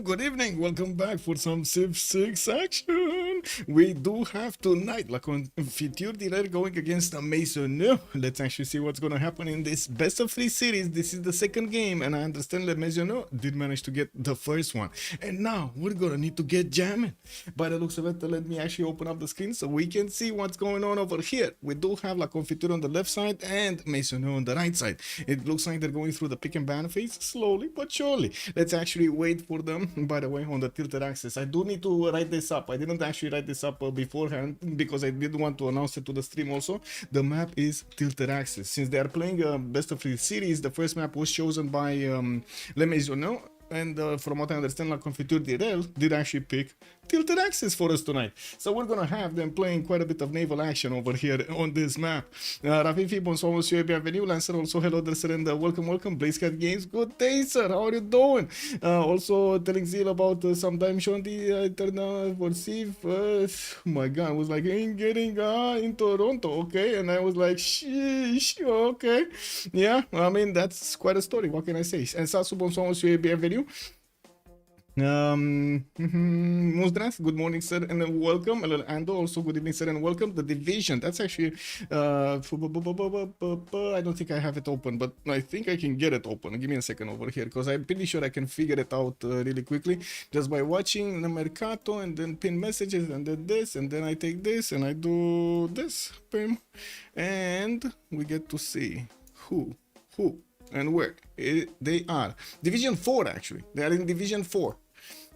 good evening. Welcome back for some Civ6 action. We do have tonight La Confiture going against Maisonneux. Let's actually see what's going to happen in this best of 3 series. This is the second game, and I understand that Maisonneux did manage to get the first one. And now we're going to need to get jamming. By the looks of it, let me actually open up the screen so we can see what's going on over here. We do have La Confiture on the left side and Maisonneux on the right side. It looks like they're going through the pick and ban phase slowly but surely. Let's actually wait for them. By the way, on the tilted axis, I do need to write this up. I didn't actually write this up beforehand because I did want to announce it to the stream also. The map is tilted axis. Since they are playing a best of 3 series, the first map was chosen by Le Maisonneux. And from what I understand, La Confiture did actually pick tilted axis for us tonight. So we're gonna have them playing quite a bit of naval action over here on this map. Rafifi, bonsoir monsieur et bienvenue. Lancer also, hello there sir, and welcome. Blazecat Games, good day sir, how are you doing? Also telling Zeal about sometime Shondi eternal for Civ. My god, I was like, ain't getting in Toronto, okay? And I was like, sheesh, okay. Yeah, I mean, that's quite a story, what can I say? And Sasu, bonsoir monsieur et bienvenue. Musdras, good morning sir and welcome. Ando, also good evening sir and welcome. The division, that's actually I don't think I have it open, but I think I can get it open. Give me a second over here because I'm pretty sure I can figure it out really quickly just by watching the Mercato and then pin messages and then this, and then I take this and I do this, and we get to see who and where they are. Division 4, actually. They are in Division 4.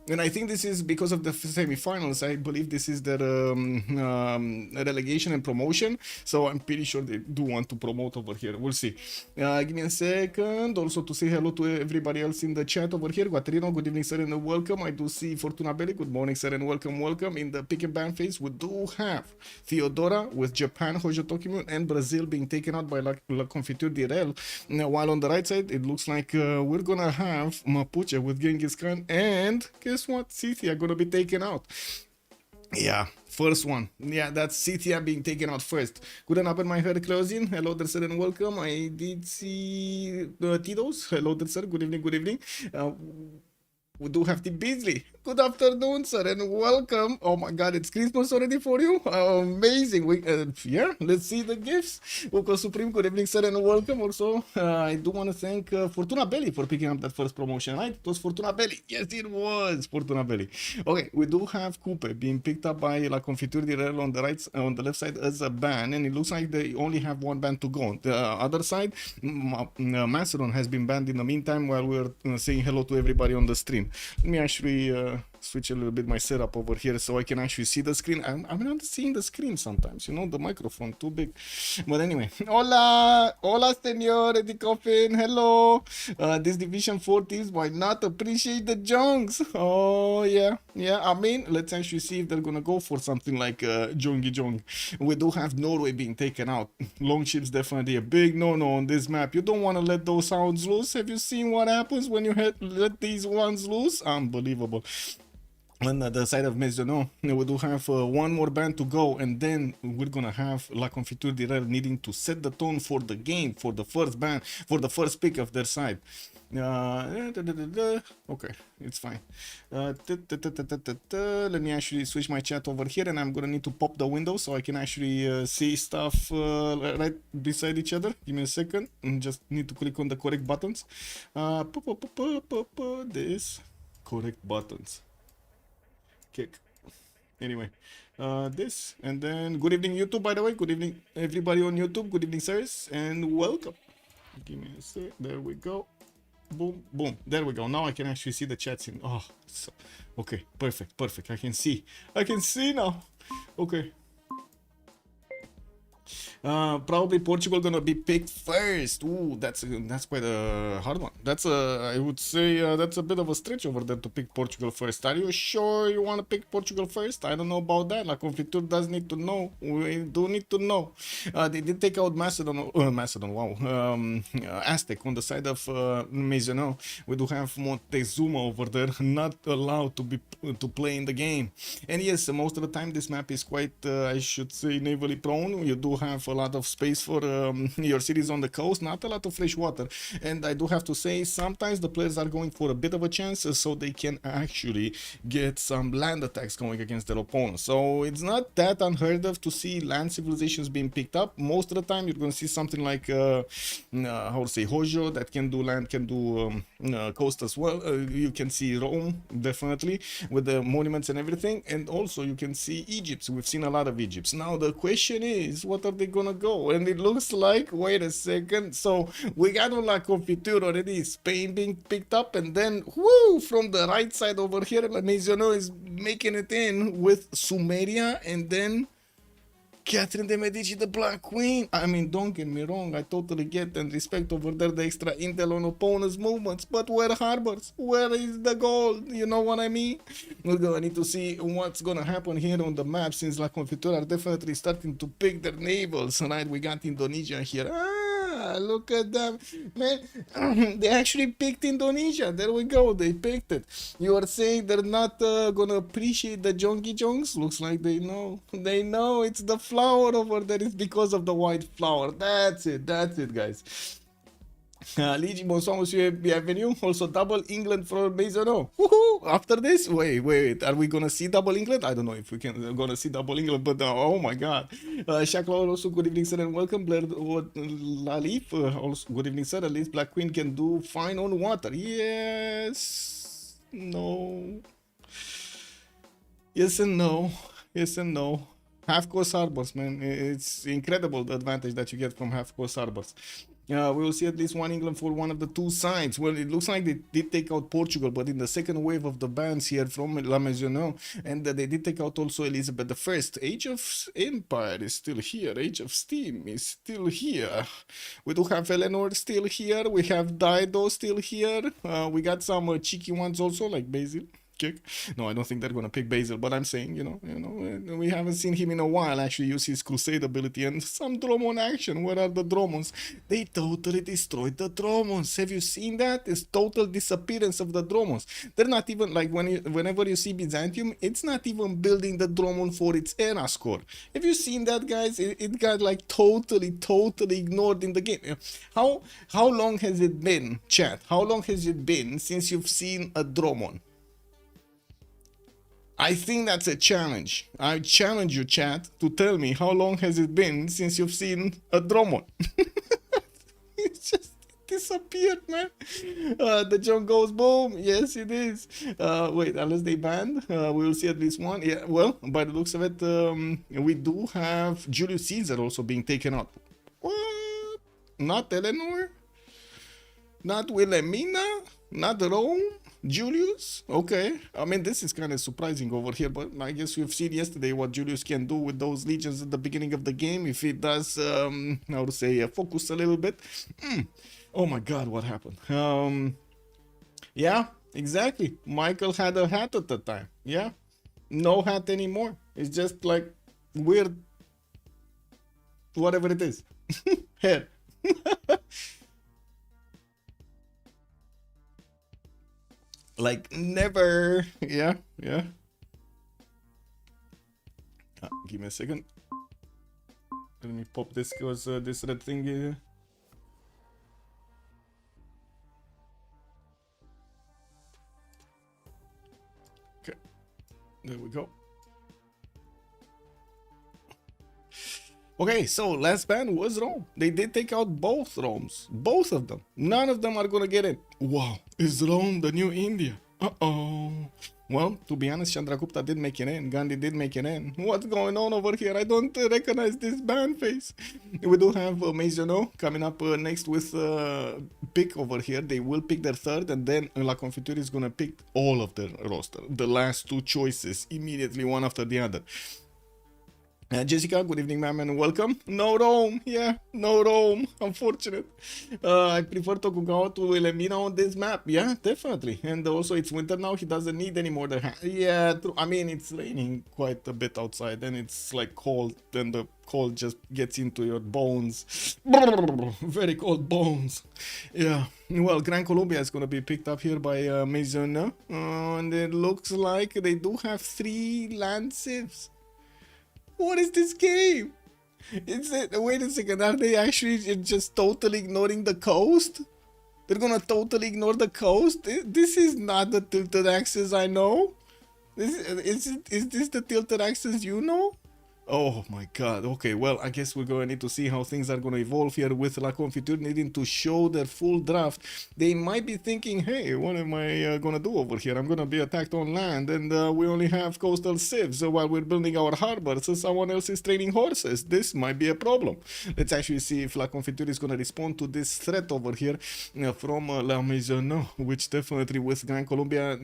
And I think this is because of the semi-finals. I believe this is their relegation and promotion. So I'm pretty sure they do want to promote over here. We'll see. Give me a second. Also to say hello to everybody else in the chat over here. Guatrino, good evening, sir, and welcome. I do see Fortuna Belli. Good morning, sir, and welcome. In the pick and ban phase, we do have Theodora with Japan, Hojo Tokyo, and Brazil being taken out by La Confiture DRL. Now, while on the right side, it looks like we're gonna have Mapuche with Genghis Khan, and guess what? Scythia gonna be taken out. Yeah, first one. Yeah, that's Scythia being taken out first. Good and open my head closing. Hello there, sir, and welcome. I did see Tidos. Hello there, sir. Good evening. We do have the Beasley. Good afternoon, sir, and welcome. Oh my god, it's Christmas already for you? Amazing. Yeah, let's see the gifts. Uko Supreme, good evening, sir, and welcome. Also, I do want to thank Fortuna Belli for picking up that first promotion, right? It was Fortuna Belli. Yes, it was Fortuna Belli. Okay, we do have Coupe being picked up by La Confiture DRL on the right, on the left side as a ban, and it looks like they only have one ban to go. The other side, Macedon has been banned in the meantime while we're saying hello to everybody on the stream. Let me actually switch a little bit my setup over here so I can actually see the screen. I'm not seeing the screen sometimes, you know, the microphone too big. But anyway, hola senor Eddie Coffin, hello. This Division 4 teams might not appreciate the junks. Oh yeah, I mean, let's actually see if they're gonna go for something like Jongi Jong. We do have Norway being taken out. Longships definitely a big no-no on this map. You don't want to let those sounds loose. Have you seen what happens when you let these ones loose? Unbelievable. On the side of Maisonneux, we do have one more ban to go, and then we're gonna have La Confiture DRL needing to set the tone for the game, for the first ban, for the first pick of their side. Okay, it's fine. Let me actually switch my chat over here, and I'm gonna need to pop the window so I can actually see stuff right beside each other. Give me a second, and just need to click on the correct buttons. This correct buttons. Kick. Anyway, this, and then good evening YouTube, by the way. Good evening everybody on YouTube. Good evening sirs, and welcome. Give me a sec. There we go. Boom, there we go. Now I can actually see the chats in. Oh, so, okay, perfect. I can see now. Okay. Probably Portugal gonna be picked first. Ooh, that's quite a hard one. I would say that's a bit of a stretch over there to pick Portugal first. Are you sure you want to pick Portugal first? I don't know about that. La Confiture does need to know. We do need to know. They did take out Macedon. Wow. Aztec on the side of Maisonneux. We do have Montezuma over there, not allowed to play in the game. And yes, most of the time this map is quite, I should say, navally prone. You do have a lot of space for your cities on the coast, not a lot of fresh water. And I do have to say, sometimes the players are going for a bit of a chance so they can actually get some land attacks going against their opponents. So it's not that unheard of to see land civilizations being picked up. Most of the time, you're going to see something like, how to say, Hojo, that can do land, can do coast as well. You can see Rome, definitely, with the monuments and everything. And also, you can see Egypt. We've seen a lot of Egypts. Now, the question is, what are they going to go? And it looks like, wait a second. So, we got on La Confiture already, Spain being picked up. And then, whoo, from the right side over here, La Maisonneux is making it in with Sumeria. And then Catherine de Medici, the Black Queen. I mean, don't get me wrong, I totally get and respect over there the extra intel on opponents' movements, but where harbors? Where is the gold? You know what I mean? We're gonna need to see what's gonna happen here on the map, since La Confiture are definitely starting to pick their navels, right? We got Indonesia here. Look at them, man. They actually picked Indonesia. There we go, they picked it. You are saying they're not gonna appreciate the Jongi Jongs? Looks like they know. They know it's the flower over there. It's because of the white flower. That's it, guys. Ligi, bonsoir, monsieur, bienvenue. Also, double England for Maisonneux. Woohoo! After this, wait, are we gonna see double England? I don't know if we can gonna see double England, but oh my god. Shah, also, good evening, sir, and welcome. Blair Lalif, also, good evening, sir. At least Black Queen can do fine on water. Yes, no. Yes and no. Yes and no. Half-course harbors, man. It's incredible the advantage that you get from half-course harbors. We will see at least one England for one of the two sides. Well, it looks like they did take out Portugal, but in the second wave of the bans here from La Maisonneux, and they did take out also Elizabeth I. Age of Empire is still here. Age of Steam is still here. We do have Eleanor still here. We have Dido still here. We got some cheeky ones also, like Basil. Kick. No, I don't think they're gonna pick Basil, but I'm saying, you know, we haven't seen him in a while actually use his crusade ability and some Dromon action. Where are the Dromons? They totally destroyed the Dromons. Have you seen that? It's total disappearance of the Dromons. They're not even like whenever you see Byzantium, it's not even building the Dromon for its era score. Have you seen that, guys? It got like totally ignored in the game. How long has it been, chat? How long has it been since you've seen a Dromon? I think that's a challenge. I challenge you, chat, to tell me how long has it been since you've seen a Dromon. It's just disappeared, man. The jump goes boom. Yes, it is. Wait, unless they banned, we will see at least one. Yeah, well, by the looks of it, we do have Julius Caesar also being taken out. What? Not Eleanor? Not Wilhelmina? Not Rome? Julius? Okay. I mean, this is kind of surprising over here, but I guess we've seen yesterday what Julius can do with those legions at the beginning of the game. If it does, how to say, focus a little bit. Oh my god, what happened? Yeah, exactly. Michael had a hat at the time. Yeah. No hat anymore. It's just like weird, whatever it is. Hair. Like never. Yeah. Give me a second. Let me pop this, because this red thing here. Okay, there we go. Okay, so last ban was Rome. They did take out both Romes. Both of them. None of them are gonna get in. Wow, is Rome the new India? Uh-oh. Well, to be honest, Chandragupta did make it in. Gandhi did make it in. What's going on over here? I don't recognize this ban face. We do have Maisonneux coming up next with pick over here. They will pick their third, and then La Confiture is gonna pick all of their roster. The last two choices immediately, one after the other. Jessica, good evening, ma'am, and welcome. No Rome, yeah, no Rome, unfortunate. I prefer Tokugawa to Wilhelmina on this map, yeah, definitely. And also it's winter now, he doesn't need any more than yeah, true. I mean, it's raining quite a bit outside, and it's like cold, and the cold just gets into your bones. Very cold bones. Yeah, well, Gran Colombia is going to be picked up here by Maisonneux, and it looks like they do have 3 land civs. What is this game? Wait a second, are they actually just totally ignoring the coast? They're gonna totally ignore the coast? This is not the tilted axis I know. Is this the tilted axis you know? Oh my god. Okay, well, I guess we're going to need to see how things are going to evolve here with La Confiture needing to show their full draft. They might be thinking, hey, what am I going to do over here? I'm going to be attacked on land and we only have coastal civs while we're building our harbor, so someone else is training horses. This might be a problem. Let's actually see if La Confiture is going to respond to this threat over here from La Maisonneux, which definitely with Gran Colombia,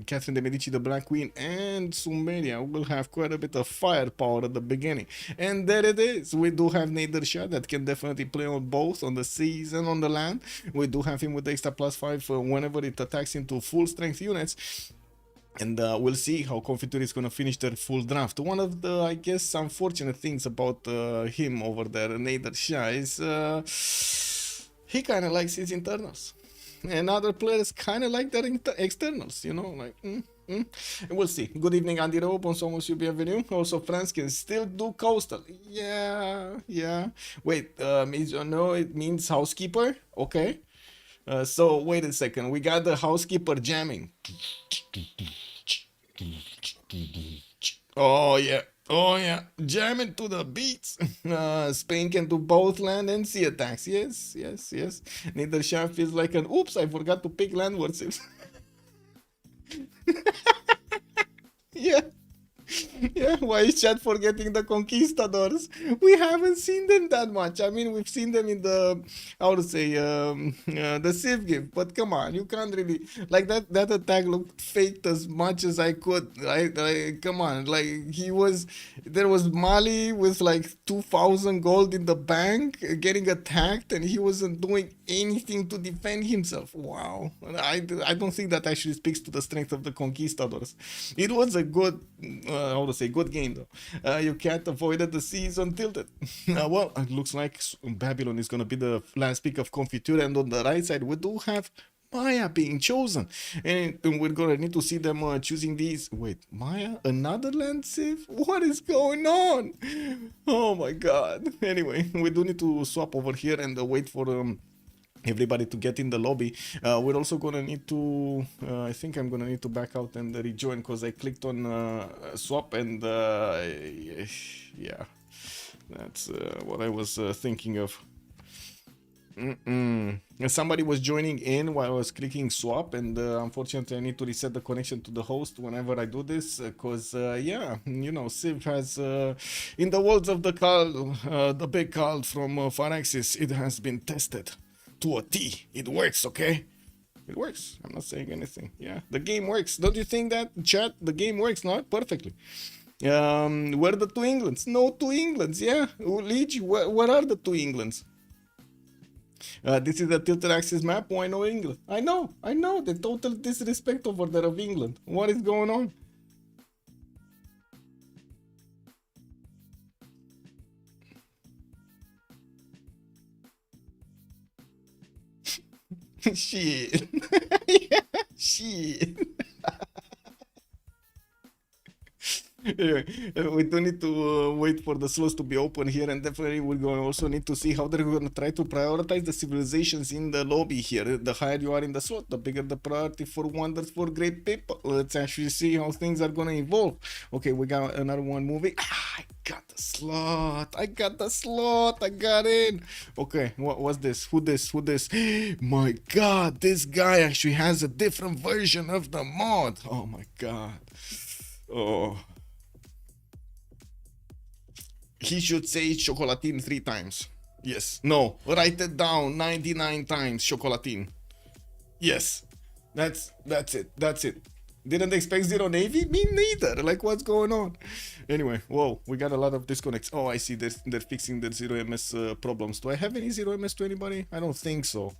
Catherine de Medici, the Black Queen, and Sumeria will have quite a bit of firepower at the beginning. And there it is. We do have Nader Shah that can definitely play on both on the seas and on the land. We do have him with the extra +5 whenever it attacks into full strength units. And we'll see how Confiture is going to finish their full draft. One of the, I guess, unfortunate things about him over there, Nader Shah, is he kind of likes his internals. And other players kind of like their externals, you know, like... We'll see. Good evening, Andy Rowe. Bonsoir, monsieur, bienvenue. Also, France can still do coastal. Yeah. Wait, no, it means housekeeper? Okay. So, wait a second. We got the housekeeper jamming. Oh, yeah. Jamming to the beats. Spain can do both land and sea attacks. Yes. Neither Shah feels like an oops, I forgot to pick landwards. Yeah, why is chat forgetting the conquistadors? We haven't seen them that much. I mean, we've seen them in the, how to say, the Civ gift. But come on, you can't really, like that attack looked faked as much as I could. Come on, like there was Mali with like 2,000 gold in the bank getting attacked and he wasn't doing anything to defend himself. Wow. I don't think that actually speaks to the strength of the conquistadors. It was a good, how to say, good game though. You can't avoid it, the season tilted. Well, it looks like Babylon is going to be the last pick of Confiture, and on the right side we do have Maya being chosen, and we're gonna need to see them choosing these. Wait, Maya, another land civ? What is going on? Oh my god. Anyway, we do need to swap over here and wait for everybody to get in the lobby. We're also gonna need to I think I'm gonna need to back out and rejoin because I clicked on swap, and yeah, that's what I was thinking of. Somebody was joining in while I was clicking swap, and unfortunately I need to reset the connection to the host whenever I do this, because yeah, you know, Civ has in the words of the Carl, the big Carl from Faraxis, it has been tested to a T. It works, okay? It works. I'm not saying anything. Yeah, the game works. Don't you think that, chat? The game works, not perfectly. Where are the two Englands? No two Englands, yeah. Leech, where are the two Englands? This is a tilted axis map. Why no England? I know. The total disrespect over there of England. What is going on? Shit. Yeah, shit. Anyway, we do need to wait for the slots to be open here, and definitely we're going to also need to see how they're going to try to prioritize the civilizations in the lobby here. The higher you are in the slot, the bigger the priority for wonders for great people. Let's actually see how things are going to evolve. Okay, we got another one moving. I got the slot. I got in. Okay, what's this? Who this? My god, this guy actually has a different version of the mod. Oh my god. Oh. He should say chocolatin 3 times. Yes. No. Write it down 99 times. Chocolatin. Yes. That's it. Didn't expect zero navy? Me neither. Like, what's going on? Anyway, whoa, we got a lot of disconnects. Oh, I see. They're fixing the 0ms problems. Do I have any 0ms to anybody? I don't think so.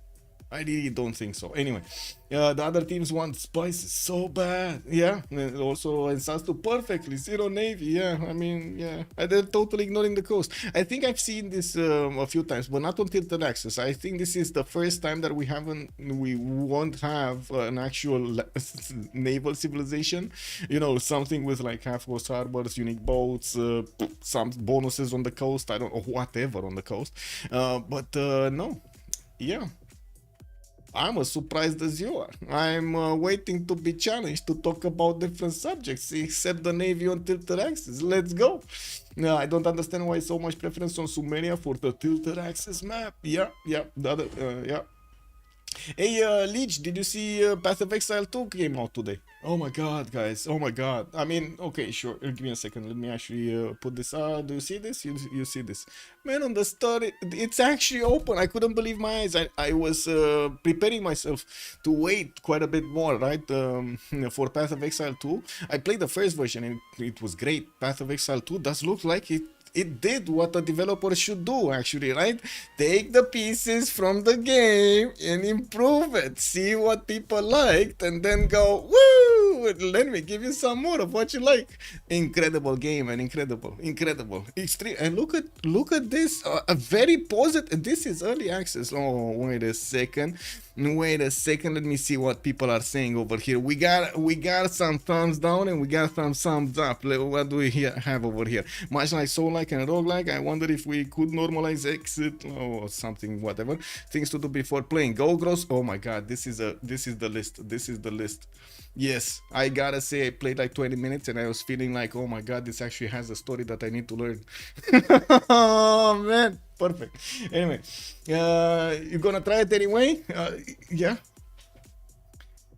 I really don't think so. Anyway, the other teams want spices so bad. Yeah, and also and Sastu perfectly zero navy. Yeah, I mean, yeah, they're totally ignoring the coast. I think I've seen this a few times, but not on tilted axis. I think this is the first time that we won't have an actual naval civilization. You know, something with like half coast harbors, unique boats, some bonuses on the coast. I don't know, whatever on the coast. But no, yeah. I'm as surprised as you are. I'm waiting to be challenged to talk about different subjects, except the Navy on tilted axis. Let's go. I don't understand why so much preference on Sumeria for the tilted axis map. Yeah, the other, yeah. Hey, Leech, did you see Path of Exile 2 came out today? Oh my god, guys. Oh my god. I mean, okay, sure. Give me a second. Let me actually put this out. Do you see this? You see this? Man, on the story, it's actually open. I couldn't believe my eyes. I was preparing myself to wait quite a bit more, right? For Path of Exile 2. I played the first version and it was great. Path of Exile 2 does look like it did what a developer should do, actually, right? Take the pieces from the game and improve it. See what people liked and then go, woo! Let me give you some more of what you like. Incredible game, and incredible. Extreme. And look at this. A very positive. This is early access. Oh, wait a second. Let me see what people are saying over here. We got some thumbs down and we got some thumbs up. What do we have over here? Much like Soul-like and Roguelike, I wonder if we could normalize exit or something, whatever. Things to do before playing. Go gross. Oh my god, this is the list. Yes, I gotta say I played like 20 minutes and I was feeling like, oh my god, this actually has a story that I need to learn. Oh man, perfect. Anyway, you gonna try it anyway? Yeah.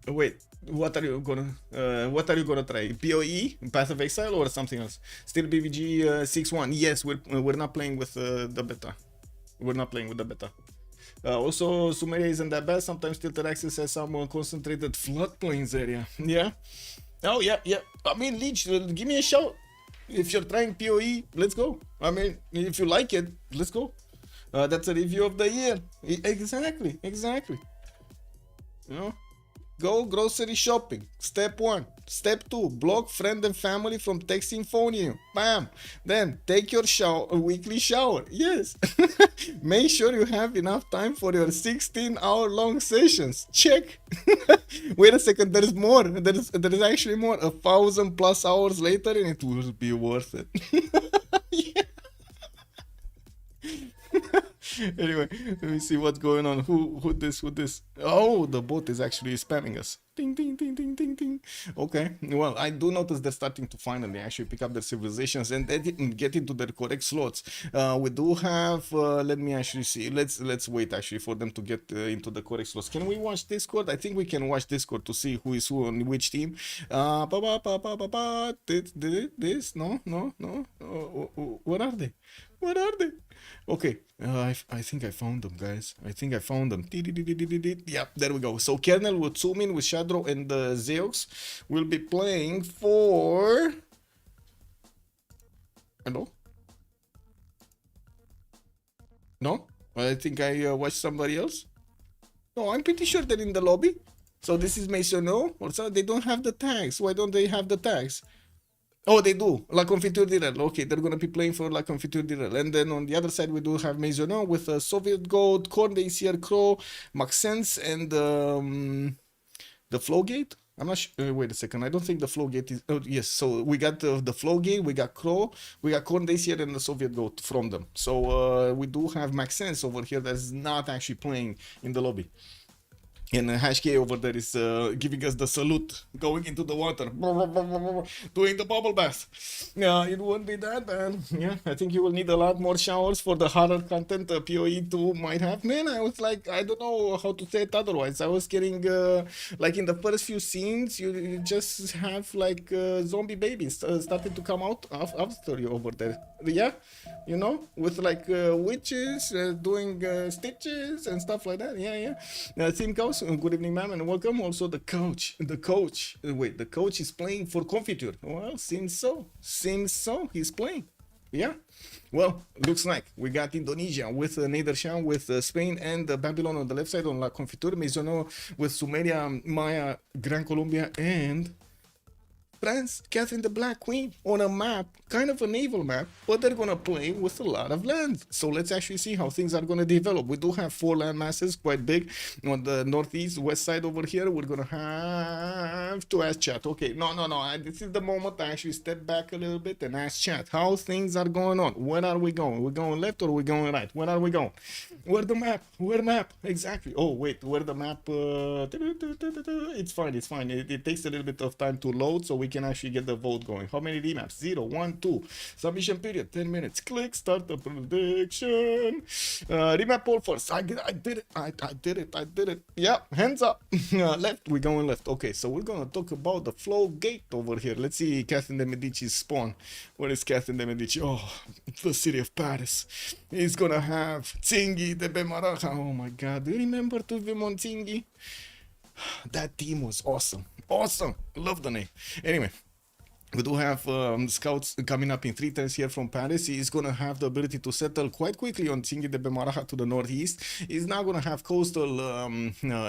Wait, what are you gonna try? PoE, Path of Exile, or something else? Still BVG 6.1. Yes, we're not playing with the beta. We're not playing with the beta. Also, Sumeria isn't that bad. Sometimes tilted axis has some concentrated floodplains area. Yeah. Oh yeah. I mean, Leech, give me a shout. If you're trying PoE, let's go. I mean, if you like it, let's go. That's a review of the year. Exactly. You know, go grocery shopping. Step 1. Step 2. Block friend and family from texting, phoning you. Bam. Then take your weekly shower. Yes. Make sure you have enough time for your 16-hour-long sessions. Check. Wait a second. There is more. There is actually more. 1,000+ hours later, and it will be worth it. Yeah. Anyway, let me see what's going on. Who this? Oh, the bot is actually spamming us. Ding. Okay, well, I do notice they're starting to finally actually pick up their civilizations and they didn't get into their correct slots. We do have, let me actually see. Let's wait actually for them to get into the correct slots. Can we watch Discord? I think we can watch Discord to see who is who on which team. This? No. What are they? Okay, I think I found them, guys. Yeah, there we go. So Kerrnel with Txoumin, with Shadaw, and Zeyox will be playing for... Hello? No? I think I watched somebody else. No, I'm pretty sure they're in the lobby. So this is Maisonneux or something. They don't have the tags. Why don't they have the tags? Oh, they do. La Confiture Direl. Okay, they're going to be playing for La Confiture Direl. And then on the other side, we do have Maisonneux with Soviet Gold, Corndacier, Crow, Maxence, and Theflowgate. I'm not sure. Wait a second. I don't think the Theflowgate is... Oh, yes. So we got the Theflowgate, we got Crow, we got Corndacier, and the Soviet Gold from them. So we do have Maxence over here that's not actually playing in the lobby. And HK over there is giving us the salute, going into the water, doing the bubble bath. Yeah, it won't be that bad. Yeah, I think you will need a lot more showers for the horror content PoE 2 might have. Man, I was like, I don't know how to say it otherwise. I was getting, like in the first few scenes, you just have like zombie babies starting to come out after you over there. Yeah, you know, with like witches doing stitches and stuff like that. Yeah. Team Coach. Good evening, ma'am, and welcome. Also, the coach. Wait, the coach is playing for Confiture. Well, seems so. He's playing. Yeah. Well, looks like we got Indonesia with Nader Shah, with Spain and Babylon on the left side on La Confiture, Maisonneux with Sumeria, Maya, Gran Colombia, and France, Catherine the Black Queen on a map, kind of a naval map, but they're gonna play with a lot of land. So let's actually see how things are gonna develop. We do have 4 land masses, quite big. On the northeast, west side over here, we're gonna have to ask chat. Okay, no. This is the moment I actually step back a little bit and ask chat how things are going on. Where are we going? We're going left or we're going right? Where are we going? Where the map? Where map? Exactly. Oh, wait, where the map? It's fine, it's fine. It takes a little bit of time to load, so we can actually get the vote going. How many remaps? 0, 1, 2. Submission period 10 minutes. Click start the prediction. Remap poll first. I did it. I did it. Yeah, hands up. Left. We're going left. Okay, so we're gonna talk about the Theflowgate over here. Let's see Catherine de Medici's spawn. Where is Catherine de Medici? Oh, the city of Paris. He's gonna have Tzingy de Bemaraja. Oh my god. Do you remember to Vimon Tzingy? That team was awesome. Awesome. Love the name. Anyway, we do have scouts coming up in 3 turns here from Paris. He is going to have the ability to settle quite quickly on Tzingy de Bemaraja to the northeast. He's now going to have coastal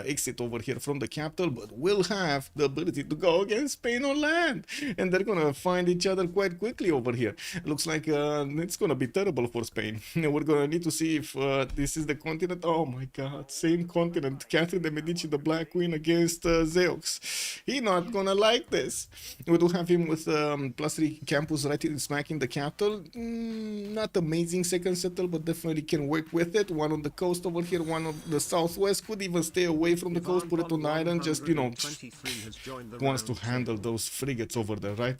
exit over here from the capital, but will have the ability to go against Spain on land. And they're going to find each other quite quickly over here. Looks like it's going to be terrible for Spain. We're going to need to see if this is the continent. Oh my god, same continent. Catherine de Medici, the Black Queen, against Zeyox. He's not going to like this. We do have him with +3 campus right smack in the capital. Not amazing second settle, but definitely can work with it. One on the coast over here, one on the southwest. Could even stay away from the coast, put it on the island. Just, you know, wants to handle those frigates over there, right?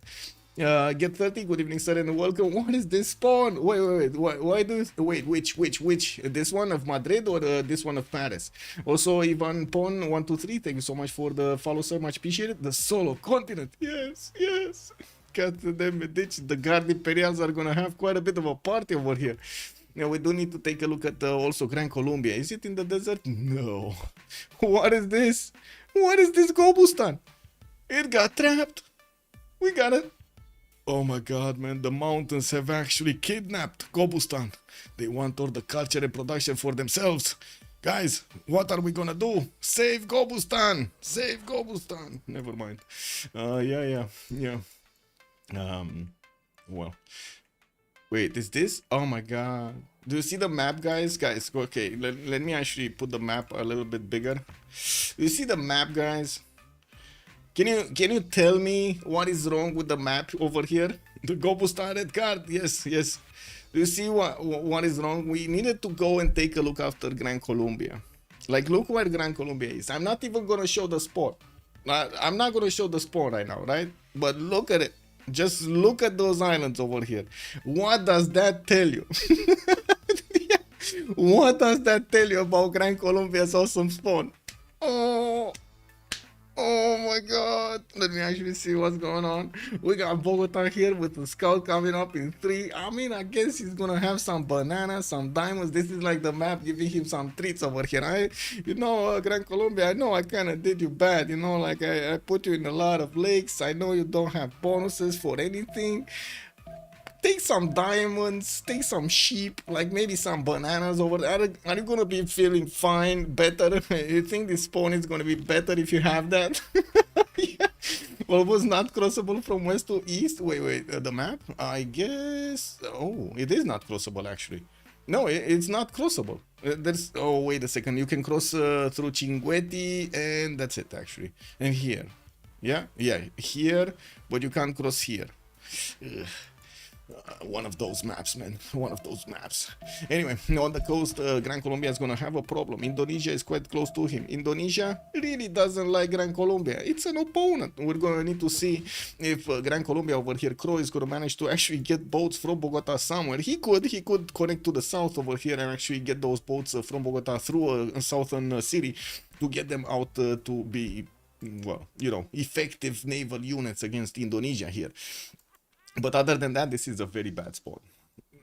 Get 30. Good evening, sir, and welcome. What is this spawn? Wait. Why do? Wait, which? This one of Madrid or this one of Paris? Also, Ivan Pon 123. Thank you so much for the follow, sir. Much appreciated. The solo continent. Yes. Cat them the Guard Imperials are gonna have quite a bit of a party over here. Now we do need to take a look at also Gran Colombia. Is it in the desert? No. What is this? What is this Gobustan? It got trapped. We got it. Oh my god, man, the mountains have actually kidnapped Gobustan. They want all the culture and production for themselves. Guys, what are we gonna do? Save Gobustan! Save Gobustan! Never mind. Yeah. Well. Wait, is this? Oh my god. Do you see the map, guys? Guys, okay, let me actually put the map a little bit bigger. Do you see the map, guys? Can you tell me what is wrong with the map over here? The Gobustan red card. Yes. Do you see what is wrong? We needed to go and take a look after Gran Colombia. Like, look where Gran Colombia is. I'm not even gonna show the spot. I'm not gonna show the spot right now, right? But look at it. Just look at those islands over here. What does that tell you? What does that tell you about Gran Colombia's awesome spawn? Oh my god. Let me actually see what's going on. We got Bogota here with the scout coming up in 3. I mean, I guess he's gonna have some bananas, some diamonds. This is like the map giving him some treats over here. Gran Colombia, I know I kind of did you bad. You know, like I put you in a lot of lakes. I know you don't have bonuses for anything. Take some diamonds, take some sheep, like maybe some bananas over there. Are you gonna be feeling fine, better? You think this spawn is gonna be better if you have that? Yeah. Well, it was not crossable from west to east. Wait, the map? I guess. Oh, it is not crossable actually. No, it's not crossable. There's. Oh, wait a second. You can cross through Cinguetti, and that's it actually. And here, yeah, here, but you can't cross here. Ugh. One of those maps, man. One of those maps. Anyway, on the coast, Gran Colombia is gonna have a problem. Indonesia is quite close to him. Indonesia really doesn't like Gran Colombia. It's an opponent. We're gonna need to see if Gran Colombia over here, Crow, is gonna manage to actually get boats from Bogota somewhere. He could connect to the south over here and actually get those boats from Bogota through a southern city to get them out to be, well, you know, effective naval units against Indonesia here. But other than that, this is a very bad spot.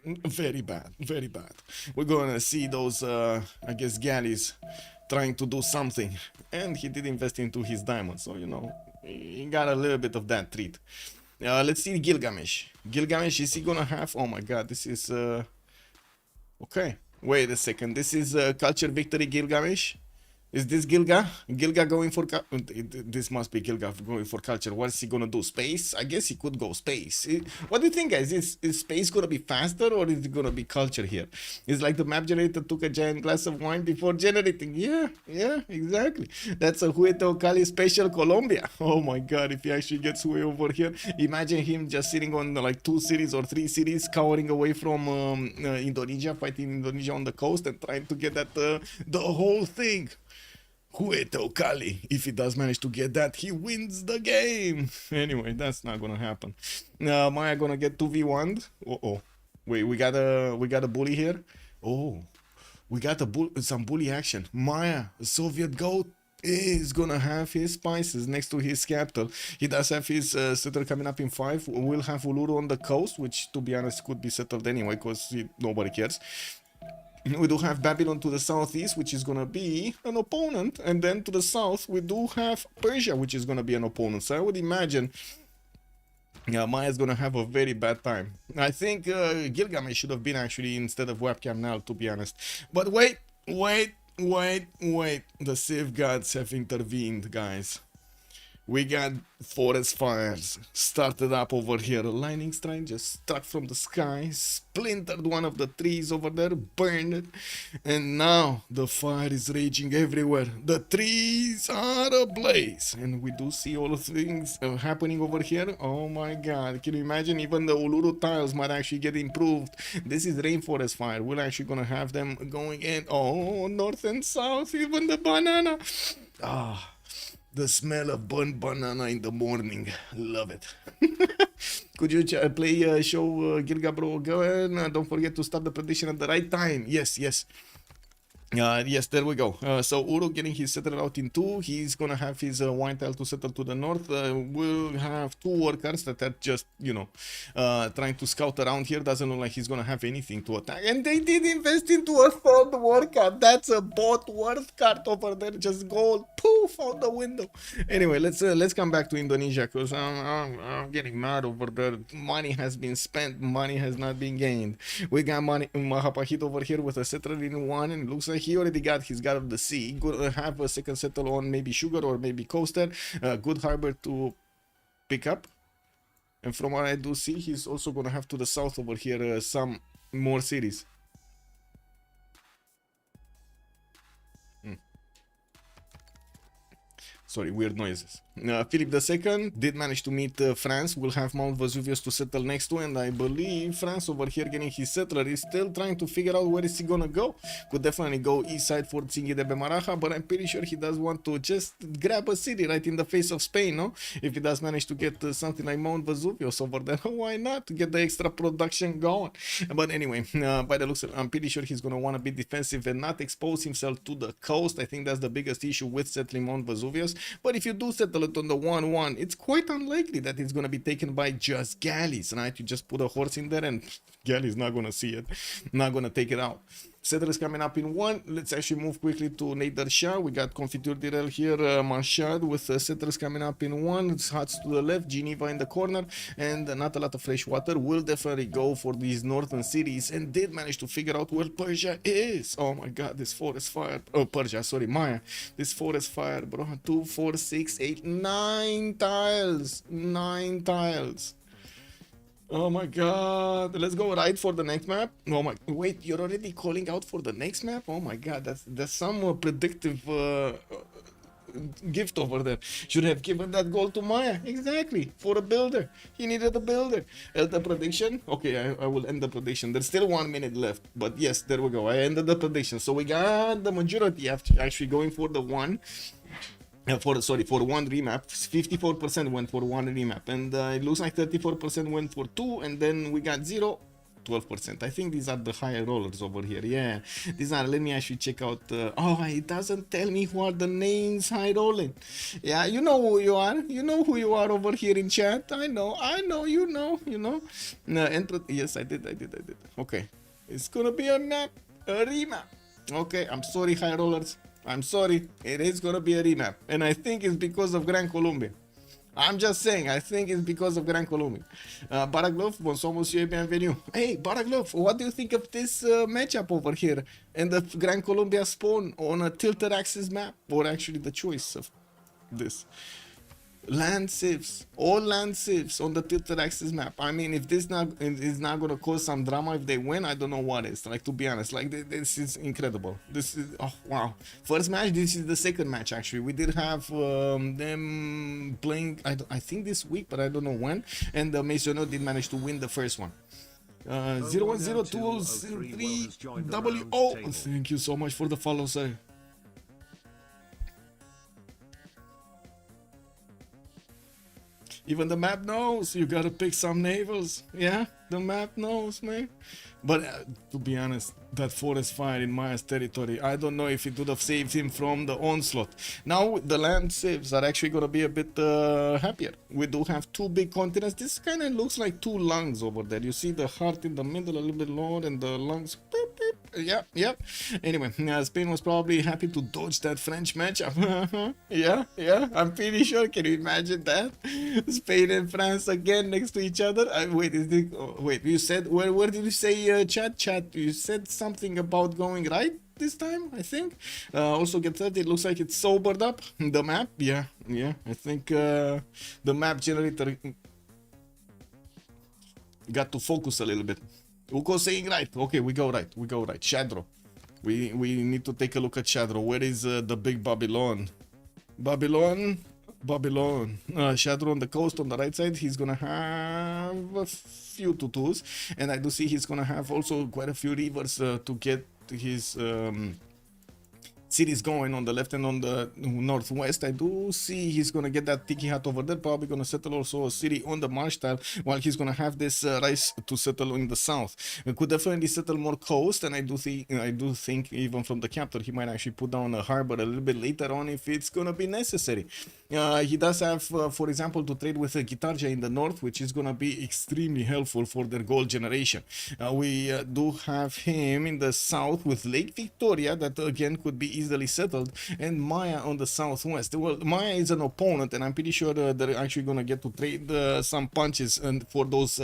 Very bad. We're gonna see those, I guess, galleys trying to do something. And he did invest into his diamonds, so, you know, he got a little bit of that treat. Let's see Gilgamesh. Gilgamesh, is he gonna have? Oh my god, this is okay. Wait a second. This is culture victory Gilgamesh. Is this Gilga? Gilga going for this must be Gilga going for culture. What is he gonna do? Space? I guess he could go space. What do you think, guys? Is space gonna be faster or is it gonna be culture here? It's like the map generator took a giant glass of wine before generating. Yeah, exactly. That's a Hueto Cali special Colombia. Oh my god, if he actually gets way over here, imagine him just sitting on like 2 cities or 3 cities, cowering away from Indonesia, fighting Indonesia on the coast and trying to get that the whole thing. Hueto Cali, if he does manage to get that, he wins the game. Anyway, that's not gonna happen. Maya gonna get 2v1'd. Wait, we got a bully here. Oh, we got some bully action. Maya, Soviet goat, is gonna have his spices next to his capital. He does have his settler coming up in 5. We'll have Uluru on the coast, which to be honest could be settled anyway because nobody cares. We do have Babylon to the southeast, which is gonna be an opponent, and then to the south we do have Persia, which is gonna be an opponent. So I would imagine Maya's gonna have a very bad time. I think Gilgamesh should have been actually instead of webcam now, to be honest. But wait, the Civ gods have intervened, guys. We got forest fires started up over here. A lightning strike just struck from the sky, splintered one of the trees over there, burned it, and now the fire is raging everywhere. The trees are ablaze, and we do see all the things happening over here. Oh my god, can you imagine? Even the Uluru tiles might actually get improved. This is rainforest fire. We're actually gonna have them going in. Oh, north and south, even the banana. The smell of burnt banana in the morning. Love it. Could you play show Gilga bro again? Don't forget to start the prediction at the right time. Yes. Yes, there we go. So Uru getting his settler out in 2. He's gonna have his wine tile to settle to the north. We'll have 2 workers that are just, you know, trying to scout around here. Doesn't look like he's gonna have anything to attack. And they did invest into a 3rd worker. That's a bot worth card over there. Just gold, poof, out the window. Anyway, let's come back to Indonesia because I'm getting mad over there. Money has been spent. Money has not been gained. We got money. Mahapahit over here with a settler in 1, and it looks like he already got his god of the sea. Gonna have a second settle on maybe sugar or maybe coaster. Good harbor to pick up. And from what I do see, he's also gonna have to the south over here some more cities. Sorry, weird noises. Philip II did manage to meet France. We'll have Mount Vesuvius to settle next to, and I believe France over here getting his settler is still trying to figure out where is he gonna go. Could definitely go east side for Tsingy de Bemaraja, but I'm pretty sure he does want to just grab a city right in the face of Spain, no? If he does manage to get something like Mount Vesuvius over there, why not? To get the extra production going. But anyway, by the looks of it, I'm pretty sure he's gonna want to be defensive and not expose himself to the coast. I think that's the biggest issue with settling Mount Vesuvius. But if you do settle it on the 1-1, it's quite unlikely that it's going to be taken by just galleys, right? You just put a horse in there and galleys not going to see it, not going to take it out. Settlers coming up in 1. Let's actually move quickly to Nader Shah. We got Confiture Direl here, Mashad with settlers coming up in 1. It's Huts to the left, Geneva in the corner, and not a lot of fresh water. Will definitely go for these northern cities and did manage to figure out where Persia is. Oh my god, this forest fire. Oh, Persia, sorry, Maya. This forest fire, bro. 2, 4, 6, 8, 9 tiles. 9 tiles. Oh my god, let's go right for the next map. Oh my, wait, you're already calling out for the next map? Oh my god, that's some predictive gift over there. Should have given that goal to Maya. Exactly, for a builder. He needed a builder. The prediction, okay, I will end the prediction. There's still 1 minute left, but yes, there we go. I ended the prediction. So we got the majority actually going for the 1. For 1 remap. 54% went for 1 remap, and it looks like 34% went for 2, and then we got 0, 12%. I think these are the higher rollers over here. Yeah, these are. Let me actually check out. Oh, it doesn't tell me who are the names high rolling. Yeah, you know who you are. You know who you are over here in chat. I know. You know. No, yes, I did. Okay, it's gonna be a remap. Okay, I'm sorry, high rollers. I'm sorry, it is gonna be a remap, and I think it's because of Gran Colombia. I'm just saying, I think it's because of Gran Colombia. Baraglov, bonsoir monsieur, bienvenue. Hey, Baraglov, what do you think of this matchup over here and the Gran Colombia spawn on a tilted axis map, or actually the choice of this? Land civs, all land civs on the tilted axis map. I mean, if this not is not gonna cause some drama if they win, I don't know what is. Like, to be honest, like this is incredible. This is, oh wow. First match. This is the second match actually. We did have them playing. I think this week, but I don't know when. And the Maisonneux did manage to win the first one. 010203 WO. Thank you so much for the follow, sir. Even the map knows you gotta pick some navals. Yeah, the map knows, man. But to be honest, that forest fire in Maya's territory, I don't know if it would have saved him from the onslaught. Now the land civs are actually gonna be a bit happier. We do have two big continents. This kind of looks like two lungs over there. You see the heart in the middle, a little bit lower, and the lungs. Beep, beep. Yeah. Anyway, Spain was probably happy to dodge that French matchup. yeah. I'm pretty sure. Can you imagine that? Spain and France again next to each other. Wait, wait. You said where did you say chat? You said something about going right this time, I think. Also get that. It looks like it's sobered up. The map. Yeah. I think the map generator got to focus a little bit. Uko saying right. Okay, we go right. Shadaw. We need to take a look at Shadaw. Where is the big Babylon? Babylon. Shadaw on the coast on the right side. He's gonna have a few tutus, and I do see he's gonna have also quite a few rivers to get his cities going on the left and on the northwest. I do see he's gonna get that tiki hut over there, probably gonna settle also a city on the marsh tile, while he's gonna have this rice to settle in the south. It could definitely settle more coast, and I do think even from the capital he might actually put down a harbor a little bit later on if it's gonna be necessary. He does have, for example, to trade with Gitarja in the north, which is gonna be extremely helpful for their gold generation. We do have him in the south with Lake Victoria, that again could be easily settled, and Maya on the southwest. Well, Maya is an opponent, and I'm pretty sure they're actually gonna get to trade some punches and for those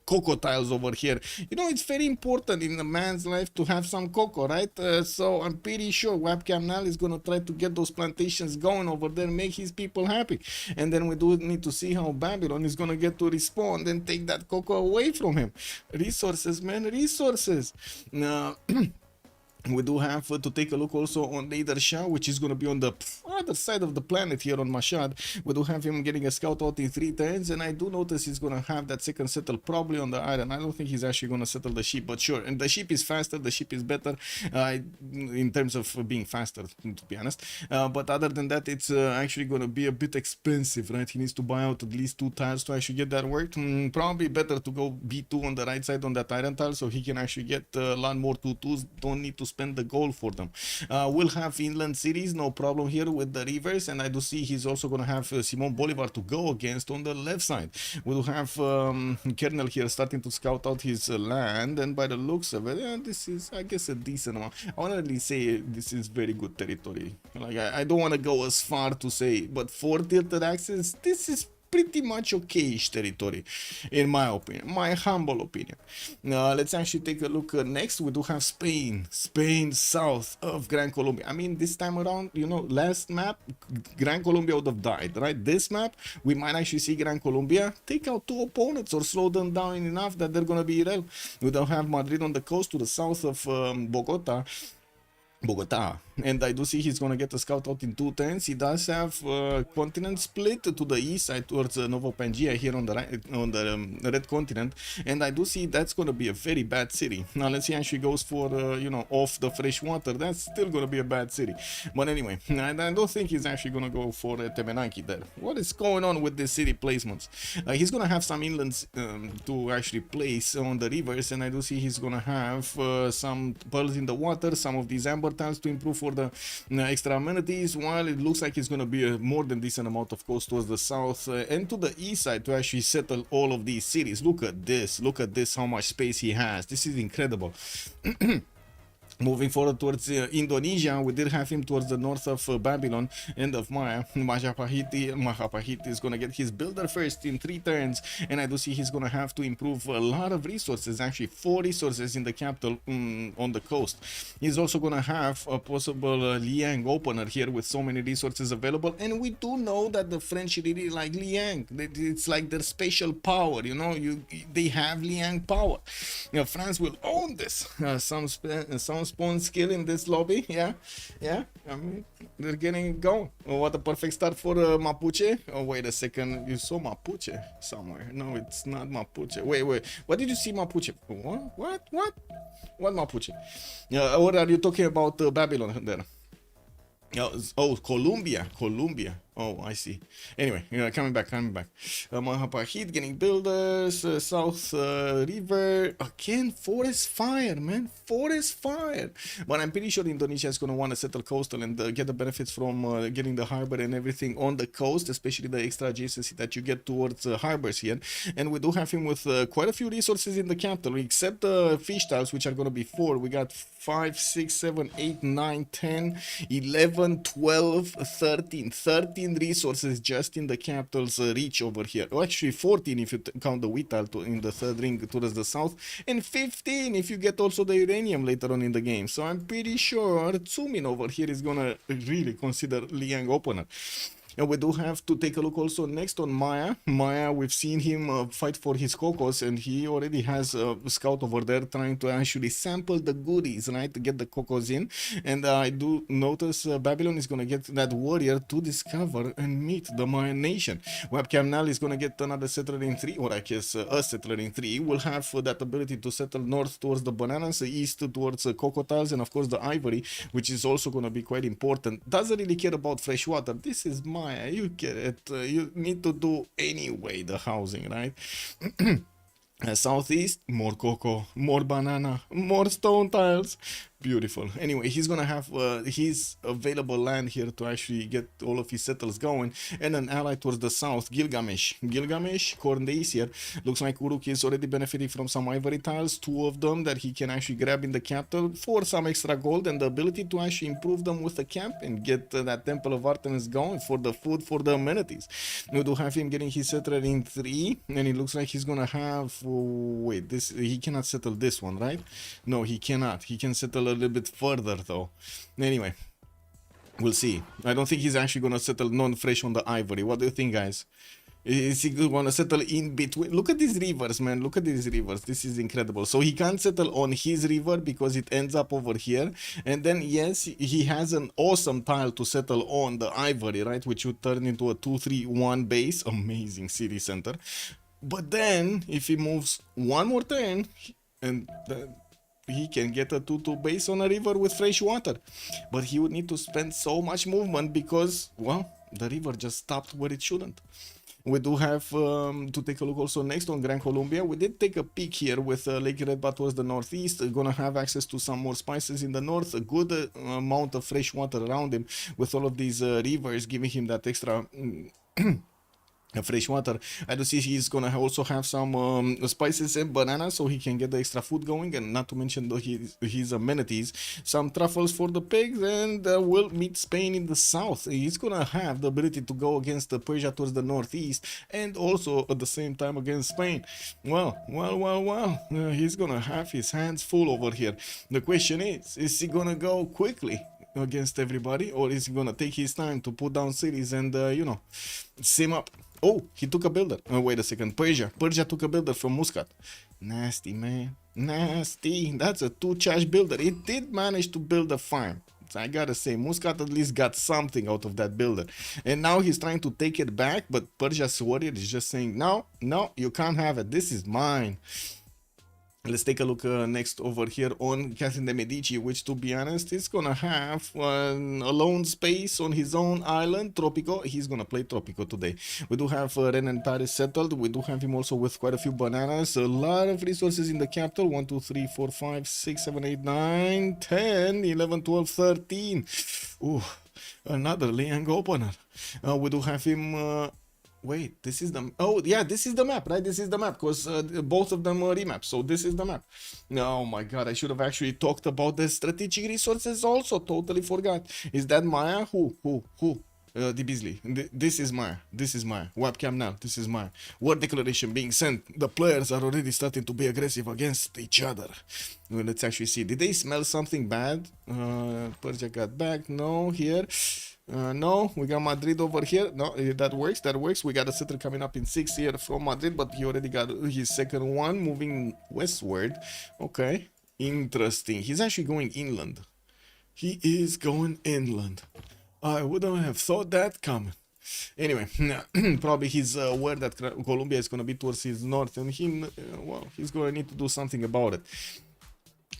cocoa tiles over here. You know, it's very important in a man's life to have some cocoa, right? So I'm pretty sure Kerrnel is gonna try to get those plantations going over there, make his people happy. And then we do need to see how Babylon is gonna get to respond and take that cocoa away from him. Resources, man, resources. We do have to take a look also on Nader Shah, which is going to be on the other side of the planet here on Mashhad. We do have him getting a scout out in 3 turns, and I do notice he's going to have that second settle probably on the island. I don't think he's actually going to settle the ship, but sure. And the ship is faster, the ship is better in terms of being faster, to be honest. But other than that, it's actually going to be a bit expensive, right? He needs to buy out at least 2 tiles to actually get that worked. Probably better to go B2 on the right side on that iron tile, so he can actually get a lot more 2-2s. Don't need to spend the gold for them. We'll have inland cities, no problem here with the rivers, and I do see he's also going to have Simon Bolivar to go against on the left side. We'll have Kerrnel here starting to scout out his land, and by the looks of it, this is, I guess, a decent amount. I want to really say this is very good territory. Like, I don't want to go as far to say, but for tilted axis, this is pretty much okay-ish territory, in my opinion, my humble opinion. Let's actually take a look next. We do have Spain south of Gran Colombia. I mean, this time around, you know, last map, Gran Colombia would have died, right? This map, we might actually see Gran Colombia take out 2 opponents or slow them down enough that they're gonna be irrelevant. We don't have Madrid on the coast to the south of Bogota, and I do see he's gonna get a scout out in 2 turns. He does have continent split to the east side towards Nova Pangaea here on the right, on the red continent, and I do see that's gonna be a very bad city. Now let's see how she goes for you know, off the fresh water. That's still gonna be a bad city, but anyway, I don't think he's actually gonna go for Temenanki there. What is going on with this city placements? He's gonna have some inlands to actually place on the rivers, and I do see he's gonna have some pearls in the water, some of these amber tiles to improve for the extra amenities, while it looks like it's going to be a more than decent amount of coast towards the south and to the east side to actually settle all of these cities. Look at this, how much space he has. This is incredible. Moving forward towards Indonesia, we did have him towards the north of Babylon, end of Maya. Majapahit is gonna get his builder first in 3 turns, and I do see he's gonna have to improve a lot of resources, actually 4 resources in the capital on the coast. He's also gonna have a possible Liang opener here with so many resources available, and we do know that the French really like Liang. It's like their special power, you know, they have Liang power. You know, France will own this. Some spawn skill in this lobby, yeah, I mean, they're getting it going. Oh, what a perfect start for Mapuche. Oh, wait a second, you saw Mapuche somewhere. No, it's not Mapuche. Wait, what did you see Mapuche? What Mapuche? What are you talking about Babylon there? Oh, Colombia. Oh, I see. Anyway, coming back. Mahapahit getting builders, South River. Again, forest fire, man. Forest fire. But I'm pretty sure Indonesia is going to want to settle coastal and get the benefits from getting the harbor and everything on the coast, especially the extra adjacency that you get towards harbors here. And we do have him with quite a few resources in the capital, except the fish tiles, which are going to be 4. We got 5, 6, 7, 8, 9, 10, 11, 12, 13 resources just in the capital's reach over here. Oh, actually 14 if you count the wheat tile in the 3rd ring towards the south, and 15 if you get also the uranium later on in the game. So I'm pretty sure Txoumin over here is gonna really consider Liang opener. And we do have to take a look also next on Maya. We've seen him fight for his cocos, and he already has a scout over there trying to actually sample the goodies, right, to get the cocos in. And I do notice Babylon is going to get that warrior to discover and meet the Mayan nation. Kerrnel is going to get another settler in 3, or I guess a settler in 3. Will have that ability to settle north towards the bananas, east towards cocoa tiles, and of course the ivory, which is also going to be quite important. Doesn't really care about fresh water. This is Maya, you get it. You need to do anyway the housing, right? Southeast, more cocoa, more banana, more stone tiles. Beautiful. Anyway, he's gonna have his available land here to actually get all of his settles going, and an ally towards the south, Gilgamesh, Corndacier. Looks like Uruk is already benefiting from some ivory tiles, 2 of them that he can actually grab in the capital for some extra gold, and the ability to actually improve them with the camp and get that Temple of Artemis going for the food, for the amenities. We do have him getting his settler in 3, and it looks like he's gonna have, wait, this, he cannot settle this one, right? No, he cannot. He can settle a little bit further though. Anyway, we'll see. I don't think he's actually gonna settle non-fresh on the ivory. What do you think, guys? Is he gonna settle in between? Look at these rivers, man. Look at these rivers. This is incredible. So he can't settle on his river because it ends up over here. And then, yes, he has an awesome tile to settle on the ivory, right? Which would turn into a 2-3-1 base. Amazing city center. But then, if he moves one more turn, and he can get a 2-2 base on a river with fresh water. But he would need to spend so much movement because, well, the river just stopped where it shouldn't. We do have to take a look also next on Gran Colombia. We did take a peek here with Lake Redbat towards the northeast. Gonna have access to some more spices in the north. A good amount of fresh water around him with all of these rivers giving him that extra... fresh water. I do see he's gonna also have some spices and bananas so he can get the extra food going, and not to mention his amenities, some truffles for the pigs, and will meet Spain in the south. He's gonna have the ability to go against Persia towards the northeast, and also at the same time against Spain. Well, he's gonna have his hands full over here. The question is he gonna go quickly against everybody, or is he gonna take his time to put down cities and you know, sim up? Oh, he took a builder. Oh, wait a second. Persia took a builder from Muscat. Nasty, man. Nasty. That's a 2-charge builder. It did manage to build a farm. So I gotta say, Muscat at least got something out of that builder. And now he's trying to take it back, but Persia's warrior is just saying, no, you can't have it. This is mine. Let's take a look next over here on Catherine de Medici, which, to be honest, is gonna have a lone space on his own island, Tropico. He's gonna play Tropico today. We do have Ren and Paris settled. We do have him also with quite a few bananas. A lot of resources in the capital. 1, 2, 3, 4, 5, 6, 7, 8, 9, 10, 11, 12, 13. Ooh, another Liang opener. We do have him... Wait, this is the... Oh, yeah, this is the map, right? This is the map, because both of them are remaps, so this is the map. Oh my god, I should have actually talked about the strategic resources also. Totally forgot. Is that Maya? Who? The Beasley. This is Maya. This is Maya. Webcam now. This is Maya. War declaration being sent. The players are already starting to be aggressive against each other. Well, let's actually see. Did they smell something bad? Persia got back. No, here. No, we got Madrid over here. No, that works. We got a settler coming up in 6 here from Madrid, but he already got his second one moving westward. Okay, interesting. He's actually going inland. He is going inland. I wouldn't have thought that coming. Anyway, probably he's aware that Colombia is going to be towards his north, and well, he's going to need to do something about it.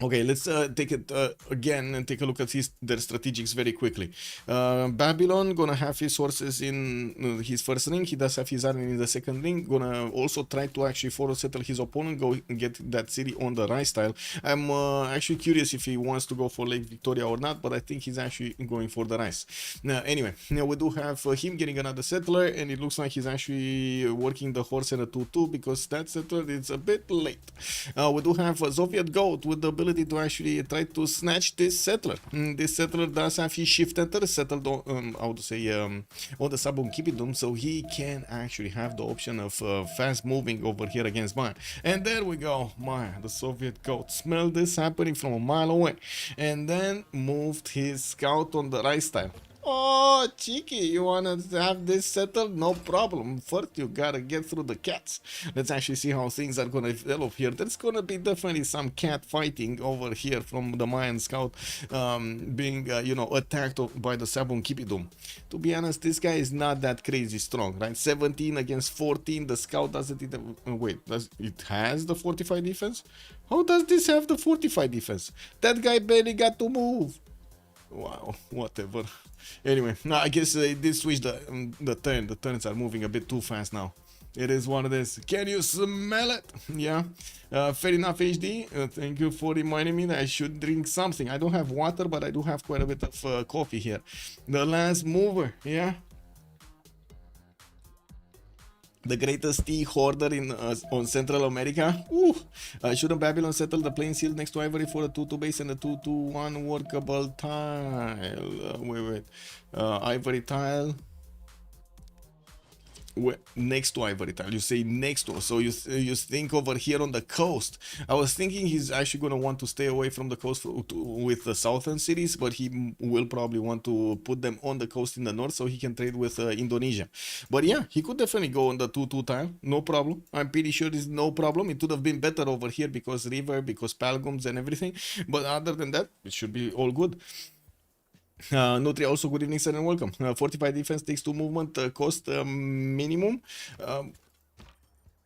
Okay, let's take it again and take a look at their strategics very quickly. Babylon gonna have his horses in his first ring. He does have his army in the second ring. Gonna also try to actually forward settle his opponent, go and get that city on the rice tile. I'm actually curious if he wants to go for Lake Victoria or not, but I think he's actually going for the rice. Anyway, we do have him getting another settler, and it looks like he's actually working the horse in a 2-2 because that settler is a bit late. We do have a Soviet goat with the ability to actually try to snatch this settler. This settler does have his shift enter settled on, how to say, on the Sabon, so he can actually have the option of fast moving over here against Maya. And there we go, Maya, the Soviet goat, smelled this happening from a mile away, and then moved his scout on the right style. Oh, cheeky, you wanna have this settled? No problem. First, you gotta get through the cats. Let's actually see how things are gonna develop here. There's gonna be definitely some cat fighting over here from the Mayan scout being, you know, attacked by the Sabon Kipidum. To be honest, this guy is not that crazy strong, right? 17 against 14. The scout doesn't even... wait, does it has the 45 defense? How does this have the 45 defense? That guy barely got to move. Wow, whatever. Anyway, I guess they did switch the turn. The turns are moving a bit too fast now. It is what it is. Can you smell it? Yeah. Fair enough, HD. Thank you for reminding me that I should drink something. I don't have water, but I do have quite a bit of coffee here. The last mover, yeah. The greatest tea hoarder in on Central America. Shouldn't Babylon settle the plains hill next to Ivory for a 2-2 base and a 2-2-1 workable tile? Wait. Ivory tile. Next to Ivory tile, you say next to, so you think over here on the coast. I was thinking he's actually going to want to stay away from the coast with the southern cities, but he will probably want to put them on the coast in the north so he can trade with Indonesia. But yeah, he could definitely go on the 2-2 tile, no problem. I'm pretty sure it's no problem. It would have been better over here because river, because palgums and everything, but other than that, it should be all good. Nutria also, good evening, sir, and welcome. 45 defense takes 2 movement, cost minimum.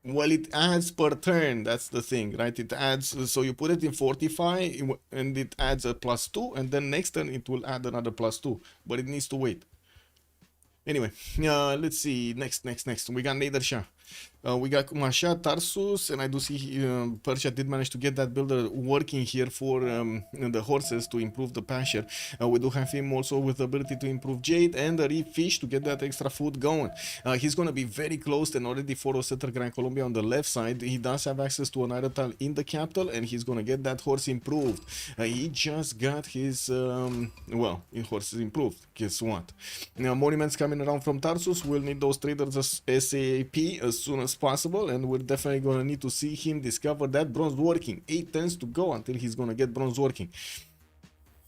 Well, it adds per turn, that's the thing, right? It adds, so you put it in 45 and it adds a +2, and then next turn it will add another +2, but it needs to wait. Anyway, let's see, next. We got Nader, Shah. We got Shah, Tarsus, and I do see Persia did manage to get that builder working here for the horses to improve the pasture. We do have him also with the ability to improve Jade and the reef fish to get that extra food going. He's going to be very close and already for setter Gran Colombia on the left side. He does have access to an iron tile in the capital, and he's going to get that horse improved. He just got his, well, his horse is improved. Guess what? Now, monuments coming around from Tarsus. We'll need those traders as SAP as soon as possible, and we're definitely going to need to see him discover that bronze working. 8 turns to go until he's going to get bronze working.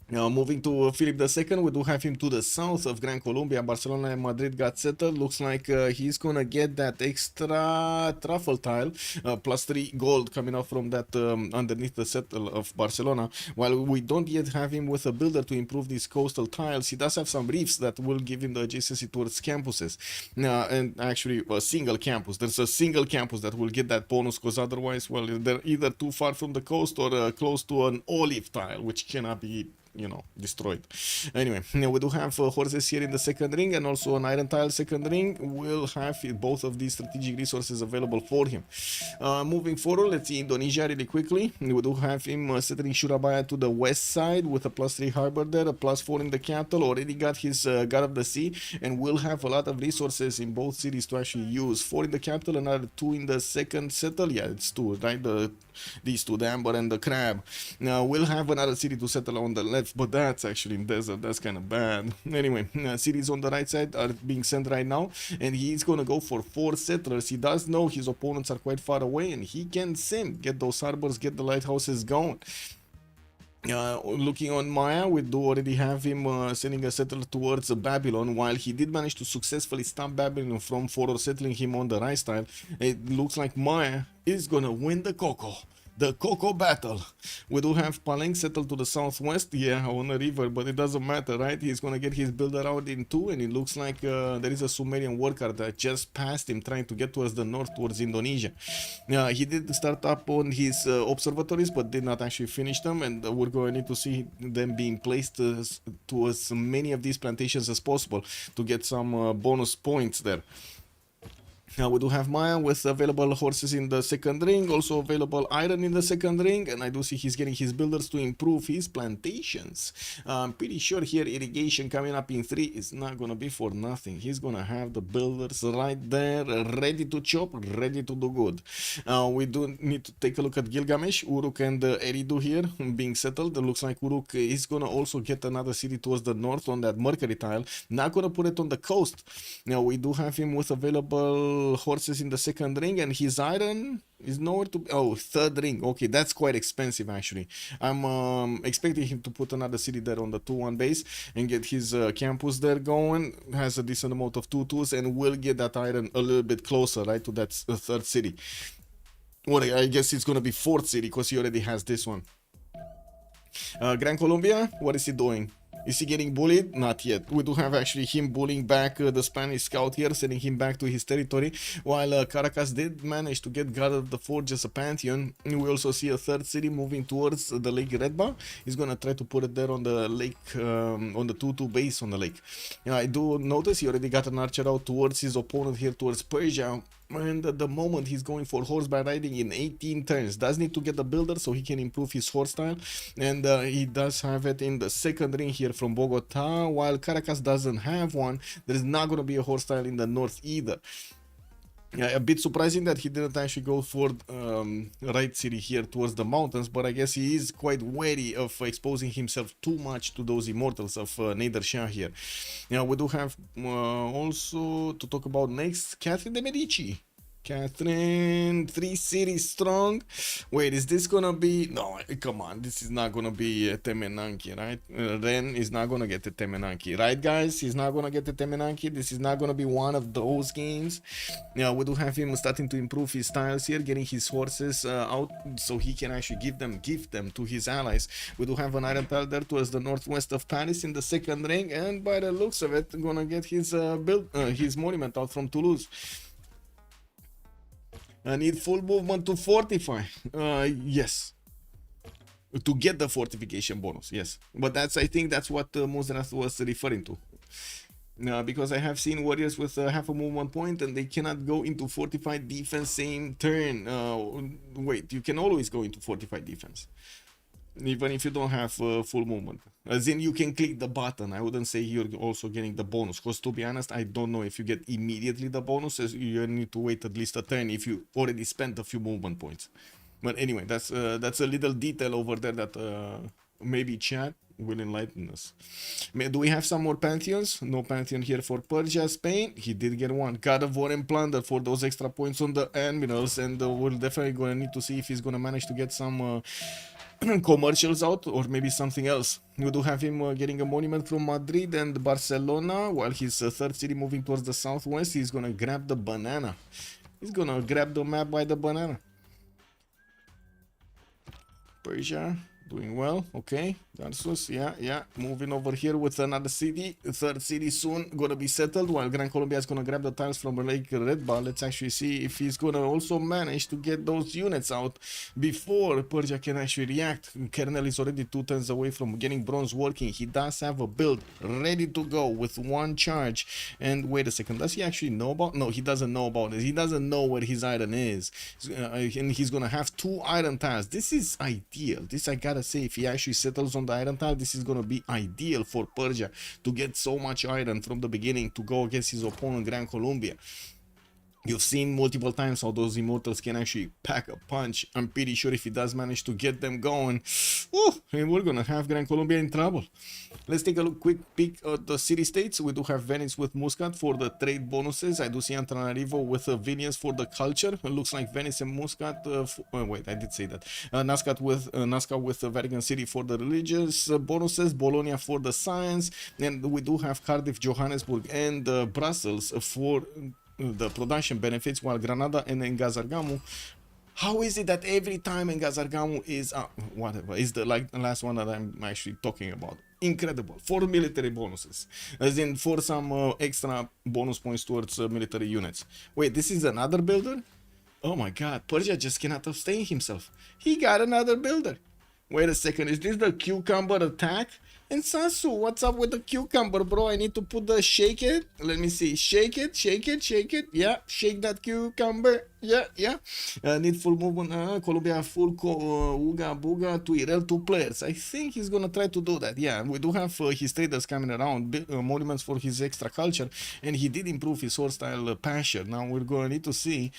Now, moving to Philip II, we do have him to the south of Gran Colombia. Barcelona and Madrid got settled. Looks like he's gonna get that extra truffle tile, +3 gold coming out from that underneath the settle of Barcelona. While we don't yet have him with a builder to improve these coastal tiles, he does have some reefs that will give him the adjacency towards campuses. And actually, a single campus. There's a single campus that will get that bonus, because otherwise, well, they're either too far from the coast or close to an olive tile, which cannot be, you know, destroyed. Anyway, we do have horses here in the second ring and also an iron tile second ring. We'll have both of these strategic resources available for him. Moving forward, let's see Indonesia really quickly. We do have him settling Surabaya to the west side with a +3 harbor there, a +4 in the capital. Already got his God of the Sea, and will have a lot of resources in both cities to actually use. 4 in the capital, another 2 in the second settle. Yeah, it's 2, right? These two, the Amber and the Crab. Now we'll have another city to settle on the left, but that's actually in desert. That's kind of bad. Anyway, cities on the right side are being sent right now, and he's gonna go for 4 settlers. He does know his opponents are quite far away, and he can sim, get those harbors, get the lighthouses going. Looking on Maya, we do already have him sending a settler towards Babylon. While he did manage to successfully stop Babylon from further settling him on the right style, it looks like Maya is gonna win the Coco battle. We do have Paleng settled to the southwest, yeah, on a river, but it doesn't matter, right? He's gonna get his builder out in 2, and it looks like there is a Sumerian worker that just passed him, trying to get towards the north, towards Indonesia. He did start up on his observatories, but did not actually finish them, and we're going to need to see them being placed to as many of these plantations as possible to get some bonus points there. Now we do have Maya with available horses in the second ring, also available iron in the second ring, and I do see he's getting his builders to improve his plantations. I'm pretty sure here irrigation coming up in 3 is not gonna be for nothing. He's gonna have the builders right there, ready to chop, ready to do good. We do need to take a look at Gilgamesh, Uruk and Eridu here being settled. It looks like Uruk is gonna also get another city towards the north on that Mercury tile. Not gonna put it on the coast. Now we do have him with available horses in the second ring, and his iron is nowhere to be. Oh, third ring. Okay, that's quite expensive actually. I'm expecting him to put another city there on the 2-1 base and get his campus there going. Has a decent amount of 2-2s, and will get that iron a little bit closer, right, to that third city. Well, I guess it's gonna be 4th city because he already has this one. Gran Colombia, what is he doing? Is he getting bullied? Not yet. We do have actually him bullying back the Spanish scout here, sending him back to his territory, while Caracas did manage to get God of the Forge as a pantheon. We also see a 3rd city moving towards the Lake Redba. He's gonna try to put it there on the lake, on the 2-2 base on the lake. I do notice he already got an archer out towards his opponent here towards Persia, and at the moment he's going for horseback riding in 18 turns. Does need to get the builder so he can improve his horse style, and he does have it in the second ring here from Bogota, while Caracas doesn't have one. There's not going to be a horse style in the north either. Yeah, a bit surprising that he didn't actually go for right city here towards the mountains, but I guess he is quite wary of exposing himself too much to those immortals of Nader Shah here. We do have also to talk about next, Catherine de Medici. Catherine, 3 cities strong. Wait, is this gonna be... No, come on, this is not gonna be Temenanki, right? Ren is not gonna get the Temenanki, right, guys? He's not gonna get the Temenanki. This is not gonna be one of those games. We do have him starting to improve his styles here, getting his horses out so he can actually give them to his allies. We do have an iron tile there towards the northwest of Paris in the second ring, and by the looks of it, gonna get his his monument out from Toulouse. I need full movement to fortify. Yes. To get the fortification bonus, yes. But I think that's what Muzrath was referring to. Because I have seen warriors with half a movement point and they cannot go into fortified defense same turn. Wait, you can always go into fortified defense, even if you don't have full movement. As in, you can click the button. I wouldn't say you're also getting the bonus, because to be honest, I don't know if you get immediately the bonuses. You need to wait at least a turn if you already spent a few movement points. But anyway, that's a little detail over there that maybe chat will enlighten us. Do we have some more pantheons? No pantheon here for Persia, Spain. He did get one. God of War and Plunder for those extra points on the admirals, and we're definitely going to need to see if he's going to manage to get some commercials out, or maybe something else. We do have him getting a monument from Madrid and Barcelona, while his 3rd city moving towards the southwest. He's gonna grab the banana. He's gonna grab the map by the banana. Persia, Doing well, okay. Garsus, yeah. Moving over here with another city. Third city soon gonna be settled, while Gran Colombia is gonna grab the tiles from Lake Red Bar. Let's actually see if he's gonna also manage to get those units out before Persia can actually react. Kerrnel is already 2 turns away from getting bronze working. He does have a build ready to go with 1 charge. And wait a second, does he actually know about? No, he doesn't know about it. He doesn't know where his iron is. And he's gonna have 2 iron tiles. This is ideal. This I gotta say, if he actually settles on the iron tile, this is gonna be ideal for Persia to get so much iron from the beginning to go against his opponent Gran Colombia. You've seen multiple times how those immortals can actually pack a punch. I'm pretty sure if he does manage to get them going, we're gonna have Gran Colombia in trouble. Let's take a quick peek at the city states. We do have Venice with Muscat for the trade bonuses. I do see Antananarivo with Vilnius for the culture. It looks like Venice and Muscat. Wait, I did say that. Nazca with Vatican City for the religious bonuses. Bologna for the science. And we do have Cardiff, Johannesburg, and Brussels for the production benefits, while Granada and Engazargamu. How is it that every time Engazargamu is whatever is the last one that I'm actually talking about? Incredible. 4 military bonuses, as in for some extra bonus points towards military units. Wait, this is another builder? Oh my god, Persia just cannot sustain himself. He got another builder. Wait a second, is this the cucumber attack? And Sasu, what's up with the cucumber, bro? I need to put the shake it. Let me see. Shake it. Yeah, shake that cucumber. Yeah. Needful movement. Colombia full Uga Buga to Irel 2 players. I think he's gonna try to do that. Yeah, we do have his traders coming around, monuments for his extra culture, and he did improve his horse style passion. Now we're gonna need to see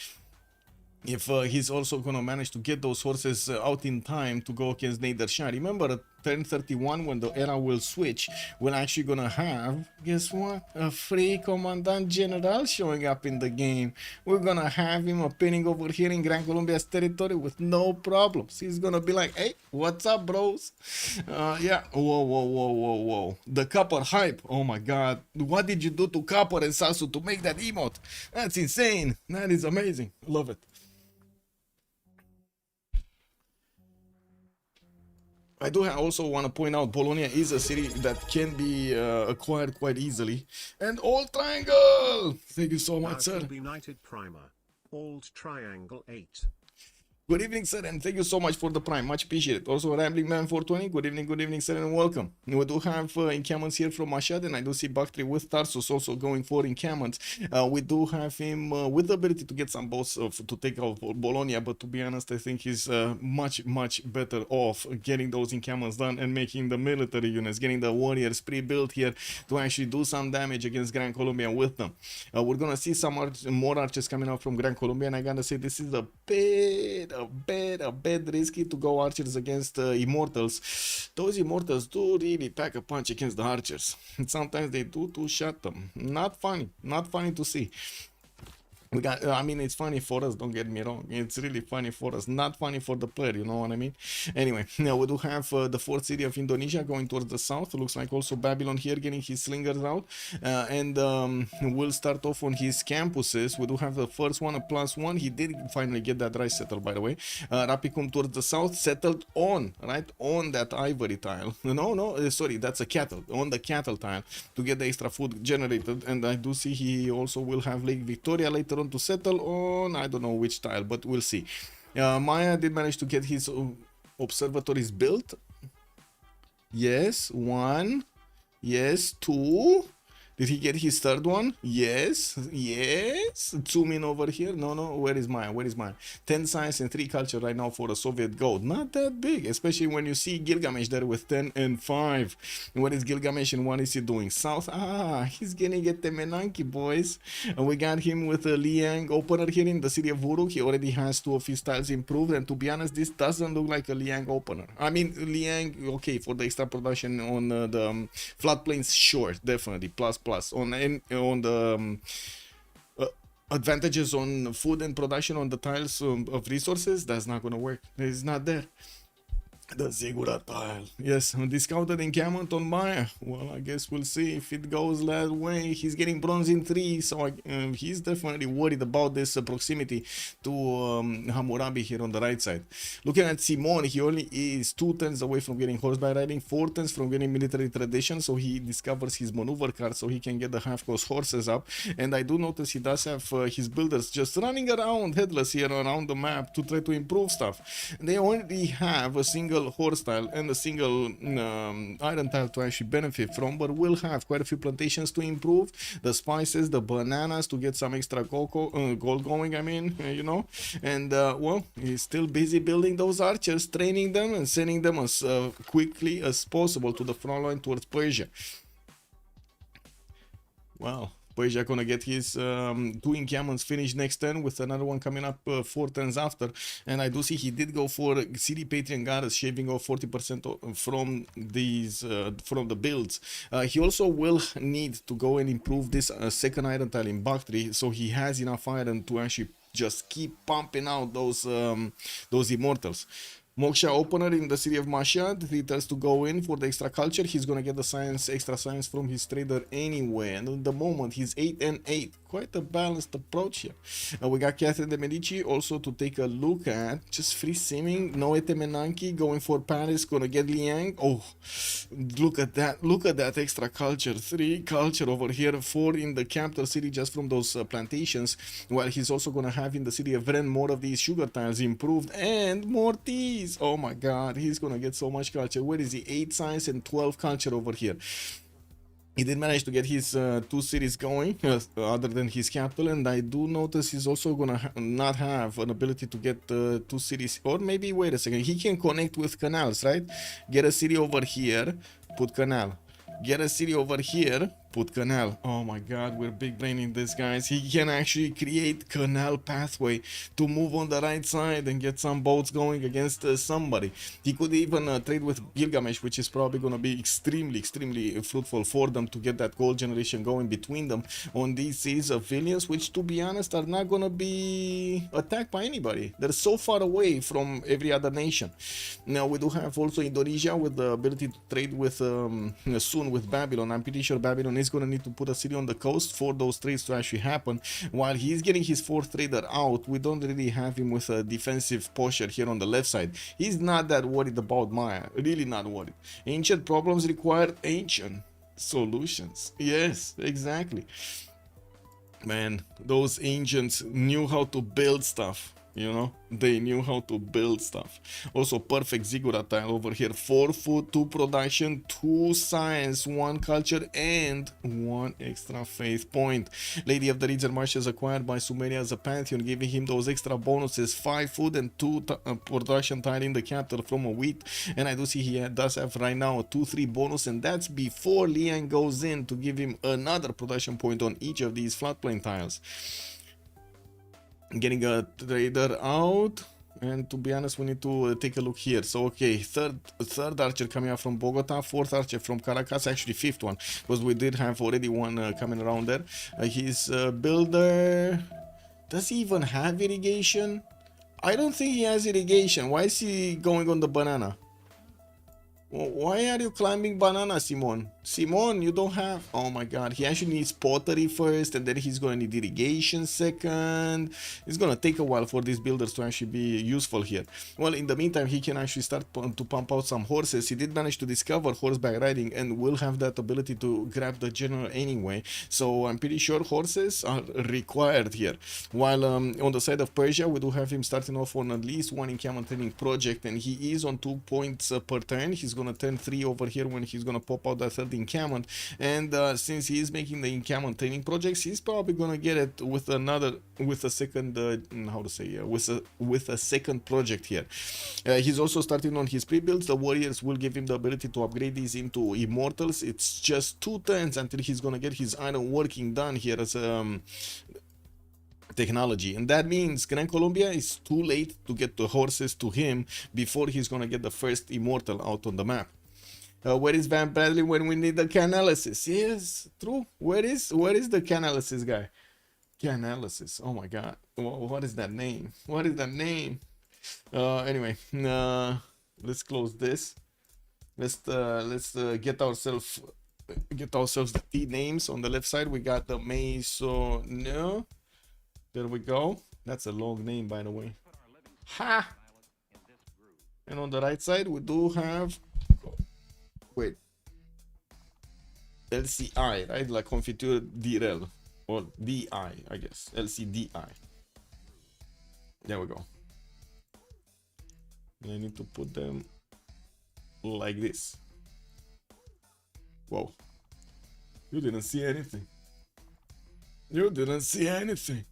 if he's also gonna manage to get those horses out in time to go against Nader Shah. Remember, at turn 31, when the era will switch, we're actually gonna have, guess what, a free Commandant General showing up in the game. We're gonna have him appearing over here in Gran Colombia's territory with no problems. He's gonna be like, hey, what's up, bros? Yeah. Whoa. The copper hype. Oh my god, what did you do to Copper and Sasu to make that emote? That's insane. That is amazing. Love it. I do also want to point out Bologna is a city that can be acquired quite easily. And Old Triangle! Thank you so much, sir. United Primer. Old Triangle 8. Good evening, sir, and thank you so much for the prime. Much appreciated. Also, Rambling Man 420. Good evening, sir, and welcome. We do have encampments here from Mashad, and I do see Bakhtri with Tarsus also going for encampments. We do have him with the ability to get some boats to take out Bologna, but to be honest, I think he's much better off getting those encampments done and making the military units, getting the warriors pre-built here to actually do some damage against Gran Colombia with them. We're gonna see some more archers coming out from Gran Colombia, and I gotta say this is a bit risky to go archers against immortals. Those immortals do really pack a punch against the archers. Sometimes they do to shut them. Not funny to see. We got, I mean, it's funny for us, don't get me wrong. It's really funny for us, not funny for the player, you know what I mean? Anyway, now we do have the fourth city of Indonesia going towards the south. Looks like also Babylon here getting his slingers out. And we'll start off on his campuses. We do have the first one, a +1. He did finally get that rice settled, by the way. Rapicum towards the south, settled on, right? On that ivory tile. No, sorry, that's a cattle. On the cattle tile to get the extra food generated. And I do see he also will have Lake Victoria later on to settle on, I don't know which tile, but we'll see. Maya did manage to get his observatories built. Yes, 1. Yes, 2. Did he get his third one? Yes. Txoumin over here. No. Where is mine? 10 science and 3 culture right now for a Soviet gold. Not that big, especially when you see Gilgamesh there with 10 and 5. And what is Gilgamesh and what is he doing? South. He's getting a Temenanki, boys. And we got him with a Liang opener here in the city of Uruk. He already has 2 of his tiles improved. And to be honest, this doesn't look like a Liang opener. I mean, Liang, okay, for the extra production on the floodplains, sure, definitely. Plus. On the advantages on food and production on the tiles of resources, that's not gonna work. It's not there. The Ziggurat tile. Yes, discounted encampment on Maya. Well, I guess we'll see if it goes that way. He's getting bronze in 3, so he's definitely worried about this proximity to Hammurabi here on the right side. Looking at Simon, he only is 2 turns away from getting horseback riding, 4 turns from getting military tradition, so he discovers his maneuver card so he can get the half-cost horses up. And I do notice he does have his builders just running around headless here around the map to try to improve stuff. They already have a single horse tile and a single iron tile to actually benefit from, but we'll have quite a few plantations to improve, the spices, the bananas to get some extra gold going, I mean, you know. And well, he's still busy building those archers, training them and sending them as quickly as possible to the front line towards Persia. Well, Persia gonna get his 2 encampments finished next turn, with another one coming up 4 turns after. And I do see he did go for City Patriot Guards, shaving off 40% from these from the builds. He also will need to go and improve this second iron tile in Bactri, so he has enough iron to actually just keep pumping out those immortals. Moksha opener in the city of Mashhad, he tells to go in for the extra culture. He's gonna get the extra science from his trader anyway. And at the moment, he's 8 and 8. Quite a balanced approach here. We got Catherine de Medici also to take a look at. Just free simming. Noete Menanki going for Paris, gonna get Liang. Oh, look at that. Look at that extra culture. 3 culture over here, 4 in the capital city just from those plantations. While he's also gonna have in the city of Vren more of these sugar tiles improved and more teas. Oh my god, he's gonna get so much culture. Where is he? 8 science and 12 culture over here. He did manage to get his 2 cities going, other than his capital, and I do notice he's also gonna not have an ability to get 2 cities, or maybe, wait a second, he can connect with canals, right? Get a city over here, put canal. Get a city over here, put canal. Oh my god, we're big braining this, guys. He can actually create canal pathway to move on the right side and get some boats going against somebody. He could even trade with Gilgamesh, which is probably going to be extremely fruitful for them to get that gold generation going between them on these cities of villains, which, to be honest, are not going to be attacked by anybody. They're so far away from every other nation. Now, we do have also Indonesia with the ability to trade with soon with Babylon. I'm pretty sure Babylon is going to need to put a city on the coast for those trades to actually happen. While he's getting his 4th trader out, we don't really have him with a defensive posture here on the left side. He's not that worried about Maya, really not worried. Ancient problems require ancient solutions. Yes, exactly. Man, those ancients knew how to build stuff. You know, they knew how to build stuff. Also, perfect ziggurat tile over here. 4 food, 2 production, 2 science, 1 culture, and 1 extra faith point. Lady of the Region Marshes acquired by Sumeria as a pantheon, giving him those extra bonuses. 5 food and 2 production tile in the capital from a wheat. And I do see he does have right now a 2-3 bonus, and that's before Liang goes in to give him another production point on each of these floodplain tiles. Getting a trader out, and to be honest, we need to take a look here. So okay, third archer coming out from Bogota, 4th archer from Caracas, actually 5th one, because we did have already one coming around there. His builder, does he even have irrigation? I don't think he has irrigation. Why is he going on the banana? Why are you climbing banana, Simon? Simon, you don't have... Oh my god, he actually needs pottery first, and then he's going to need irrigation second. It's going to take a while for these builders to actually be useful here. Well, in the meantime, he can actually start to pump out some horses. He did manage to discover horseback riding and will have that ability to grab the general anyway. So I'm pretty sure horses are required here. While on the side of Persia, we do have him starting off on at least 1 encampment training project, and he is on 2 points per turn. He's gonna turn 3 over here when he's gonna pop out that 3rd encampment, and since he is making the encampment training projects, he's probably gonna get it with a second with a second project here. He's also starting on his pre-builds. The warriors will give him the ability to upgrade these into immortals. It's just 2 turns until he's gonna get his iron working done here as technology, and that means Gran Colombia is too late to get the horses to him before he's gonna get the first immortal out on the map. Where is Van Bradley when we need the Canalysis? Yes, true. Where is the Canalysis guy? Canalysis. Oh my god. What is that name? What is that name? Anyway, Let's close this. Let's get ourselves the T names. On the left side we got the Maisonneux. There we go. That's a long name, by the way. Ha! And on the right side we do have, wait, LCI, right? Like Confiture DRL or DI, I guess. LCDI. There we go. And I need to put them like this. Whoa. You didn't see anything. You didn't see anything.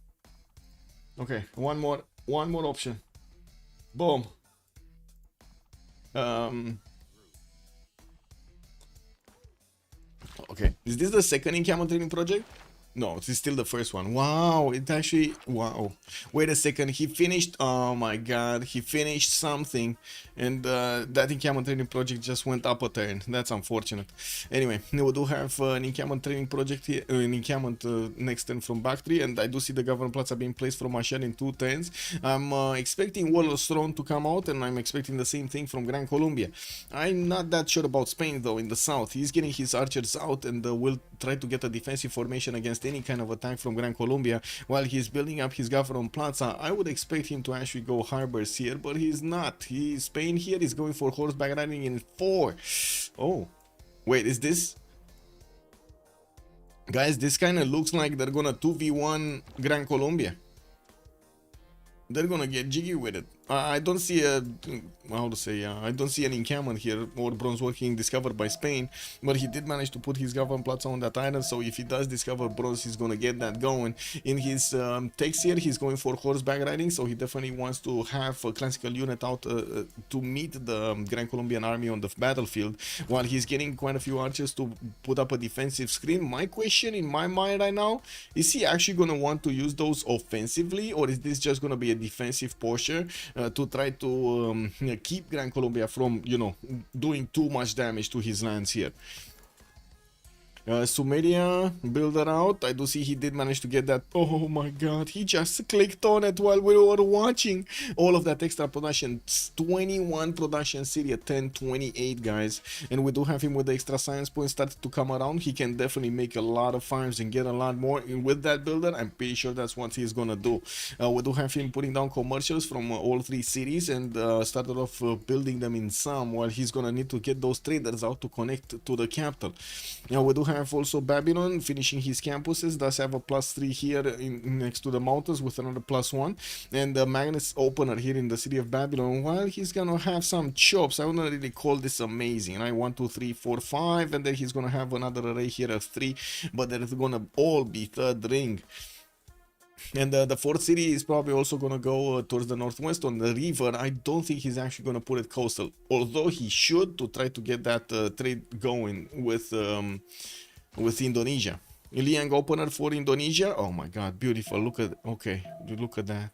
Okay, one more option. Boom. Okay, is this the second encampment training project? No, this is still the first one. Wow, it actually, wow. Wait a second, he finished, oh my god, he finished something. And that encampment training project just went up a turn. That's unfortunate. Anyway, we do have an encampment training project here, an encampment next turn from Bactri. And I do see the government plaza being placed from Shah in 2 turns. I'm expecting Warlord's Throne to come out, and I'm expecting the same thing from Gran Colombia. I'm not that sure about Spain though, in the south. He's getting his archers out and will try to get a defensive formation against any kind of attack from Gran Colombia while he's building up his government plaza. I would expect him to actually go harbors here, but he's not. Spain here is going for horseback riding in 4. Oh, wait, is this? Guys, this kind of looks like they're gonna 2v1 Gran Colombia. They're gonna get jiggy with it. I don't see a, how to say, I don't see an encampment here or bronze working discovered by Spain, but he did manage to put his government plaza on that island, so if he does discover bronze, he's gonna get that going. In his text here, he's going for horseback riding, so he definitely wants to have a classical unit out to meet the Gran Colombian army on the battlefield, while he's getting quite a few archers to put up a defensive screen. My question in my mind right now, is he actually gonna want to use those offensively, or is this just gonna be a defensive posture to try to keep Gran Colombia from, you know, doing too much damage to his lands here? Sumeria, builder out. I do see he did manage to get that. Oh my god, he just clicked on it while we were watching. All of that extra production. 21 production, Syria 10, 28, guys. And we do have him with the extra science points started to come around. He can definitely make a lot of farms and get a lot more. And with that builder, I'm pretty sure that's what he's gonna do. We do have him putting down commercials from all 3 cities and started off building them in some, while he's gonna need to get those traders out to connect to the capital. Now we do have also Babylon finishing his campuses, does have a +3 here next to the mountains with another +1, and the Magnus opener here in the city of Babylon. While he's gonna have some chops, I wouldn't really call this amazing, right? 1 2 3 4 5, and then he's gonna have another array here of 3, but they're gonna all be 3rd ring. And the 4th city is probably also gonna go towards the northwest on the river. I don't think he's actually gonna put it coastal, although he should, to try to get that trade going with Indonesia. Liang opener for Indonesia. Oh my god, beautiful. Look at, okay, look at that.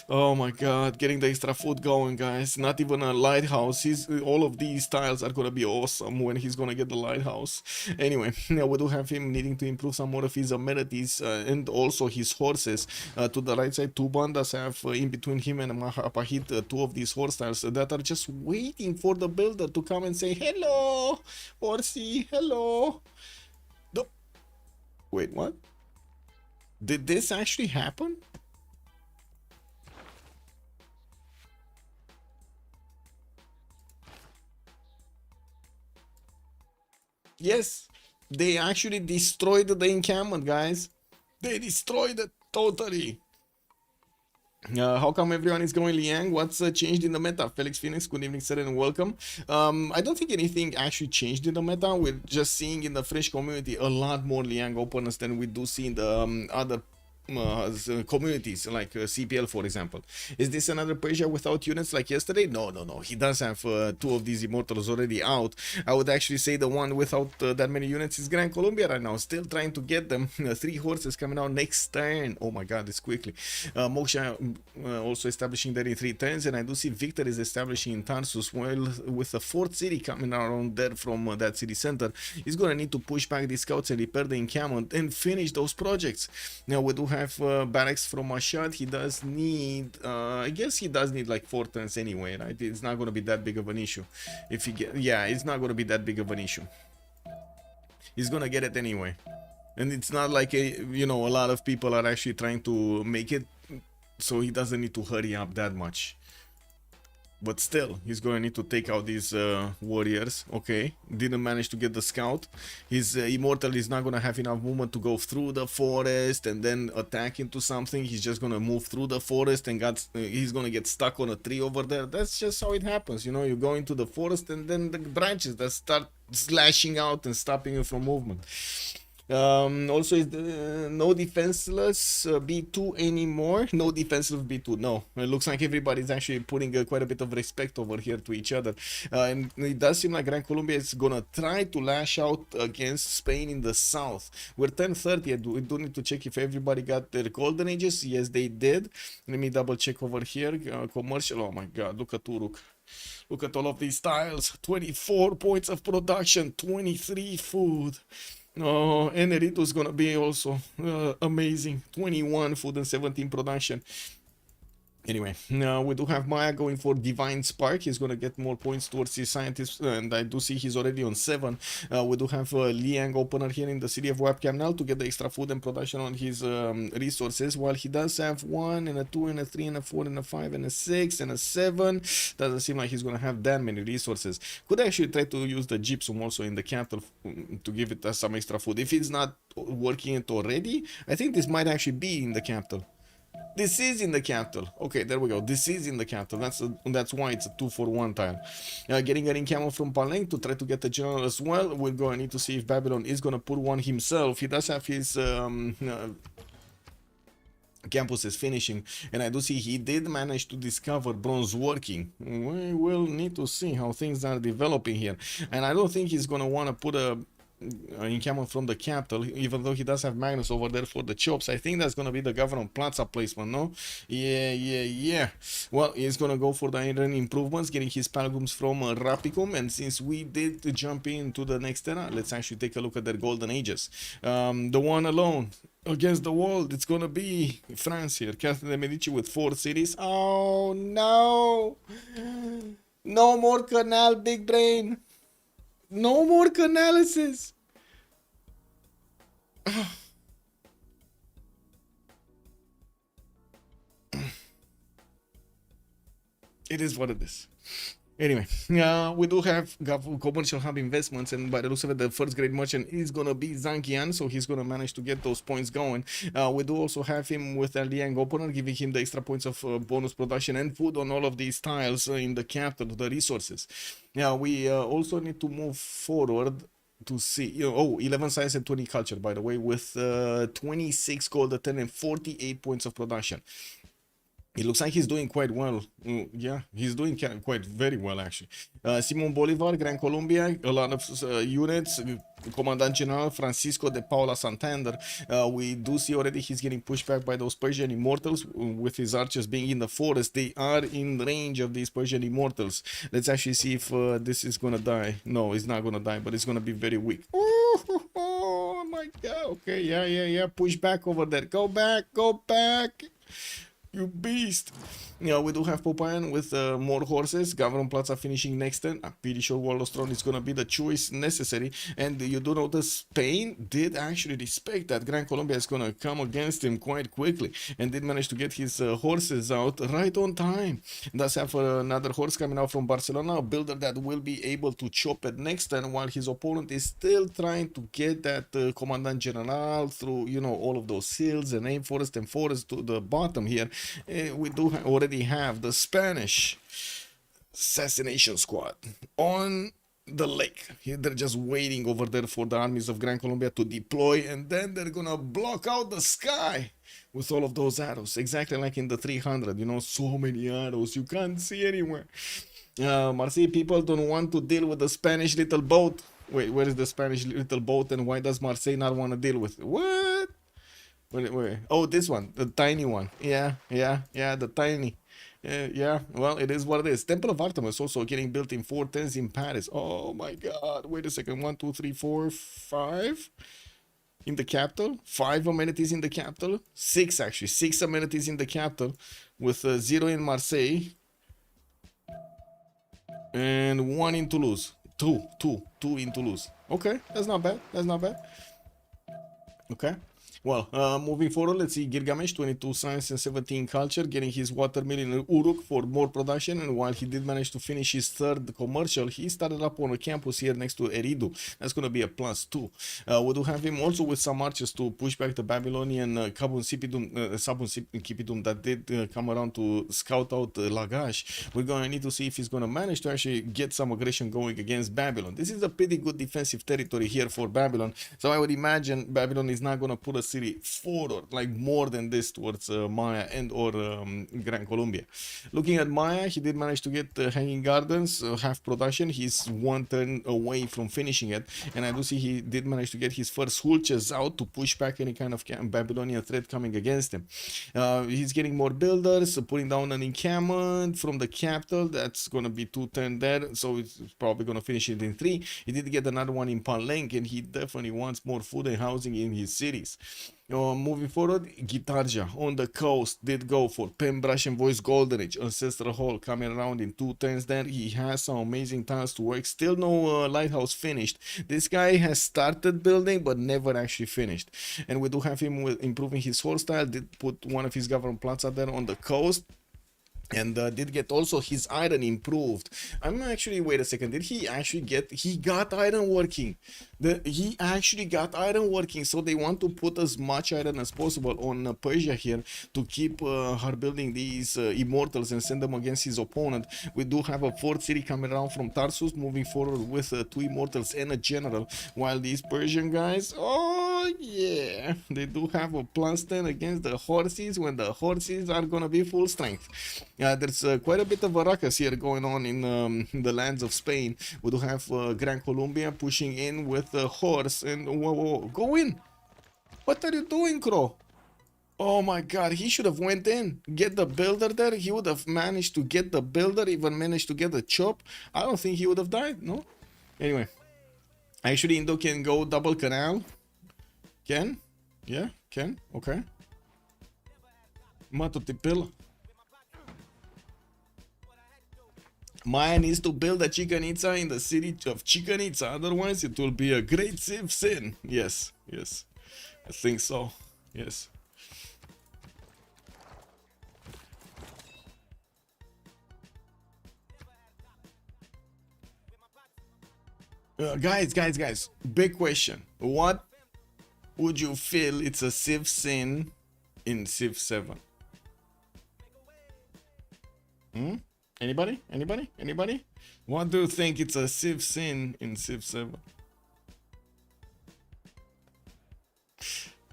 Oh my god, getting the extra food going, guys. Not even a lighthouse. All of these tiles are gonna be awesome when he's gonna get the lighthouse. Anyway, yeah, we do have him needing to improve some more of his amenities and also his horses. To the right side, 2 bandas have in between him and Mahapahit 2 of these horse tiles that are just waiting for the builder to come and say hello, horsey, hello. Wait, what? Did this actually happen? Yes, they actually destroyed the encampment, guys. They destroyed it totally. How come everyone is going Liang? What's changed in the meta? Felix Phoenix, good evening, sir, and welcome. I don't think anything actually changed in the meta. We're just seeing in the French community a lot more Liang openers than we do see in the other communities like CPL, for example. Is this another Persia without units like yesterday? No. He does have 2 of these immortals already out. I would actually say the one without that many units is Gran Colombia right now, still trying to get them. 3 horses coming out next turn. Oh my god, this quickly. Moksha also establishing there in 3 turns, and I do see Victor is establishing in Tarsus, while with the 4th city coming around there from that city center, he's gonna need to push back these scouts and repair the encampment and finish those projects. Now we do have have barracks from Ashad. He does need, I guess he does need like 4 turns anyway, right? It's not going to be that big of an issue. If he get, yeah, it's not going to be that big of an issue. He's going to get it anyway. And it's not like, you know, a lot of people are actually trying to make it, so he doesn't need to hurry up that much. But still, he's going to need to take out these warriors. Okay, didn't manage to get the scout. His immortal is not going to have enough movement to go through the forest and then attack into something. He's just going to move through the forest and he's going to get stuck on a tree over there. That's just how it happens. You know, you go into the forest and then the branches that start slashing out and stopping you from movement. Also, is no defenseless B2 anymore. No defenseless B2. No, it looks like everybody's actually putting quite a bit of respect over here to each other. And it does seem like Gran Colombia is gonna try to lash out against Spain in the south. We're 10:30. We do need to check if everybody got their golden ages. Yes, they did. Let me double check over here. Commercial. Oh my God! Look at Uruk. Look at all of these tiles. 24 points of production. 23 food. Oh, and Erito's gonna be also amazing. 21 food and 17 production. Anyway, now we do have Maya going for Divine Spark. He's going to get more points towards his scientist, and I do see he's already on 7. We do have Liang opener here in the city of Kerrnel to get the extra food and production on his resources, while he does have 1 and a 2 and a 3 and a 4 and a 5 and a 6 and a 7. Doesn't seem like he's going to have that many resources. Could actually try to use the gypsum also in the capital to give it some extra food. If it's not working it already, I think this might actually be in the capital. This is in the capital. Okay, there we go. This is in the capital. That's why it's a 2-for-1 tile. Getting a ring camel from Paleng to try to get the general as well. We're going to need to see if Babylon is going to put one himself. He does have his campuses finishing, and I do see he did manage to discover bronze working. We will need to see how things are developing here, and I don't think he's going to want to put a encampment from the capital, even though he does have Magnus over there for the chops. I think that's gonna be the Governor Plaza placement, no? Yeah. Well, he's gonna go for the iron improvements, getting his pilgrims from Rapicum, and since we did jump into the next era, let's actually take a look at their golden ages. The one alone against the world, it's gonna be France here. Catherine de Medici with 4 cities. Oh no! No more Kerrnel, big brain. No more analysis. It is what it is. Anyway, we do have commercial hub investments, and by the looks of it, the first grade merchant is gonna be Zhangqian, so he's gonna manage to get those points going. We do also have him with a Liang opener, giving him the extra points of bonus production and food on all of these tiles in the capital, the resources. Now we also need to move forward to see, 11 science and 20 culture, by the way, with 26 gold at 10 and 48 points of production. It looks like he's doing quite well. Yeah, he's doing quite very well, actually. Simon Bolivar, Gran Colombia, a lot of units. Commandant General Francisco de Paula Santander. We do see already he's getting pushed back by those Persian immortals with his archers being in the forest. They are in range of these Persian immortals. Let's actually see if this is gonna die. No, it's not gonna die, but it's gonna be very weak. Oh my God. Okay, yeah. Push back over there. Go back. You beast. We do have Popayan with more horses. Governor Plaza finishing next turn. I'm pretty sure Warlord's Throne is gonna be the choice necessary. And you do notice Spain did actually respect that Gran Colombia is gonna come against him quite quickly, and did manage to get his horses out right on time. Does have another horse coming out from Barcelona, a builder that will be able to chop it next turn, while his opponent is still trying to get that Commandant General through, all of those hills and rainforest and forest to the bottom here. We do already have the Spanish assassination squad on the lake. They're just waiting over there for the armies of Gran Colombia to deploy, and then they're gonna block out the sky with all of those arrows, exactly like in the 300. So many arrows you can't see anywhere. Marseille people don't want to deal with the Spanish little boat. Wait, where is the Spanish little boat, and why does Marseille not want to deal with it? What? Wait. Oh, this one, the tiny one. Yeah, the tiny. Yeah, well, it is what it is. Temple of Artemis also getting built in 4 turns in Paris. Oh my God. Wait a second. 1, 2, 3, 4, 5. in the capital, 5 amenities in the capital, 6 actually, 6 amenities in the capital, with 0 in Marseille, and 1 in Toulouse. Two in Toulouse. Okay, that's not bad. That's not bad. Okay. Well, moving forward, let's see Gilgamesh, 22 science and 17 culture, getting his watermill in Uruk for more production. And while he did manage to finish his 3rd commercial, he started up on a campus here next to Eridu. That's going to be a +2. We do have him also with some archers to push back the Babylonian Sabun Sipidum that did come around to scout out Lagash. We're going to need to see if he's going to manage to actually get some aggression going against Babylon. This is a pretty good defensive territory here for Babylon. So I would imagine Babylon is not going to put a city forward like more than this towards Maya and or Gran Colombia. Looking at Maya, he did manage to get Hanging Gardens, half production. He's 1 turn away from finishing it, and I do see he did manage to get his first Hulches out to push back any kind of Babylonian threat coming against him. He's getting more builders, putting down an encampment from the capital. That's going to be 2 turns there, so it's probably going to finish it in 3. He did get another one in Panleng, and he definitely wants more food and housing in his cities. Moving forward, Gitarja on the coast did go for Pembrush and Voice Golden Age, Ancestral Hall coming around in 2 turns there. He has some amazing tiles to work. Still no lighthouse finished. This guy has started building but never actually finished. And we do have him with improving his horse style. Did put one of his government plaza there on the coast. And did get also his iron improved. I'm actually, wait a second, did he actually get, he got iron working. He actually got iron working, so they want to put as much iron as possible on Persia here to keep her building these immortals and send them against his opponent. We do have a 4th city coming around from Tarsus, moving forward with 2 immortals and a general, while these Persian guys, oh yeah, they do have a +10 against the horses when the horses are gonna be full strength. There's quite a bit of a ruckus here going on in the lands of Spain. We do have Gran Colombia pushing in with a horse, and whoa, go in. What are you doing, Crow? Oh my god, he should have went in, get the builder there. He would have managed to get the builder, even managed to get the chop. I don't think he would have died, no? Anyway, actually Indo can go double canal. Can? Yeah, can, okay. Matutipil. Maya needs to build a Chichen Itza in the city of Chichen Itza, otherwise it will be a great Civ sin. Yes, yes, I think so, yes. Guys, big question. What would you feel it's a Civ sin in Civ 7? Anybody? What do you think it's a Civ sin in Civ 7?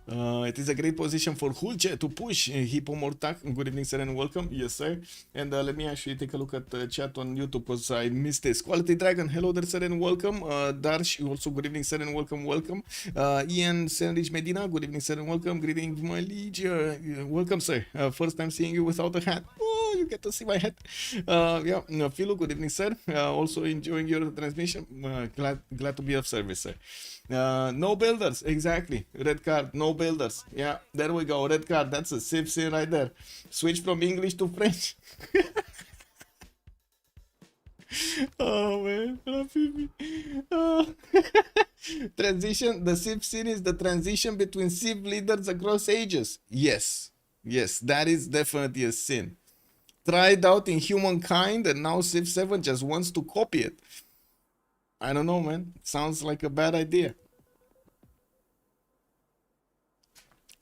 It is a great position for Hulche to push Hippomortak. Good evening, sir, and welcome. Yes, sir. And let me actually take a look at the chat on YouTube because I missed this. Quality Dragon, hello there, sir, and welcome. Darsh, also good evening, sir, and welcome. Ian Senrich Medina, good evening, sir, and welcome. Greetings, my liege. Welcome, sir. First time seeing you without a hat. Oh, you get to see my hat. Yeah, Philo, good evening, sir. Also enjoying your transmission. Glad to be of service, sir. No builders, exactly. Red card, no builders. Yeah, there we go. Red card, that's a Civ sin right there. Switch from English to French. Oh man, transition. The Civ sin is the transition between Civ leaders across ages. Yes, that is definitely a sin. Tried out in Humankind, and now Civ 7 just wants to copy it. I don't know, man. Sounds like a bad idea.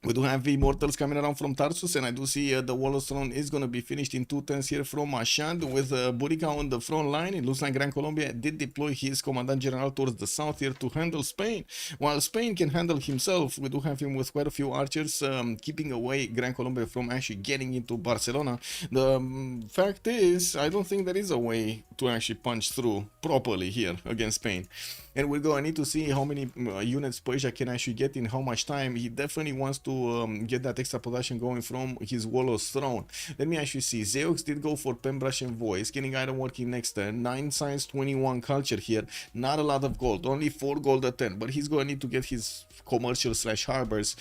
We do have Immortals coming around from Tarsus, and I do see the Wall of Throne is going to be finished in 2 turns here from Ashand with Burica on the front line. It looks like Gran Colombia did deploy his Commandant General towards the south here to handle Spain. While Spain can handle himself, we do have him with quite a few archers keeping away Gran Colombia from actually getting into Barcelona. The fact is, I don't think there is a way to actually punch through properly here against Spain. And we're going to need to see how many units Persia can actually get in how much time. He definitely wants to get that extra production going from his Warlord's Throne. Let me actually see. Zeyox did go for Pembrush and Voice, getting item working next turn. 9 science, 21 culture here. Not a lot of gold, only 4 gold a turn, but he's going to need to get his commercial slash harbors.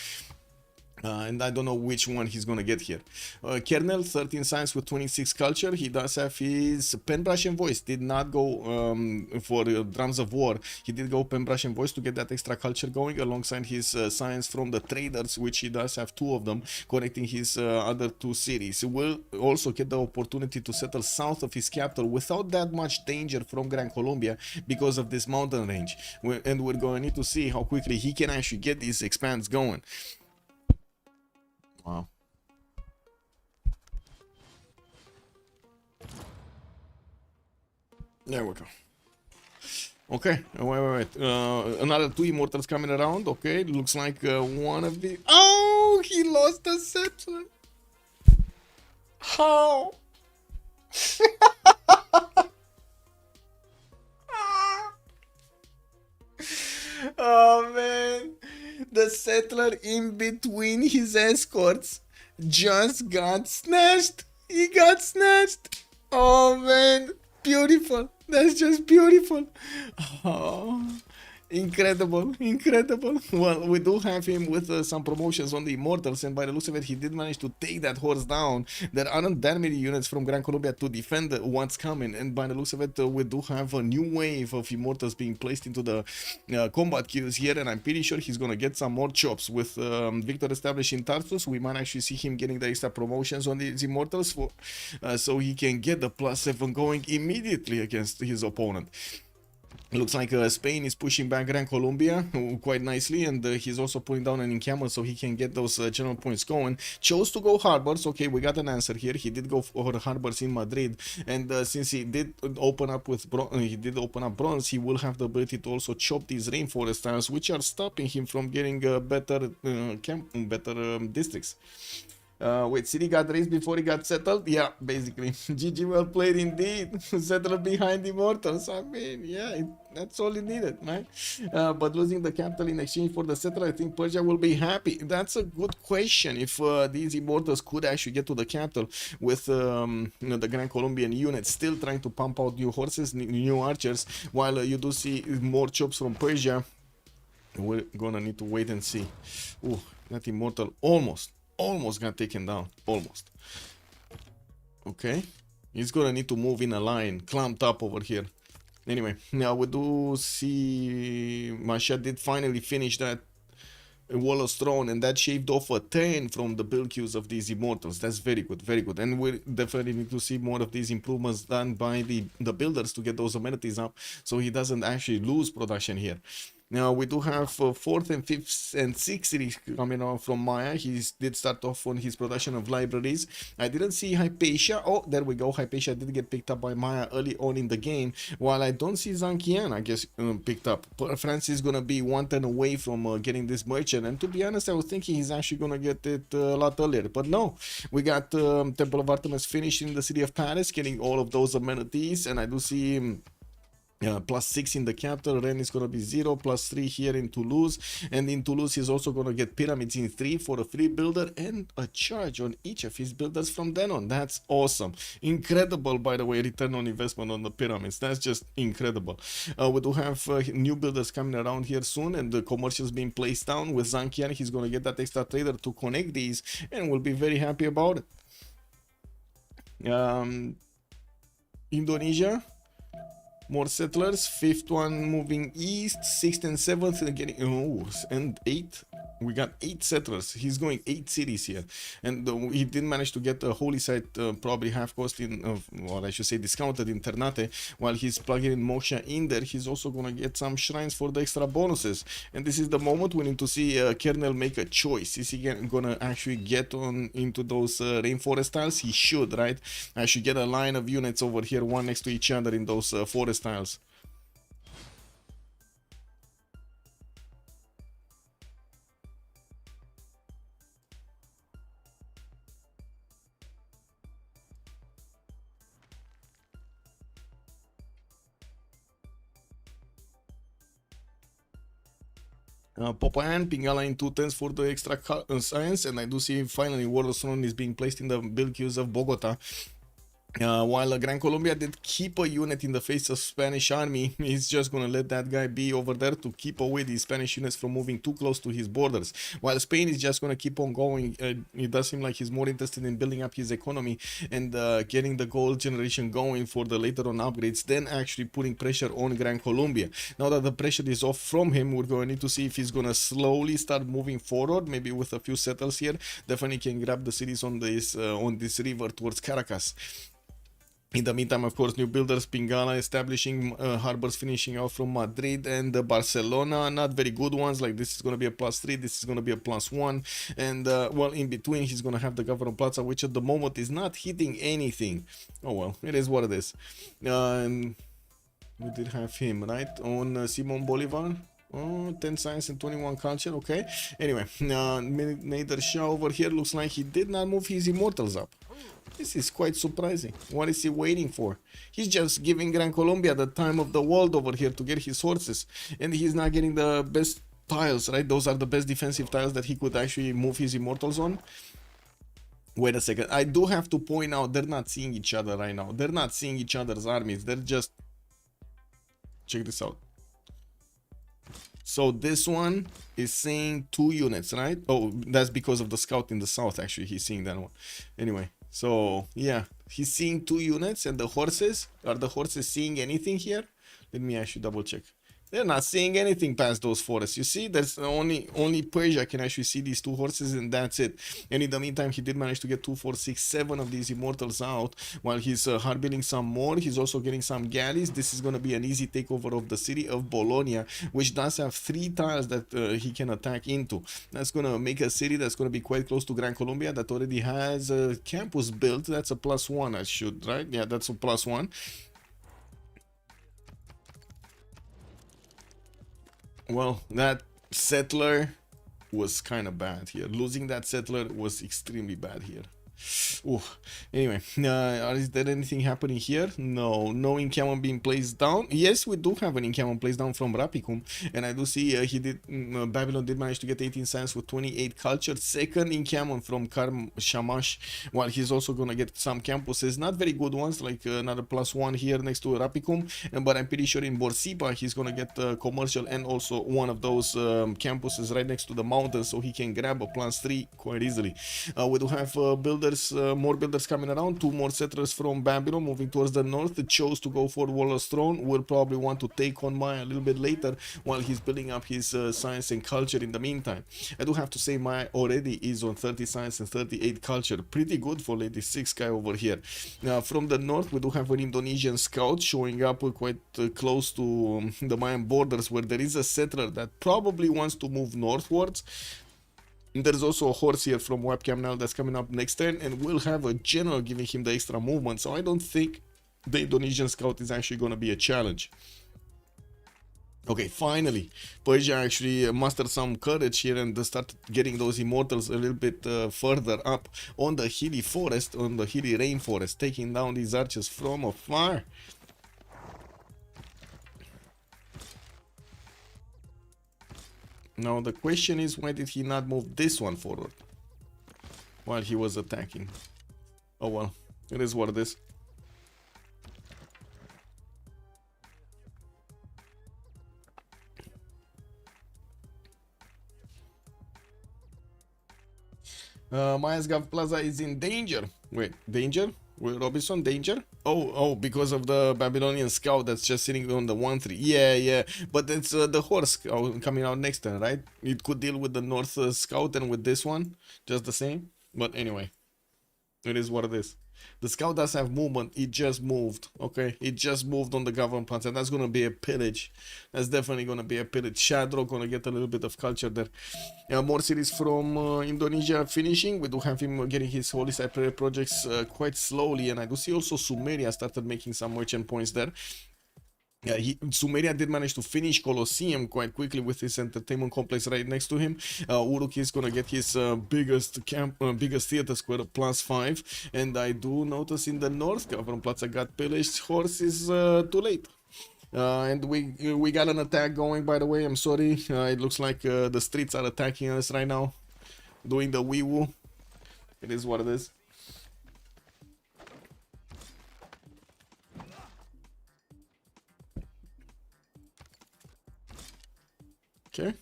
And I don't know which one he's gonna get here. Kerrnel, 13 science with 26 culture. He does have his Penbrush and Voice. Did not go for Drums of War. He did go Penbrush and Voice to get that extra culture going alongside his science from the traders, which he does have 2 of them, connecting his other 2 cities. He will also get the opportunity to settle south of his capital without that much danger from Gran Colombia because of this mountain range. And we're going to need to see how quickly he can actually get these expands going. Wow. There we go. Okay, wait. Another 2 immortals coming around. Okay, looks like one of the... Oh, he lost the settler. How? Oh, man. The settler in between his escorts just got snatched. He got snatched. Oh, man. Beautiful. That's just beautiful. Oh, incredible. Incredible. Well, we do have him with some promotions on the Immortals, and by the looks of it, he did manage to take that horse down. There aren't that many units from Gran Colombia to defend what's coming, and by the looks of it, we do have a new wave of Immortals being placed into the combat queues here, and I'm pretty sure he's gonna get some more chops. With Victor established in Tarsus, we might actually see him getting the extra promotions on these Immortals for, so he can get the +7 going immediately against his opponent. Looks like Spain is pushing back Gran Colombia quite nicely, and he's also putting down an encampment so he can get those general points going. Chose to go harbors. Okay, we got an answer here. He did go for harbors in Madrid, and since he did open up with bronze, he will have the ability to also chop these rainforest tiles, which are stopping him from getting better districts. Wait, city got raised before he got settled? Yeah, basically. GG, well played indeed. Settled behind Immortals. I mean, yeah, that's all he needed, right? But losing the capital in exchange for the settler, I think Persia will be happy. That's a good question. If these Immortals could actually get to the capital with you know, the Gran Colombian unit still trying to pump out new horses, new archers, while you do see more chops from Persia, we're gonna need to wait and see. Ooh, that Immortal almost got taken down. Almost. Okay. He's gonna need to move in a line, clamped up over here. Anyway, now we do see Shah did finally finish that Warlord's Throne, and that shaved off a 10 from the build queues of these Immortals. That's very good, very good. And we definitely need to see more of these improvements done by the builders to get those amenities up, so he doesn't actually lose production here. Now we do have 4th and 5th and 6th cities coming on from Maya. He did start off on his production of libraries. I didn't see Hypatia. Oh, there we go. Hypatia did get picked up by Maya early on in the game, while I don't see Zankian, I guess, picked up. France is going to be 1 turn away from getting this merchant, and to be honest, I was thinking he's actually going to get it a lot earlier. But no, we got Temple of Artemis finished in the city of Paris, getting all of those amenities, and I do see +6 in the capital. Rennes is going to be 0, +3 here in Toulouse, and in Toulouse he's also going to get pyramids in 3 for a free builder and a charge on each of his builders from then on. That's awesome. Incredible, by the way, return on investment on the pyramids. That's just incredible. We do have new builders coming around here soon, and the commercials being placed down. With Zankian, he's going to get that extra trader to connect these, and we'll be very happy about it. Indonesia, more settlers. 5th one moving east, 6th and 7th getting, oh, and 8th. We got 8 settlers. He's going 8 cities here, and he did manage to get a holy site, probably half cost in, well, I should say discounted in Ternate. While he's plugging in Moksha in there, he's also gonna get some shrines for the extra bonuses. And this is the moment we need to see Kerrnel make a choice. Is he gonna actually get on into those rainforest tiles? He should, right? I should get a line of units over here, one next to each other in those forest tiles. Popayan, Pingala in 2 turns for the extra science, and I do see finally Warlord is being placed in the build queues of Bogota. While Gran Colombia did keep a unit in the face of Spanish army, he's just gonna let that guy be over there to keep away these Spanish units from moving too close to his borders. While Spain is just gonna keep on going, it does seem like he's more interested in building up his economy and getting the gold generation going for the later on upgrades than actually putting pressure on Gran Colombia. Now that the pressure is off from him, we're going to need to see if he's gonna slowly start moving forward, maybe with a few settles here. Definitely can grab the cities on this river towards Caracas. In the meantime, of course, new builders, Pingala establishing harbors, finishing out from Madrid and Barcelona. Not very good ones, like this is going to be a +3, this is going to be a +1. And, well, in between, he's going to have the Governor Plaza, which at the moment is not hitting anything. Oh, well, it is what it is. And we did have him, right, on Simon Bolivar. Oh, 10 science and 21 culture, okay. Anyway, Nader Shah over here looks like he did not move his immortals up. This is quite surprising. What is he waiting for? He's just giving Gran Colombia the time of the world over here to get his horses. And he's not getting the best tiles, right? Those are the best defensive tiles that he could actually move his immortals on. Wait a second. I do have to point out they're not seeing each other right now. They're not seeing each other's armies. They're just... Check this out. So this one is seeing 2 units, right? Oh, that's because of the scout in the south, actually. He's seeing that one. Anyway, so yeah, he's seeing 2 units, and the horses, are the horses seeing anything here? Let me actually double check. They're not seeing anything past those forests. You see, there's only Persia can actually see these 2 horses, and that's it. And in the meantime, he did manage to get 2, 4, 6, 7 of these immortals out. While he's hard building some more, he's also getting some galleys. This is going to be an easy takeover of the city of Bologna, which does have 3 tiles that he can attack into. That's going to make a city that's going to be quite close to Gran Colombia that already has a campus built. That's a +1, I should, right? Yeah, that's a +1. Well, that settler was kind of bad here. Losing that settler was extremely bad here. Ooh. Anyway, is there anything happening here? No encampment being placed down. Yes, we do have an encampment placed down from Rapicum, and I do see Babylon did manage to get 18 science with 28 culture. Second encampment from Karm Shamash, while he's also gonna get some campuses, not very good ones, like another +1 here next to Rapicum, but I'm pretty sure in Borsipa he's gonna get commercial and also one of those campuses right next to the mountain, so he can grab a +3 quite easily. We do have builders, more builders coming around. 2 more settlers from Babylon moving towards the north. They chose to go for Warlord's Throne. Will probably want to take on Maya a little bit later while he's building up his science and culture in the meantime. I do have to say Maya already is on 30 science and 38 culture. Pretty good for Lady 6 guy over here. From the north, we do have an Indonesian scout showing up quite close to the Mayan borders, where there is a settler that probably wants to move northwards. There's also a horse here from Webcam now that's coming up next turn, and we'll have a general giving him the extra movement, so I don't think the Indonesian scout is actually going to be a challenge. Okay, finally, Persia actually mustered some courage here and started getting those immortals a little bit further up on the hilly forest, on the hilly rainforest, taking down these archers from afar. Now the question is, why did he not move this one forward while he was attacking? Oh well, it is what it is. Maya's Gav Plaza is in danger. Wait, danger? Will Robinson danger? Oh, because of the Babylonian scout that's just sitting on the 1-3. Yeah, but it's the horse coming out next turn, right? It could deal with the north scout and with this one, just the same. But anyway, it is what it is. The scout does have movement. It just moved. Okay, it just moved on the government plans, and that's gonna be a pillage. That's definitely gonna be a pillage. Shadaw gonna get a little bit of culture there. More cities from Indonesia finishing. We do have him getting his Holy Site projects quite slowly, and I do see also Sumeria started making some merchant points there. Sumeria did manage to finish Colosseum quite quickly with his entertainment complex right next to him. Uruk is gonna get his biggest theater square +5, and I do notice in the north, Government Plaza got pillaged. Horse is too late. And we got an attack going, by the way. I'm sorry. It looks like the streets are attacking us right now. Doing the wee woo. It is what it is. Okay.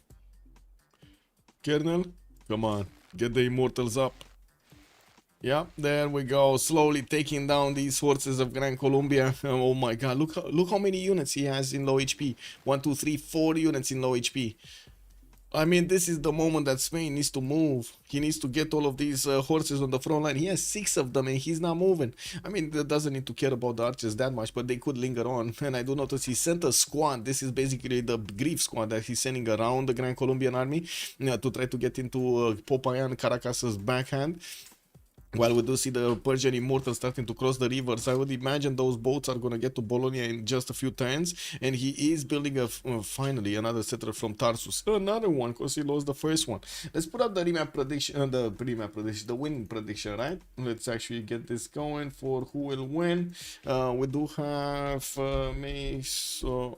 Kerrnel, come on. Get the immortals up. Yeah, there we go. Slowly taking down these horses of Gran Colombia. Oh my god, look how many units he has in low HP. 1, 2, 3, 4 units in low HP. I mean, this is the moment that Spain needs to move. He needs to get all of these horses on the front line. He has 6 of them and he's not moving. I mean, that doesn't need to care about the archers that much, but they could linger on. And I do notice he sent a squad. This is basically the grief squad that he's sending around the Gran Colombian army to try to get into Popayan Caracas's backhand. While we do see the Persian immortals starting to cross the rivers, I would imagine those boats are going to get to Bologna in just a few turns. And he is building finally another settler from Tarsus. Another one, because he lost the first one. Let's put up the remap prediction, the win prediction, right? Let's actually get this going for who will win. We do have Maisonneux.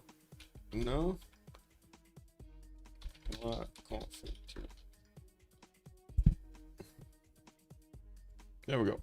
No? Confiture. There we go.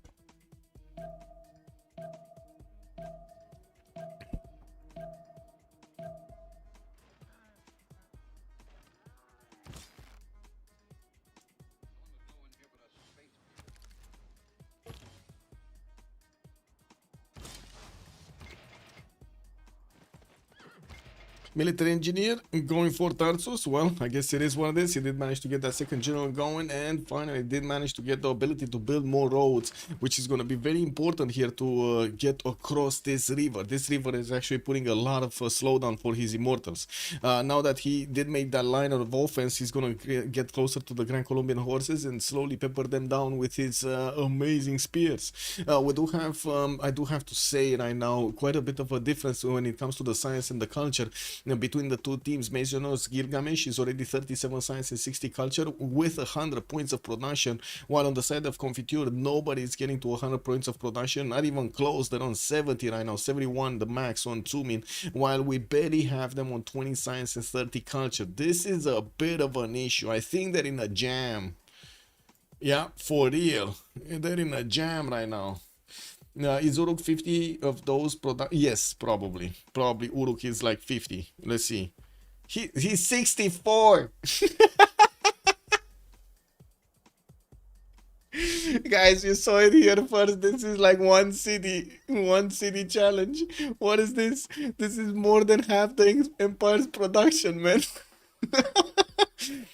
Military engineer going for Tarsus. Well, I guess it is what it is. He did manage to get that second general going, and finally did manage to get the ability to build more roads, which is going to be very important here to get across this river. This river is actually putting a lot of slowdown for his immortals. Now that he did make that line of offense, he's going to get closer to the Gran Colombian horses and slowly pepper them down with his amazing spears. We do have, I do have to say right now, quite a bit of a difference when it comes to the science and the culture. Between the two teams. Maisonneux's Gilgamesh is already 37 science and 60 culture with 100 points of production, while on the side of Confiture, nobody is getting to 100 points of production, not even close. They're on 70 right now, 71 the max on Txoumin, while we barely have them on 20 science and 30 culture. This is a bit of an issue. I think they're in a jam. Yeah, for real. They're in a jam right now. Is Uruk 50 of those product? Yes, probably. Probably Uruk is like 50. Let's see. He's 64. Guys, you saw it here first. This is like one city challenge. What is this? This is more than half the Empire's production, man.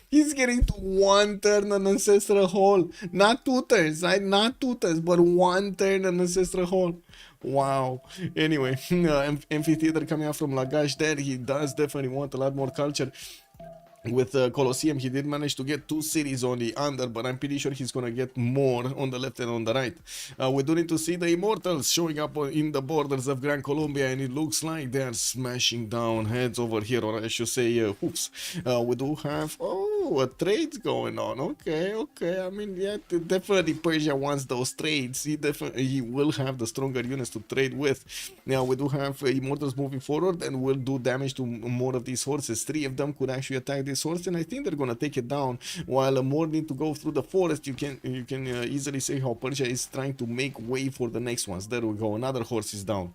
He's getting to 1 turn on Ancestral Hall. Not 2 turns, right? Not 2 turns, but 1 turn on Ancestral Hall. Wow. Anyway, Amphitheater coming out from Lagash there. He does definitely want a lot more culture. With Colosseum, he did manage to get 2 cities on the under, but I'm pretty sure he's gonna get more on the left and on the right. We do need to see the Immortals showing up in the borders of Gran Colombia, and it looks like they are smashing down heads over here, or I should say hoofs. We do have, a trade going on. Okay. I mean, yeah, definitely Persia wants those trades. He will have the stronger units to trade with. Now we do have Immortals moving forward, and will do damage to more of these horses. 3 of them could actually attack this horse, and I think they're gonna take it down, while more need to go through the forest. You can easily see how Persia is trying to make way for the next ones. There we go, another horse is down.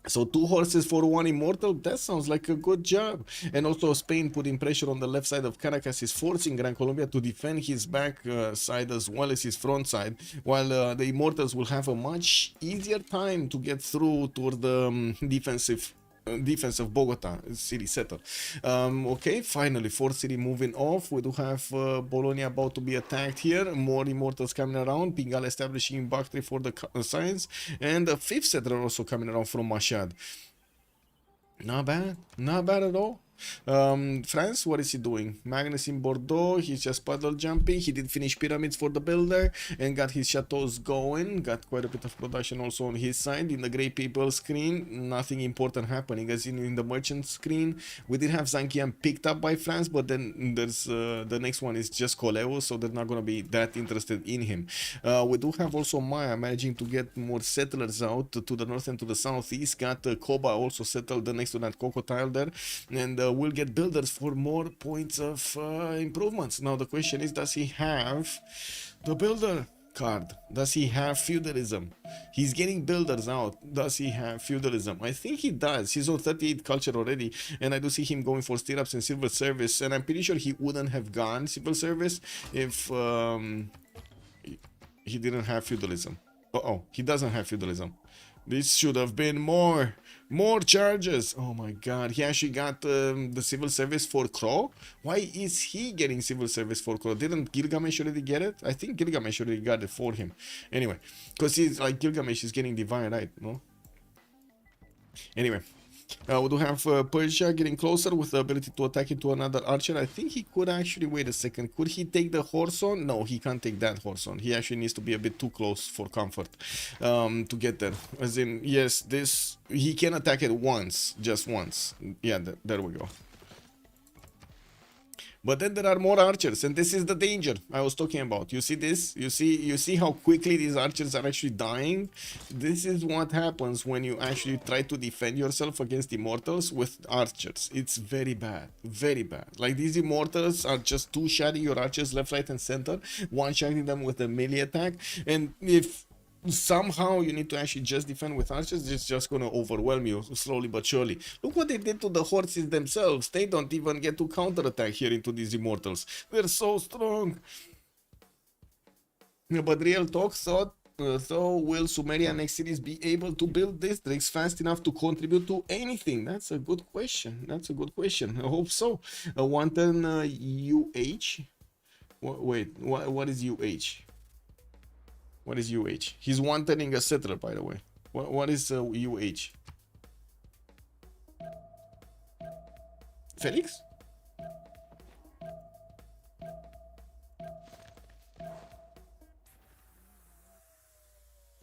So 2 horses for 1 immortal, that sounds like a good job. And also Spain putting pressure on the left side of Caracas is forcing Gran Colombia to defend his back side as well as his front side, while the immortals will have a much easier time to get through toward the defense of Bogota city settle. Okay, finally 4th city moving off. We do have Bologna about to be attacked here. More immortals coming around. Pingal establishing Bactri for the science, and the 5th settler also coming around from Mashhad. Not bad at all. France, what is he doing? Magnus in Bordeaux, he's just puddle jumping. He did finish pyramids for the builder and got his chateaus going. Got quite a bit of production also on his side. In the Grey People screen, nothing important happening. As in the merchant screen, we did have Zankian picked up by France, but then there's the next one is just Coleo, so they're not going to be that interested in him. We do have also Maya managing to get more settlers out to the north and to the southeast. Got Koba also settled next to that Coco tile there, and we'll get builders for more points of improvements. Now the question is, does he have the builder card? Does he have feudalism? He's getting builders out. Does he have feudalism? I think he does. He's on 38 culture already, and I do see him going for stirrups and civil service, and I'm pretty sure he wouldn't have gone civil service if he didn't have feudalism. Uh-oh, he doesn't have feudalism. This should have been more charges. Oh my god, he actually got the civil service for Crow. Why is he getting civil service for Crow? Didn't Gilgamesh already get it? I think Gilgamesh already got it for him. Anyway, because he's like, Gilgamesh is getting divine right, no? Anyway, we do have Persia getting closer with the ability to attack into another archer. I think he could actually, wait a second, could he take the horse on? No, he can't take that horse on. He actually needs to be a bit too close for comfort to get there. As in, yes, this, he can attack it once, just once. Yeah, there we go. But then there are more archers, and this is the danger I was talking about. You see this? You see how quickly these archers are actually dying? This is what happens when you actually try to defend yourself against immortals with archers. It's very bad, very bad. Like, these immortals are just two-shotting your archers left, right, and center, one-shotting them with a melee attack, and if somehow you need to actually just defend with archers, it's just gonna overwhelm you slowly but surely. Look what they did to the horses themselves. They don't even get to counterattack here into these immortals. They're so strong. But real talk, so will Sumeria next series be able to build districts fast enough to contribute to anything? That's a good question. That's a good question. I hope so. 110 UH. Wait, what is UH? What is UH? He's wanting a settler, by the way. What is UH? Felix?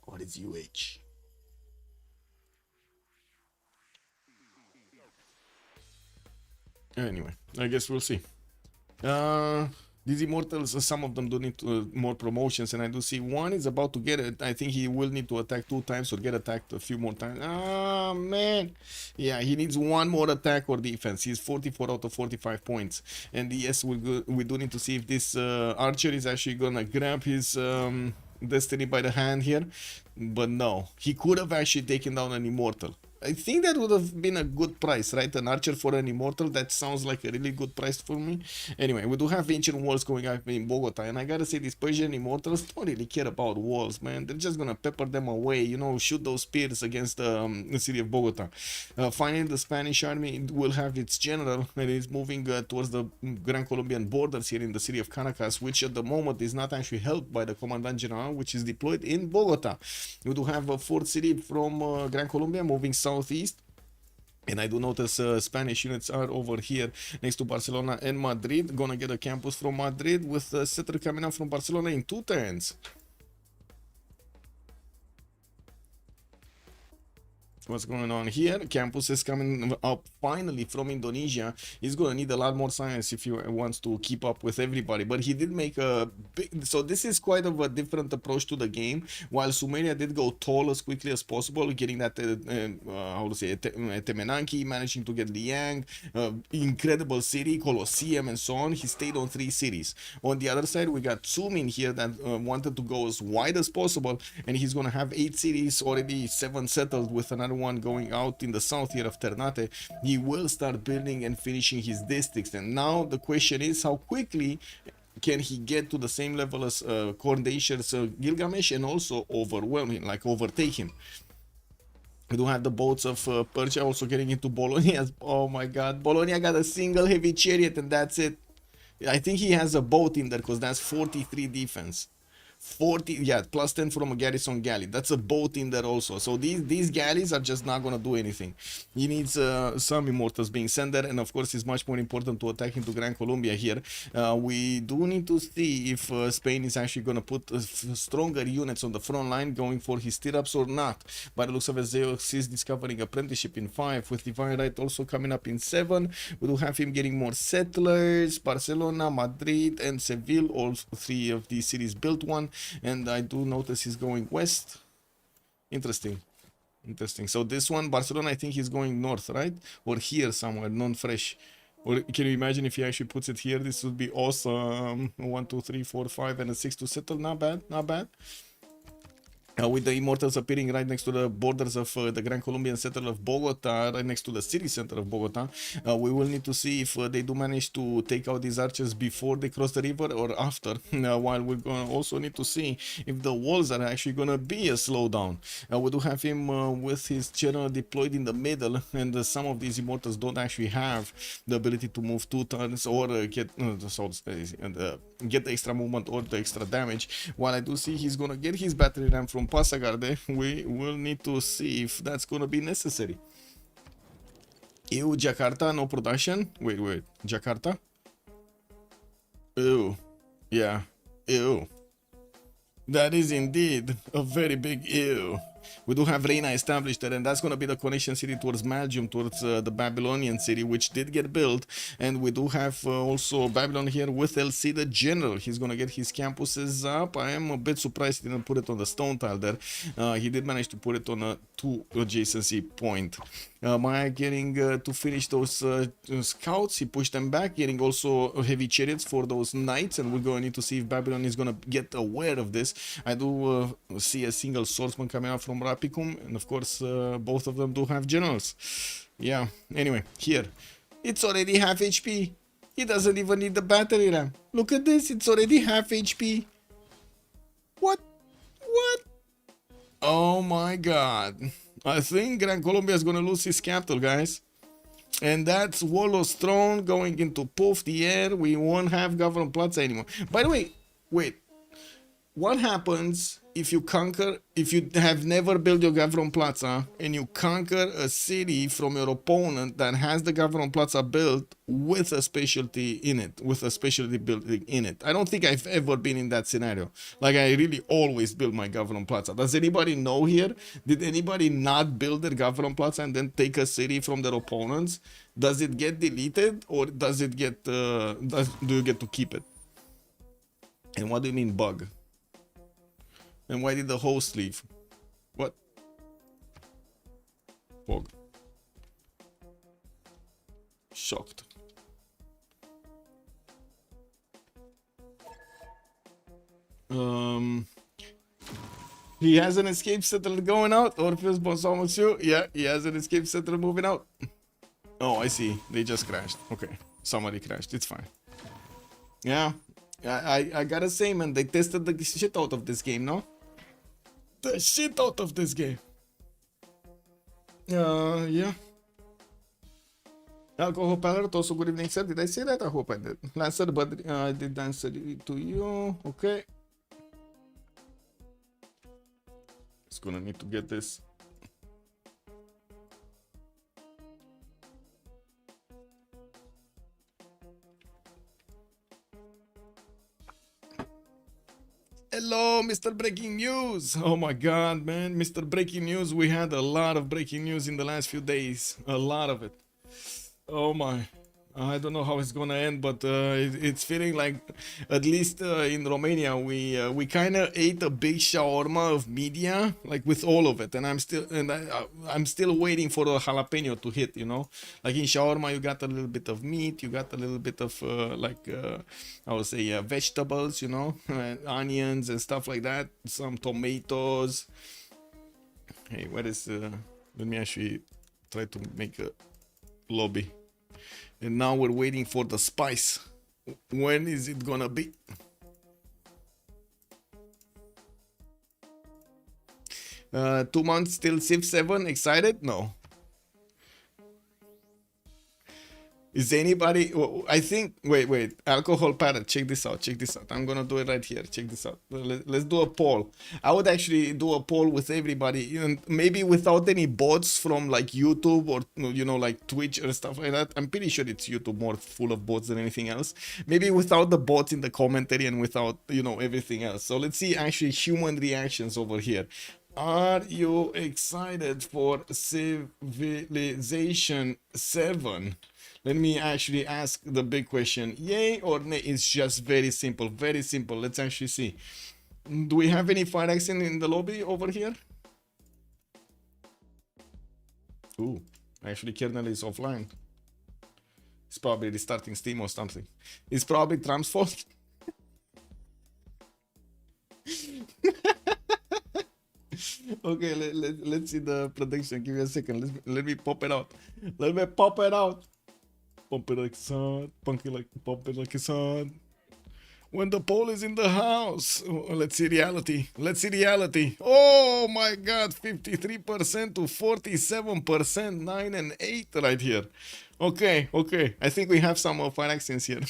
What is UH? Anyway, I guess we'll see. These immortals, some of them do need more promotions, and I do see one is about to get it. I think he will need to attack 2 times or get attacked a few more times. Ah, man. Yeah, he needs one more attack or defense. He's 44 out of 45 points. And yes, we do need to see if this archer is actually gonna grab his destiny by the hand here. But no, he could have actually taken down an immortal. I think that would have been a good price, right? An archer for an immortal, that sounds like a really good price for me. Anyway, we do have ancient walls going up in Bogota, and I gotta say, these Persian immortals don't really care about walls, man. They're just gonna pepper them away, you know, shoot those spears against the city of Bogota. Finally, the Spanish army will have its general, and it's moving towards the Gran Colombian borders here in the city of Caracas, which at the moment is not actually helped by the Commandant General, which is deployed in Bogota. We do have a fourth city from Gran Colombia moving southeast, and I do notice Spanish units are over here next to Barcelona and Madrid. Gonna get a campus from Madrid with a settler coming up from Barcelona in 2 turns. What's going on here? Campus is coming up finally from Indonesia. He's gonna need a lot more science if he wants to keep up with everybody, but he did make a big, so this is quite of a different approach to the game. While Sumeria did go tall as quickly as possible, getting that how to say, Temenanki, managing to get Liang, incredible city, Colosseum, and so on. He stayed on 3 cities. On the other side, we got Txoumin here that wanted to go as wide as possible, and he's gonna have 8 cities already, 7 settled, with another one going out in the south here of Ternate. He will start building and finishing his districts, and now the question is, how quickly can he get to the same level as Corndacier's Gilgamesh, and also overwhelm him, like overtake him. We do have the boats of Persia also getting into Bologna. Oh my god, Bologna got a single heavy chariot and that's it. I think he has a boat in there because that's 43 defense. 40, yeah, plus 10 from a garrison galley. That's a boat in there also. So these galleys are just not gonna do anything. He needs some immortals being sent there, and of course it's much more important to attack into Gran Colombia here. We do need to see if Spain is actually gonna put stronger units on the front line, going for his stirrups or not. By the looks of it, Zeyox is discovering apprenticeship in 5, with Divine Right also coming up in 7. We do have him getting more settlers. Barcelona, Madrid, and Seville, all 3 of these cities built one. And I do notice he's going west. Interesting. Interesting. So this one, Barcelona, I think he's going north, right? Or here somewhere, non-fresh. Or can you imagine if he actually puts it here? This would be awesome. 1, 2, 3, 4, 5, and a 6 to settle. Not bad, not bad. With the immortals appearing right next to the borders of the Gran Colombian center of Bogota, right next to the city center of Bogota, we will need to see if they do manage to take out these archers before they cross the river or after. While we're going to also need to see if the walls are actually going to be a slowdown. We do have him with his general deployed in the middle, and some of these immortals don't actually have the ability to move 2 turns or get the extra movement or the extra damage. While I do see he's going to get his battery ram from Pasagarde, we will need to see if that's gonna be necessary. Ew, Jakarta, no production? Wait, Jakarta? Ew, yeah, ew. That is indeed a very big ew. We do have Reina established there, and that's going to be the connection city towards Magium, towards the Babylonian city, which did get built. And we do have also Babylon here with LC the General. He's going to get his campuses up. I am a bit surprised he didn't put it on the stone tile there. He did manage to put it on a 2 adjacency point. Maya getting to finish those scouts. He pushed them back, getting also heavy chariots for those knights, and we're going to need to see if Babylon is going to get aware of this. I do see a single swordsman coming out from Rapicum, and of course both of them do have generals. Yeah, anyway, here it's already half HP. He doesn't even need the battery ram. Look at this, it's already half HP. What? Oh my god. I think Gran Colombia is gonna lose his capital, guys. And that's Wolo's throne going into poof the air. We won't have Government Plaza anymore. By the way, wait. What happens if you have never built your Government Plaza and you conquer a city from your opponent that has the Government Plaza built with a specialty in it, with a specialty building in it? I don't think I've ever been in that scenario. Like, I really always build my Government Plaza. Does anybody know here? Did anybody not build their Government Plaza and then take a city from their opponents? Does it get deleted, or does it get, do you get to keep it? And what do you mean bug? And why did the host leave? What? Bug. Shocked. He has an escape settler going out. Orpheus, bonsoir monsieur. Yeah, he has an escape settler moving out. Oh, I see. They just crashed. Okay. Somebody crashed. It's fine. Yeah. I gotta say, man, they tested the shit out of this game, no? The shit out of this game. Yeah. Alcohol palette, also good evening, sir. Did I say that? I hope I did. Lancer, but I did answer to you. Okay. It's gonna need to get this. Hello, Mr. Breaking News. Oh my god, man. Mr. Breaking News. We had a lot of breaking news in the last few days. A lot of it. Oh my. I don't know how it's gonna end, but it's feeling like, at least in Romania, we kind of ate a big shawarma of media, like with all of it, and I'm still waiting for the jalapeno to hit, you know. Like in shawarma, you got a little bit of meat, you got a little bit of I would say vegetables, you know, onions and stuff like that, some tomatoes. Hey, what is? Let me actually try to make a lobby. And now we're waiting for the spice. When is it gonna be? Uh, 2 months till Civ 7. Excited? No. Is anybody? I think. Wait. Alcohol parrot. Check this out. Check this out. I'm gonna do it right here. Check this out. Let's do a poll. I would actually do a poll with everybody, and maybe without any bots from like YouTube or like Twitch or stuff like that. I'm pretty sure it's YouTube more full of bots than anything else. Maybe without the bots in the commentary and without everything else. So let's see actually human reactions over here. Are you excited for Civilization 7? Let me actually ask the big question. Yay or nay? It's just very simple. Very simple. Let's actually see. Do we have any fire accent in the lobby over here? Ooh, actually Kerrnel is offline. It's probably restarting Steam or something. It's probably Trump's fault. Okay, let's see the prediction. Give me a second. Let me pop it out. Let me pop it out. Pump it like it's hot. Pump it like it's hot. When the poll is in the house. Let's see reality. Let's see reality. Oh my god, 53% to 47%, 9 and 8 right here. Okay. I think we have some fire accents here.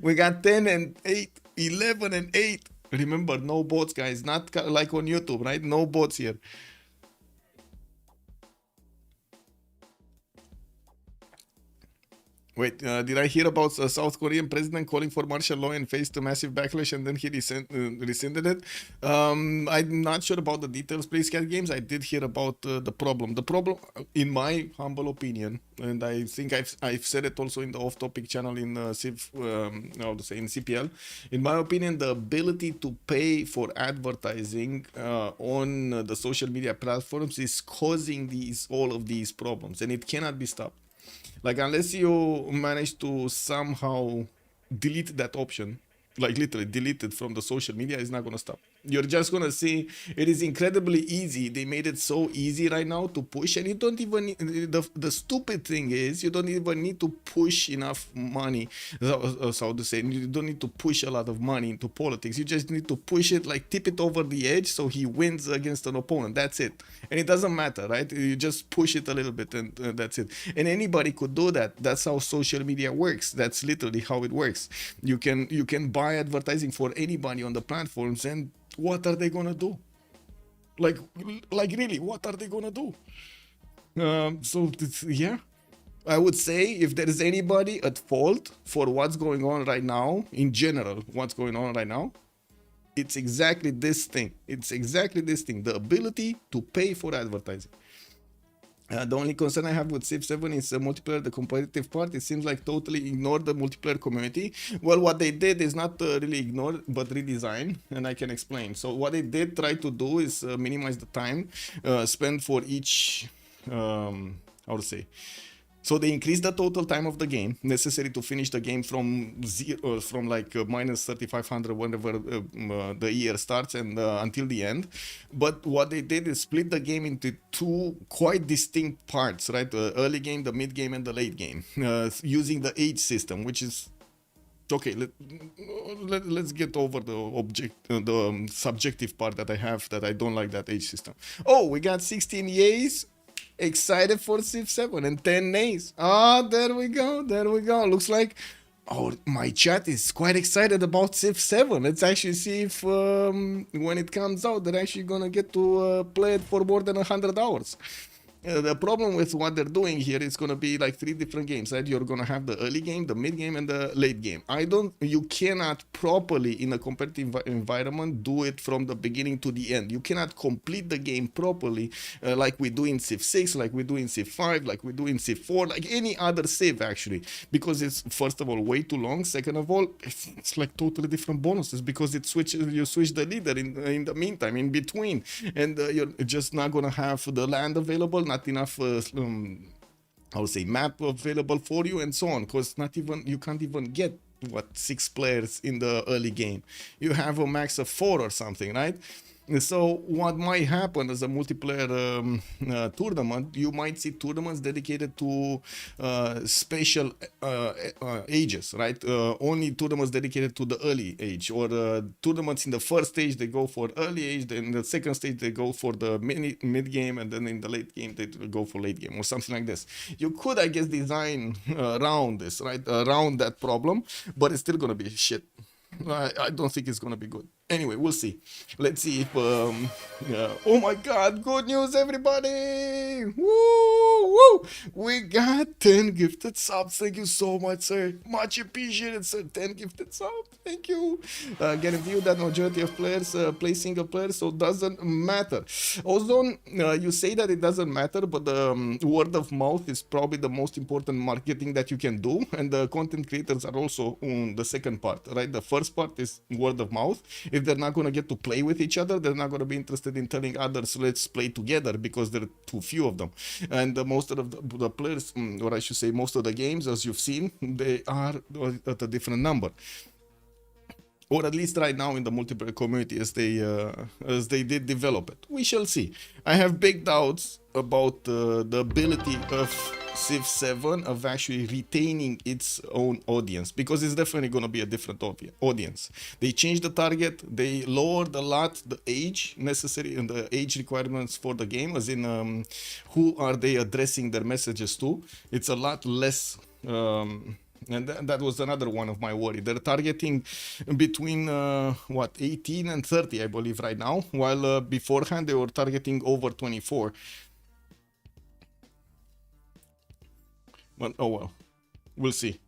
We got 10 and 8, 11 and 8. Remember, no bots, guys. Not like on YouTube, right? No bots here. Wait, did I hear about a South Korean president calling for martial law and faced a massive backlash and then he rescinded it? I'm not sure about the details, please, Cat Games. I did hear about the problem. The problem, in my humble opinion, and I think I've said it also in the off-topic channel in Civ, how to say, in CPL. In my opinion, the ability to pay for advertising on the social media platforms is causing all of these problems, and it cannot be stopped. Like, unless you manage to somehow delete that option, like literally delete it from the social media, it's not going to stop. You're just going to see it is incredibly easy. They made it so easy right now to push, and you don't even need, the stupid thing is you don't even need to push enough money, so to say. You don't need to push a lot of money into politics. You just need to push it, like tip it over the edge so he wins against an opponent. That's it. And it doesn't matter, right? You just push it a little bit and that's it. And anybody could do that. That's how social media works. That's literally how it works. You can buy advertising for anybody on the platforms, and what are they gonna do? Like really, what are they gonna do? So yeah, I would say if there is anybody at fault for what's going on right now, in general, what's going on right now, it's exactly this thing. It's exactly this thing, the ability to pay for advertising. The only concern I have with Civ7 is multiplayer, the competitive part. It seems like totally ignored the multiplayer community. Well, what they did is not really ignore, but redesign, and I can explain. So what they did try to do is minimize the time spent for each, how to say. So they increased the total time of the game necessary to finish the game from zero, from like minus 3500 whenever the year starts and until the end. But what they did is split the game into two quite distinct parts, right? The early game, the mid game, and the late game, using the age system, which is okay. Let's get over the subjective part that I have, that I don't like that age system. Oh, we got 16 yays. Excited for Civ7 and 10 nays. There we go. Looks like my chat is quite excited about Civ7. Let's actually see if when it comes out they're actually gonna get to play it for more than 100 hours. The problem with what they're doing here is going to be like 3 different games, right? You're going to have the early game, the mid game, and the late game. You cannot properly in a competitive environment do it from the beginning to the end. You cannot complete the game properly like we do in Civ6, like we do in Civ5, like we do in Civ4, like any other Civ actually, because it's first of all way too long. Second of all, it's like totally different bonuses because you switch the leader in the meantime, in between, and you're just not going to have the land available, not enough I would say map available for you, and so on, because you can't even get 6 players in the early game. You have a max of 4 or something, right? So what might happen as a multiplayer tournament, you might see tournaments dedicated to special ages, right? Only tournaments dedicated to the early age, or tournaments in the first stage they go for early age, then in the second stage they go for the mid game, and then in the late game they go for late game or something like this. You could, I guess, design around this, right? Around that problem, but it's still gonna be shit. I don't think it's gonna be good. Anyway, we'll see. Let's see if oh my god, good news everybody! Woo! Woo! We got 10 gifted subs. Thank you so much, sir. Much appreciated, sir. 10 gifted subs. Thank you. Guarantee you that majority of players play single player, so it doesn't matter. Ozone, you say that it doesn't matter, but the word of mouth is probably the most important marketing that you can do, and the content creators are also on the second part, right? The first part is word of mouth. If they're not going to get to play with each other, they're not going to be interested in telling others, let's play together, because there are too few of them. And most of the players, or I should say most of the games, as you've seen, they are at a different number. Or at least right now in the multiplayer community as they did develop it. We shall see. I have big doubts about the ability of Civ7 of actually retaining its own audience, because it's definitely going to be a different audience. They changed the target, they lowered a lot the age necessary and the age requirements for the game, as in who are they addressing their messages to. It's a lot less and that was another one of my worry. They're targeting between 18 and 30, I believe, right now, while beforehand they were targeting over 24. But oh well, we'll see.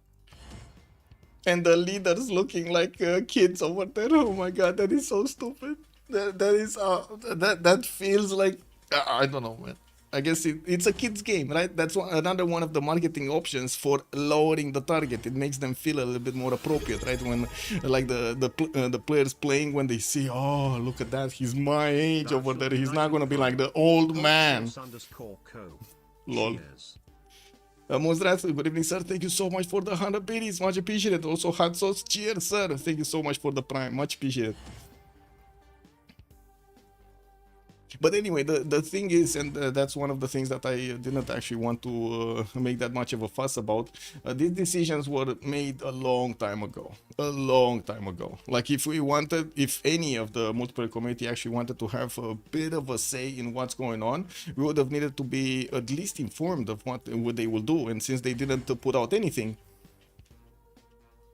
And the leaders looking like kids over there. Oh my god, that is so stupid. That feels like I don't know, man. I guess it's a kid's game, right? That's another one of the marketing options for lowering the target. It makes them feel a little bit more appropriate, right? When like the players playing, when they see, oh, look at that, he's my age over there. He's not gonna be like the old man. Lol. Monstras, good evening, sir. Thank you so much for the 100 biddies. Much appreciated. Also, hot sauce. Cheers, sir. Thank you so much for the prime. Much appreciated. But anyway, the thing is, and that's one of the things that I didn't actually want to make that much of a fuss about. These decisions were made a long time ago. A long time ago. Like if any of the multiplayer community actually wanted to have a bit of a say in what's going on, we would have needed to be at least informed of what they will do. And since they didn't put out anything,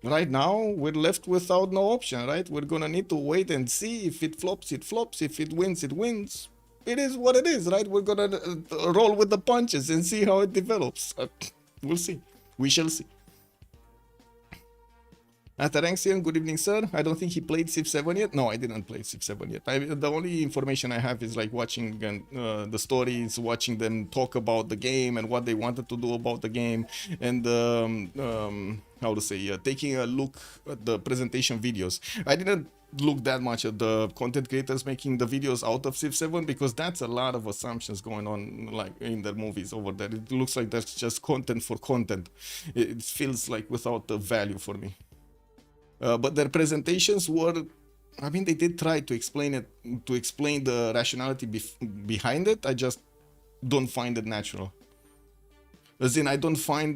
right now we're left without no option, right? We're gonna need to wait and see. If it flops, it flops. If it wins, it wins. It is what it is, right? We're gonna roll with the punches and see how it develops. We'll see. We shall see. Ataranxian, good evening, sir. I don't think he played Civ7 yet. No, I didn't play Civ7 yet. The only information I have is like watching the stories, watching them talk about the game and what they wanted to do about the game, and how to say, taking a look at the presentation videos. I didn't look that much at the content creators making the videos out of Civ7, because that's a lot of assumptions going on like in their movies over there. It looks like that's just content for content. It feels like without the value for me. But their presentations were, I mean, they did try to explain it, to explain the rationality behind it. I just don't find it natural. As in, I don't find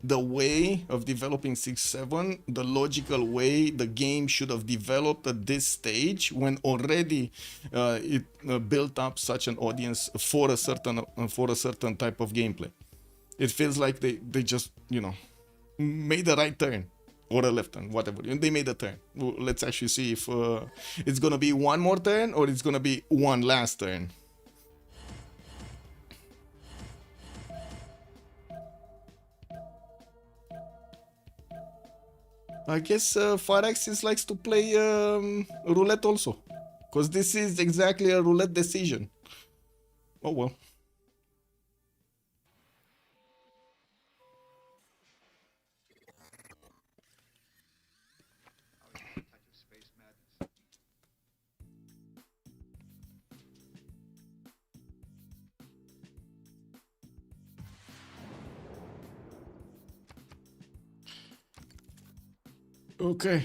the way of developing Civ7, the logical way the game should have developed at this stage, when already it built up such an audience for a certain type of gameplay. It feels like they just, you know, made the right turn. Or a left turn, whatever. And they made a turn. Let's actually see if it's gonna be one more turn or it's gonna be one last turn. I guess Firaxis likes to play roulette also. Because this is exactly a roulette decision. Oh well. Okay.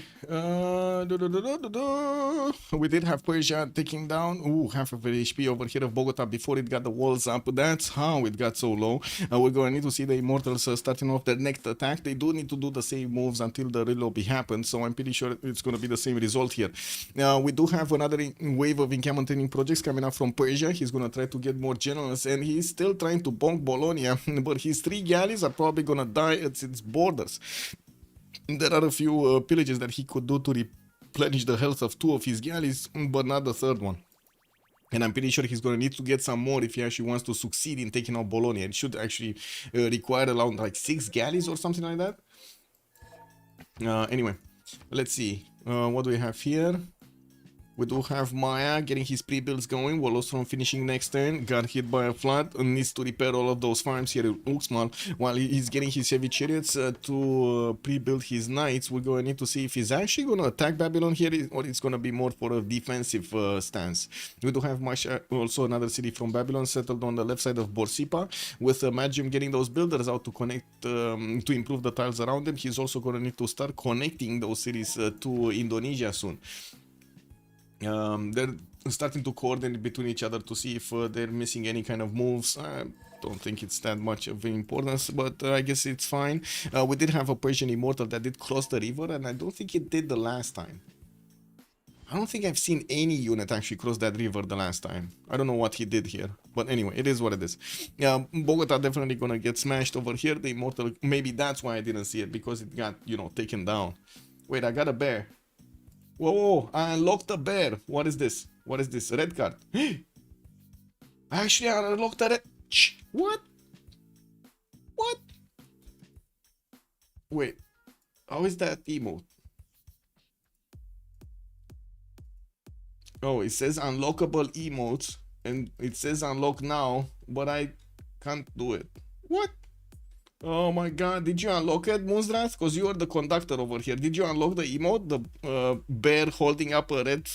We did have Persia taking down half of the HP over here of Bogota before it got the walls up. That's how it got so low. We're going to need to see the Immortals starting off their next attack. They do need to do the same moves until the real lobby happens, so I'm pretty sure it's going to be the same result here. We do have another wave of encampment training projects coming up from Persia. He's going to try to get more generals, and he's still trying to bonk Bologna, but his 3 galleys are probably going to die at its borders. There are a few pillages that he could do to replenish the health of 2 of his galleys, but not the 3rd one. And I'm pretty sure he's going to need to get some more if he actually wants to succeed in taking out Bologna. It should actually require around like 6 galleys or something like that. Anyway, let's see. What do we have here? We do have Maya getting his pre-builds going. Wolostrom finishing next turn. Got hit by a flood and needs to repair all of those farms here in Uxmal. While he's getting his heavy chariots to pre-build his knights, we're going to need to see if he's actually going to attack Babylon here or it's going to be more for a defensive stance. We do have Masha, also another city from Babylon, settled on the left side of Borsipa, with Magium getting those builders out to connect, to improve the tiles around them. He's also going to need to start connecting those cities to Indonesia soon. They're starting to coordinate between each other to see if they're missing any kind of moves. I don't think it's that much of importance, but I guess it's fine. We did have a Persian Immortal that did cross the river, and I don't think it did the last time. I don't think I've seen any unit actually cross that river the last time. I don't know what he did here, but anyway, it is what it is. Bogota definitely gonna get smashed over here. The Immortal, maybe that's why I didn't see it, because it got, you know, taken down. Wait, I got a bear. Whoa, whoa, I unlocked a bear. What is this? What is this? Red card. Actually, I unlocked a red... What? What? Wait. How is that emote? Oh, it says unlockable emotes. And it says unlock now. But I can't do it. What? Oh my god, did you unlock it, Moonstras? Because you are the conductor over here. Did you unlock the emote? The bear holding up a red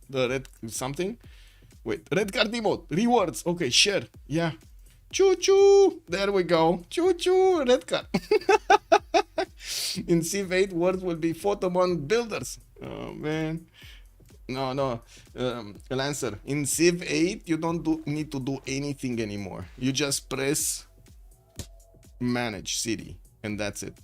the red something? Wait, red card emote. Rewards. Okay, share. Yeah. Choo choo. There we go. Choo choo. Red card. In Civ8, words will be fought among builders. Oh man. No. Lancer. In Civ8, you don't need to do anything anymore. You just press manage city, and that's it,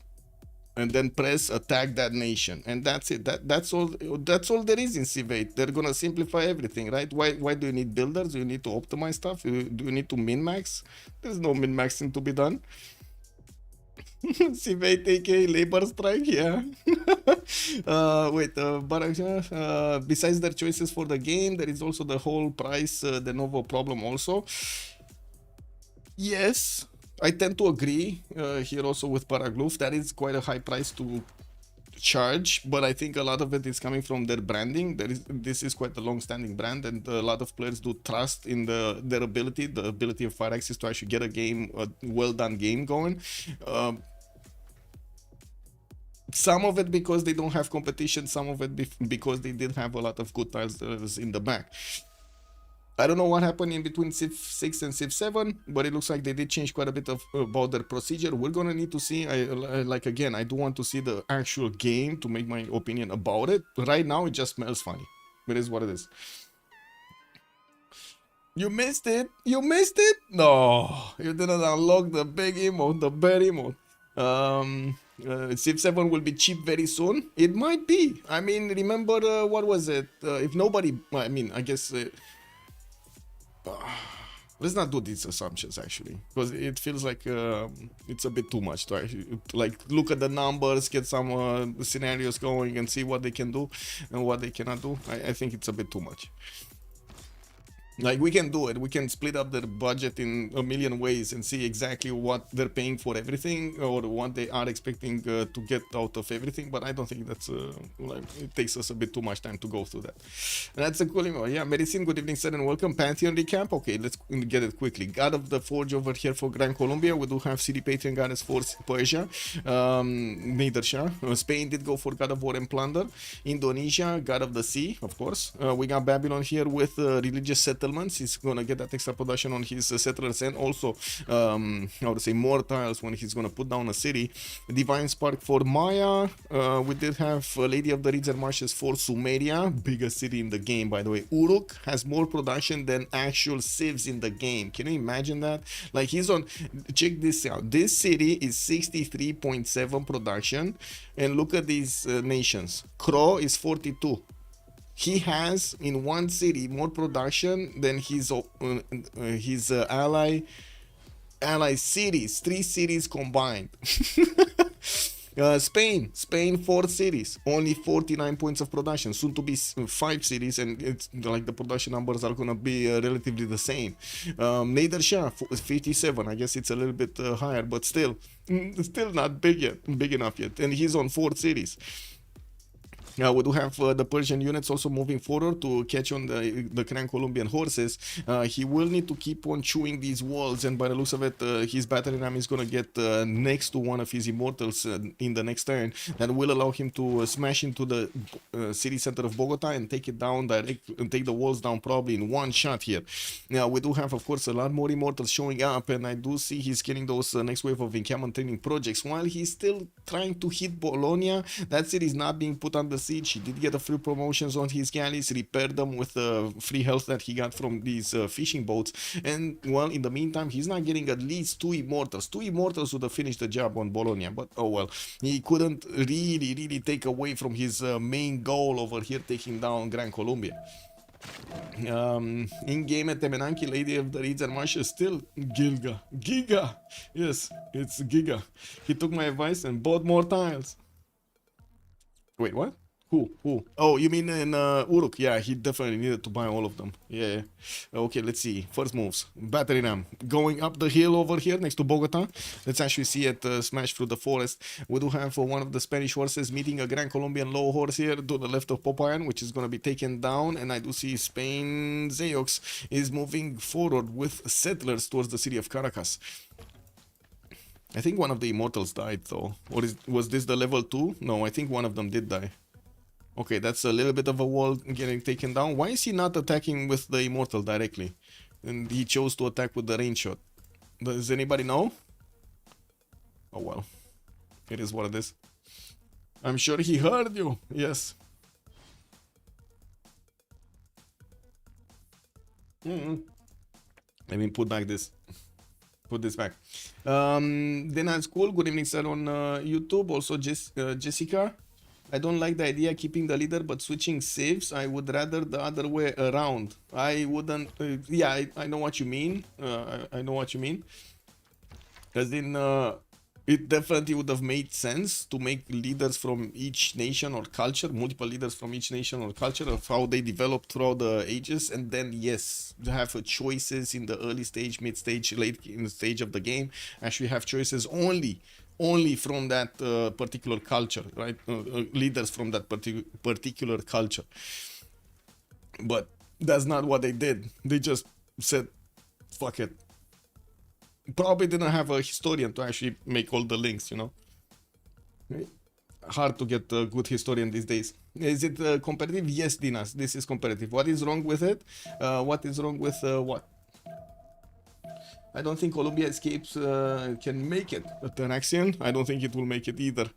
and then press attack that nation, and that's it. That's all there is in Civ8. They're gonna simplify everything, right? Why do you need builders? Do you need to optimize stuff? Do you need to min-max? There's no min-maxing to be done. Civ8 aka labor strike, yeah. But besides their choices for the game, there is also the whole price de novo problem also. Yes, I tend to agree here also with Paragloof. That is quite a high price to charge, but I think a lot of it is coming from their branding. This is quite a long-standing brand, and a lot of players do trust in their ability, the ability of Firaxis to actually get a well-done game going. Some of it because they don't have competition, some of it because they did have a lot of good tiles in the back. I don't know what happened in between Civ6 and Civ7, but it looks like they did change quite a bit about their procedure. We're gonna need to see. Again, I do want to see the actual game to make my opinion about it. Right now, it just smells funny. It is what it is. You missed it. You missed it. No, you didn't unlock the big emote, the bear emote. Civ7 will be cheap very soon. It might be. I mean, remember what was it? If nobody, I mean, I guess. Let's not do these assumptions actually, because it feels like it's a bit too much to actually like look at the numbers, get some scenarios going, and see what they can do and what they cannot do. I think it's a bit too much. Like, we can do it. We can split up their budget in a million ways and see exactly what they're paying for everything, or what they are expecting to get out of everything. But I don't think that's like, it takes us a bit too much time to go through that. And that's a cool email. Yeah, Medicine, good evening, sir, and welcome. Pantheon recap. Okay, let's get it quickly. God of the Forge over here for Gran Colombia. We do have City Patron Goddess for Persia. Nader Shah. Spain did go for God of War and Plunder. Indonesia, God of the Sea, of course. We got Babylon here with religious settlement settlements. He's gonna get that extra production on his settlers, and also how to say, more tiles when he's gonna put down a city. Divine Spark for Maya. We did have Lady of the Reeds and Marshes for Sumeria, biggest city in the game, by the way. Uruk has more production than actual civs in the game. Can you imagine that? Like, he's on, check this out, this city is 63.7 production, and look at these nations. Crow is 42. He has in one city more production than his ally cities, 3 cities combined. Spain 4 cities, only 49 points of production, soon to be 5 cities, and it's like the production numbers are gonna be relatively the same. Nader Shah 57, I guess it's a little bit higher, but still not big enough yet, and he's on 4 cities. We do have the Persian units also moving forward to catch on the Gran Colombian horses. He will need to keep on chewing these walls, and by the looks of it, his battery ram is going to get next to one of his immortals in the next turn. That will allow him to smash into the city center of Bogota and take it down and take the walls down probably in one shot here. Now, we do have, of course, a lot more immortals showing up, and I do see he's getting those next wave of encampment training projects while he's still trying to hit Bologna. That city is not being put under siege. He did get a few promotions on his galleys, repaired them with free health that he got from these fishing boats, and well, in the meantime, he's not getting at least 2 immortals. 2 immortals would have finished the job on Bologna, but oh well, he couldn't really take away from his main goal over here, taking down Gran Colombia. In game at Temenanki, Lady of the Reeds and Marshes still Giga. Yes, it's Giga. He took my advice and bought more tiles. Wait, what? Who? Oh, you mean in Uruk? Yeah, he definitely needed to buy all of them. Yeah. Okay, let's see. First moves. Battery ram. Going up the hill over here next to Bogota. Let's actually see it smash through the forest. We do have one of the Spanish horses meeting a Gran Colombian low horse here to the left of Popayan, which is going to be taken down. And I do see Spain Zeyox is moving forward with settlers towards the city of Caracas. I think one of the immortals died though. Or was this the level 2? No, I think one of them did die. Okay, that's a little bit of a wall getting taken down. Why is he not attacking with the immortal directly? And he chose to attack with the range shot. Does anybody know? Oh well. It is what it is. I'm sure he heard you. Yes. Let me put this back. Then at school, good evening sir on YouTube. Also Jessica. I don't like the idea keeping the leader but switching saves. I would rather the other way around. I wouldn't. Yeah, I know what you mean. I know what you mean. As in, it definitely would have made sense to make leaders from each nation or culture, multiple leaders from each nation or culture, of how they developed throughout the ages, and then yes, have choices in the early stage, mid stage, late in the stage of the game. Actually have choices only from that particular culture, right? Leaders from that particular culture. But that's not what they did. They just said, fuck it. Probably didn't have a historian to actually make all the links, you know? Hard to get a good historian these days. Is it competitive? Yes, Dinas, this is competitive. What is wrong with it? What is wrong with what? I don't think Colombia Escapes can make it. Tanaxian, I don't think it will make it either.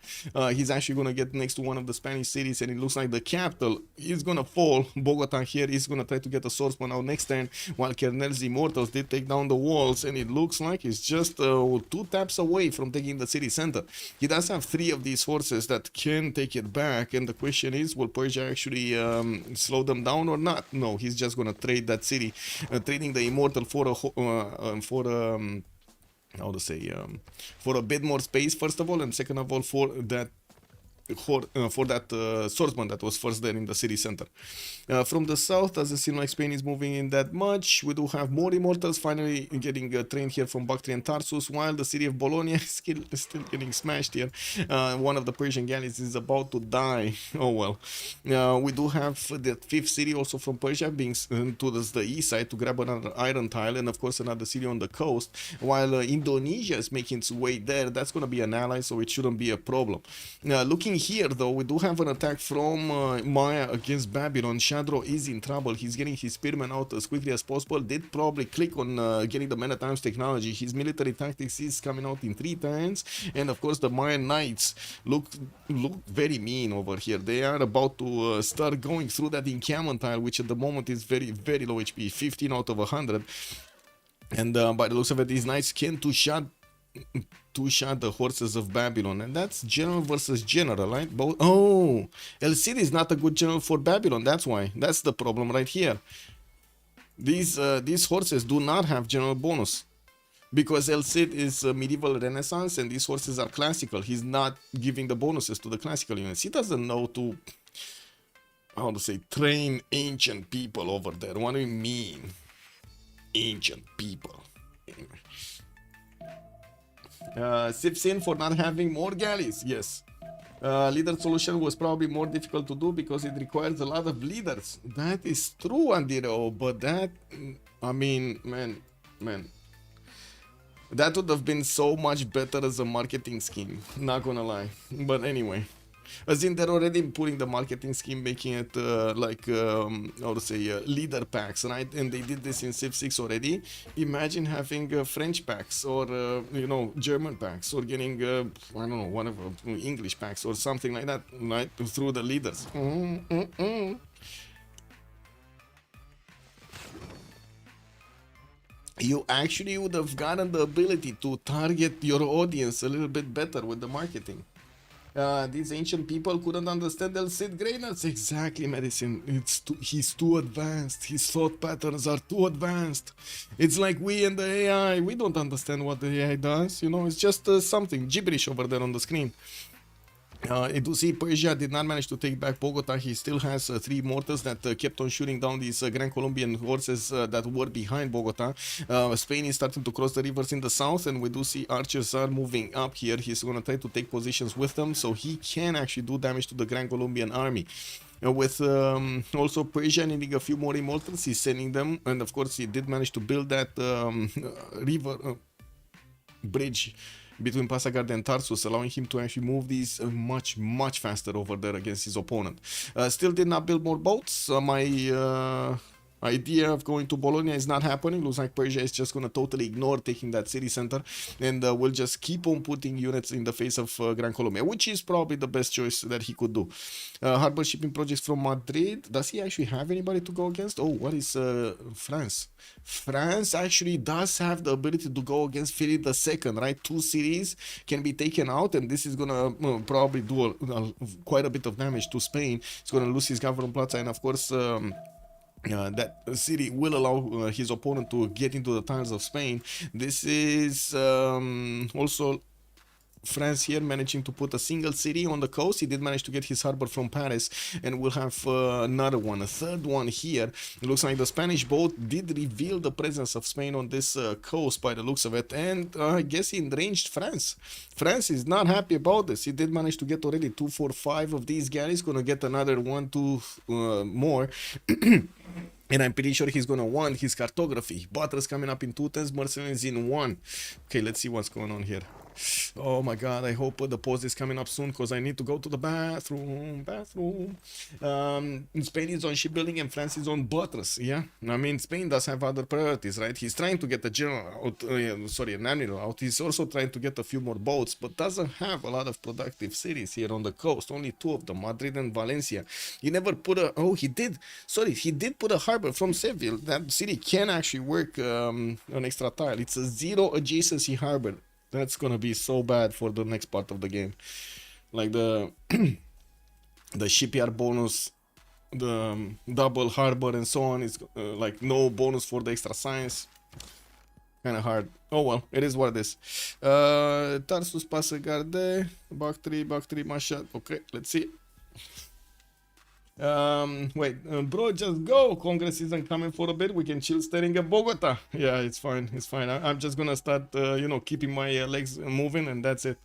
He's actually going to get next to one of the Spanish cities, and it looks like the capital is going to fall. Bogota here is going to try to get a swordsman out next turn, while Kerrnel's Immortals did take down the walls, and it looks like he's just 2 taps away from taking the city center. He does have 3 of these horses that can take it back, and the question is, will Persia actually slow them down or not? No, he's just going to trade that city, trading the Immortal for a bit more space, first of all, and second of all for that swordsman that was first there in the city center. From the south, doesn't seem like Spain is moving in that much. We do have more immortals finally getting trained here from Bactrian Tarsus, while the city of Bologna is still getting smashed here. One of the Persian galleys is about to die. Oh well. We do have the 5th city also from Persia being towards the east side to grab another iron tile, and of course another city on the coast, while Indonesia is making its way there. That's going to be an ally, so it shouldn't be a problem. Looking here, though, we do have an attack from Maya against Babylon. Shadaw is in trouble. He's getting his spearmen out as quickly as possible. Did probably click on getting the meta times technology. His military tactics is coming out in 3 times. And of course, the Maya Knights look very mean over here. They are about to start going through that encampment tile, which at the moment is very, very low HP, 15 out of 100. And by the looks of it, these knights can two-shot the horses of Babylon, and that's general versus general, right? Both. Oh, El Cid is not a good general for Babylon. That's why. That's the problem right here. These horses do not have general bonus because El Cid is medieval Renaissance, and these horses are classical. He's not giving the bonuses to the classical units. He doesn't know to, how to say, train ancient people over there. What do you mean, ancient people? Civ6 for not having more galleys. Yes. Leader solution was probably more difficult to do because it requires a lot of leaders. That is true, Andiro, but that, I mean, man, that would have been so much better as a marketing scheme, not gonna lie. But anyway, as in they're already putting the marketing scheme, making it like how to say, leader packs, right? And they did this in Civ6 already. Imagine having French packs or you know, German packs, or getting I don't know, whatever, English packs or something like that, right? Through the leaders. You actually would have gotten the ability to target your audience a little bit better with the marketing. These ancient people couldn't understand El Cid Grayners. Exactly, Medicine. He's too advanced. His thought patterns are too advanced. It's like we and the AI. We don't understand what the AI does. You know, it's just something gibberish over there on the screen. You do see Persia did not manage to take back Bogota. He still has 3 mortars that kept on shooting down these Gran Colombian horses that were behind Bogota. Spain is starting to cross the rivers in the south, and we do see archers are moving up here. He's going to try to take positions with them, so he can actually do damage to the Gran Colombian army. With also Persia needing a few more immortals, he's sending them, and of course he did manage to build that river bridge between Passagarde and Tarsus, allowing him to actually move these much faster over there against his opponent. Still did not build more boats. My idea of going to Bologna is not happening. Looks like Persia is just going to totally ignore taking that city center, and will just keep on putting units in the face of Gran Colombia, which is probably the best choice that he could do. Harbor shipping projects from Madrid. Does he actually have anybody to go against? Oh, what is France? France actually does have the ability to go against Philip II, right? 2 cities can be taken out, and this is gonna probably do quite a bit of damage to Spain. It's gonna lose his government plaza, and of course that city will allow his opponent to get into the tiles of Spain. This is also France here managing to put a single city on the coast. He did manage to get his harbor from Paris, and we'll have another one, a third one here. It looks like the Spanish boat did reveal the presence of Spain on this coast by the looks of it, and I guess he enraged France. France is not happy about this. He did manage to get already 2, 4, 5 of these galleys, gonna get another 1, 2 more. And I'm pretty sure he's gonna want his cartography. Butters coming up in 2 turns, mercenaries in 1. Okay, let's see what's going on here. Oh my god, I hope the pause is coming up soon, because I need to go to the bathroom. Spain is on shipbuilding and France is on buttress. Yeah, I mean, Spain does have other priorities, right? He's trying to get a general out, an admiral out. He's also trying to get a few more boats, but doesn't have a lot of productive cities here on the coast. Only 2 of them, Madrid and Valencia. He never put a, oh, he did put a harbor from Seville. That city can actually work an extra tile. It's a 0 adjacency harbor. That's gonna be so bad for the next part of the game. Like the the shipyard bonus, the double harbor and so on is like no bonus for the extra science. Kind of hard. Oh well, it is what it is. Tarsus, Passagarde, back 3 mashot. Okay, let's see. Wait, bro, just go. Congress isn't coming for a bit. We can chill staring at Bogota. Yeah, it's fine. It's fine. I'm just gonna start, keeping my legs moving, and that's it.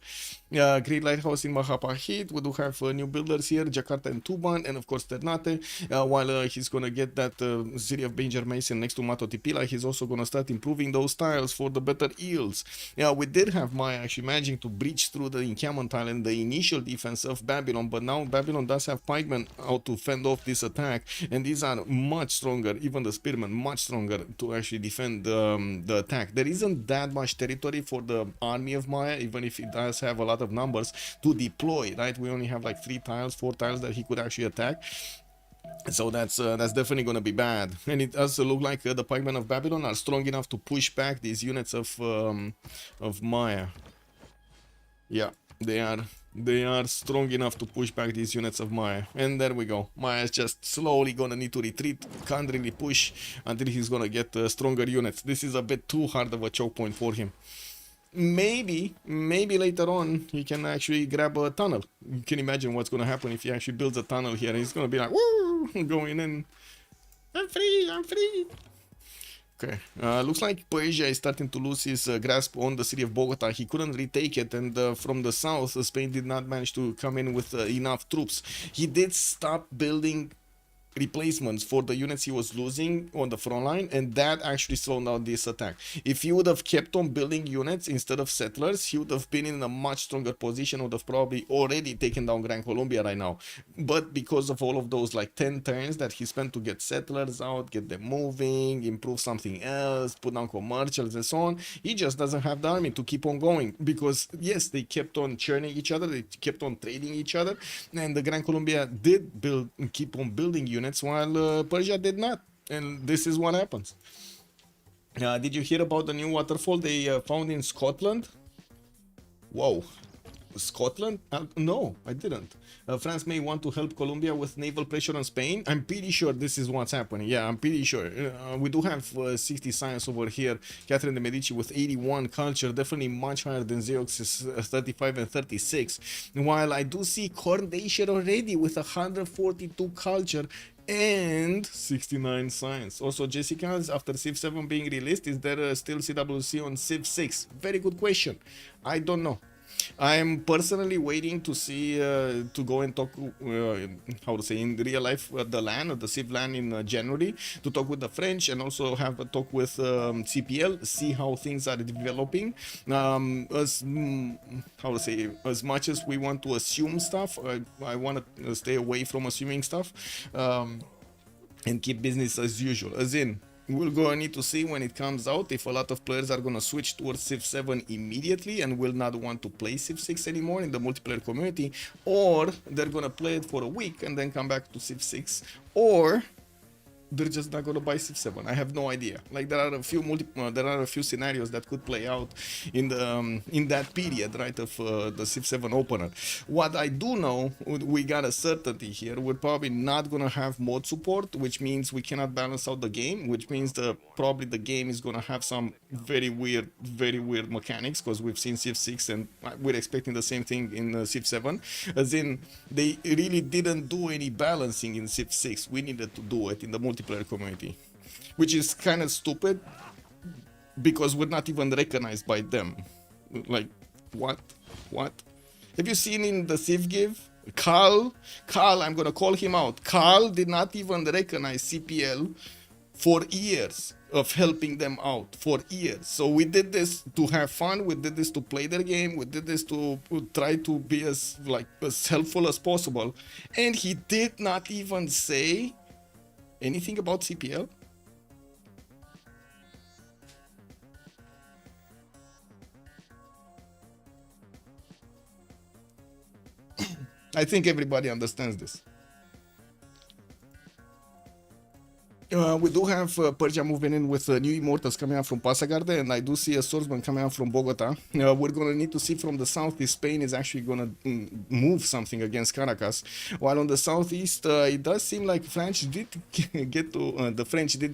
Great Lighthouse in Mahapahit. We do have new builders here, Jakarta and Tuban, and of course Ternate. While he's gonna get that city of Banjar Mason next to Mato Tipila, he's also gonna start improving those tiles for the better yields. Yeah, we did have Maya actually managing to breach through the encampment tile and the initial defense of Babylon, but now Babylon does have pikemen out to fend off this attack, and these are much stronger, even the spearmen much stronger to actually defend the attack. There isn't that much territory for the army of Maya, even if it does have a lot of numbers to deploy, right? We only have like 4 tiles that he could actually attack. So that's definitely going to be bad, and it does look like the pikemen of Babylon are strong enough to push back these units of Maya. Yeah, they are strong enough to push back these units of Maya. And there we go. Maya is just slowly gonna need to retreat. Can't really push until he's gonna get stronger units. This is a bit too hard of a choke point for him. Maybe later on he can actually grab a tunnel. You can imagine what's gonna happen if he actually builds a tunnel here. He's gonna be like, woo, going in. I'm free, I'm free. Okay, looks like Persia is starting to lose his grasp on the city of Bogota. He couldn't retake it, and from the south, Spain did not manage to come in with enough troops. He did stop building replacements for the units he was losing on the front line, and that actually slowed down this attack. If he would have kept on building units instead of settlers, he would have been in a much stronger position, would have probably already taken down Gran Colombia right now. But because of all of those like 10 turns that he spent to get settlers out, get them moving, improve something else, put down commercials and so on, he just doesn't have the army to keep on going, because yes, they kept on churning each other, they kept on trading each other, and the Gran Colombia did keep on building units while Persia did not, and this is what happens. Did you hear about the new waterfall they found in Scotland? Whoa, Scotland? No, I didn't. France may want to help Colombia with naval pressure on Spain. I'm pretty sure this is what's happening. Yeah, I'm pretty sure. We do have 60 science over here. Catherine de Medici with 81 culture, definitely much higher than Zeyox's 35 and 36. While I do see Corndacier already with 142 culture and 69 science. Also, Jessica's, after Civ7 being released, is there still CWC on Civ6? Very good question. I don't know. I'm personally waiting to see, to go and talk, how to say, in real life at the LAN, at the Civ LAN in January, to talk with the French and also have a talk with CPL, see how things are developing. How to say, as much as we want to assume stuff, I want to stay away from assuming stuff and keep business as usual, as in, we're gonna need to see when it comes out if a lot of players are gonna switch towards Civ7 immediately and will not want to play Civ6 anymore in the multiplayer community, or they're gonna play it for a week and then come back to Civ6, or they're just not gonna buy Civ7. I have no idea. Like there are a few scenarios that could play out in the in that period, right, of the Civ7 opener. What I do know, we got a certainty here. We're probably not gonna have mod support, which means we cannot balance out the game, which means probably the game is gonna have some very weird mechanics, because we've seen Civ6 and we're expecting the same thing in Civ7. As in, they really didn't do any balancing in Civ6. We needed to do it in the multiplayer community, which is kind of stupid because we're not even recognized by them. Like, what? Have you seen in the Civ give? Carl, I'm gonna call him out. Carl did not even recognize CPL for years of helping them out, for years. So we did this to have fun, we did this to play their game, we did this to try to be as helpful as possible, and he did not even say anything about CPL. I think everybody understands this. We do have Persia moving in with new immortals coming out from Pasagarde, and I do see a swordsman coming out from Bogota. We're going to need to see from the south if Spain is actually going to move something against Caracas. While on the southeast, it does seem like French did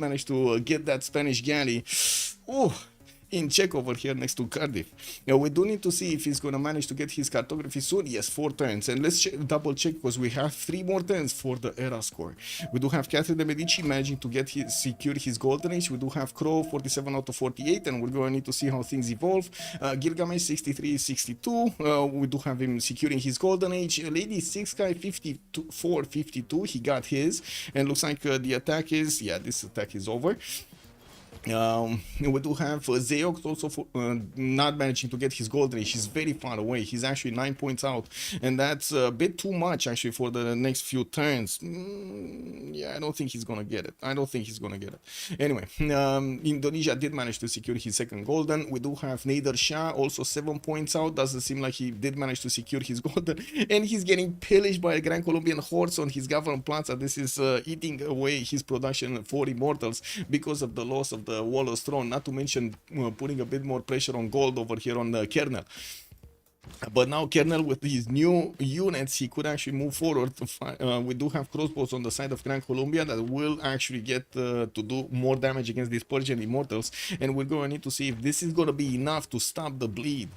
manage to get that Spanish galley. Oh, in Czech over here next to Cardiff. We do need to see if he's going to manage to get his cartography soon. Yes, 4 turns. And let's double check because we have 3 more turns for the era score. We do have Catherine de Medici managing to get secure his golden age. We do have Crow 47 out of 48, and we're going to need to see how things evolve. Gilgamesh 63-62. We do have him securing his golden age. Lady 6 guy 54-52. He got his, and looks like the attack is, yeah, this attack is over. We do have Zeyox also not managing to get his golden age. He's very far away. He's actually 9 points out, and that's a bit too much actually for the next few turns. Yeah, I don't think he's gonna get it. I don't think he's gonna get it. Anyway, Indonesia did manage to secure his second golden. We do have Nader Shah also 7 points out. Doesn't seem like he did manage to secure his golden, and he's getting pillaged by a Gran Colombian horse on his government plaza. This is eating away his production for immortals because of the loss of the Waller's Throne, not to mention putting a bit more pressure on gold over here on the Kerrnel. But now Kerrnel with these new units, he could actually move forward. We do have crossbows on the side of Gran Colombia that will actually get to do more damage against these Persian immortals, and we're going to need to see if this is going to be enough to stop the bleed.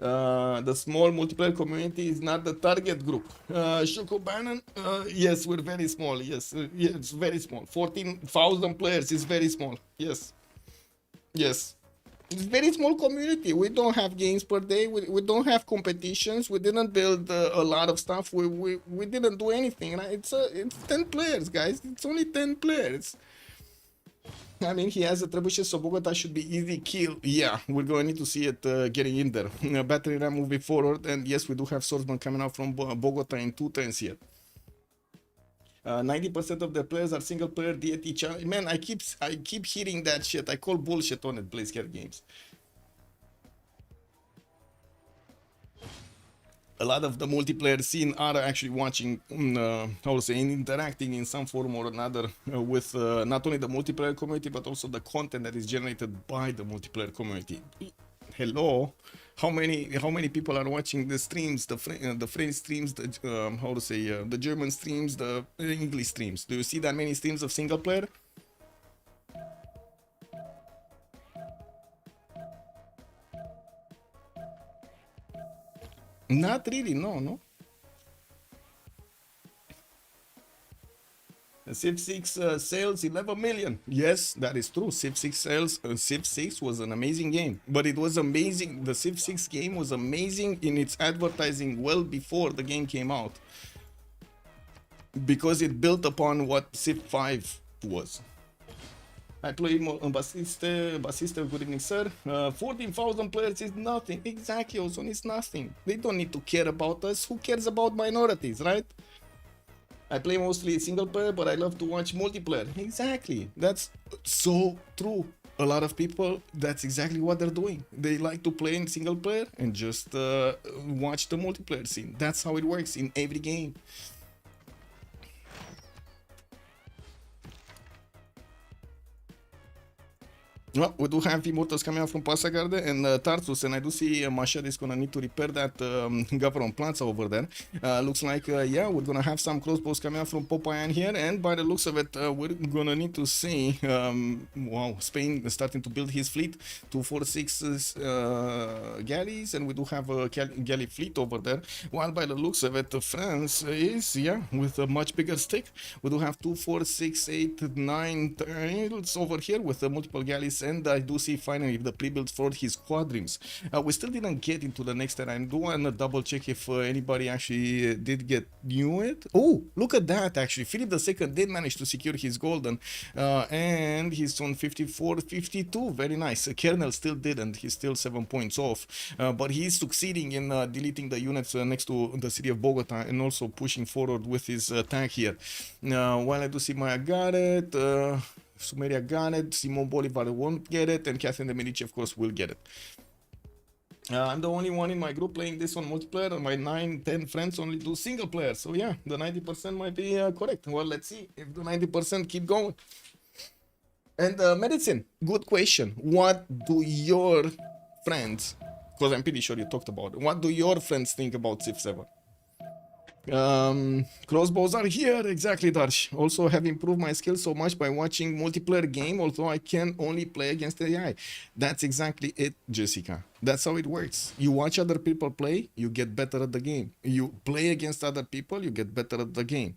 The small multiplayer community is not the target group. Shuko Bannon, yes, we're very small. Yes, it's very small. 14,000 players is very small. Yes, yes. It's very small community. We don't have games per day. We don't have competitions. We didn't build a lot of stuff. We didn't do anything. Right? It's 10 players, guys. It's only 10 players. I mean, he has a trebuchet, so Bogota should be easy kill. Yeah, we're going to need to see it getting in there. Battery ram moving forward, and yes, we do have swordsman coming out from Bogota in 2 turns here. 90% of the players are single player deity challenge. Man, I keep hearing that shit. I call bullshit on it, Blaze Games. A lot of the multiplayer scene are actually watching, how to say, interacting in some form or another with not only the multiplayer community but also the content that is generated by the multiplayer community. Hello, how many people are watching the streams, the French streams, the how to say, the German streams, the English streams? Do you see that many streams of single player? Not really, no. Civ6 sales 11 million. Yes, that is true. Civ6 sales, Civ6 was an amazing game, but it was amazing. The Civ6 game was amazing in its advertising well before the game came out, because it built upon what Civ5 was. I play Basiste, good evening, sir. 14,000 players is nothing. Exactly, Ozone, it's nothing. They don't need to care about us. Who cares about minorities, right? I play mostly single player, but I love to watch multiplayer. Exactly. That's so true. A lot of people, that's exactly what they're doing. They like to play in single player and just watch the multiplayer scene. That's how it works in every game. Well, we do have immortals coming out from Pasagarde and Tartus, and I do see Masha is gonna need to repair that government plaza over there. Looks like, yeah, we're gonna have some crossbows coming out from Popayan here, and by the looks of it, we're gonna need to see, wow, Spain is starting to build his fleet, 246 galleys, and we do have a galley fleet over there, while by the looks of it, France is, yeah, with a much bigger stick. We do have 2, 4, 6, 8, 9 turrets over here with multiple galleys, and I do see finally the pre-builds for his Squadrons. We still didn't get into the next turn. I do want to double check if anybody actually did get new it. Oh, look at that, actually. Philip II did manage to secure his golden, and he's on 54-52. Very nice. Kerrnel still didn't. He's still 7 points off, but he's succeeding in deleting the units next to the city of Bogota and also pushing forward with his attack here. While I do see Maya got it, Sumeria got it, Simon Bolivar won't get it, and Catherine de Medici, of course, will get it. I'm the only one in my group playing this on multiplayer, and my 9-10 friends only do single player. So yeah, the 90% might be correct. Well, let's see if the 90% keep going. And medicine, good question. What do your friends, because I'm pretty sure you talked about it, what do your friends think about Civ7? Crossbows are here, exactly, Darsh. Also have improved my skills so much by watching multiplayer game, although I can only play against AI. That's exactly it, Jessica. That's how it works. You watch other people play, you get better at the game. You play against other people, you get better at the game.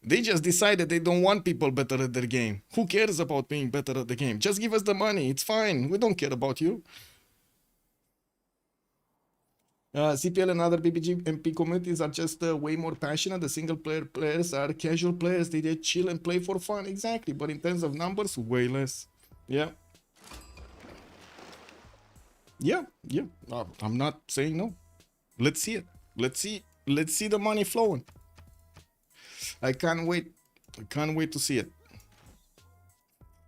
They just decided they don't want people better at their game. Who cares about being better at the game? Just give us the money, it's fine. We don't care about you. CPL and other PPG MP communities are just way more passionate. The single player players are casual players. They just chill and play for fun. Exactly. But in terms of numbers, way less. Yeah. Yeah. Yeah. I'm not saying no. Let's see it. Let's see the money flowing. I can't wait. I can't wait to see it.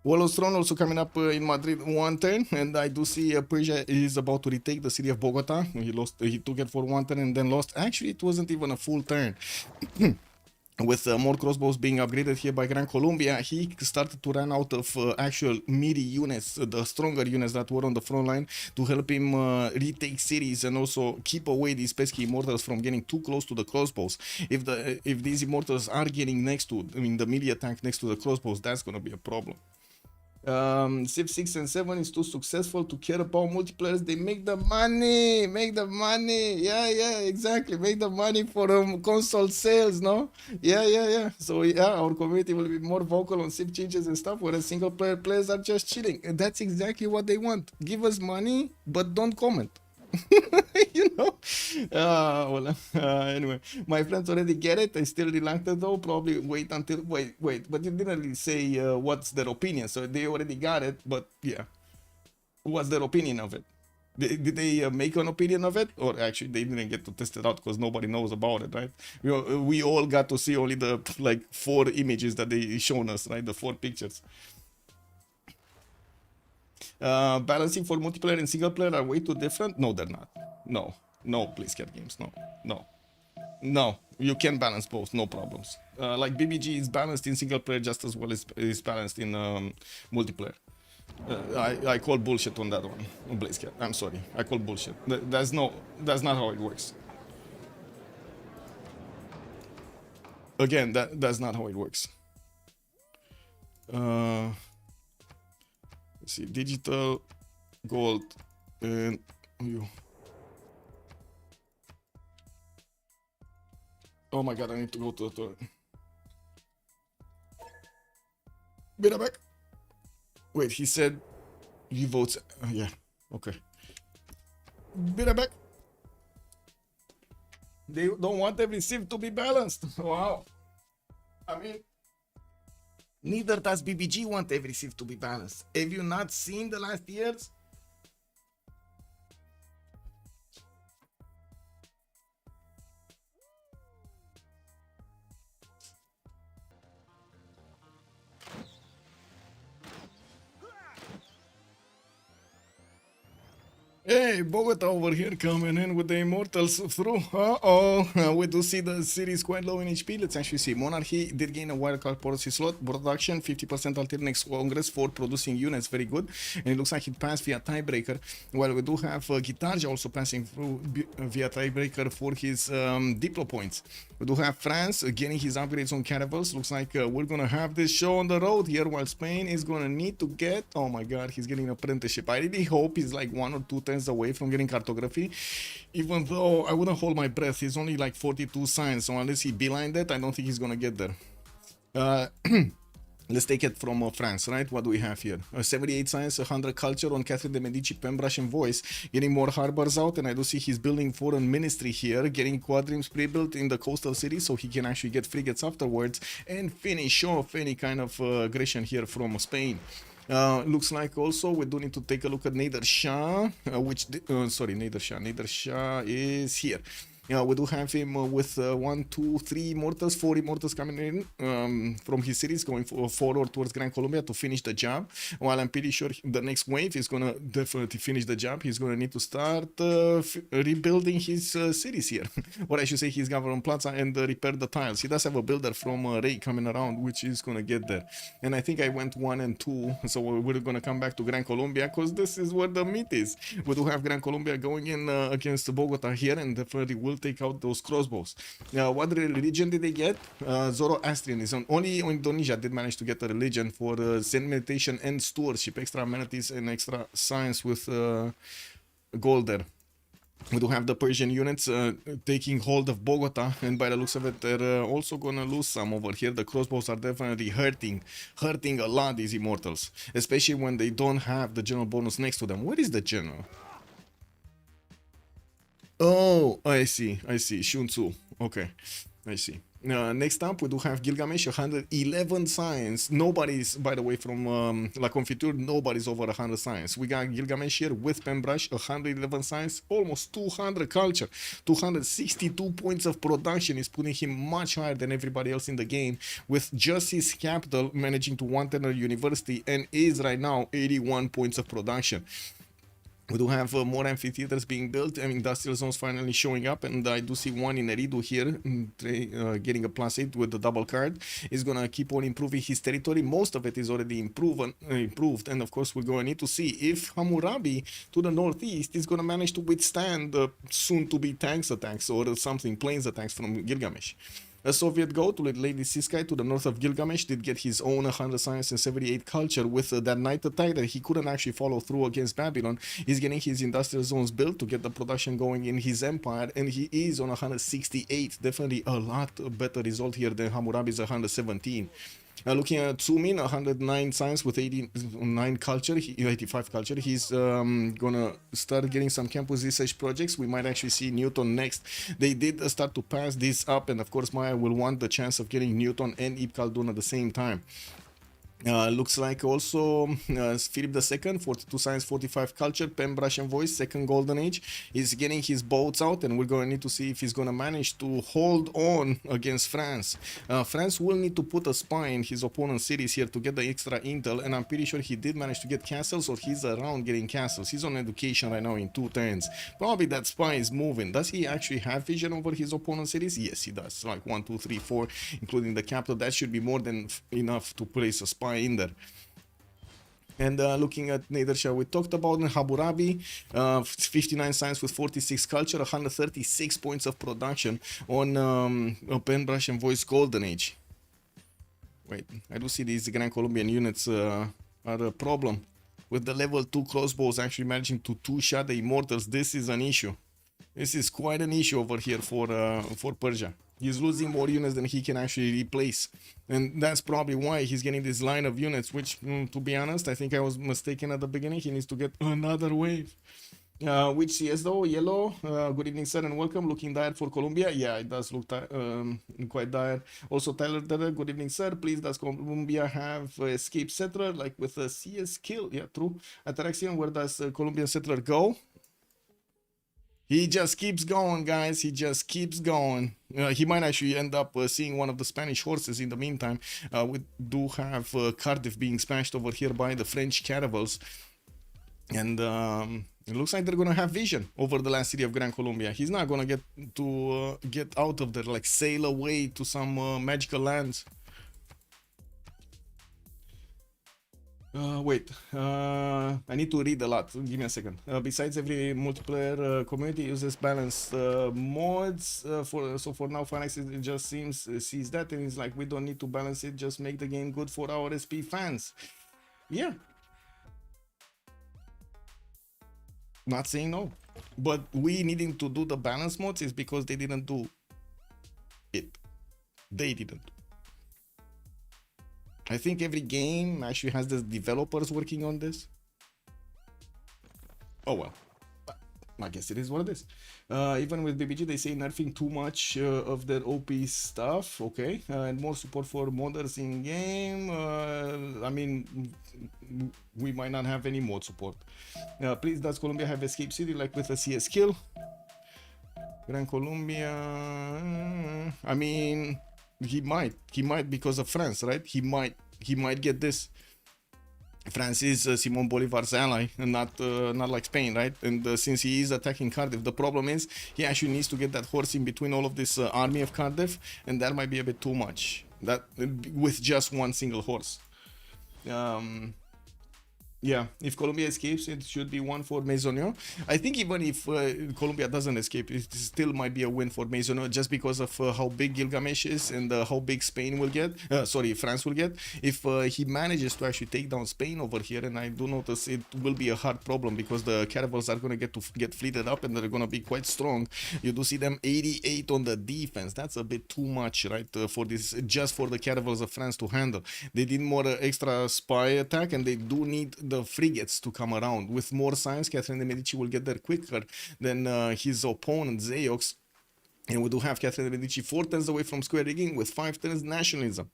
Wallow's Throne also coming up in Madrid one turn, and I do see Persia is about to retake the city of Bogota. He took it for one turn and then lost. Actually, it wasn't even a full turn. With more crossbows being upgraded here by Gran Colombia, he started to run out of actual meaty units, the stronger units that were on the front line, to help him retake cities and also keep away these pesky immortals from getting too close to the crossbows. If these immortals are getting next to, I mean, the melee attack next to the crossbows, that's gonna be a problem. Civ6 and 7 is too successful to care about multiplayers. They make the money, yeah, exactly, make the money for console sales, no? Yeah, so yeah, our community will be more vocal on Civ changes and stuff, whereas single player players are just chilling, and that's exactly what they want. Give us money, but don't comment. You know. Anyway, my friends already get it. I still reluctant though. Probably wait until wait. But you didn't really say what's their opinion, so they already got it. But yeah, what's their opinion of it? Did they make an opinion of it, or actually they didn't get to test it out because nobody knows about it, right? We all got to see only the like 4 images that they shown us, right? The 4 pictures. Balancing for multiplayer and single player are way too different. No, they're not. No, please, cat games. No. You can balance both, no problems. Like BBG is balanced in single player just as well as is balanced in multiplayer. I call bullshit on that one, Blazecat. I'm sorry, I call bullshit. That's not how it works. Again, that's not how it works. Let's see, digital, gold, and you. Oh my god, I need to go to the toilet. Be right back. Wait, he said he votes. Yeah, okay. Be right back. They don't want every civ to be balanced. Wow. I mean, neither does BBG want every civ to be balanced. Have you not seen the last years? Hey, Bogota over here coming in with the Immortals through. We do see the series quite low in HP. Let's actually see. Monarchy did gain a wildcard policy slot. Production 50% until next Congress for producing units. Very good. And it looks like it passed via tiebreaker. While we do have Guitarja also passing through via tiebreaker for his Diplo points. We do have France getting his upgrades on caravels. Looks like we're gonna have this show on the road here, while Spain is gonna need to get. Oh my god, he's getting an apprenticeship. I really hope he's like 1 or 2 turns away from getting cartography, even though I wouldn't hold my breath. He's only like 42 science, so unless he beelined it, I don't think he's gonna get there. Let's take it from France, right? What do we have here? 78 science, 100 culture on Catherine de Medici, Pembrashe and Voice, getting more harbors out, and I do see he's building foreign ministry here, getting quadrims pre-built in the coastal cities so he can actually get frigates afterwards and finish off any kind of aggression here from Spain. Looks like also we do need to take a look at Nader Shah, Nader Shah is here. We do have him with 1, 2, 3 immortals, 4 immortals coming in from his cities, going forward towards Gran Colombia to finish the job. While I'm pretty sure the next wave is gonna definitely finish the job. He's gonna need to start rebuilding his cities here, or I should say his government plaza, and repair the tiles. He does have a builder from Ray coming around, which is gonna get there. And I think I went 1 and 2, so we're gonna come back to Gran Colombia because this is where the meat is. We do have Gran Colombia going in against Bogota here, and definitely will will take out those crossbows. What religion did they get? Zoroastrianism. Only Indonesia did manage to get a religion for Zen meditation and stewardship, extra amenities and extra science with gold there. We do have the Persian units taking hold of Bogota, and by the looks of it, they're also gonna lose some over here. The crossbows are definitely hurting a lot, these immortals, especially when they don't have the general bonus next to them. Where is the general? Oh, I see, Shun Tzu. Okay, I see. Next up, we do have Gilgamesh, 111 science. Nobody's, by the way, from La Confiture, nobody's over 100 science. We got Gilgamesh here with Pembrush, 111 science, almost 200 culture, 262 points of production is putting him much higher than everybody else in the game, with just his capital managing to 110 university and is right now 81 points of production. We do have more amphitheaters being built and industrial zones finally showing up, and I do see one in Eridu here getting a +8 with the double card. He's gonna keep on improving his territory. Most of it is already improved, and of course we're going to need to see if Hammurabi to the northeast is gonna manage to withstand soon to be tanks attacks or something, planes attacks from Gilgamesh. A Soviet goat with Lady Siskai to the north of Gilgamesh did get his own 100 science and 78 culture with that night attack that he couldn't actually follow through against Babylon. He's getting his industrial zones built to get the production going in his empire, and he is on 168. Definitely a lot better result here than Hammurabi's 117. Looking at Txoumin, 109 science with 89 culture, 85 culture. He's gonna start getting some campus research projects. We might actually see Newton next. They did start to pass this up, and of course Maya will want the chance of getting Newton and Ibn Khaldun at the same time. Looks like also Philip II, 42 science, 45 culture, pen, brush and voice, second golden age, is getting his boats out, and we're going to need to see if he's going to manage to hold on against France. France will need to put a spy in his opponent's cities here to get the extra intel, and I'm pretty sure he did manage to get castles, or he's around getting castles. He's on education right now in 2 turns. Probably that spy is moving. Does he actually have vision over his opponent's cities? Yes, he does. Like 1, 2, 3, 4, including the capital. That should be more than enough to place a spy in there. And looking at Nader, Shah, we talked about Hammurabi, 59 science with 46 culture, 136 points of production on pen, brush and voice golden age. Wait, I do see these Gran Colombian units are a problem. With the level 2 crossbows actually managing to 2-shot the immortals, this is an issue. This is quite an issue over here for Persia. He's losing more units than he can actually replace, and that's probably why he's getting this line of units, which, to be honest, I think I was mistaken at the beginning. He needs to get another wave. Which CS though? Yellow. Good evening, sir, and welcome. Looking dire for Colombia. Yeah, it does look quite dire. Also, Tyler, good evening, sir. Please, does Colombia have escape settler like with a CS kill? Yeah, true. Attraction, where does Colombian settler go? He just keeps going, guys. He just keeps going. He might actually end up seeing one of the Spanish horses in the meantime. We do have Cardiff being smashed over here by the French caravels. And it looks like they're going to have vision over the last city of Gran Colombia. He's not going to get out of there, like sail away to some magical lands. Wait, I need to read a lot. Give me a second. Besides, every multiplayer community uses balanced mods. For now, Phoenix it just sees that and it's like, we don't need to balance it. Just make the game good for our SP fans. Yeah. Not saying no, but we needing to do the balance mods is because they didn't do it. They didn't. I think every game actually has the developers working on this. Oh well, I guess it is what it is. Even with BBG, they say nerfing too much of their OP stuff. Okay, and more support for modders in game. I mean, we might not have any mod support. Please, does Colombia have escape city like with a CS kill? Gran Colombia. I mean. He might because of France, right? He might get this. France is Simon Bolivar's ally, and not like Spain, right? And since he is attacking Cardiff, the problem is he actually needs to get that horse in between all of this army of Cardiff, and that might be a bit too much. That with just one single horse. Yeah, if Colombia escapes, it should be one for Maisonneux. I think even if Colombia doesn't escape, it still might be a win for Maisonneux just because of how big Gilgamesh is and how big Spain will get. Sorry, France will get. If he manages to actually take down Spain over here, and I do notice it will be a hard problem because the caravels are going to get fleeted up and they're going to be quite strong. You do see them 88 on the defense. That's a bit too much, right? For this, just for the caravels of France to handle. They need more extra spy attack, and they do need the frigates to come around. With more science, Catherine de Medici will get there quicker than his opponent Zeyox, and we do have Catherine de Medici 4 turns away from square rigging with 5 turns nationalism.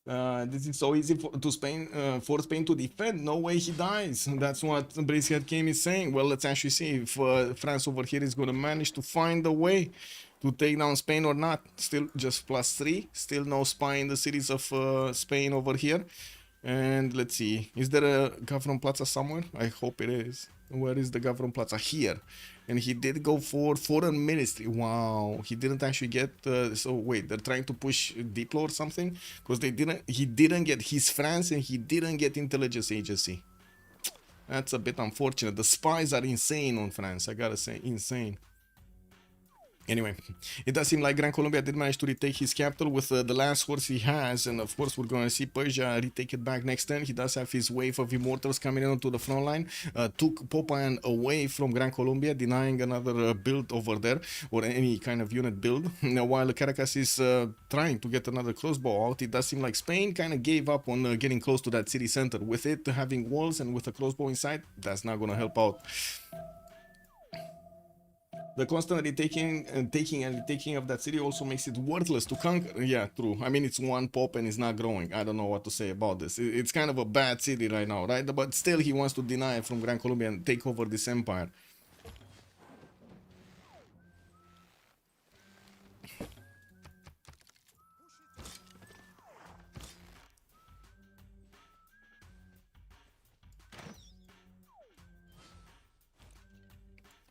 This is so easy for Spain to defend. No way he dies. That's what Bracehead Game is saying. Well, let's actually see if France over here is going to manage to find a way to take down Spain or not. Still just +3. Still no spy in the cities of Spain over here. And let's see. Is there a Gavron Plaza somewhere? I hope it is. Where is the Gavron Plaza? Here. And he did go for Foreign Ministry. Wow. He didn't actually get... so wait, they're trying to push Diplo or something? Because he didn't get his France and he didn't get Intelligence Agency. That's a bit unfortunate. The spies are insane on France. I gotta say, insane. Anyway, it does seem like Gran Colombia did manage to retake his capital with the last horse he has, and of course we're going to see Persia retake it back next turn. He does have his wave of immortals coming in onto the front line, took Popayan away from Gran Colombia, denying another build over there, or any kind of unit build. Now, while Caracas is trying to get another crossbow out, it does seem like Spain kind of gave up on getting close to that city center. With it having walls and with a crossbow inside, that's not going to help out. The constant retaking and retaking of that city also makes it worthless to conquer. Yeah, true. I mean, it's one pop and it's not growing. I don't know what to say about this. It's kind of a bad city right now, right? But still, he wants to deny it from Gran Colombia and take over this empire.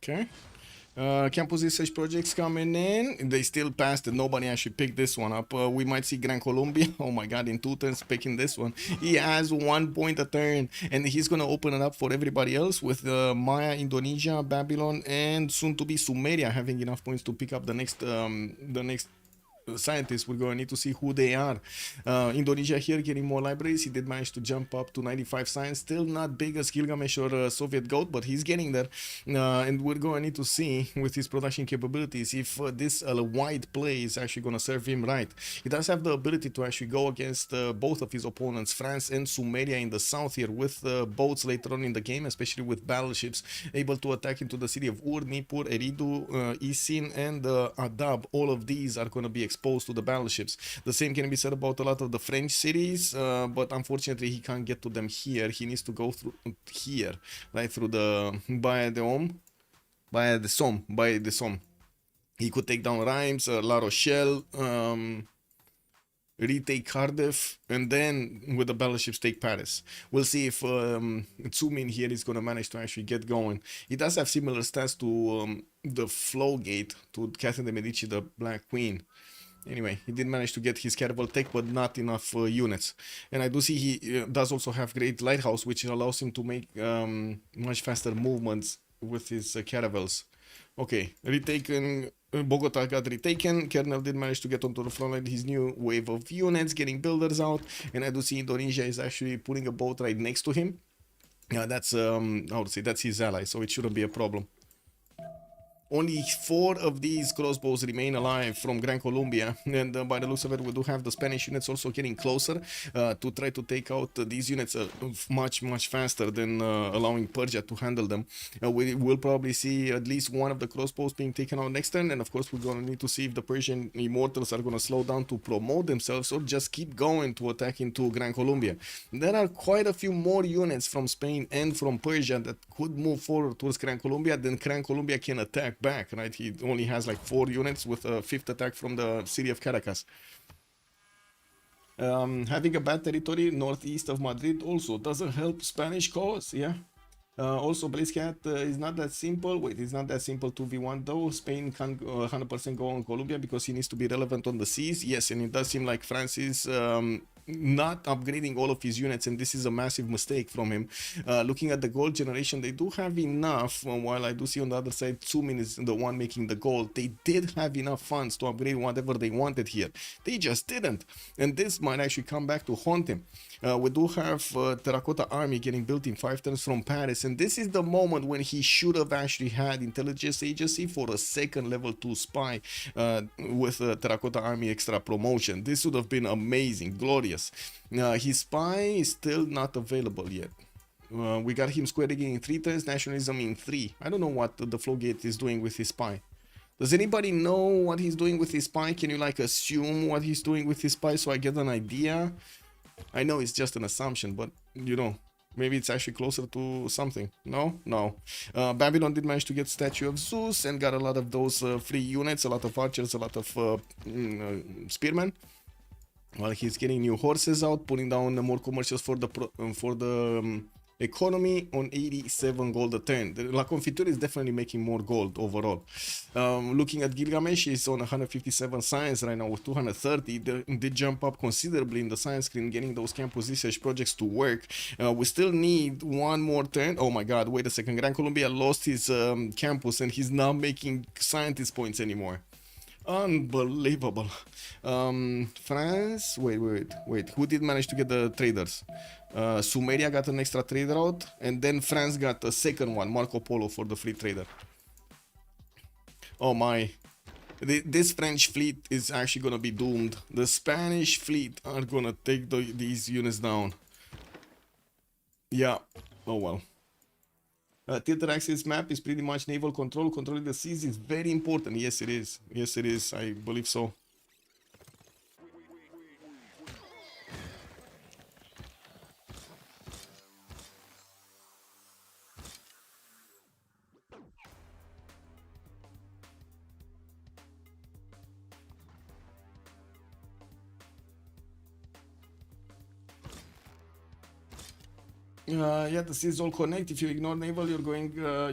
Okay. Campus research projects coming in. They still passed and nobody actually picked this one up. We might see Gran Colombia, oh my god, in 2 turns picking this one. He has 1 point a turn and he's gonna open it up for everybody else with Maya, Indonesia, Babylon, and soon to be Sumeria having enough points to pick up the next scientists. We're going to need to see who they are. Indonesia here getting more libraries. He did manage to jump up to 95 science. Still not big as Gilgamesh or Soviet Goat, but he's getting there. And we're going to need to see with his production capabilities if this wide play is actually going to serve him right. He does have the ability to actually go against both of his opponents, France and Sumeria in the south here, with boats later on in the game, especially with battleships able to attack into the city of Ur, Nippur, Eridu, Isin, and Adab. All of these are going to be exposed to the battleships. The same can be said about a lot of the French cities, but unfortunately he can't get to them here. He needs to go through here, right through the Baie de Somme. He could take down Reims, La Rochelle, retake Cardiff, and then with the battleships take Paris. We'll see if Txoumin here is going to manage to actually get going. He does have similar stats to the Theflowgate, to Catherine de Medici, the Black Queen. Anyway, he did manage to get his caravel tech, but not enough units. And I do see he does also have great lighthouse, which allows him to make much faster movements with his caravels. Okay, retaken. Bogota got retaken. Kerrnel did manage to get onto the front line. His new wave of units, getting builders out. And I do see Indonesia is actually putting a boat right next to him. Yeah, that's, how to say, that's his ally, so it shouldn't be a problem. Only 4 of these crossbows remain alive from Gran Colombia, and by the looks of it, we do have the Spanish units also getting closer to try to take out these units much faster than allowing Persia to handle them. We will probably see at least 1 of the crossbows being taken out next turn, and of course we're going to need to see if the Persian immortals are going to slow down to promote themselves or just keep going to attack into Gran Colombia. There are quite a few more units from Spain and from Persia that could move forward towards Gran Colombia, then Gran Colombia can attack back, right? He only has like 4 units with a 5th attack from the city of Caracas. Having a bad territory northeast of Madrid also doesn't help Spanish cause, yeah. Also, BlazeCat is not that simple. Wait, it's not that simple 2v1 though. Spain can't 100% go on Colombia because he needs to be relevant on the seas. Yes, and it does seem like France is not upgrading all of his units, and this is a massive mistake from him. Looking at the gold generation, they do have enough. While I do see on the other side, Txoumin is the one making the gold. They did have enough funds to upgrade whatever they wanted here. They just didn't, and this might actually come back to haunt him. We do have Terracotta Army getting built in 5 turns from Paris, and this is the moment when he should have actually had Intelligence Agency for a second level 2 spy with Terracotta Army extra promotion. This would have been amazing, glorious. His spy is still not available yet. We got him square digging in 3 turns, nationalism in 3. I don't know what the Theflowgate is doing with his spy. Does anybody know what he's doing with his spy? Can you like assume what he's doing with his spy so I get an idea? I know it's just an assumption, but you know, maybe it's actually closer to something. No? No. Babylon did manage to get Statue of Zeus and got a lot of those free units, a lot of archers, a lot of spearmen. While he's getting new horses out, putting down more commercials for the economy on 87 gold a turn. La Confiture is definitely making more gold overall. Looking at Gilgamesh, is on 157 science right now with 230. They jump up considerably in the science screen, getting those campus research projects to work. We still need one more turn. Oh my god, wait a second. Gran Colombia lost his campus and he's not making scientist points anymore. Unbelievable. France, wait, who did manage to get the traders? Sumeria got an extra trader out, and then France got a second one, Marco Polo, for the free trader. Oh my, this French fleet is actually gonna be doomed. The Spanish fleet are gonna take these units down. Yeah, oh well. Theater axis map is pretty much naval control. Controlling the seas is very important. Yes, it is. Yes, it is. I believe so. Yeah, the seas all connect. If you ignore naval, you're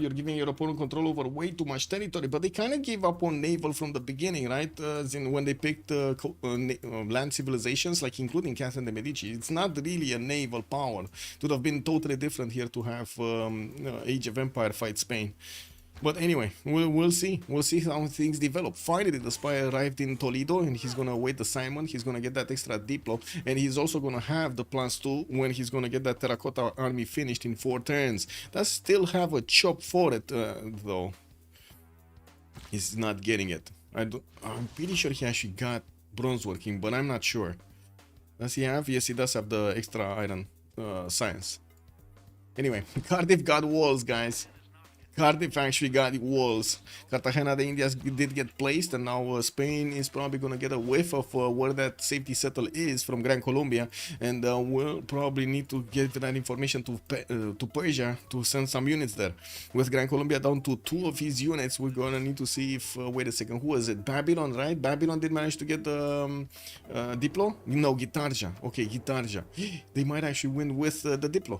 giving your opponent control over way too much territory. But they kind of gave up on naval from the beginning, right? As in when they picked land civilizations, like including Catherine de Medici, it's not really a naval power. It would have been totally different here to have Age of Empire fight Spain. But anyway, we'll see. We'll see how things develop. Finally, the spy arrived in Toledo, and he's gonna await assignment. He's gonna get that extra Diplo, and he's also gonna have the plans too when he's gonna get that Terracotta Army finished in 4 turns. Does still have a chop for it, though. He's not getting it. I'm pretty sure he actually got bronze working, but I'm not sure. Does he have? Yes, he does have the extra iron science. Anyway, Cardiff got walls, guys. Cardiff actually got walls. Cartagena de Indias did get placed, and now Spain is probably going to get a whiff of where that safety settle is from Gran Colombia, and we'll probably need to get that information to Persia to send some units there. With Gran Colombia down to 2 of his units, we're going to need to see if, wait a second, who was it? Babylon, right? Babylon did manage to get the Diplo? No, Gitarja. Okay, Gitarja. They might actually win with the Diplo.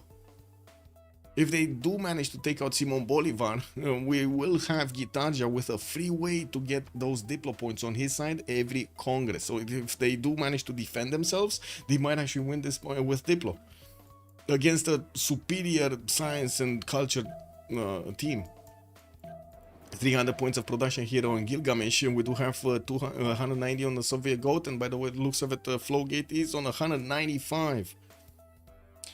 If they do manage to take out Simon Bolivar, we will have Gitarja with a free way to get those Diplo points on his side every Congress. So if they do manage to defend themselves, they might actually win this with Diplo against a superior science and culture team. 300 points of production here on Gilgamesh, and we do have 190 on the Soviet Goat, and by the way, it looks of it, Theflowgate is on 195.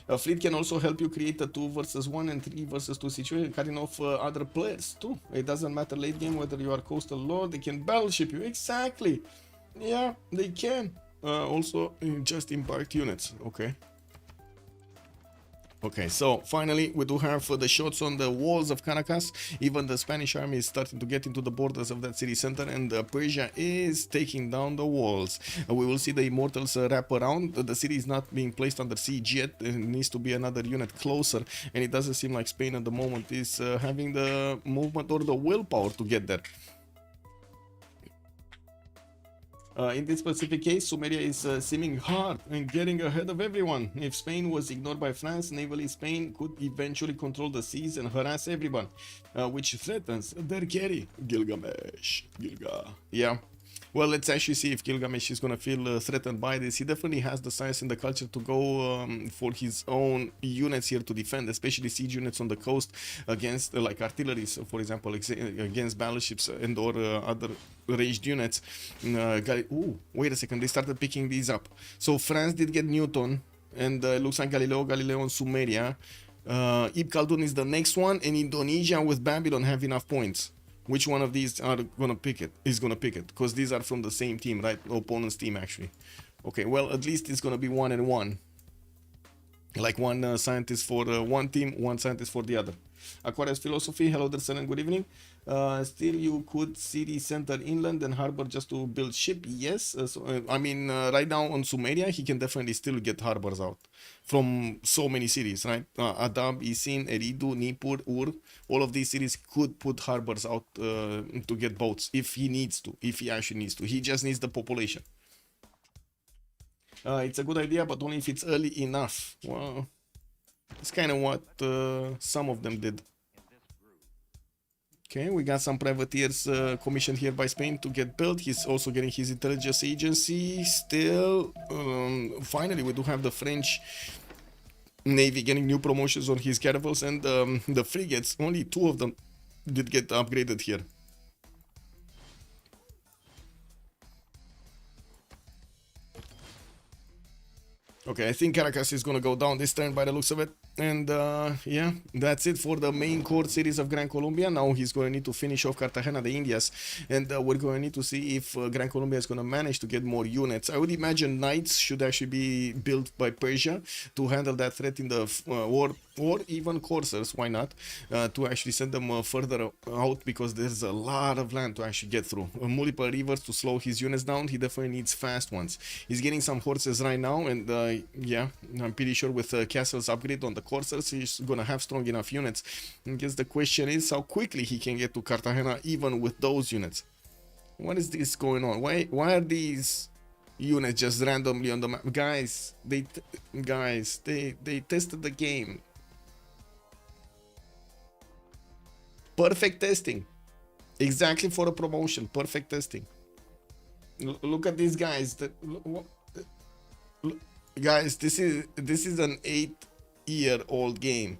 A fleet can also help you create a 2 versus 1 and 3 versus 2 situation, cutting off other players too. It doesn't matter late game whether you are coastal lord, they can battleship you. Exactly. Yeah, they can. Also, just embarked units. Okay. Okay, so finally we do have the shots on the walls of Caracas. Even the Spanish army is starting to get into the borders of that city center, and Persia is taking down the walls. We will see the immortals wrap around. The city is not being placed under siege yet. It needs to be another unit closer, and it doesn't seem like Spain at the moment is having the movement or the willpower to get there. In this specific case, Sumeria is seeming hard and getting ahead of everyone. If Spain was ignored by France, navally Spain could eventually control the seas and harass everyone, which threatens their carry, Gilgamesh. Yeah. Well, let's actually see if Gilgamesh is gonna feel threatened by this. He definitely has the science and the culture to go for his own units here to defend, especially siege units on the coast against like artillery, so for example, against battleships and or other ranged units. Ooh, wait a second, they started picking these up. So France did get Newton, and looks like Galileo and Sumeria. Ibn Khaldun is the next one, and Indonesia with Babylon have enough points. Which one of these are gonna pick it? Is gonna pick it? Because these are from the same team, right? Opponent's team, actually. Okay, well, at least it's gonna be 1 and 1. Like one scientist for one team, one scientist for the other. Aquarius Philosophy, hello there, sir, and good evening. Still, you could city center inland and harbor just to build ship. Yes, I mean, right now on Sumeria, he can definitely still get harbors out from so many cities, right? Adab, Isin, Eridu, Nippur, Ur, all of these cities could put harbors out to get boats if he needs to, if he actually needs to. He just needs the population. It's a good idea, but only if it's early enough. Well, it's kind of what some of them did. Okay, we got some privateers commissioned here by Spain to get built. He's also getting his intelligence agency. Still, finally, we do have the French Navy getting new promotions on his caravels, and the frigates, only 2 of them did get upgraded here. Okay, I think Caracas is gonna go down this turn by the looks of it. And yeah, that's it for the main core series of Gran Colombia. Now he's going to need to finish off Cartagena de Indias. And we're going to need to see if Gran Colombia is going to manage to get more units. I would imagine knights should actually be built by Persia to handle that threat in the war. Or even coursers, why not, to actually send them further out, because there's a lot of land to actually get through. Multiple rivers to slow his units down. He definitely needs fast ones. He's getting some horses right now, and yeah, I'm pretty sure with Castle's upgrade on the coursers, he's gonna have strong enough units. I guess the question is how quickly he can get to Cartagena even with those units. What is this going on? Why are these units just randomly on the map? Guys, they tested the game. Perfect testing, exactly for a promotion. Perfect testing. Look at these guys. Guys, this is an 8-year-old game.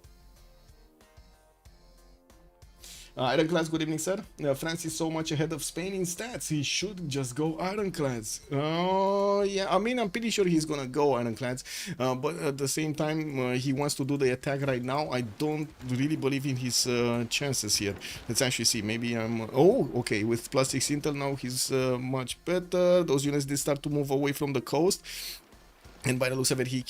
Ironclads, good evening, sir. France is so much ahead of Spain in stats. He should just go Ironclads. Oh, yeah. I mean, I'm pretty sure he's gonna go Ironclads. But at the same time, he wants to do the attack right now. I don't really believe in his chances here. Let's actually see. Maybe I'm... Oh, okay. With +6 intel now, he's much better. Those units did start to move away from the coast. And by the looks of it, he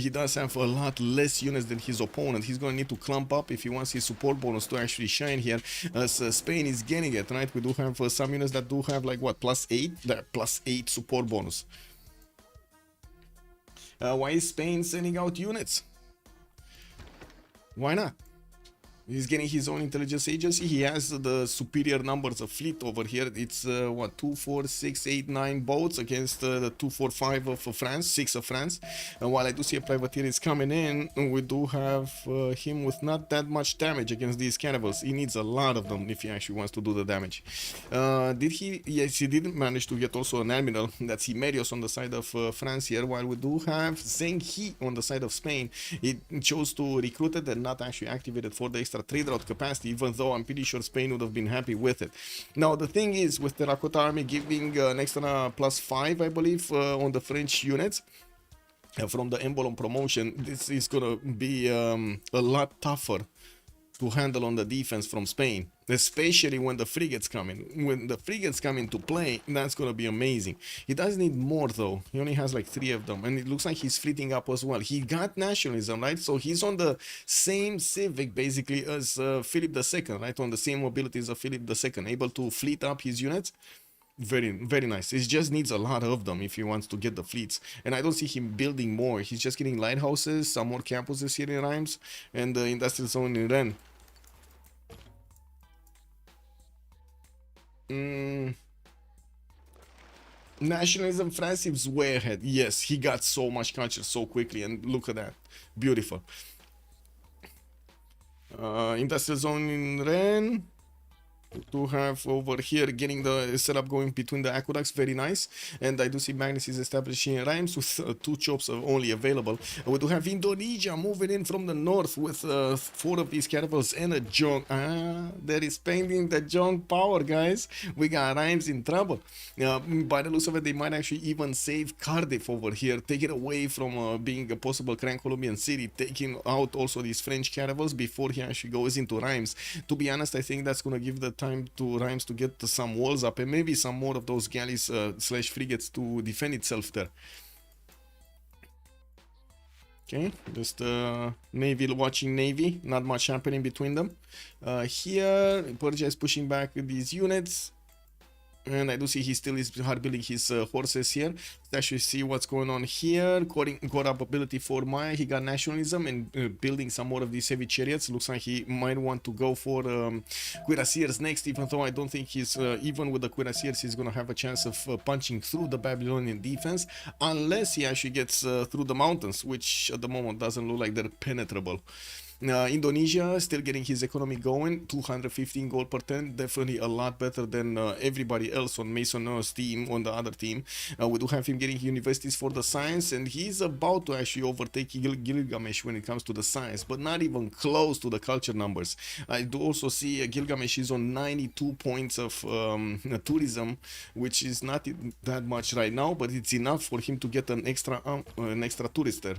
does have a lot less units than his opponent. He's going to need to clump up if he wants his support bonus to actually shine here, as Spain is getting it, right? We do have some units that do have like what, +8? They're +8 support bonus. Why is Spain sending out units? Why not? He's getting his own intelligence agency. He has the superior numbers of fleet over here. It's what, 2, 4, 6, 8, 9 boats against the 2, 4, 5 of France, 6 of France. And while I do see a privateer is coming in, we do have him with not that much damage against these cannibals. He needs a lot of them if he actually wants to do the damage. Did he? Yes, he did manage to get also an admiral. That's Himerios on the side of France here. While we do have Zheng He on the side of Spain, he chose to recruit it and not actually activate it for the extra trade route capacity, even though I'm pretty sure Spain would have been happy with it. Now the thing is, with the Terracotta army giving an extra +5, I believe, on the French units from the emblem promotion, this is gonna be a lot tougher to handle on the defense from Spain, especially when the frigates come in. When the frigates come into play, that's gonna be amazing. He does need more though. He only has like 3 of them, and it looks like he's fleeting up as well. He got nationalism, right? So he's on the same civic basically as Philip II, right? On the same abilities of Philip II, able to fleet up his units. Very, very nice. He just needs a lot of them if he wants to get the fleets. And I don't see him building more. He's just getting lighthouses, some more campuses here in Reims, and the industrial zone in Rennes. Nationalism, France is way ahead. Yes, he got so much culture so quickly, and look at that. Beautiful. Industrial zone in Rennes. To have over here getting the setup going between the aqueducts, very nice. And I do see Magnus is establishing Reims with 2 chops only available. We do have Indonesia moving in from the north with 4 of these caravels and a junk. There is painting the junk power, guys. We got Reims in trouble. By the looks of it, they might actually even save Cardiff over here, take it away from being a possible Gran Colombian city, taking out also these French caravels before he actually goes into Reims. To be honest, I think that's gonna give the time to Reims to get some walls up and maybe some more of those galleys slash frigates to defend itself there. Okay, just Navy watching Navy, not much happening between them. Here, Persia is pushing back these units. And I do see he still is hard building his horses here. Let's actually see what's going on here. Core up ability for Maya. He got nationalism and building some more of these heavy chariots. Looks like he might want to go for cuirassiers next, even though I don't think he's, even with the cuirassiers, he's going to have a chance of punching through the Babylonian defense. Unless he actually gets through the mountains, which at the moment doesn't look like they're penetrable. Indonesia still getting his economy going, 215 gold per turn, definitely a lot better than everybody else on Maisonneux's team, on the other team. We do have him getting universities for the science, and he's about to actually overtake Gilgamesh when it comes to the science, but not even close to the culture numbers. I do also see Gilgamesh is on 92 points of tourism, which is not that much right now, but it's enough for him to get an extra tourist there.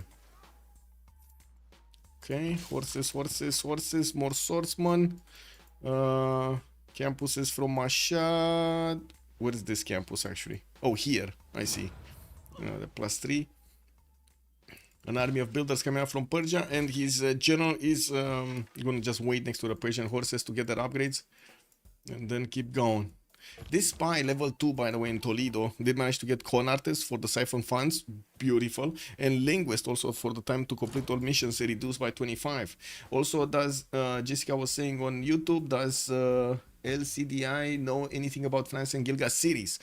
Okay, horses, more swordsmen. Campuses from Mashad. Where is this campus actually? Oh, here, I see. The +3. An army of builders coming out from Persia, and his general is gonna just wait next to the Persian horses to get their upgrades, and then keep going. This spy, level 2, by the way, in Toledo, did manage to get con artist for the siphon funds, beautiful, and linguist also for the time to complete all missions reduced by 25. Also, does Jessica was saying on YouTube, does LCDI know anything about France and Gilgas cities?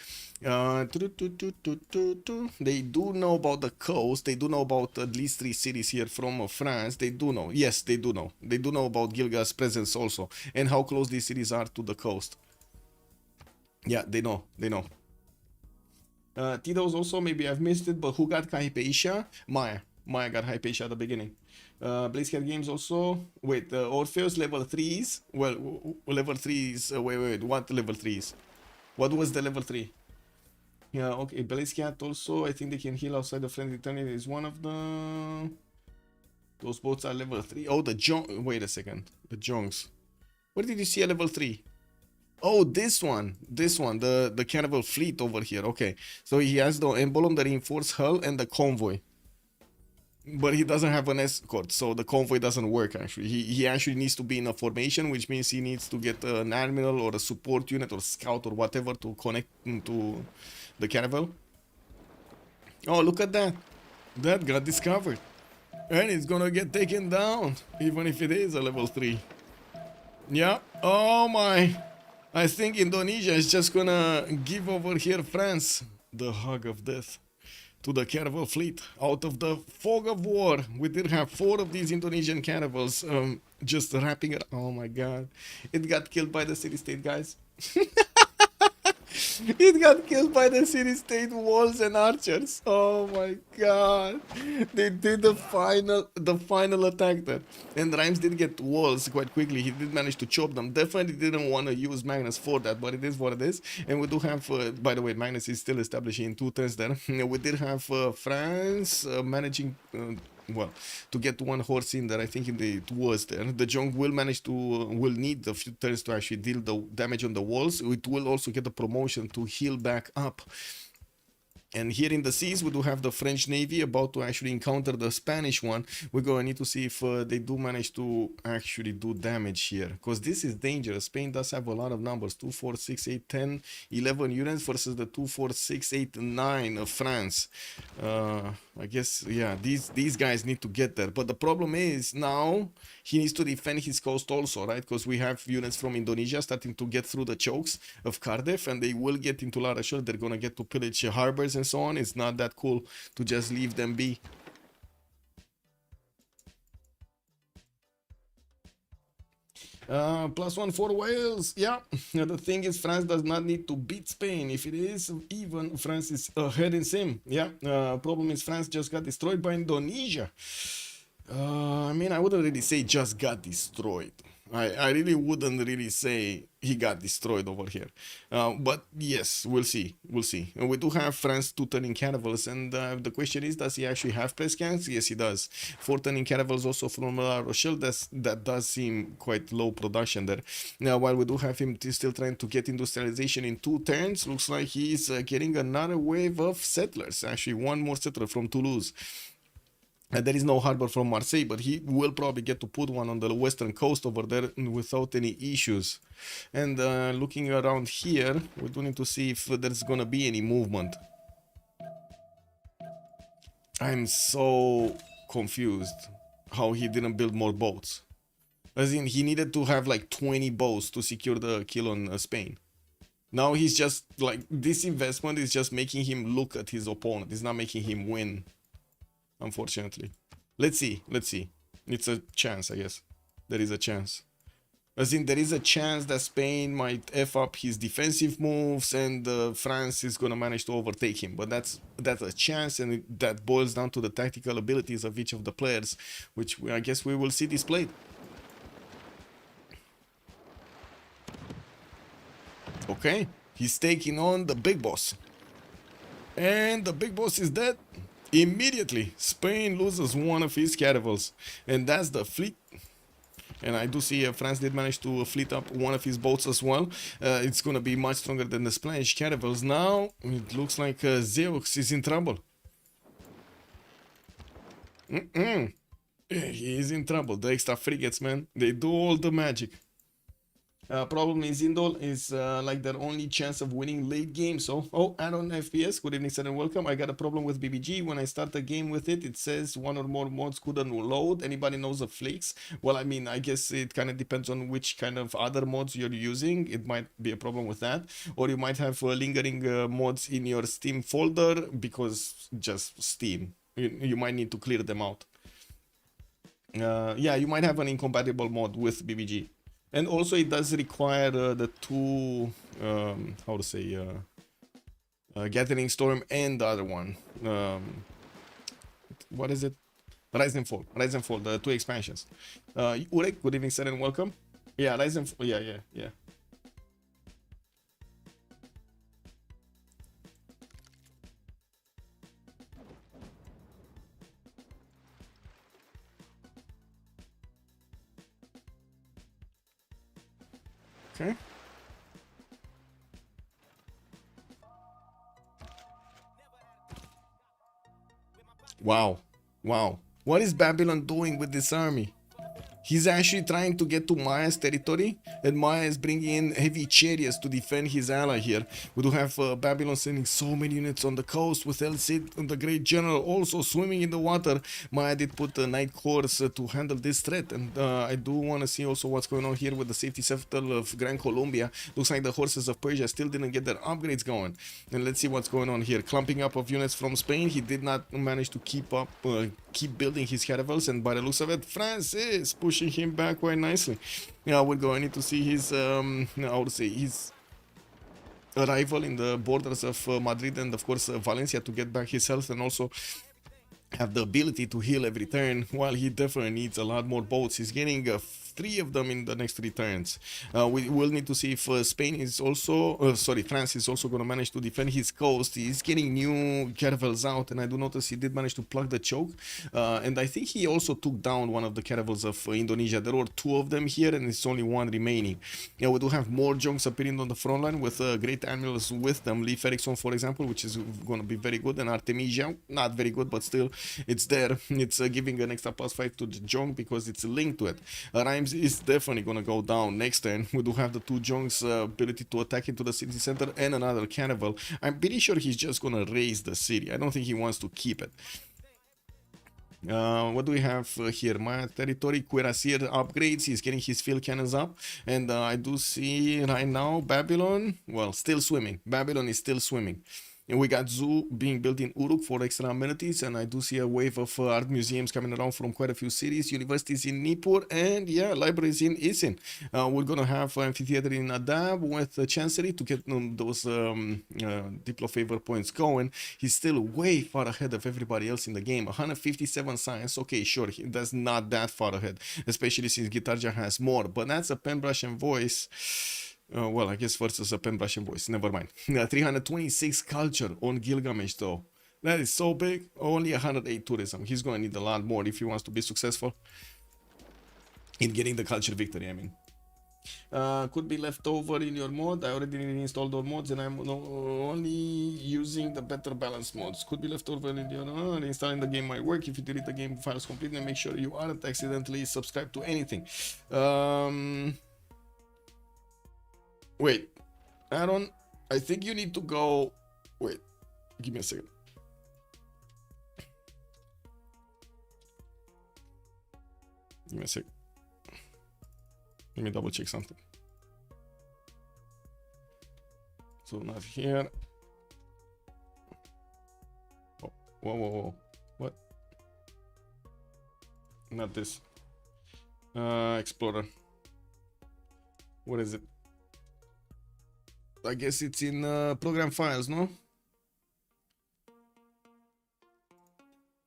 They do know about the coast. They do know about at least 3 cities here from France. They do know. Yes, they do know. They do know about Gilgas' presence also, and how close these cities are to the coast. Yeah, they know. Tito's also, maybe I've missed it, but who got Hypatia? Maya got Hypatia at the beginning. Blazecat Games also. Wait, Orpheus level 3s? Well, level 3s. Wait, what level 3s? What was the level 3? Yeah, okay. Blazecat also, I think they can heal outside the friendly turn. It is one of the... Those boats are level 3. Oh, the Jong... Wait a second. The Jongs. Where did you see a level 3? Oh, this one, the cannibal fleet over here. Okay, so he has the emblem, the reinforced hull, and the convoy, but he doesn't have an escort, so the convoy doesn't work. Actually, he actually needs to be in a formation, which means he needs to get an admiral or a support unit or scout or whatever to connect to the cannibal. Oh, look at that! That got discovered, and it's gonna get taken down, even if it is a level 3. Yeah. Oh my. I think Indonesia is just gonna give over here France the hug of death to the caravel fleet out of the fog of war. We did have 4 of these Indonesian caravels just wrapping it. Oh my god, it got killed by the city-state, guys. It got killed by the city-state walls and archers. Oh my god. They did the final attack there. And Reims did get walls quite quickly. He did manage to chop them. Definitely didn't want to use Magnus for that, but it is what it is. And we do have, by the way, Magnus is still establishing 2 turns there. We did have France managing... well, to get 1 horse in there. I think it was there. The Jong will need a few turns to actually deal the damage on the walls. It will also get a promotion to heal back up. And here in the seas, we do have the French Navy about to actually encounter the Spanish one. We're going to need to see if they do manage to actually do damage here, because this is dangerous. Spain does have a lot of numbers, 2, 4, 6, 8, 10, 11 units versus the 2, 4, 6, 8, 9 of France. I guess, yeah, these guys need to get there. But the problem is now he needs to defend his coast also, right? Because we have units from Indonesia starting to get through the chokes of Cardiff, and they will get into La Rochelle. They're gonna get to pillage harbors and so on. It's not that cool to just leave them be. +1 for Wales. Yeah, the thing is, France does not need to beat Spain. If it is even, France is ahead in sim. Yeah, problem is France just got destroyed by Indonesia. I mean, I wouldn't really say just got destroyed. I really wouldn't really say he got destroyed over here. But yes, we'll see. We'll see. And we do have France 2 turning caravels, and the question is, does he actually have press cans? Yes, he does. 4 turning caravels also from La Rochelle. That does seem quite low production there. Now, while we do have him still trying to get industrialization in 2 turns, looks like he's getting another wave of settlers. Actually, one more settler from Toulouse. There is no harbor from Marseille, but he will probably get to put one on the western coast over there without any issues. And looking around here, we do need to see if there's gonna be any movement. I'm so confused how he didn't build more boats. As in, he needed to have like 20 boats to secure the kill on Spain. Now he's just like, this investment is just making him look at his opponent. It's not making him win. Unfortunately. Let's see. It's a chance, I guess. There is a chance. As in, there is a chance that Spain might F up his defensive moves and France is gonna manage to overtake him. But that's a chance, and that boils down to the tactical abilities of each of the players, which I guess we will see displayed. Okay, he's taking on the big boss. And the big boss is dead. Immediately, Spain loses one of his caravels, and that's the fleet. And I do see France did manage to fleet up one of his boats as well. It's going to be much stronger than the Spanish caravels. Now, it looks like Zeyox is in trouble. He is in trouble. The extra frigates, man, they do all the magic. Problem is, Indol is like their only chance of winning late game. So, add-on FPS. Good evening, sir, and welcome. I got a problem with BBG. When I start a game with it, it says one or more mods couldn't load. Anybody knows of flakes? Well, I mean, I guess it kind of depends on which kind of other mods you're using. It might be a problem with that. Or you might have lingering mods in your Steam folder because just Steam. You might need to clear them out. Yeah, you might have an incompatible mod with BBG. And also it does require the 2, how to say, Gathering Storm and the other one. What is it? Rise and Fall, the 2 expansions. Urek, good evening, sir, and welcome. Yeah, Rise and Fall, yeah. Okay. Wow. What is Babylon doing with this army? He's actually trying to get to Maya's territory, and Maya is bringing in heavy chariots to defend his ally here. We do have Babylon sending so many units on the coast with El Cid, the great general, also swimming in the water. Maya did put the night corps to handle this threat, and I do want to see also what's going on here with the safety settle of Gran Colombia. Looks like the horses of Persia still didn't get their upgrades going. And let's see what's going on here. Clumping up of units from Spain. He did not manage to keep building his caravels, and by the looks of it, France is pushing him back quite nicely. Yeah, we're going to see his his arrival in the borders of Madrid and of course Valencia to get back his health, and also have the ability to heal every turn. While he definitely needs a lot more boats. He's getting 3 of them in the next 3 turns. We will need to see if Spain is also, France is also going to manage to defend his coast. He's getting new caravels out, and I do notice he did manage to plug the choke. And I think he also took down one of the caravels of Indonesia. There were 2 of them here, and it's only 1 remaining. Yeah, we do have more junks appearing on the front line with great admirals with them. Leif Erikson, for example, which is going to be very good, and Artemisia, not very good, but still, it's there. It's giving an extra +5 to the junk because it's linked to it. Rhymes is definitely gonna go down next turn. We do have the 2 junks ability to attack into the city center and another caravel. I'm pretty sure he's just gonna raise the city. I don't think he wants to keep it. What do we have here? My territory, Cuirassier upgrades. He's getting his field cannons up. And I do see right now Babylon, well, still swimming. Babylon is still swimming. And we got zoo being built in Uruk for extra amenities, and I do see a wave of art museums coming around from quite a few cities, universities in Nippur, and yeah, libraries in Isin. We're gonna have amphitheater in Adab with Chancery to get those Diplo favor points going. He's still way far ahead of everybody else in the game. 157 science, okay, sure, that's not that far ahead, especially since Gitarja has more, but that's a pen, brush, and voice. Well, I guess versus a pen, brush, and voice. Never mind. 326 culture on Gilgamesh, though. That is so big. Only 108 tourism. He's going to need a lot more if he wants to be successful in getting the culture victory, I mean. Could be left over in your mod. I already installed all mods and I'm only using the better balance mods. Could be left over in your installing the game might work if you delete the game files completely and make sure you aren't accidentally subscribed to anything. Wait, Aaron, I think you need to go. Wait, give me a second. Give me a sec. Let me double check something. So not here. Oh, whoa. What? Not this. Explorer. What is it? I guess it's in program files, no?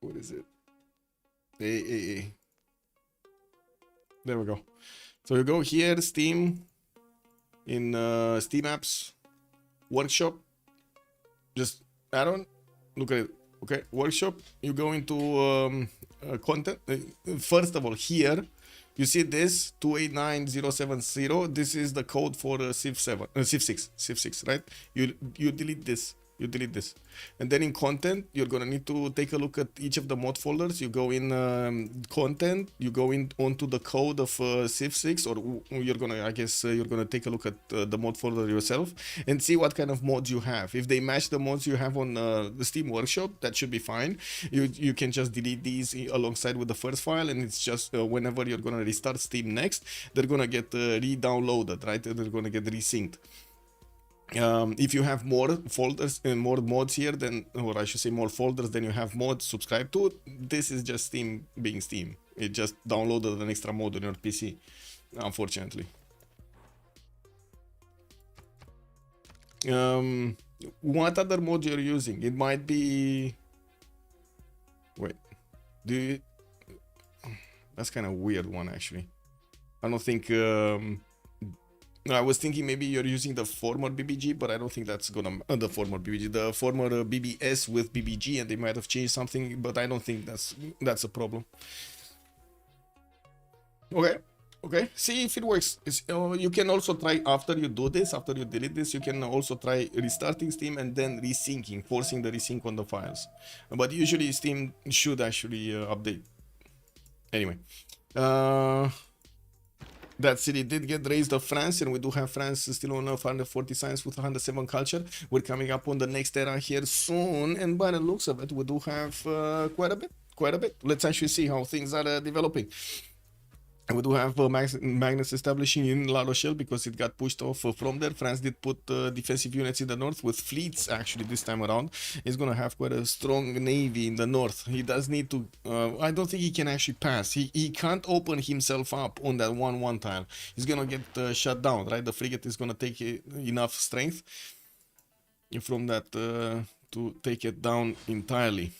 What is it? Hey. There we go. So you go here, Steam, in Steam Apps, Workshop. Just add-on. Look at it. Okay, Workshop. You go into content. First of all, here. You see this 289070. This is the code for Civ6, right? You delete this. You delete this, and then in content you're gonna need to take a look at each of the mod folders. You go in content. You go in onto the code of Civ6, or you're gonna, I guess, you're gonna take a look at the mod folder yourself and see what kind of mods you have. If they match the mods you have on the Steam Workshop, that should be fine. You can just delete these alongside with the first file, and it's just whenever you're gonna restart Steam next, they're gonna get re-downloaded, right? They're gonna get resynced. If you have more folders and more mods here, then, or I should say more folders than you have mods subscribed to, this is just Steam being Steam. It just downloaded an extra mod on your PC, unfortunately. What other mod you're using? It might be... Wait, do you... That's kind of weird one, actually. I don't think... I was thinking maybe you're using the former BBG, but I don't think that's gonna the former BBG, the former BBS with BBG, and they might have changed something, but I don't think that's a problem. Okay. See if it works. You can also try after you do this, after you delete this, you can also try restarting Steam and then resyncing, forcing the resync on the files. But usually Steam should actually update. Anyway. That city did get raised of France, and we do have France still on 140 science with 107 culture. We're coming up on the next era here soon, and by the looks of it, we do have quite a bit. Let's actually see how things are developing. And we do have Magnus establishing in La Rochelle because it got pushed off from there. France did put defensive units in the north with fleets actually this time around. He's going to have quite a strong navy in the north. He does need to... I don't think he can actually pass. He can't open himself up on that 1-1 tile. He's going to get shut down, right? The frigate is going to take enough strength from that to take it down entirely.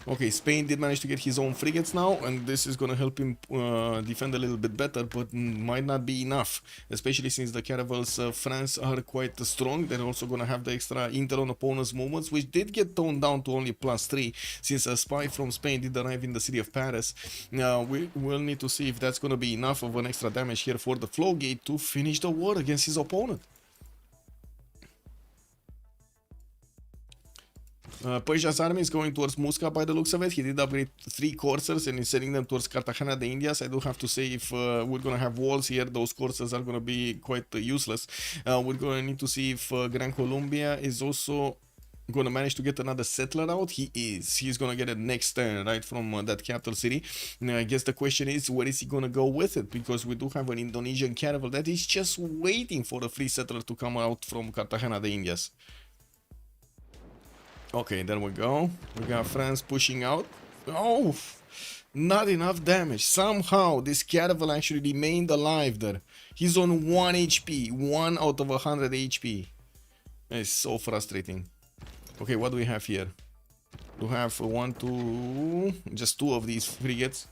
Okay, Spain did manage to get his own frigates now, and this is going to help him defend a little bit better, but might not be enough, especially since the caravels of France are quite strong. They're also going to have the extra intel on opponents' movements, which did get toned down to only +3, since a spy from Spain did arrive in the city of Paris. Now, we will need to see if that's going to be enough of an extra damage here for the Theflowgate to finish the war against his opponent. Persia's army is going towards Muscat by the looks of it. He did upgrade 3 coursers and is sending them towards Cartagena de Indias. I do have to say, if we're going to have walls here, those coursers are going to be quite useless. We're going to need to see if Gran Colombia is also gonna manage to get another settler out? He is. He's gonna get it next turn, right, from that capital city. Now, I guess the question is, where is he gonna go with it? Because we do have an Indonesian caravel that is just waiting for a free settler to come out from Cartagena de Indias. Okay, there we go. We got France pushing out. Oh, not enough damage. Somehow this caravel actually remained alive there. He's on 1 HP, 1 out of 100 HP. It's so frustrating. Okay, what do we have here? We have just two of these frigates.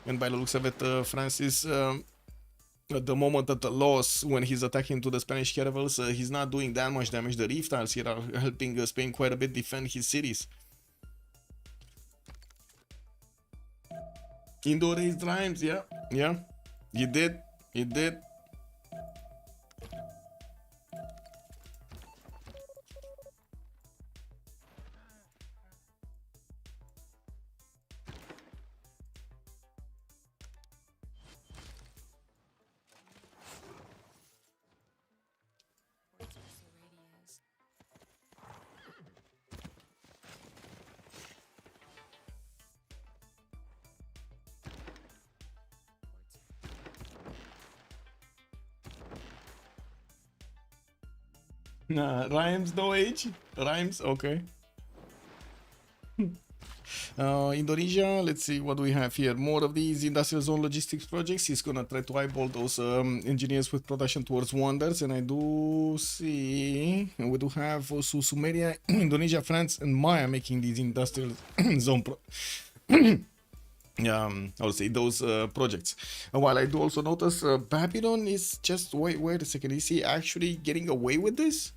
And by the looks of it, France is at the moment at a loss when he's attacking to the Spanish caravels. He's not doing that much damage. The reef tiles here are helping Spain quite a bit defend his cities. Indo-raised rhymes, yeah. You did. Nah, rhymes no age. Rhymes, okay. Indonesia, let's see what we have here. More of these industrial zone logistics projects. He's gonna try to eyeball those engineers with production towards wonders. And I do see we do have also Sumeria, Indonesia, France, and Maya making these industrial zone I would say those projects. While I do also notice Babylon is just wait a second, is he actually getting away with this?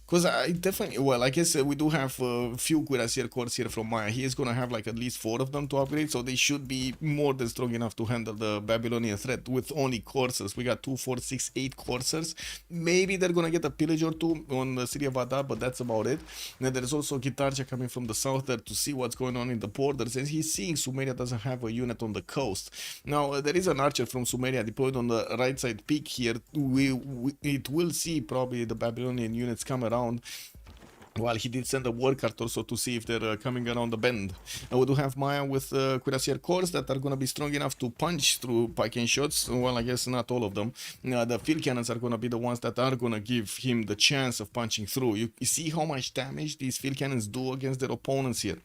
Because I definitely, well, I guess we do have a few Cuirassier cores here from Maya. He is going to have like at least 4 of them to upgrade, so they should be more than strong enough to handle the Babylonian threat with only coursers. We got 2, 4, 6, 8 coursers. Maybe they're going to get a pillage or 2 on the city of Ada, but that's about it. And there's also Gitarja coming from the south there to see what's going on in the borders, and he's seeing Sumeria doesn't have a unit on the coast. Now, there is an archer from Sumeria deployed on the right side peak here. It will see probably the Babylonian units come around. While he did send a war cart also to see if they're coming around the bend. We do have Maya with Cuirassier cores that are going to be strong enough to punch through pike shots. Well, I guess not all of them. The field cannons are going to be the ones that are going to give him the chance of punching through. You see how much damage these field cannons do against their opponents here.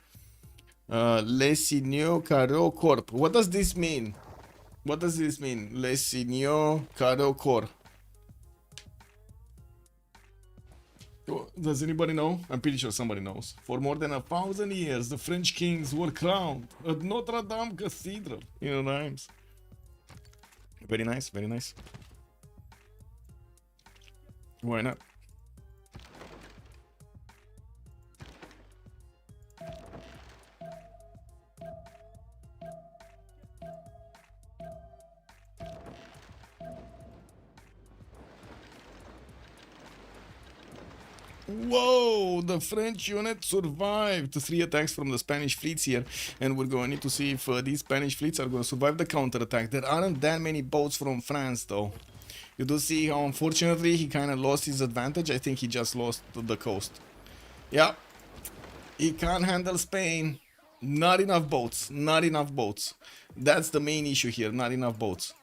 Lesinio Caro Corp. What does this mean? What does this mean? Lesinio Caro Corp. Does anybody know? I'm pretty sure somebody knows. For more than 1,000 years, the French kings were crowned at Notre Dame Cathedral. You know, rhymes. Very nice, very nice. Why not? Whoa, the French unit survived 3 attacks from the Spanish fleets here, and we're going to need to see if these Spanish fleets are going to survive the counterattack. There aren't that many boats from France though. You do see how unfortunately he kind of lost his advantage. I think he just lost the coast. Yeah, he can't handle Spain. Not enough boats, not enough boats. That's the main issue here, not enough boats.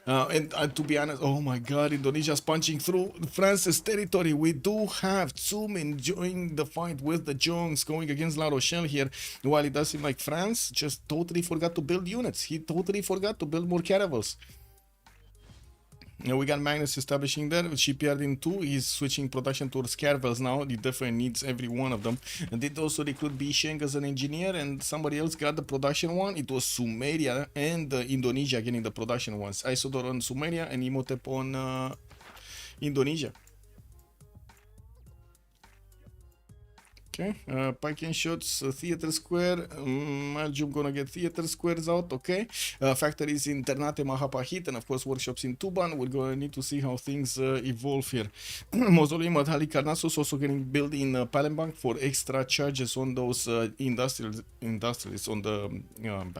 And to be honest, oh my god, Indonesia's punching through France's territory. We do have Txoumin joining the fight with the Jongs going against La Rochelle here. While it does seem like France just totally forgot to build units. He totally forgot to build more caravels. Now we got Magnus establishing there. Shipyard in 2. He's switching production towards caravels now. He definitely needs every one of them. And did also recruit Bisheng as an engineer, and somebody else got the production one. It was Sumeria and Indonesia getting the production ones. Isodor on Sumeria and Imhotep on Indonesia. Okay, pike and shots, theater square. Belgium gonna get theater squares out. Okay, factories in Ternate, Mahapahit, and of course workshops in Tuban. We're gonna need to see how things evolve here. Mausoleum at Halikarnassus also getting built in Palembang for extra charges on those industrialists, on the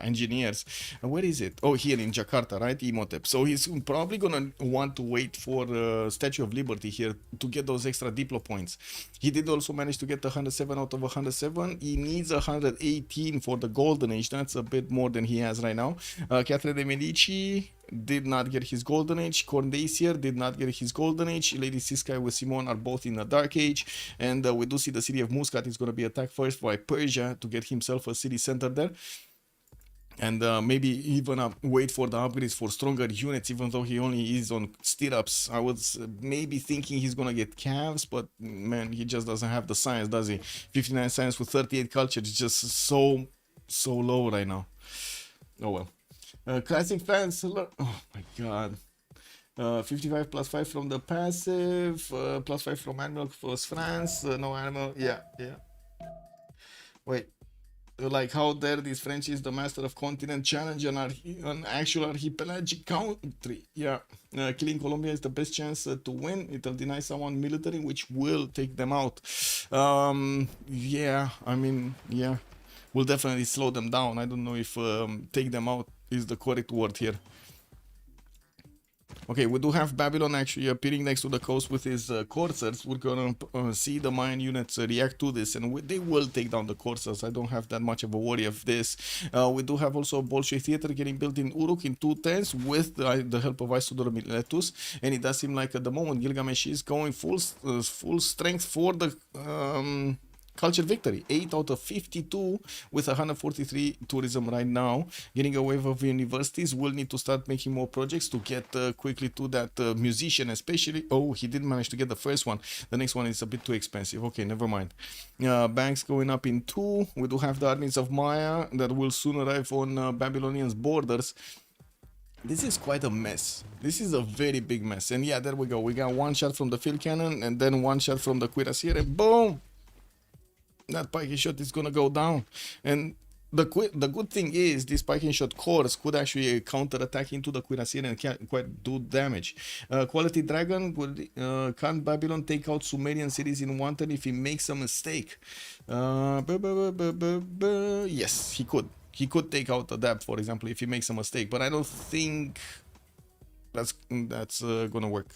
engineers. Where is it? Oh, here in Jakarta, right? Imhotep. So he's probably gonna want to wait for Statue of Liberty here to get those extra diplo points. He did also manage to get 107 out of 107. He needs 118 for the Golden Age. That's a bit more than he has right now. Catherine de Medici did not get his Golden Age. Corndacier did not get his Golden Age. Lady Siska with Simon are both in the Dark Age. And we do see the city of Muscat is going to be attacked first by Persia to get himself a city center there. And maybe even wait for the upgrades for stronger units, even though he only is on stirrups. I was maybe thinking he's gonna get calves, but man, he just doesn't have the science, does he? 59 science with 38 culture is just so low right now. Oh well. Classic fans, oh my god. 55 plus 5 from the passive, plus 5 from animal for France. No animal, yeah. Wait. Like, how dare this French is the master of continent challenge an actual archipelagic country. Yeah, killing Colombia is the best chance to win. It'll deny someone military, which will take them out. Yeah, I mean, yeah, will definitely slow them down. I don't know if take them out is the correct word here. Okay, we do have Babylon actually appearing next to the coast with his coursers. We're gonna see the Mayan units react to this, and they will take down the coursers. I don't have that much of a worry of this. We do have also a Bolshoi theater getting built in Uruk in 210s with the help of Isodor Miletus, and it does seem like at the moment Gilgamesh is going full strength for the culture victory. 8 out of 52 with 143 tourism right now. Getting a wave of universities. Will need to start making more projects to get quickly to that musician especially. Oh, he did manage to get the first one. The next one is a bit too expensive. Okay, never mind. Banks going up in 2. We do have the armies of Maya that will soon arrive on Babylonians borders. This is quite a mess. This is a very big mess. And yeah, there we go. We got one shot from the field cannon and then one shot from the cuirassier and boom! That pike shot is gonna go down. And the good thing is this pike shot cores could actually counter attack into the cuirassier and can't quite do damage. Quality dragon would can Babylon take out Sumerian cities in one turn if he makes a mistake? Yes, he could. He could take out the dab, for example, if he makes a mistake, but I don't think that's gonna work.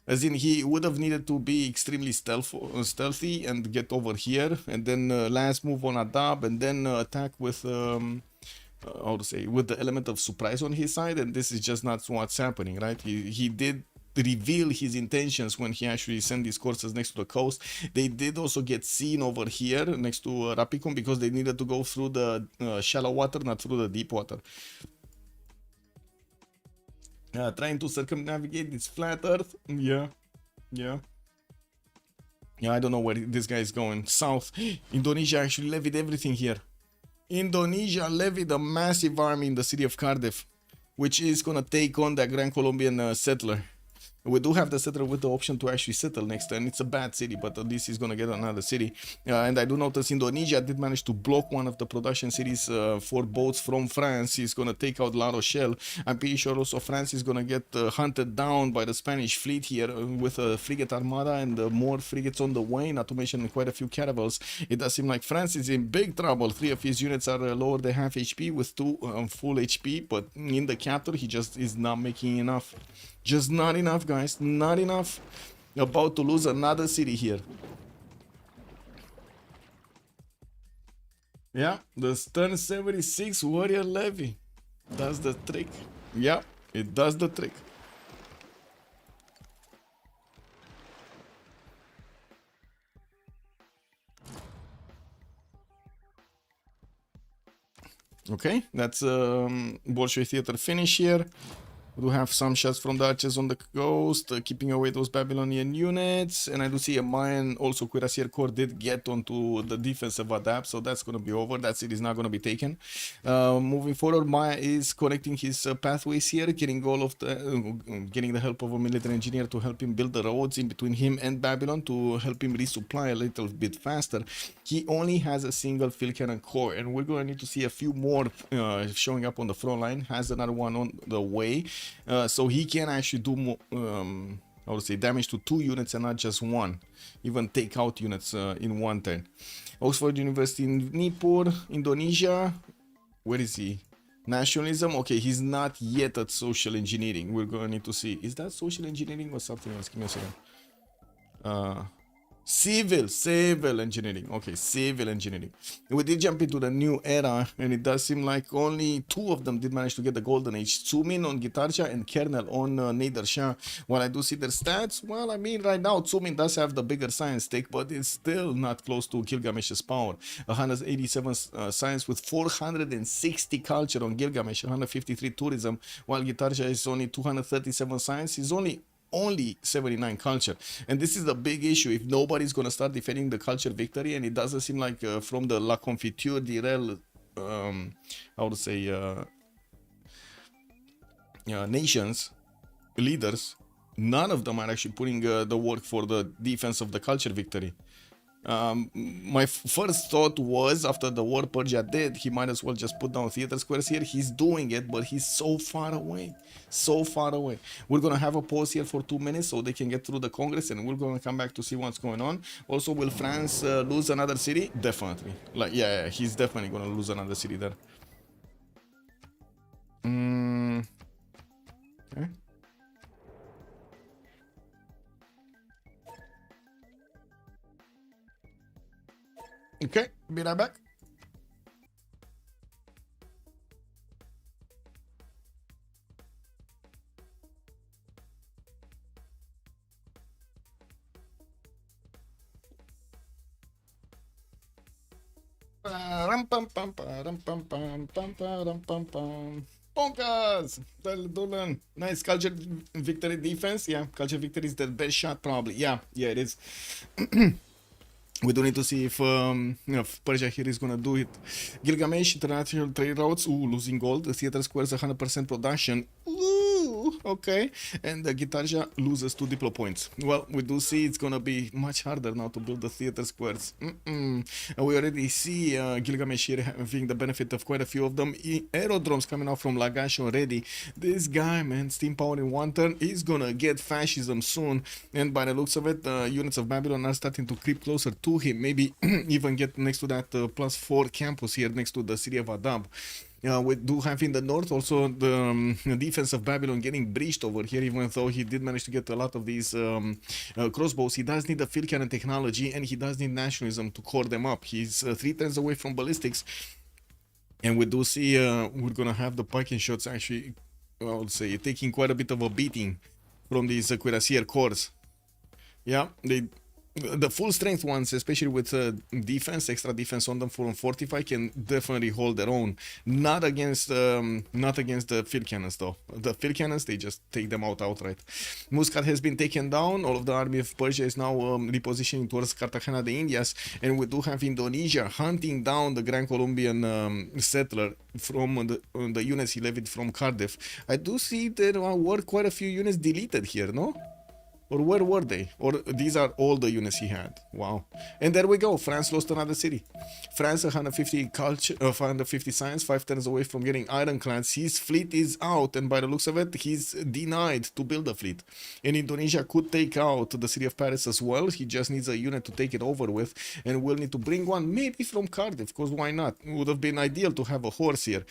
As in, he would have needed to be extremely stealthy and get over here, and then last move on a dab, and then attack with how to say, with the element of surprise on his side, and this is just not what's happening, right? He did reveal his intentions when he actually sent these courses next to the coast. They did also get seen over here next to Rapicum because they needed to go through the shallow water, not through the deep water. Trying to circumnavigate this flat earth. Yeah, I don't know where this guy is going. South. Indonesia actually levied everything here. Indonesia levied a massive army in the city of Cardiff, which is gonna take on that Gran Colombian settler. We do have the settler with the option to actually settle next turn. It's a bad city, but at least he's gonna get another city. And I do notice Indonesia did manage to block one of the production cities for boats from France. He's gonna take out La Rochelle. I'm pretty sure also France is gonna get hunted down by the Spanish fleet here with a frigate armada and more frigates on the way, not to mention quite a few caravels. It does seem like France is in big trouble. 3 of his units are lower than half HP with 2 full HP, but in the capture he just is not making enough. Just not enough, guys. Not enough. About to lose another city here. Yeah, the Stern 76 Warrior Levy does the trick. Yeah, it does the trick. Okay, that's Bolshoi Theater finish here. We do have some shots from the archers on the coast, keeping away those Babylonian units. And I do see a Mayan, also Cuirassier Corps did get onto the defensive adapt, so that's going to be over. That city is not going to be taken. Moving forward, Maya is connecting his pathways here, getting all of the, getting the help of a military engineer to help him build the roads in between him and Babylon to help him resupply a little bit faster. He only has a single field cannon core, and we're going to need to see a few more showing up on the front line. Has another one on the way. So he can actually do more, I would say, damage to 2 units and not just 1. Even take out units in 1 turn. Oxford University in Nipur, Indonesia. Where is he? Nationalism. Okay, he's not yet at social engineering. We're going to need to see. Is that social engineering or something else? Give me a second. Civil engineering. Okay, civil engineering. We did jump into the new era, and it does seem like only 2 of them did manage to get the golden age. Txoumin on Gitarja and Kerrnel on Nader Shah. While I do see their stats, well, I mean, right now Txoumin does have the bigger science stake, but it's still not close to Gilgamesh's power. 187 science with 460 culture on Gilgamesh, 153 tourism, while Gitarja is only 237 science. He's only 79 culture, and this is the big issue. If nobody's gonna start defending the culture victory, and it doesn't seem like from the La Confiture Direl I would say nations leaders, none of them are actually putting the work for the defense of the culture victory. My first thought was, after the war Persia did, he might as well just put down theater squares here. He's doing it, but he's so far away. So far away. We're gonna have a pause here for 2 minutes so they can get through the Congress, and we're gonna come back to see what's going on. Also, will France lose another city? Definitely. Like, yeah, he's definitely gonna lose another city there. Okay. Okay, be right back. Ponkas! Dolan. Nice culture victory defense. Yeah, culture victory is the best shot probably. Yeah, it is. We do need to see if Persia here is gonna do it. Gilgamesh, international trade routes. Ooh, losing gold. The theater squares 100% production. Ooh, okay. And the Gitarja loses 2 diplo points. Well, we do see it's gonna be much harder now to build the theater squares. We already see Gilgamesh here having the benefit of quite a few of them. Aerodromes coming out from Lagash already. This guy, man, steam power in 1 turn, is gonna get fascism soon. And by the looks of it, the units of Babylon are starting to creep closer to him, maybe even get next to that +4 campus here next to the city of Adab. We do have in the north also the defense of Babylon getting breached over here, even though he did manage to get a lot of these crossbows. He does need the field cannon technology, and he does need nationalism to core them up. He's 3 turns away from ballistics, and we do see we're gonna have the Piking shots actually, I would say, taking quite a bit of a beating from these Cuirassier corps. Yeah, the full strength ones, especially with defense, extra defense on them from Fortify, can definitely hold their own. Not against the field cannons though. The field cannons, they just take them out outright. Muscat has been taken down. All of the army of Persia is now repositioning towards Cartagena de Indias, and we do have Indonesia hunting down the Gran Colombian settler from the units he levied from Cardiff. I do see there were quite a few units deleted here, no? Or where were they? Or these are all the units he had. Wow. And there we go. France lost another city. France 150 culture, 150 science, 5 turns away from getting ironclads. His fleet is out, and by the looks of it, he's denied to build a fleet. And Indonesia could take out the city of Paris as well. He just needs a unit to take it over with, and we'll need to bring one maybe from Cardiff, because why not? It would have been ideal to have a horse here.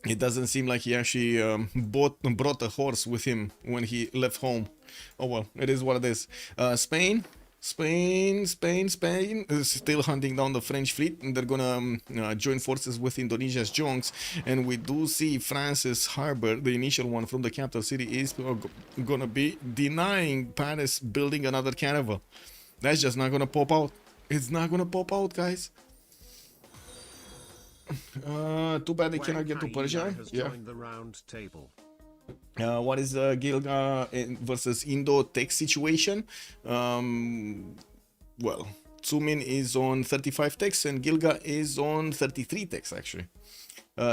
It doesn't seem like he actually brought a horse with him when he left home. Oh well, it is what it is. Spain is still hunting down the French fleet, and they're gonna join forces with Indonesia's Jongs. And we do see France's harbor, the initial one from the capital city, is gonna be denying Paris building another caravel. That's just not gonna pop out. It's not gonna pop out, guys. Too bad they cannot get to Persia. Yeah. The round table. What is Gilga versus Indo tech situation? Well, Txoumin is on 35 techs and Gilga is on 33 techs actually.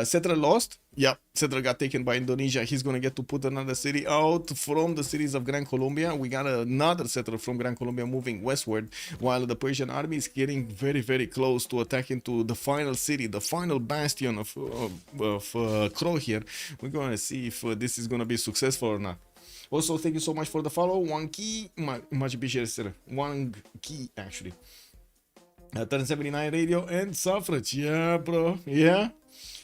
Settler lost. Yeah, Settler got taken by Indonesia. He's gonna get to put another city out from the cities of Gran Colombia. We got another settler from Gran Colombia moving westward, while the Persian army is getting very, very close to attacking to the final city, the final bastion of Crow here. We're gonna see if this is gonna be successful or not. Also, thank you so much for the follow. One key, much appreciated. One key actually. Turn 79 radio and suffrage. Yeah, bro. Yeah.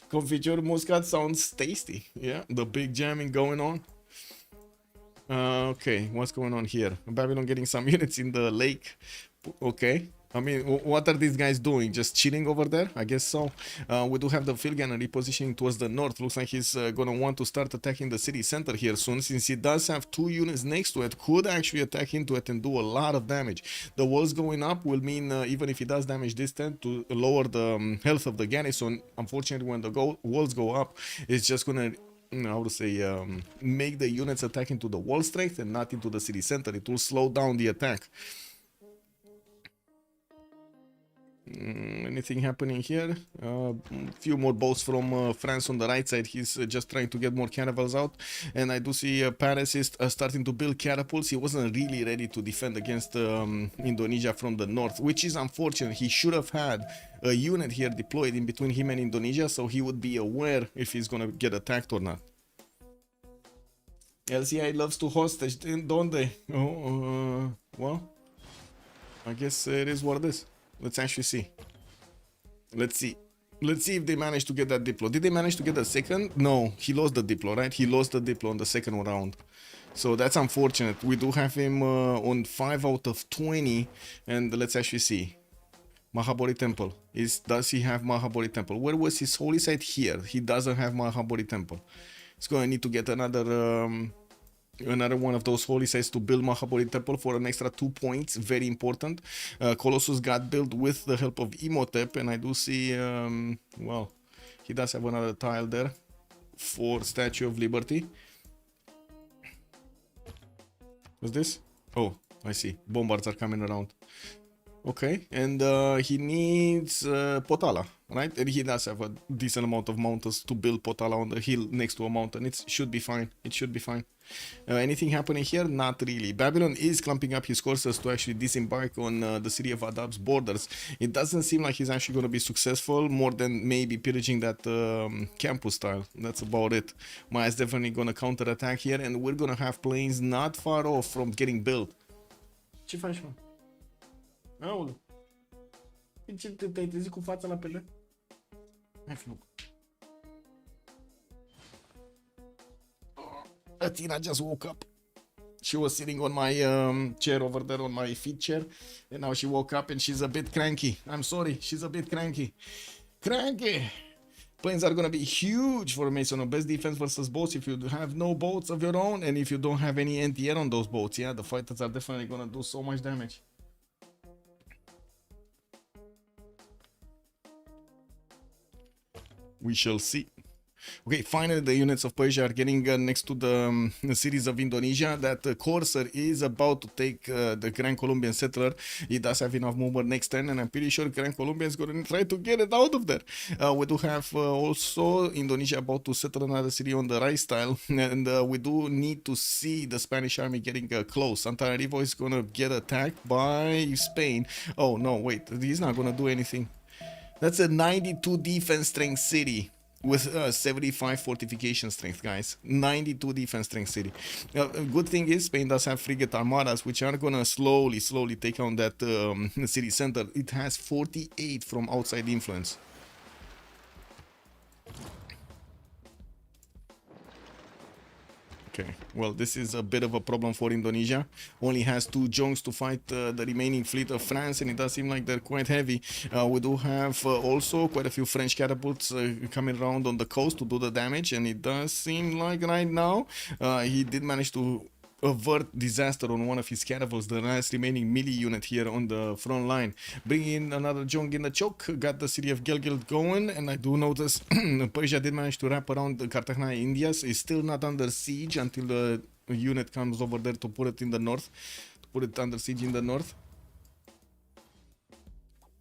Confiture Muscat sounds tasty. Yeah, the big jamming going on. Okay, what's going on here? Babylon getting some units in the lake. Okay. I mean, what are these guys doing? Just chilling over there? I guess so. We do have the field gunner repositioning towards the north. Looks like he's gonna want to start attacking the city center here soon, since he does have 2 units next to it. Could actually attack into it and do a lot of damage. The walls going up will mean, even if he does damage this time, to lower the health of the garrison. Unfortunately, when the walls go up, it's just gonna, how to say, make the units attack into the wall strength and not into the city center. It will slow down the attack. Anything happening here? Few more boats from France on the right side. He's just trying to get more caravels out, and I do see Paris is starting to build catapults. He wasn't really ready to defend against Indonesia from the north, which is unfortunate. He should have had a unit here deployed in between him and Indonesia, so he would be aware if he's gonna get attacked or not. LCI loves to hostage, don't they? Oh, well, I guess it is what it is. Let's actually see. Let's see if they managed to get that Diplo. Did they manage to get the second? No, he lost the Diplo, right? He lost the Diplo on the second round. So that's unfortunate. We do have him on 5 out of 20. And let's actually see. Mahabodhi Temple. Does he have Mahabodhi Temple? Where was his holy site? Here. He doesn't have Mahabodhi Temple. He's going to need to get another one of those holy sites to build Mahabodhi Temple for an extra 2 points. Very important. Colossus got built with the help of Imhotep, and I do see, well, he does have another tile there for Statue of Liberty. What's this? Oh, I see. Bombards are coming around. Okay, and he needs Potala, right? And he does have a decent amount of mountains to build Potala on the hill next to a mountain. It should be fine. It should be fine. Anything happening here? Not really. Babylon is clumping up his courses to actually disembark on the city of Adab's borders. It doesn't seem like he's actually going to be successful, more than maybe pillaging that campus tile. That's about it. Maya's definitely going to counterattack here, and we're going to have planes not far off from getting built. Ce faci, mă? Aoleu. Ce te-ai trezit cu fața la pele? Hai fi loc. Athena just woke up. She was sitting on my chair over there, on my feet chair, and now she woke up and she's a bit cranky. I'm sorry, she's a bit cranky. Cranky! Planes are gonna be huge for Maisonneux. Best defense versus boats if you have no boats of your own and if you don't have any anti-air on those boats. Yeah, the fighters are definitely gonna do so much damage. We shall see. Okay, finally the units of Persia are getting next to the cities of Indonesia. That Corsair is about to take the Gran Colombian settler. He does have enough movement next turn, and I'm pretty sure Gran Colombia is going to try to get it out of there. We do have also Indonesia about to settle another city on the right style, and we do need to see the Spanish army getting close. Antananarivo is going to get attacked by Spain. Oh no, wait, he's not going to do anything. That's a 92 defense strength city with 75 fortification strength, guys. 92 defense strength city. Good thing is Spain does have frigate armadas, which are gonna slowly take on that city center. It has 48 from outside influence. Okay, well, this is a bit of a problem for Indonesia. Only has 2 junks to fight the remaining fleet of France, and it does seem like they're quite heavy. We do have also quite a few French catapults coming around on the coast to do the damage, and it does seem like right now he did manage to avert disaster on one of his caravels, the last remaining melee unit here on the front line. Bringing in another Jong in the choke, got the city of Gelgeld going, and I do notice Persia did manage to wrap around the Cartagena Indias. Is still not under siege until the unit comes over there to put it in the north, to put it under siege in the north.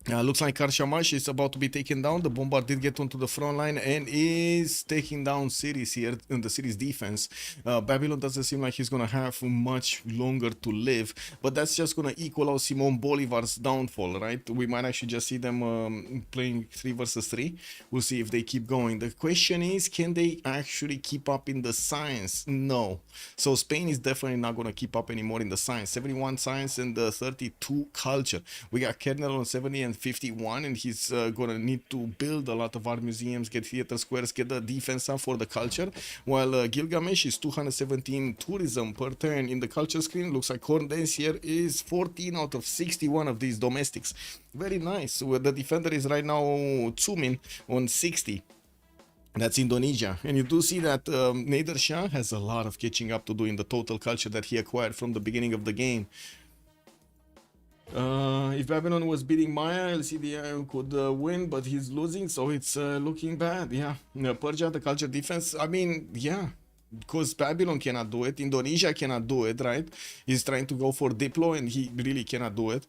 Looks like Karshamash is about to be taken down. The bombard did get onto the front line and is taking down cities here in the city's defense. Babylon doesn't seem like he's gonna have much longer to live, but that's just gonna equal out Simon Bolivar's downfall, right? We might actually just see them playing 3 versus 3. We'll see if they keep going. The question is, can they actually keep up in the science? No. So Spain is definitely not gonna keep up anymore in the science. 71 science and 32 culture. We got Kerrnel on 70 and 51, and he's gonna need to build a lot of art museums, get theater squares, get the defense up for the culture, while Gilgamesh is 217 tourism per turn in the culture screen. Looks like Corndacier is 14 out of 61 of these domestics. Very nice. So the defender is right now Txoumin on 60. That's Indonesia. And you do see that Nader Shah has a lot of catching up to do in the total culture that he acquired from the beginning of the game. If Babylon was beating Maya, LCDI could win, but he's losing, so it's looking bad. Yeah, Persia, the culture defense, I mean, yeah, because Babylon cannot do it, Indonesia cannot do it, right? He's trying to go for Diplo and he really cannot do it.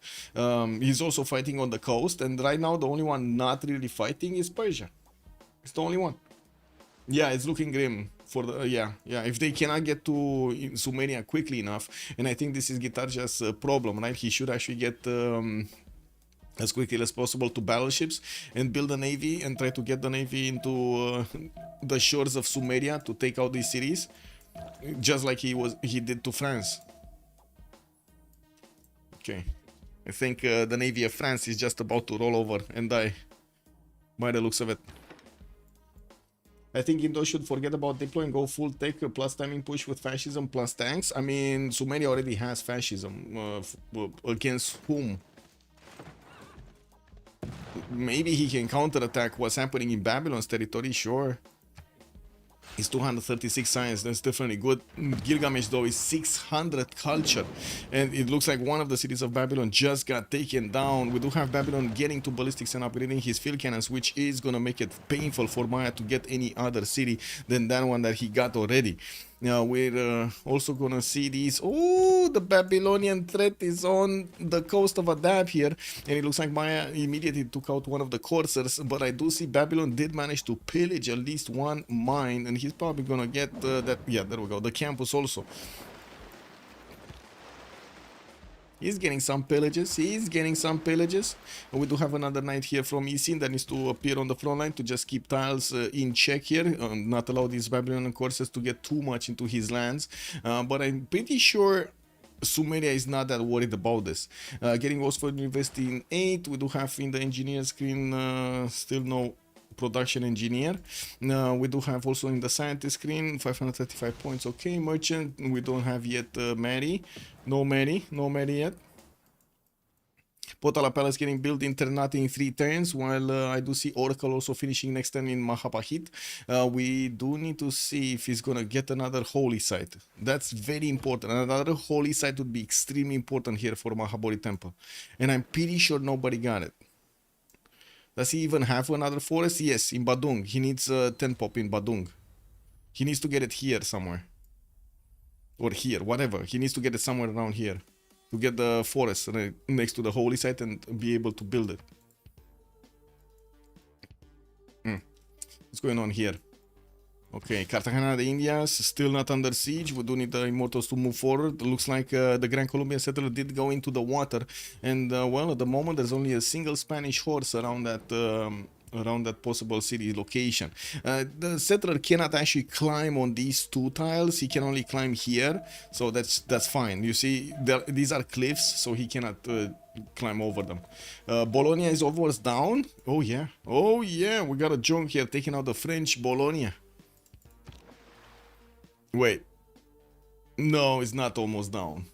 He's also fighting on the coast, and right now the only one not really fighting is Persia. It's the only one. Yeah, it's looking grim for the yeah. If they cannot get to Sumeria quickly enough, and I think this is Gitarja's problem, right? He should actually get as quickly as possible to battleships and build a navy and try to get the navy into the shores of Sumeria to take out these cities, just like he did to France. Okay, I think the navy of France is just about to roll over and die by the looks of it. I think Indo should forget about Diplo and go full tech plus timing push with fascism plus tanks. I mean, Sumeria already has fascism. Against whom? Maybe he can counterattack what's happening in Babylon's territory, sure. It's 236 science, that's definitely good. Gilgamesh though is 600 culture, and it looks like one of the cities of Babylon just got taken down. We do have Babylon getting to ballistics and upgrading his field cannons, which is gonna make it painful for Maya to get any other city than that one that he got already. Now we're also gonna see these. Oh, the Babylonian threat is on the coast of Adab here, and it looks like Maya immediately took out one of the coursers, but I do see Babylon did manage to pillage at least one mine, and he's probably gonna get that. Yeah, there we go, the campus also. He's getting some pillages. And we do have another knight here from Isin that needs to appear on the front line to just keep tiles in check here, not allow these Babylonian courses to get too much into his lands. But I'm pretty sure Sumeria is not that worried about this. Getting Oxford University in 8. We do have in the engineer screen still no production engineer. We do have also in the scientist screen 535 points. Okay, merchant, we don't have yet Mary. No Mary yet. Potala Palace getting built in Ternate in 3 turns, while I do see Oracle also finishing next turn in Mahabahit. We do need to see if he's gonna get another holy site. That's very important. Another holy site would be extremely important here for Mahabori Temple, and I'm pretty sure nobody got it. Does he even have another forest? Yes, in Badung. He needs 10 pop in Badung. He needs to get it here somewhere. Or here, whatever. He needs to get it somewhere around here. To get the forest next to the holy site and be able to build it. What's going on here? Okay, Cartagena de Indias still not under siege. We do need the Immortals to move forward. Looks like the Gran Colombia settler did go into the water, and well, at the moment there's only a single Spanish horse around that possible city location. The settler cannot actually climb on these 2 tiles. He can only climb here, so that's fine. You see, these are cliffs, so he cannot climb over them. Bologna is almost down. Oh yeah, we got a junk here taking out the French Bologna. Wait, no, it's not almost down.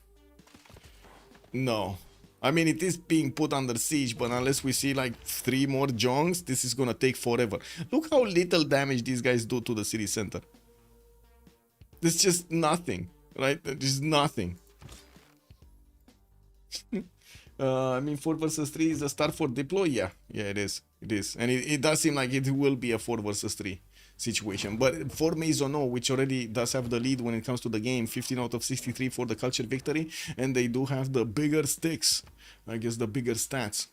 No, I mean, it is being put under siege, but unless we see like 3 more jongs, this is gonna take forever. Look how little damage these guys do to the city center. It's just nothing. right? There's nothing. I mean, 4 versus 3 is a start for deploy. Yeah, it is. It is, and it does seem like it will be a 4 versus 3 situation. But for Maisonneux, which already does have the lead when it comes to the game, 15 out of 63 for the culture victory, and they do have the bigger sticks, I guess the bigger stats.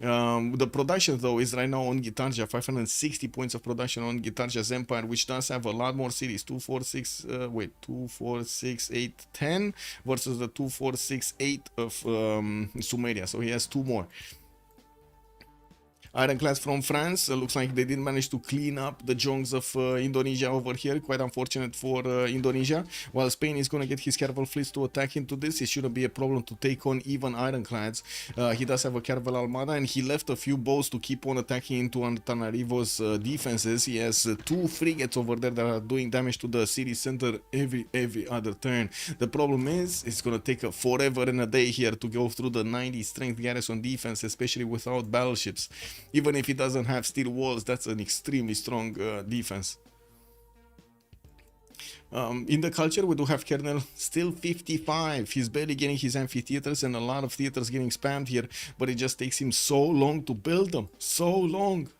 The production though is right now on Gitarja, 560 points of production on Gitarja's Empire, which does have a lot more cities. 2, 4, 6, 2, 4, 6, 8, 10 versus the 2, 4, 6, 8 of Sumeria. So he has 2 more. Ironclads from France, looks like they didn't manage to clean up the junks of Indonesia over here. Quite unfortunate for Indonesia. While Spain is going to get his caravel fleets to attack into this, it shouldn't be a problem to take on even Ironclads. He does have a caravel armada, and he left a few boats to keep on attacking into Antananarivo's defenses. He has 2 frigates over there that are doing damage to the city center every other turn. The problem is, it's going to take forever and a day here to go through the 90 strength garrison defense, especially without battleships. Even if he doesn't have steel walls, that's an extremely strong defense. In the culture, we do have Kerrnel still 55. He's barely getting his amphitheaters, and a lot of theaters getting spammed here, but it just takes him so long to build them. So long.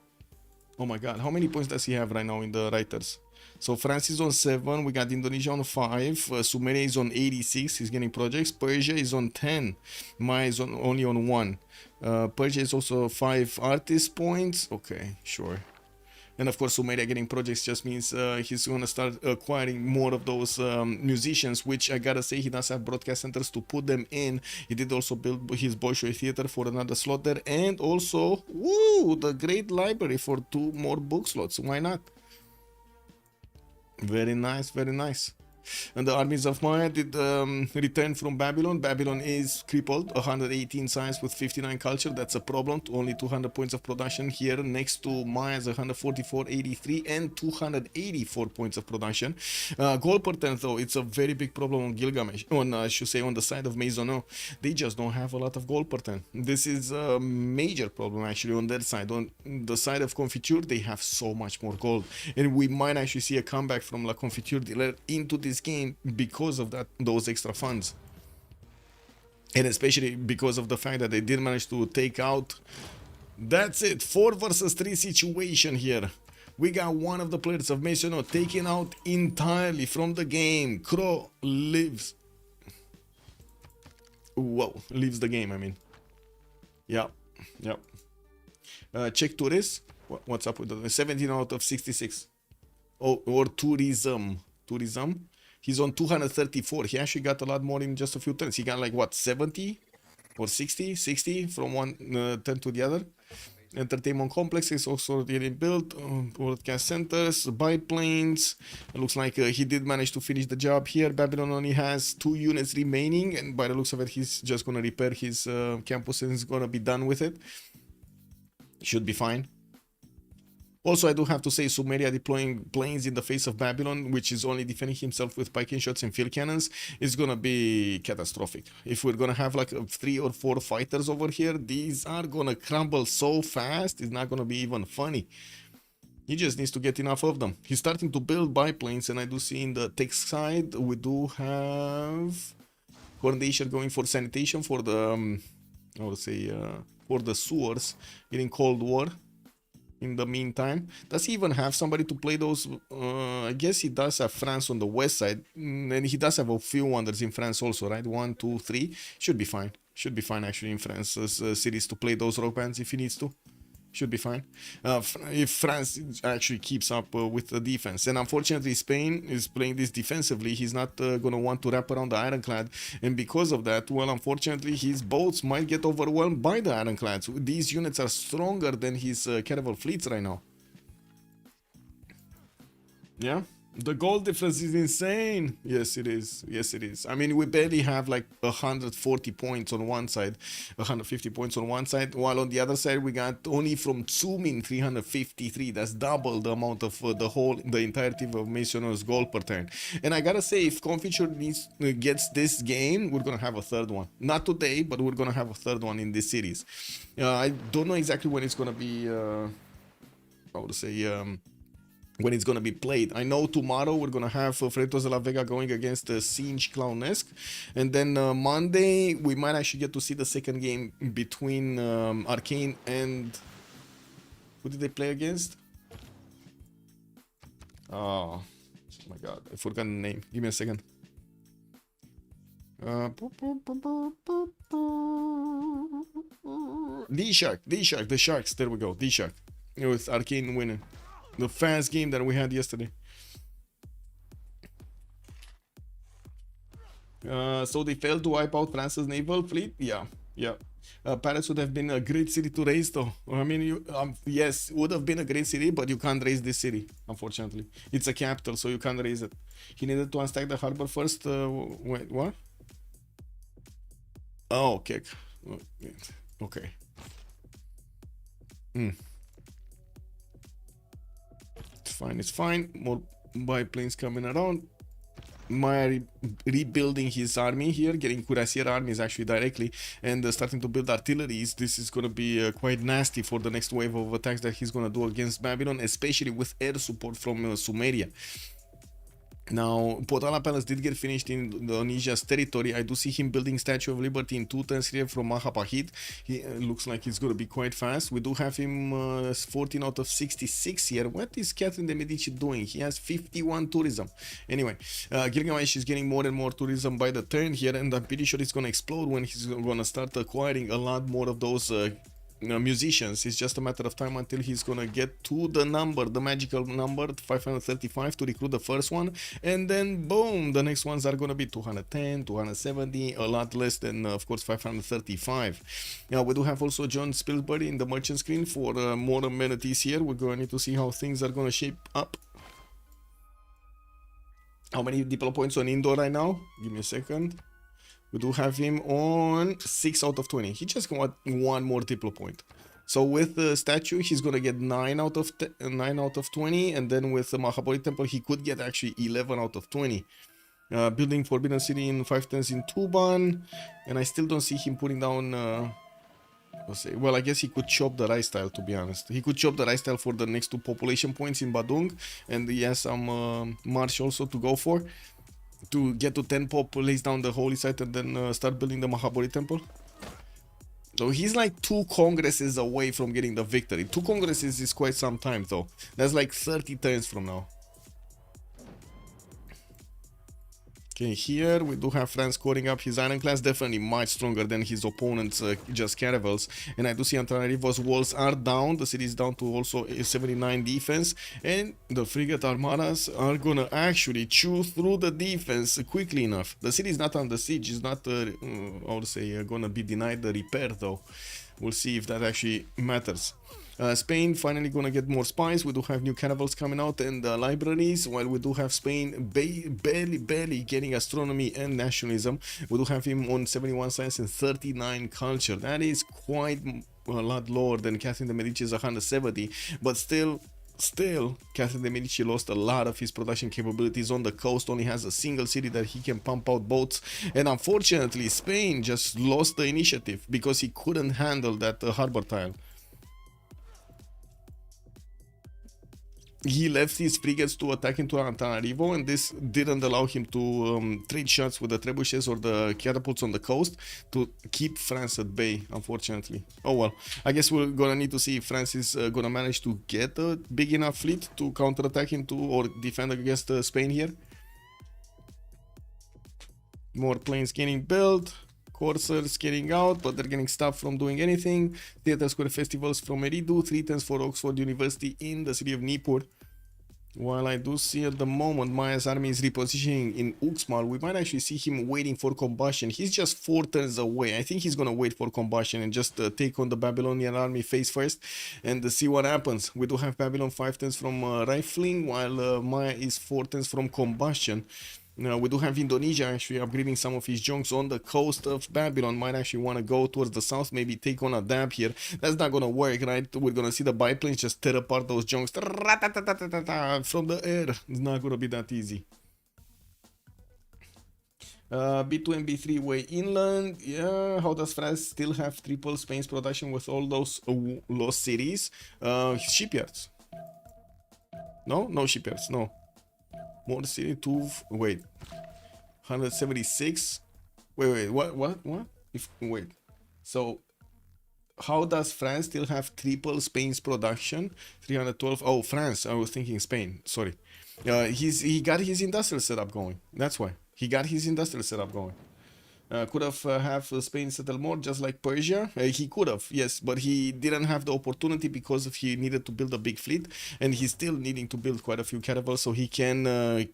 Oh my god, how many points does he have right now in the writers? So France is on 7, we got Indonesia on 5, Sumeria is on 86, he's getting projects, Persia is on 10, Maya is only on 1. Persia is also 5 artist points, okay, sure. And of course, Sumeria getting projects just means he's going to start acquiring more of those musicians, which I gotta say, he does have broadcast centers to put them in. He did also build his Bolshoi theater for another slot there, and also, woo, the great library for 2 more book slots. Why not? Very nice, very nice. And the armies of Maya did return from Babylon. Babylon is crippled, 118 size with 59 culture. That's a problem. Only 200 points of production here. Next to Maya's 144, 83, and 284 points of production. Gold per turn, though, it's a very big problem on Gilgamesh. I should say on the side of Maisonneux. They just don't have a lot of gold per turn. This is a major problem actually on their side. On the side of Confiture, they have so much more gold, and we might actually see a comeback from La Confiture dealer into this game because of those extra funds, and especially because of the fact that they did manage to take out. That's it, 4 versus 3 situation here. We got one of the players of Maisonneux taken out entirely from the game. Crow lives. Whoa, leaves the game, I mean. Yep. Check tourists. What's up with the 17 out of 66? Oh, or tourism. He's on 234. He actually got a lot more in just a few turns. He got like what, 70 or 60 from one turn to the other. Entertainment complex is also getting built. Broadcast centers, biplanes. It looks like he did manage to finish the job here. Babylon only has 2 units remaining, and by the looks of it, he's just gonna repair his campus and is gonna be done with it. Should be fine. Also, I do have to say, Sumeria deploying planes in the face of Babylon, which is only defending himself with Viking shots and field cannons, is gonna be catastrophic. If we're gonna have like 3 or 4 fighters over here, these are gonna crumble so fast, it's not gonna be even funny. He just needs to get enough of them. He's starting to build biplanes, and I do see in the tech side, we do have Corndacier going for sanitation for the, I would say, for the sewers, getting Cold War. In the meantime, does he even have somebody to play those? I guess he does have France on the west side, and he does have a few wonders in France also, right? 1, 2, 3. Should be fine. Should be fine actually in France's cities to play those rock bands if he needs to. Should be fine. If France actually keeps up with the defense. And unfortunately, Spain is playing this defensively. He's not going to want to wrap around the Ironclad. And because of that, well, unfortunately, his boats might get overwhelmed by the Ironclads. These units are stronger than his caravel fleets right now. Yeah. The goal difference is insane. Yes, it is. Yes, it is. I mean, we barely have like 140 points on one side, 150 points on one side, while on the other side we got only from Txoumin 353. That's double the amount of the entirety of Maisonneux's goal per turn. And I gotta say, if Confiture gets this game, we're gonna have a third one. Not today, but we're gonna have a third one in this series. I don't know exactly when it's gonna be. I would say. when it's gonna be played. I know tomorrow we're gonna have Freitos de la Vega going against Singe Clownesque, and then Monday we might actually get to see the second game between Arcane and who did they play against? Oh my god, I forgot the name. Give me a second. D-Shark, the Sharks. There we go, D-Shark. It was Arcane winning. The fast game that we had yesterday. So they failed to wipe out France's naval fleet? Yeah. Paris would have been a great city to raise, though. I mean, yes, would have been a great city, but you can't raise this city, unfortunately. It's a capital, so you can't raise it. He needed to unstack the harbor first. Wait, what? Oh, okay. Okay. It's fine. More biplanes coming around. Maya rebuilding his army here, getting Cuirassier armies actually directly, and starting to build artilleries. This is going to be quite nasty for the next wave of attacks that he's going to do against Babylon, especially with air support from Sumeria. Now, Potala Palace did get finished in Indonesia's territory. I do see him building Statue of Liberty in 2 turns here from Mahapahit. He looks like he's going to be quite fast. We do have him 14 out of 66 here. What is Catherine de Medici doing? He has 51 tourism. Anyway, Gilgamesh is getting more and more tourism by the turn here, and I'm pretty sure it's going to explode when he's going to start acquiring a lot more of those musicians. It's just a matter of time until he's gonna get to the number, the magical number 535 to recruit the first one, and then boom, the next ones are gonna be 210, 270, a lot less than of course 535. Now we do have also John Spilsbury in the merchant screen for more amenities here. We're going to need to see how things are gonna shape up. How many diplo points on indoor right now? Give me a second. We do have him on 6 out of 20. He just got 1 more diplo point. So with the statue, he's gonna get 9 out of 20, and then with the Mahabodhi Temple, he could get actually 11 out of 20. Building Forbidden City in 5 turns in Tuban, and I still don't see him putting down. Well, I guess he could chop the rice tile, to be honest. He could chop the rice tile for the next 2 population points in Badung, and he has some march also to go for. To get to 10 pop, lays down the holy site, and then start building the Mahabodhi temple. So he's like 2 congresses away from getting the victory. 2 congresses is quite some time though. That's like 30 turns from now. Okay, here we do have France scoring up his iron class, definitely much stronger than his opponents, just caravels. And I do see Antanarivo's walls are down, the city is down to also 79 defense, and the frigate armadas are gonna actually chew through the defense quickly enough. The city is not under siege, it's not, I would say, gonna be denied the repair though. We'll see if that actually matters. Spain finally gonna get more spies. We do have new caravels coming out and libraries, while we do have Spain barely getting astronomy and nationalism. We do have him on 71 science and 39 culture. That is quite a lot lower than Catherine de Medici's 170, but still, Catherine de Medici lost a lot of his production capabilities on the coast, only has a single city that he can pump out boats, and unfortunately Spain just lost the initiative because he couldn't handle that harbor tile. He left his frigates to attack into Antananarivo, and this didn't allow him to trade shots with the trebuchets or the catapults on the coast to keep France at bay, unfortunately. Oh well, I guess we're gonna need to see if France is gonna manage to get a big enough fleet to counterattack into or defend against Spain here. More planes getting built. Corsairs getting out, but they're getting stopped from doing anything. Theatre Square Festivals from Eridu, 3 turns for Oxford University in the city of Nippur. While I do see at the moment Maya's army is repositioning in Uxmal, we might actually see him waiting for combustion. He's just 4 turns away. I think he's gonna wait for combustion and just take on the Babylonian army face first and see what happens. We do have Babylon 5 turns from rifling, while Maya is 4 turns from combustion. We do have Indonesia actually upgrading some of his junks on the coast of Babylon. Might actually want to go towards the south, maybe take on a dab here. That's not going to work, right? We're going to see the biplanes just tear apart those junks from the air. It's not going to be that easy. B2 and B3 way inland. Yeah, how does France still have triple Spain's production with all those lost cities? Shipyards. No? No shippers, no. More city, wait. 176? Wait, what? Wait. So, how does France still have triple Spain's production? 312. Oh, France. I was thinking Spain. Sorry. He got his industrial setup going. That's why. He got his industrial setup going. Could have Spain settle more, just like Persia. He could have, yes, but he didn't have the opportunity because he needed to build a big fleet, and he's still needing to build quite a few caravels so he can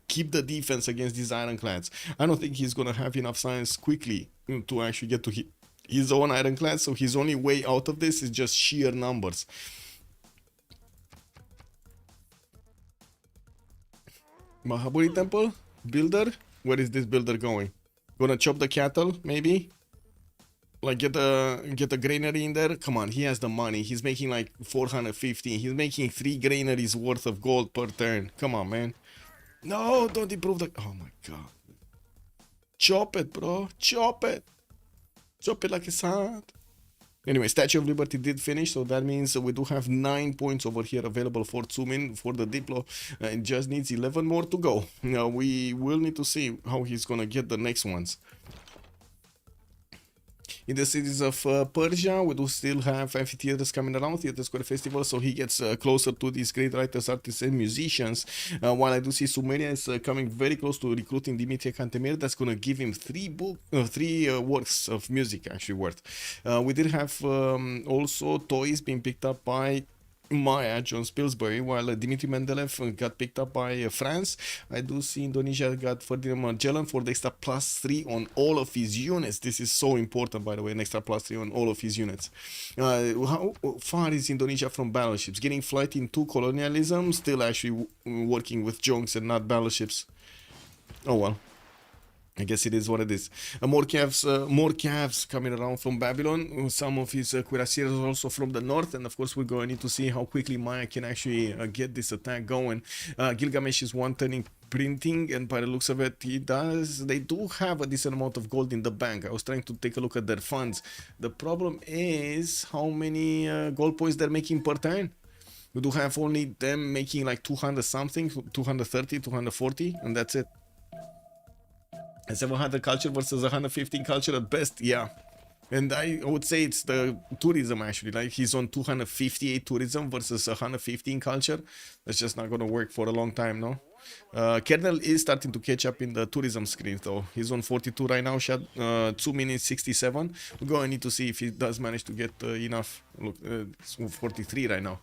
keep the defense against these ironclads. I don't think he's gonna have enough science quickly to actually get to his own ironclad, so his only way out of this is just sheer numbers. Mahaburi Temple? Builder? Where is this builder going? Gonna chop the cattle, maybe? Like get a granary in there? Come on, he has the money. He's making like 450. He's making 3 granaries worth of gold per turn. Come on, man. No, don't improve the... Oh my god. Chop it, bro. Chop it. Chop it like it's hot. Anyway, Statue of Liberty did finish, so that means we do have 9 points over here available for Txoumin for the Diplo. It just needs 11 more to go. Now we will need to see how he's gonna get the next ones. In the cities of Persia, we do still have amphitheaters coming around, Theater Square Festival, so he gets closer to these great writers, artists, and musicians. While I do see Sumeria is coming very close to recruiting Dimitrie Cantemir, that's going to give him 3 works of music actually worth. We did have also toys being picked up by Maya, John Spilsbury, while Dimitri Mendeleev got picked up by France. I do see Indonesia got Ferdinand Magellan for the extra +3 on all of his units. This is so important, by the way, an extra +3 on all of his units. How far is Indonesia from battleships? Getting flight into colonialism, still actually working with junks and not battleships. Oh well. I guess it is what it is. More calves coming around from Babylon. Some of his cuirassiers also from the north, and of course we're going to need to see how quickly Maya can actually get this attack going. Gilgamesh is one turning printing, and by the looks of it, they do have a decent amount of gold in the bank. I was trying to take a look at their funds. The problem is how many gold points they're making per turn. We do have only them making like 200 something, 230, 240, and that's it. A 700 culture versus 115 culture at best, yeah. And I would say it's the tourism actually, like he's on 258 tourism versus 115 culture. That's just not gonna work for a long time, no? Kerrnel is starting to catch up in the tourism screen though. He's on 42 right now, Txoumin is 67. We're gonna need to see if he does manage to get enough. Look, it's 43 right now.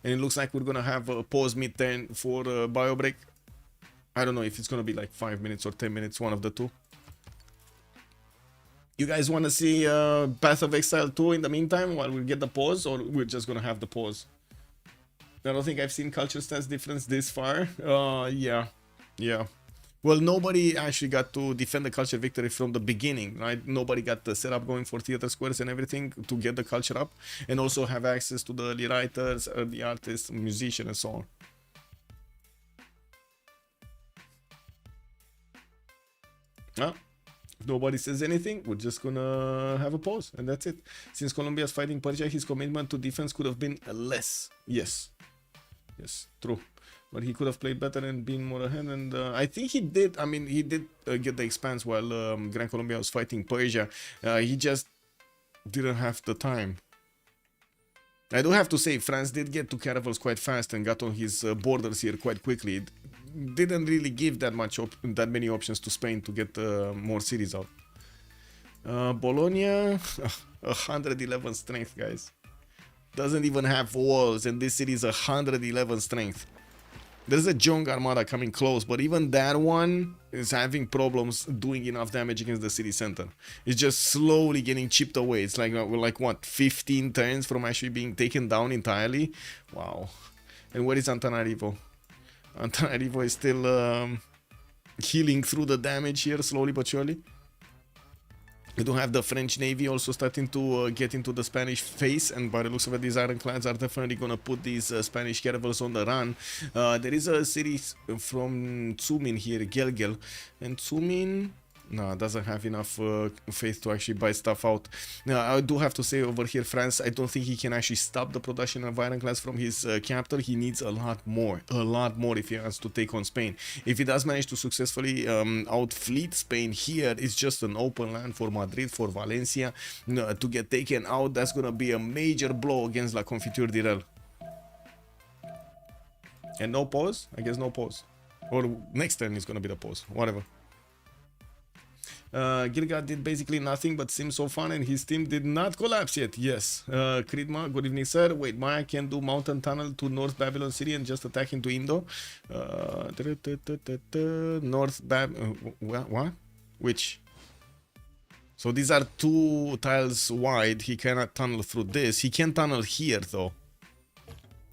And it looks like we're gonna have a pause mid-turn for bio break. I don't know if it's gonna be like 5 minutes or 10 minutes, one of the two. You guys want to see Path of Exile 2 in the meantime while we get the pause, or we're just gonna have the pause? I don't think I've seen culture stance difference this far. Yeah. Well, nobody actually got to defend the culture victory from the beginning, right? Nobody got the setup going for theater squares and everything to get the culture up, and also have access to the early writers, early artists, musicians, and so on. If nobody says anything, we're just gonna have a pause, and that's it. Since Colombia is fighting Persia, his commitment to defense could have been less. Yes, true. But he could have played better and been more ahead, and I think he did. I mean, he did get the expanse while Gran Colombia was fighting Persia. He just didn't have the time. I do have to say, France did get to caravels quite fast and got on his borders here quite quickly. It didn't really give that many options to Spain to get more cities out. Bologna, 111 strength, guys. Doesn't even have walls, and this city is 111 strength. There's a Jong Armada coming close, but even that one is having problems doing enough damage against the city center. It's just slowly getting chipped away. It's like what, 15 turns from actually being taken down entirely? Wow. And where is Antananarivo? Antananarivo is still healing through the damage here, slowly but surely. We do have the French Navy also starting to get into the Spanish face, and by the looks of it, these ironclads are definitely going to put these Spanish caravels on the run. There is a city from Txoumin here, Gelgel, and Txoumin No, doesn't have enough faith to actually buy stuff out. Now, I do have to say over here, France, I don't think he can actually stop the production of ironclads from his capital. He needs a lot more if he wants to take on Spain. If he does manage to successfully outfleet Spain here, it's just an open land for Madrid, for Valencia. To get taken out, that's gonna be a major blow against La Confiture d'Irel. And no pause? I guess no pause. Or next turn is gonna be the pause, whatever. Gilgad did basically nothing but seemed so fun, and his team did not collapse yet. Yes. Kridma, good evening, sir. Wait, Maya can do mountain tunnel to North Babylon City and just attack into Indo. North what? Which? So these are 2 tiles wide. He cannot tunnel through this. He can tunnel here, though.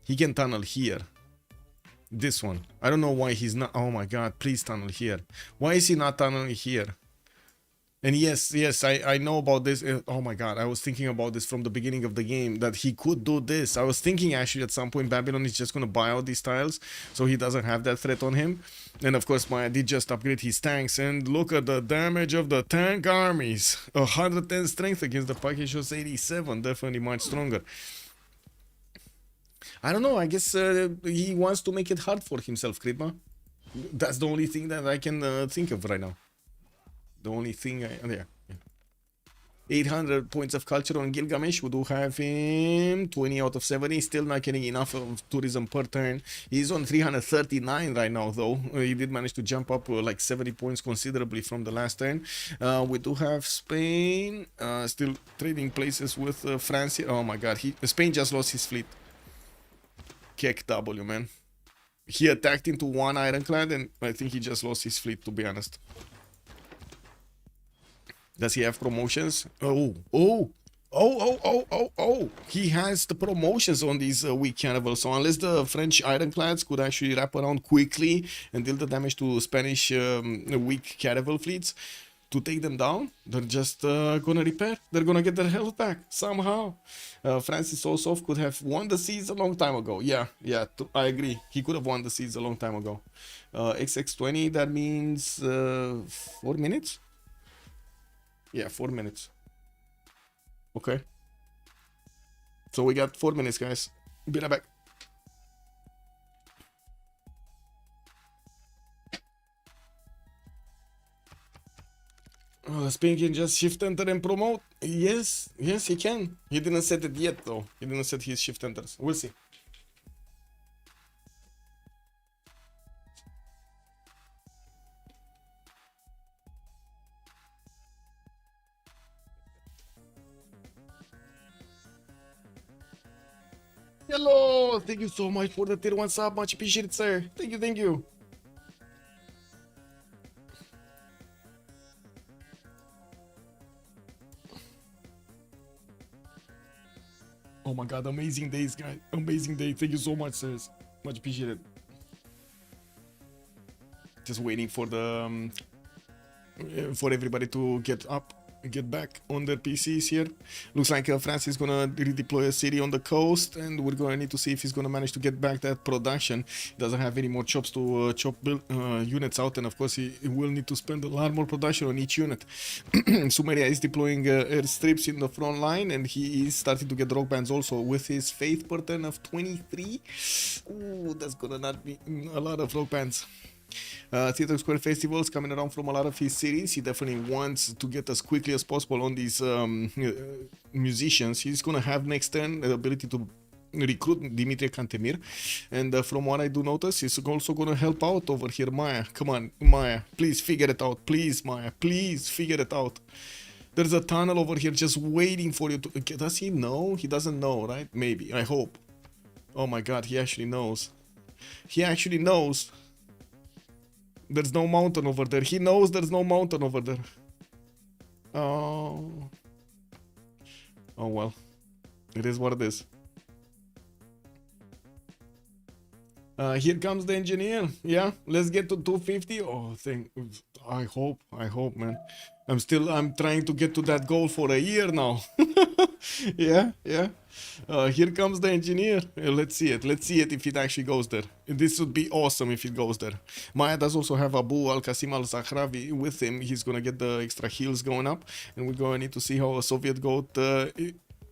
He can tunnel here. This one. I don't know why he's not. Oh my god, please tunnel here. Why is he not tunneling here? And yes, I know about this. Oh my god, I was thinking about this from the beginning of the game, that he could do this. I was thinking actually at some point Babylon is just going to buy out these tiles, so he doesn't have that threat on him. And of course, Maya did just upgrade his tanks, and look at the damage of the tank armies. 110 strength against the package of 87, definitely much stronger. I don't know, I guess he wants to make it hard for himself, Kridma. That's the only thing that I can think of right now. The only thing yeah. 800 points of culture on Gilgamesh. We do have him 20 out of 70. Still not getting enough of tourism per turn. He's on 339 right now, though. He did manage to jump up like 70 points considerably from the last turn. We do have Spain still trading places with France. Oh my god, Spain just lost his fleet. Kek W, man. He attacked into 1 ironclad, and I think he just lost his fleet, to be honest. Does he have promotions? Oh. He has the promotions on these weak cannibals. So unless the French ironclads could actually wrap around quickly and deal the damage to Spanish weak cannibal fleets to take them down, they're just gonna repair. They're gonna get their health back somehow. Francis Ossoff could have won the siege a long time ago. Yeah, I agree. He could have won the siege a long time ago. XX20, that means 4 minutes? Yeah, 4 minutes. Okay. So we got 4 minutes, guys. Be right back. Spain can just shift enter and promote. Yes, he can. He didn't set it yet, though. He didn't set his shift enters. We'll see. Hello, thank you so much for the tier 1 sub, much appreciated, sir. Thank you. Oh my god, amazing days, guys. Amazing day. Thank you so much, sirs. Much appreciated. Just waiting for the for everybody to get back on their PCs here. Looks like France is gonna redeploy a city on the coast, and we're gonna need to see if he's gonna manage to get back that production. He doesn't have any more chops to chop units out, and of course he will need to spend a lot more production on each unit. Sumeria is deploying airstrips in the front line, and he is starting to get rock bands also with his faith per turn of 23. Ooh, that's gonna not be a lot of rock bands. Theater Square festivals coming around from a lot of his cities. He definitely wants to get as quickly as possible on these musicians. He's gonna have next turn the ability to recruit Dimitri Cantemir, and from what I do notice, he's also gonna help out over here. Maya, come on, Maya, please figure it out. Please, Maya, please figure it out. There's a tunnel over here just waiting for you to... Does he know? He doesn't know, right? Maybe, I hope. Oh my god, he actually knows. He actually knows. There's no mountain over there. He knows there's no mountain over there. Oh. Oh well. It is what it is. Here comes the engineer. Yeah, let's get to 250. Oh, I hope, man. I'm trying to get to that goal for a year now. Yeah, yeah. Here comes the engineer. Let's see it. Let's see it if it actually goes there. This would be awesome if it goes there. Maya does also have Abu Al-Qasim Al-Zakhravi with him. He's gonna get the extra heals going up, and we're gonna need to see how a Soviet goat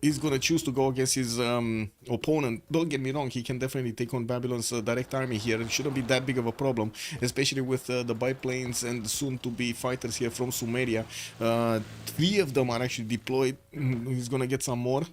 is going to choose to go against his opponent. Don't get me wrong, he can definitely take on Babylon's direct army here. It shouldn't be that big of a problem, especially with the biplanes and soon-to-be fighters here from Sumeria. 3 of them are actually deployed. He's going to get some more.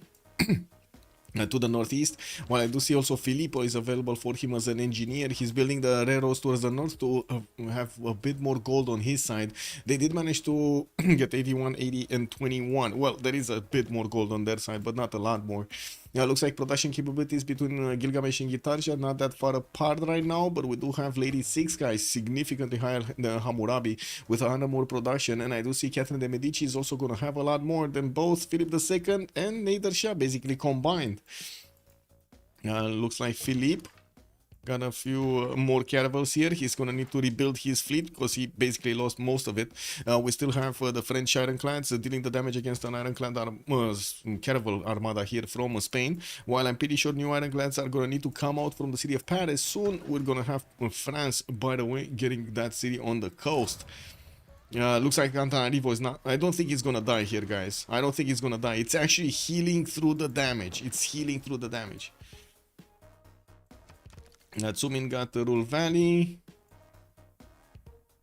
To the northeast, while I do see also Filippo is available for him as an engineer. He's building the railroads towards the north to have a bit more gold on his side. They did manage to get 81, 80, and 21. Well, there is a bit more gold on their side, but not a lot more. Yeah, looks like production capabilities between Gilgamesh and Gitarja not that far apart right now, but we do have Lady 6 guys significantly higher than Hammurabi with 100 more production, and I do see Catherine de Medici is also going to have a lot more than both Philip II and Nader Shah basically combined. Looks like Philippe got a few more caravels here. He's gonna need to rebuild his fleet because he basically lost most of it. We still have the French ironclads dealing the damage against an ironclad caravel armada here from Spain. While I'm pretty sure new ironclads are gonna need to come out from the city of Paris soon. We're gonna have France, by the way, getting that city on the coast. Looks like Antananarivo is not. I don't think he's gonna die here, guys. I don't think he's gonna die. It's actually healing through the damage. It's healing through the damage. Txoumin got the Rule Valley.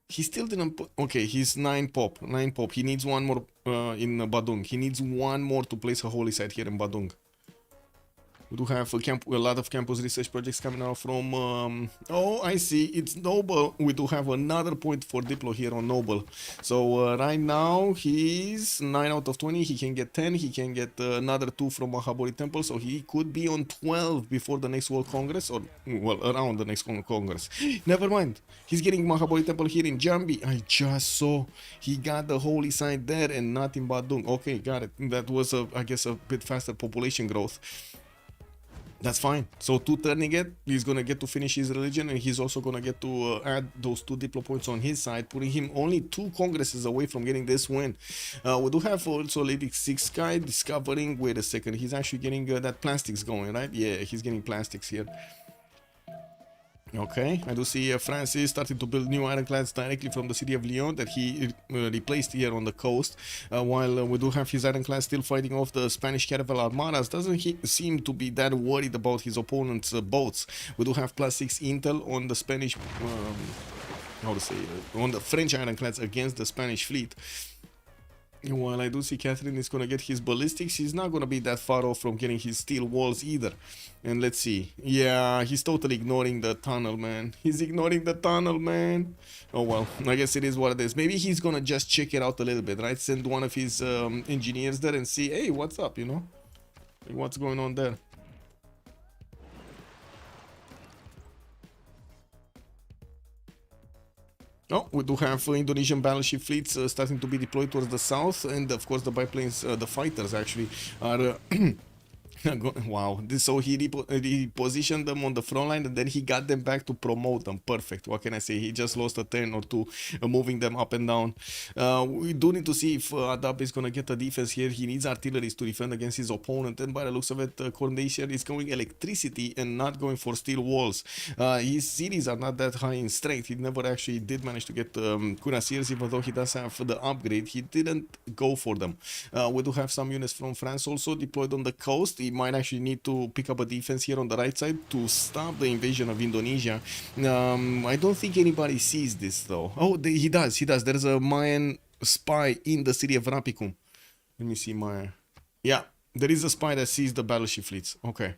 He still didn't put... Okay, he's 9 pop. 9 pop. He needs one more in Badung. He needs one more to place a holy site here in Badung. We do have a lot of campus research projects coming out from... oh, I see. It's Noble. We do have another point for Diplo here on Noble. So right now, he's 9 out of 20. He can get 10. He can get another 2 from Mahabodhi Temple. So he could be on 12 before the next World Congress. Or, well, around the next World Congress. Never mind. He's getting Mahabodhi Temple here in Jambi. I just saw he got the holy site there and not in Badung. Okay, got it. That was, I guess, a bit faster population growth. That's fine. So 2 turning it, he's gonna get to finish his religion, and he's also gonna get to add those 2 diplo points on his side, putting him only 2 congresses away from getting this win. We do have also Lady 6 guy discovering. Wait a second, he's actually getting that plastics going, right? Yeah, he's getting plastics here. Okay, I do see Francis starting to build new ironclads directly from the city of Lyon that he replaced here on the coast, while we do have his ironclads still fighting off the Spanish caravel armadas. Doesn't he seem to be that worried about his opponent's boats. We do have +6 intel on the Spanish, how to say, on the French ironclads against the Spanish fleet. While I do see Catherine is gonna get his ballistics, he's not gonna be that far off from getting his steel walls either. And let's see. Yeah, he's totally ignoring the tunnel, man. He's ignoring the tunnel, man. Oh well, I guess it is what it is. Maybe he's gonna just check it out a little bit, right? Send one of his engineers there and see, hey, what's up, you know? Like, what's going on there? Oh, we do have Indonesian battleship fleets starting to be deployed towards the south, and of course the biplanes, the fighters actually are wow. So he repositioned them on the front line, and then he got them back to promote them. Perfect. What can I say? He just lost a turn or two moving them up and down. We do need to see if Adab is going to get a defense here. He needs artilleries to defend against his opponent, and by the looks of it, Corndacier is going electricity and not going for steel walls. His cities are not that high in strength. He never actually did manage to get cuirassiers, even though he does have the upgrade. He didn't go for them. We do have some units from France also deployed on the coast. He might actually need to pick up a defense here on the right side to stop the invasion of Indonesia. I don't think anybody sees this though. Oh, he does. There's a Mayan spy in the city of Rapicum. Let me see Maya. Yeah, there is a spy that sees the battleship fleets. Okay.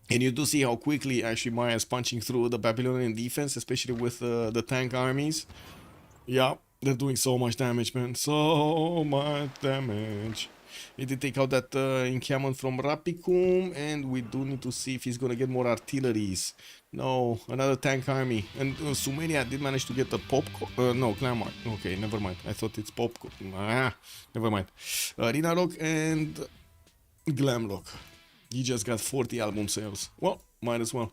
And you do see how quickly actually Maya is punching through the Babylonian defense, especially with the tank armies. Yeah, they're doing so much damage, man. So much damage. He did take out that encampment from Rapicum, and we do need to see if he's gonna get more artilleries. No, another tank army. And Sumeria did manage to get the pop... no, Glamour. Okay, never mind. I thought it's pop... never mind. Rina Rock and Glamlock. He just got 40 album sales. Well, might as well.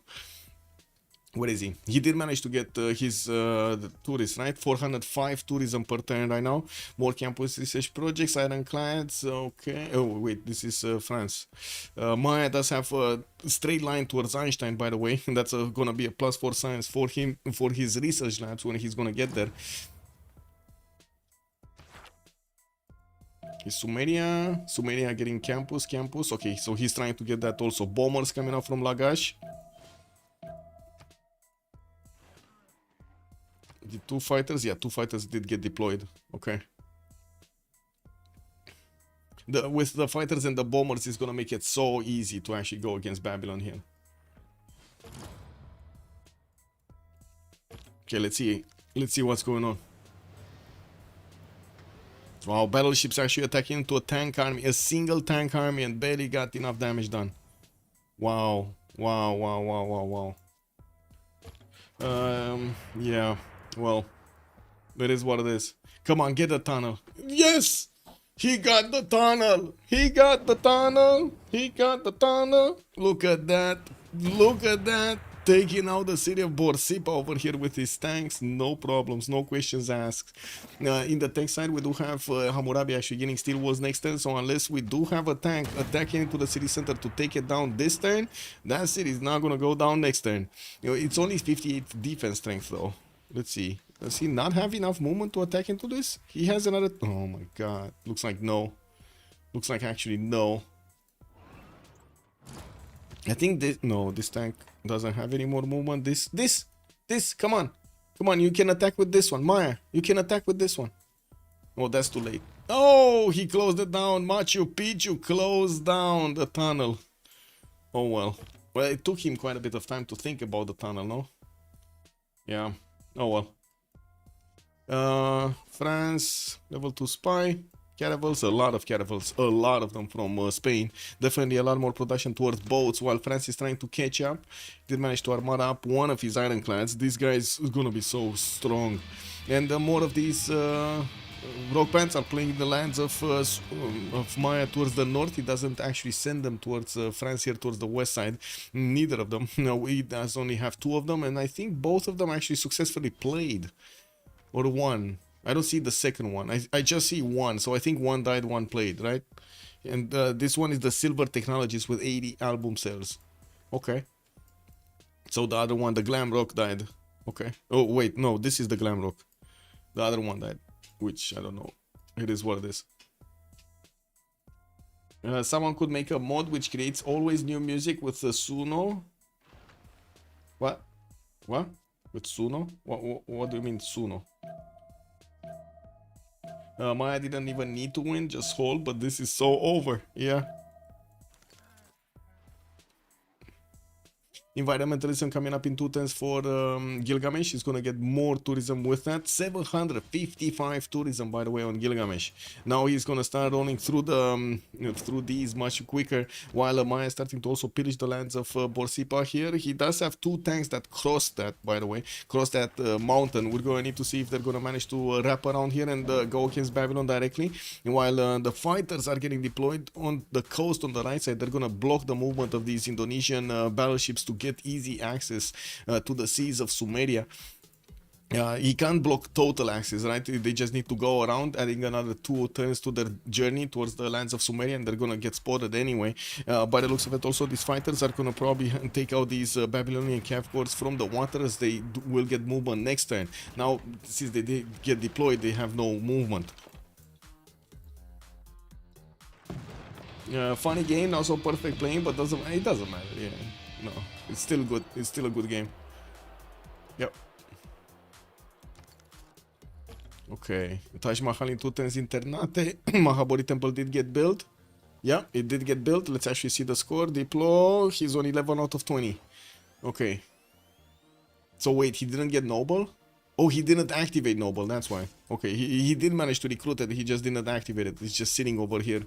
Where is he? He did manage to get his the tourists, right? 405 tourism per turn right now. More campus research projects, iron clients. Okay. Oh, wait, this is France. Maya does have a straight line towards Einstein, by the way. That's gonna be a plus 4 science for him, for his research labs when he's gonna get there. Is Sumeria getting campus. Okay, so he's trying to get that also. Bombers coming out from Lagash. The 2 fighters, yeah, 2 fighters did get deployed. Okay. With the fighters and the bombers, it's gonna make it so easy to actually go against Babylon here. Okay, let's see. Let's see what's going on. Wow, battleships actually attacking into a tank army, a single tank army, and barely got enough damage done. Wow. Yeah. Well, that is what it is. Come on, get the tunnel. Yes! He got the tunnel. He got the tunnel. He got the tunnel. Look at that. Look at that. Taking out the city of Borsippa over here with his tanks. No problems. No questions asked. In the tank side, we do have Hammurabi actually getting steel walls next turn. So unless we do have a tank attacking into the city center to take it down this turn, that city is not going to go down next turn. You know, it's only 58 defense strength though. Let's see. Does he not have enough movement to attack into this? He has another... Oh my god. Looks like no. Looks like actually no. I think this... No, this tank doesn't have any more movement. This! Come on. Come on, you can attack with this one. Maya, you can attack with this one. Oh, that's too late. Oh, he closed it down. Machu Picchu closed down the tunnel. Oh well. Well, it took him quite a bit of time to think about the tunnel, no? Yeah. Oh well. France, level 2 spy, caravels, a lot of caravels, a lot of them from Spain. Definitely a lot more production towards boats while France is trying to catch up. Did manage to armor up one of his ironclads. This guy is gonna be so strong. And more of these rock bands are playing the lands of Maya towards the north. He doesn't actually send them towards France here towards the west side. Neither of them. No, he does only have 2 of them, and I think both of them actually successfully played. Or one. I don't see the second one. I just see one. So I think one died, one played, right? And this one is the Silver Technologies with 80 album sales. Okay. So the other one, the Glam Rock, died. Okay. Oh, wait. No, this is the Glam Rock. The other one died. Which, I don't know. It is what it is. Someone could make a mod which creates always new music with the Suno. What? What? With Suno? What do you mean Suno? Maya didn't even need to win, just hold, but this is so over. Yeah. Environmentalism coming up in 2 turns for Gilgamesh. He's gonna get more tourism with that. 755 tourism, by the way, on Gilgamesh. Now he's gonna start rolling through the through these much quicker, while Maya is starting to also pillage the lands of Borsippa here. He does have 2 tanks that cross that, by the way, cross that mountain. We're gonna need to see if they're gonna manage to wrap around here and go against Babylon directly. And while the fighters are getting deployed on the coast on the right side, they're gonna block the movement of these Indonesian battleships to get easy access to the seas of Sumeria. He can't block total access, right? They just need to go around, adding another 2 turns to their journey towards the lands of Sumeria, and they're gonna get spotted anyway. By the looks of it, also these fighters are gonna probably take out these Babylonian cav corps from the water, as they will get movement next turn. Now, since they get deployed, they have no movement. Funny game, not so perfect playing, but it doesn't matter. Yeah, no, it's still good. It's still a good game. Yep. Okay, Taj Mahal in 2 turns internate. Mahabodhi temple did get built. Yeah, it did get built. Let's actually see the score. Deploy. He's on 11 out of 20. Okay. So wait, he didn't get noble? Oh, he didn't activate noble. That's why. Okay, he did manage to recruit it. He just didn't activate it. It's just sitting over here.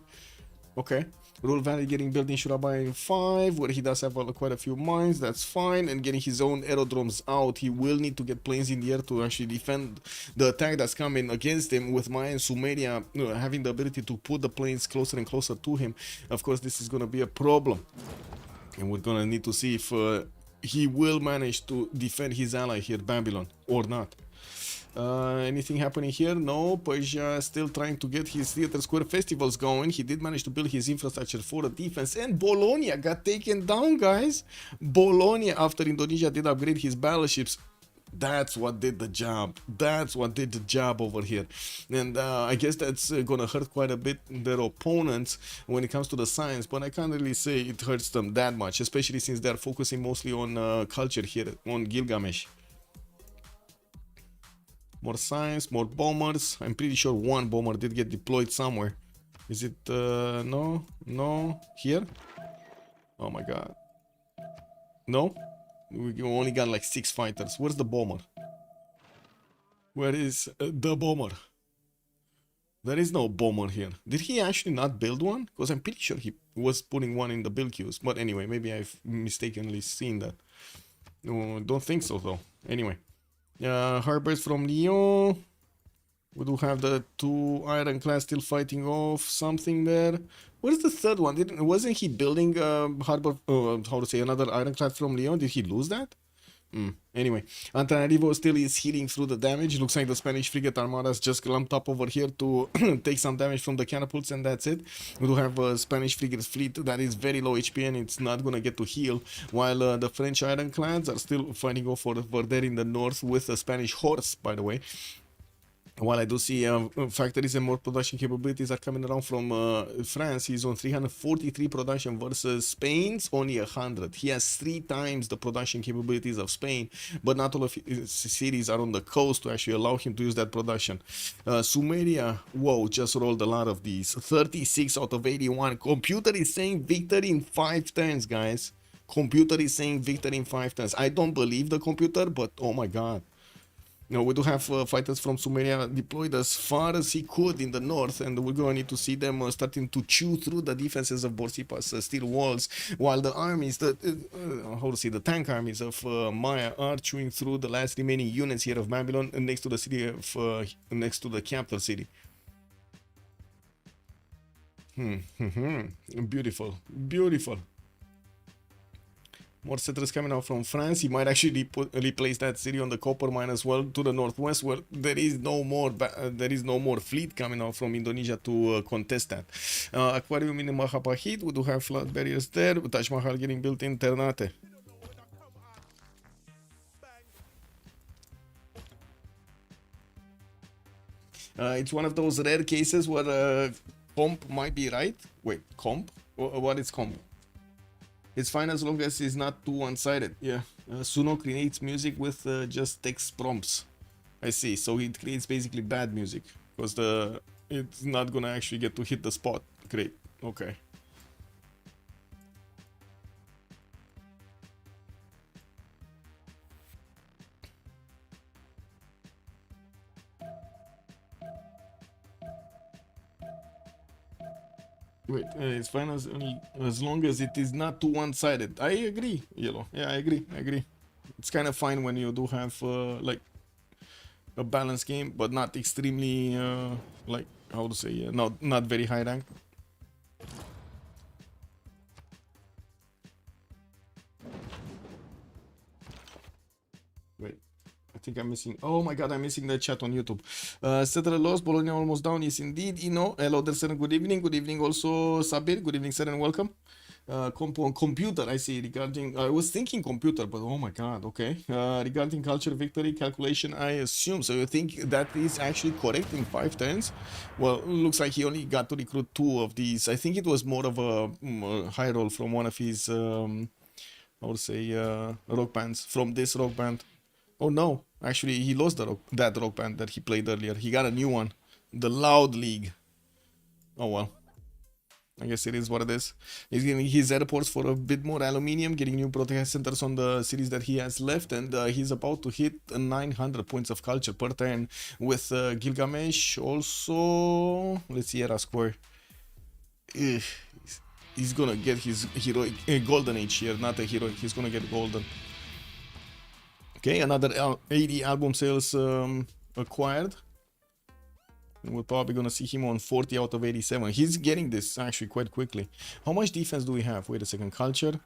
Okay. Rule Valley getting built in Shurabai 5, where he does have quite a few mines. That's fine. And getting his own aerodromes out. He will need to get planes in the air to actually defend the attack that's coming against him, with Maya and Sumeria having the ability to put the planes closer and closer to him. Of course, this is going to be a problem. And we're going to need to see if he will manage to defend his ally here, Babylon, or not. Anything happening here? No. Persia still trying to get his theater square festivals going. He did manage to build his infrastructure for the defense, and Bologna got taken down, guys. Bologna, after Indonesia did upgrade his battleships, that's what did the job. That's what did the job over here. And I guess that's gonna hurt quite a bit their opponents when it comes to the science, but I can't really say it hurts them that much, especially since they're focusing mostly on culture here, on Gilgamesh. More science, more bombers. I'm pretty sure one bomber did get deployed somewhere. Is it, no, here? Oh my god. No? We only got like 6 fighters. Where's the bomber? Where is the bomber? There is no bomber here. Did he actually not build one? Because I'm pretty sure he was putting one in the build queues. But anyway, maybe I've mistakenly seen that. No, don't think so though. Anyway. Harbors from Lyon. We do have the 2 ironclads still fighting off something there. Where's the third one? Wasn't he building harbor? How to say, another ironclad from Lyon? Did he lose that? Anyway, Antananarivo still is healing through the damage. Looks like the Spanish frigate armadas just clumped up over here to take some damage from the catapults, and that's it. We do have a Spanish frigate fleet that is very low HP and it's not gonna get to heal, while the French ironclads are still fighting off over there in the north with a Spanish horse, by the way. While I do see factories and more production capabilities are coming around from France. He's on 343 production versus Spain's only 100. He has 3 times the production capabilities of Spain, but not all of his cities are on the coast to actually allow him to use that production. Sumeria, whoa, just rolled a lot of these. 36 out of 81. Computer is saying victory in 5 turns, guys. Computer is saying victory in 5 turns. I don't believe the computer, but oh my god. Now, we do have fighters from Sumeria deployed as far as he could in the north, and we're going to need to see them starting to chew through the defenses of Borsippa's steel walls, while the armies, the tank armies of Maya are chewing through the last remaining units here of Babylon next to the city of, next to the capital city. Beautiful, beautiful. More settlers coming out from France. He might actually replace that city on the copper mine as well to the northwest, where there is no more fleet coming out from Indonesia to contest that. Aquarium in Mahapahit. We do have flood barriers there. Taj Mahal getting built in Ternate. It's one of those rare cases where comp might be right. Wait, comp? What is comp? It's fine as long as it's not too one-sided. Yeah. Suno creates music with just text prompts. I see. So it creates basically bad music because it's not gonna actually get to hit the spot. Great. Okay. Wait, it's fine as long as it is not too one-sided. I agree, Yellow. Yeah, I agree. It's kind of fine when you do have like a balanced game, but not extremely like, how to say, not very high rank. Wait, I think I'm missing. Oh my god, I'm missing the chat on YouTube. Settler lost, Bologna almost down. Yes, indeed. Hello there, sir. Good evening. Good evening also, Sabir. Good evening, sir, and welcome. Computer, I see. Regarding, I was thinking computer, but oh my god, okay. Regarding culture victory calculation, I assume. So you think that is actually correct in 5 turns? Well, looks like he only got to recruit 2 of these. I think it was more of a high roll from one of his, I would say, rock bands. From this rock band. Oh no, actually he lost that rock band that he played earlier. He got a new one, the Loud League. Oh well, I guess it is what it is. He's getting his airports for a bit more aluminium, getting new protest centers on the cities that he has left, and he's about to hit 900 points of culture per turn with Gilgamesh. Also, let's see, era score. He's gonna get his heroic golden age here, not a heroic. He's gonna get golden. Okay, another 80 album sales acquired. We're probably gonna see him on 40 out of 87. He's getting this actually quite quickly. How much defense do we have? Wait a second. Culture.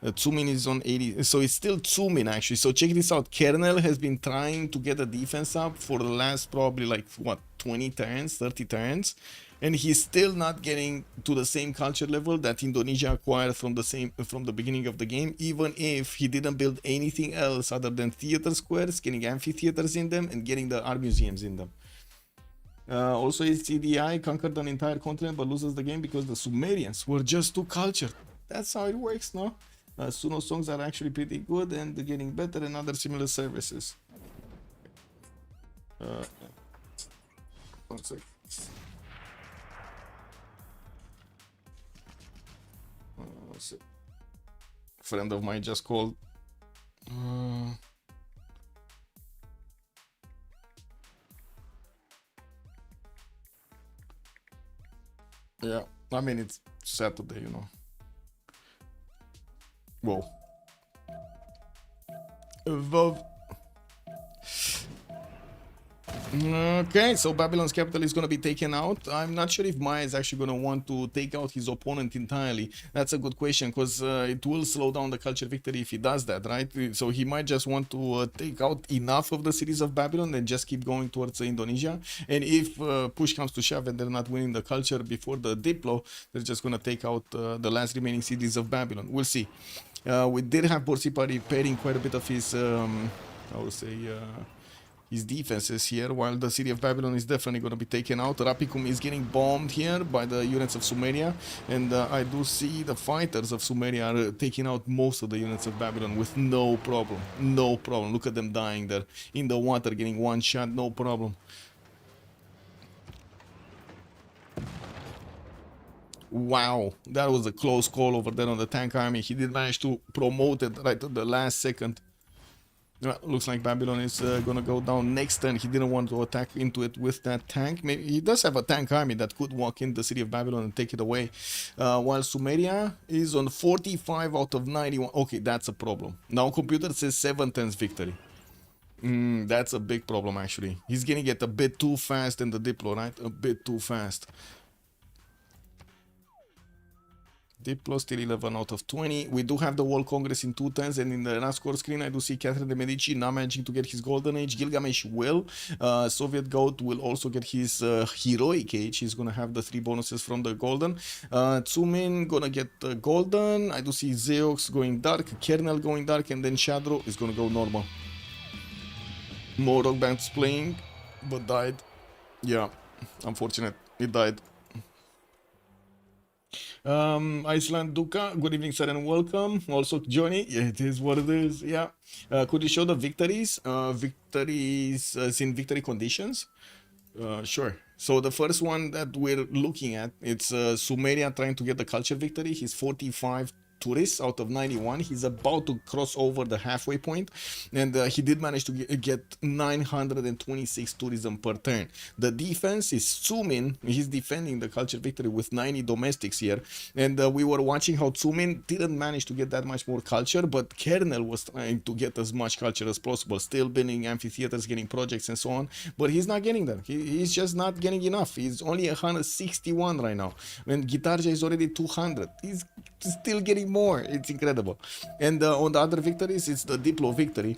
Txoumin is on 80. So it's still Txoumin actually. So check this out. Kerrnel has been trying to get the defense up for the last probably like what, 20 turns, 30 turns. And he's still not getting to the same culture level that Indonesia acquired from the beginning of the game, even if he didn't build anything else other than theater squares, getting amphitheaters in them, and getting the art museums in them. Also, his CDI conquered an entire continent but loses the game because the Sumerians were just too cultured. That's how it works, no? Suno songs are actually pretty good and they're getting better and other similar services. One sec. Friend of mine just called. Yeah, I mean it's Saturday, you know. Whoa. Okay, so Babylon's capital is going to be taken out. I'm not sure if Maya is actually going to want to take out his opponent entirely. That's a good question, because it will slow down the culture victory if he does that, right? So he might just want to take out enough of the cities of Babylon and just keep going towards Indonesia. And if push comes to shove and they're not winning the culture before the Diplo, they're just going to take out the last remaining cities of Babylon. We'll see. We did have Borsipa repairing quite a bit of his, I would say, his defenses here, while the city of Babylon is definitely going to be taken out. Rapicum is getting bombed here by the units of Sumeria, and I do see the fighters of Sumeria are taking out most of the units of Babylon with no problem. No problem. Look at them dying there in the water, getting one shot, no problem. Wow, that was a close call over there on the tank army. He did manage to promote it right at the last second. Looks like Babylon is gonna go down next turn. He didn't want to attack into it with that tank. Maybe he does have a tank army that could walk in the city of Babylon and take it away. While Sumeria is on 45 out of 91. Okay, that's a problem. Now computer says 7 turns victory. That's a big problem actually. He's getting it a bit too fast in the Diplo, right? A bit too fast. Diplo still 11 out of 20. We do have the World Congress in 2 turns, and in the last score screen I do see Catherine de Medici not managing to get his Golden Age. Gilgamesh will. Soviet Goat will also get his Heroic Age. He's gonna have the 3 bonuses from the Golden. Txoumin gonna get the Golden. I do see Zeyox going dark, Kerrnel going dark, and then Shadaw is gonna go normal. More rock bands playing, but died. Yeah, unfortunate. It died. Iceland Duca, good evening sir and welcome. Also Johnny, yeah, it is what it is. Yeah, could you show the victories in victory conditions? Sure. So the first one that we're looking at, it's Sumeria trying to get the culture victory. He's 45 tourists out of 91. He's about to cross over the halfway point, and he did manage to get 926 tourism per turn. The defense is Txoumin. He's defending the culture victory with 90 domestics here, and we were watching how Txoumin didn't manage to get that much more culture, but Kerrnel was trying to get as much culture as possible, still building amphitheaters, getting projects and so on, but he's not getting that. He's just not getting enough. He's only 161 right now, when Gitarja is already 200. He's still getting more. It's incredible. And on the other victories, it's the Diplo victory.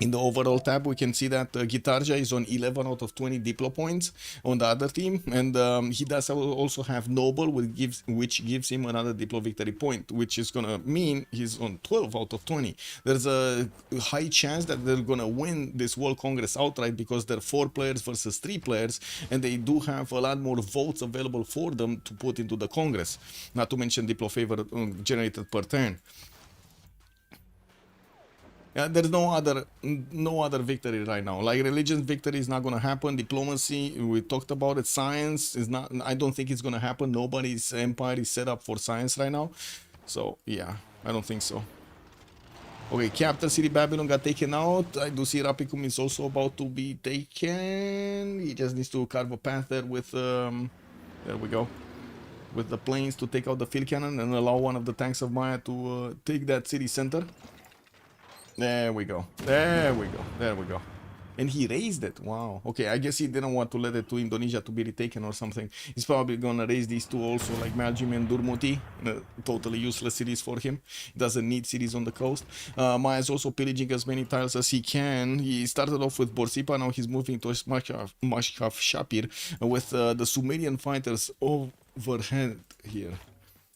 In the overall tab, we can see that Gitarja is on 11 out of 20 Diplo points on the other team, and he does also have Noble, which gives him another Diplo victory point, which is gonna mean he's on 12 out of 20. There's a high chance that they're gonna win this World Congress outright because they're 4 players versus 3 players, and they do have a lot more votes available for them to put into the Congress. Not to mention Diplo favor generated per turn. There's no other victory right now. Like religion's victory is not gonna happen. Diplomacy, we talked about it. Science is not. I don't think it's gonna happen. Nobody's empire is set up for science right now. So yeah, I don't think so. Okay, capital city Babylon got taken out. I do see Rapicum is also about to be taken. He just needs to carve a path there with there we go, with the planes to take out the field cannon and allow one of the tanks of Maya to take that city center. There we go. There we go. There we go. And he raised it. Wow. Okay, I guess he didn't want to let it to Indonesia to be retaken or something. He's probably gonna raise these two also, like Maljim and Durmuti. Totally useless cities for him. He doesn't need cities on the coast. Maya is also pillaging as many tiles as he can. He started off with Borsipa, now he's moving to Mashkaf Shapir with the Sumerian fighters overhead here.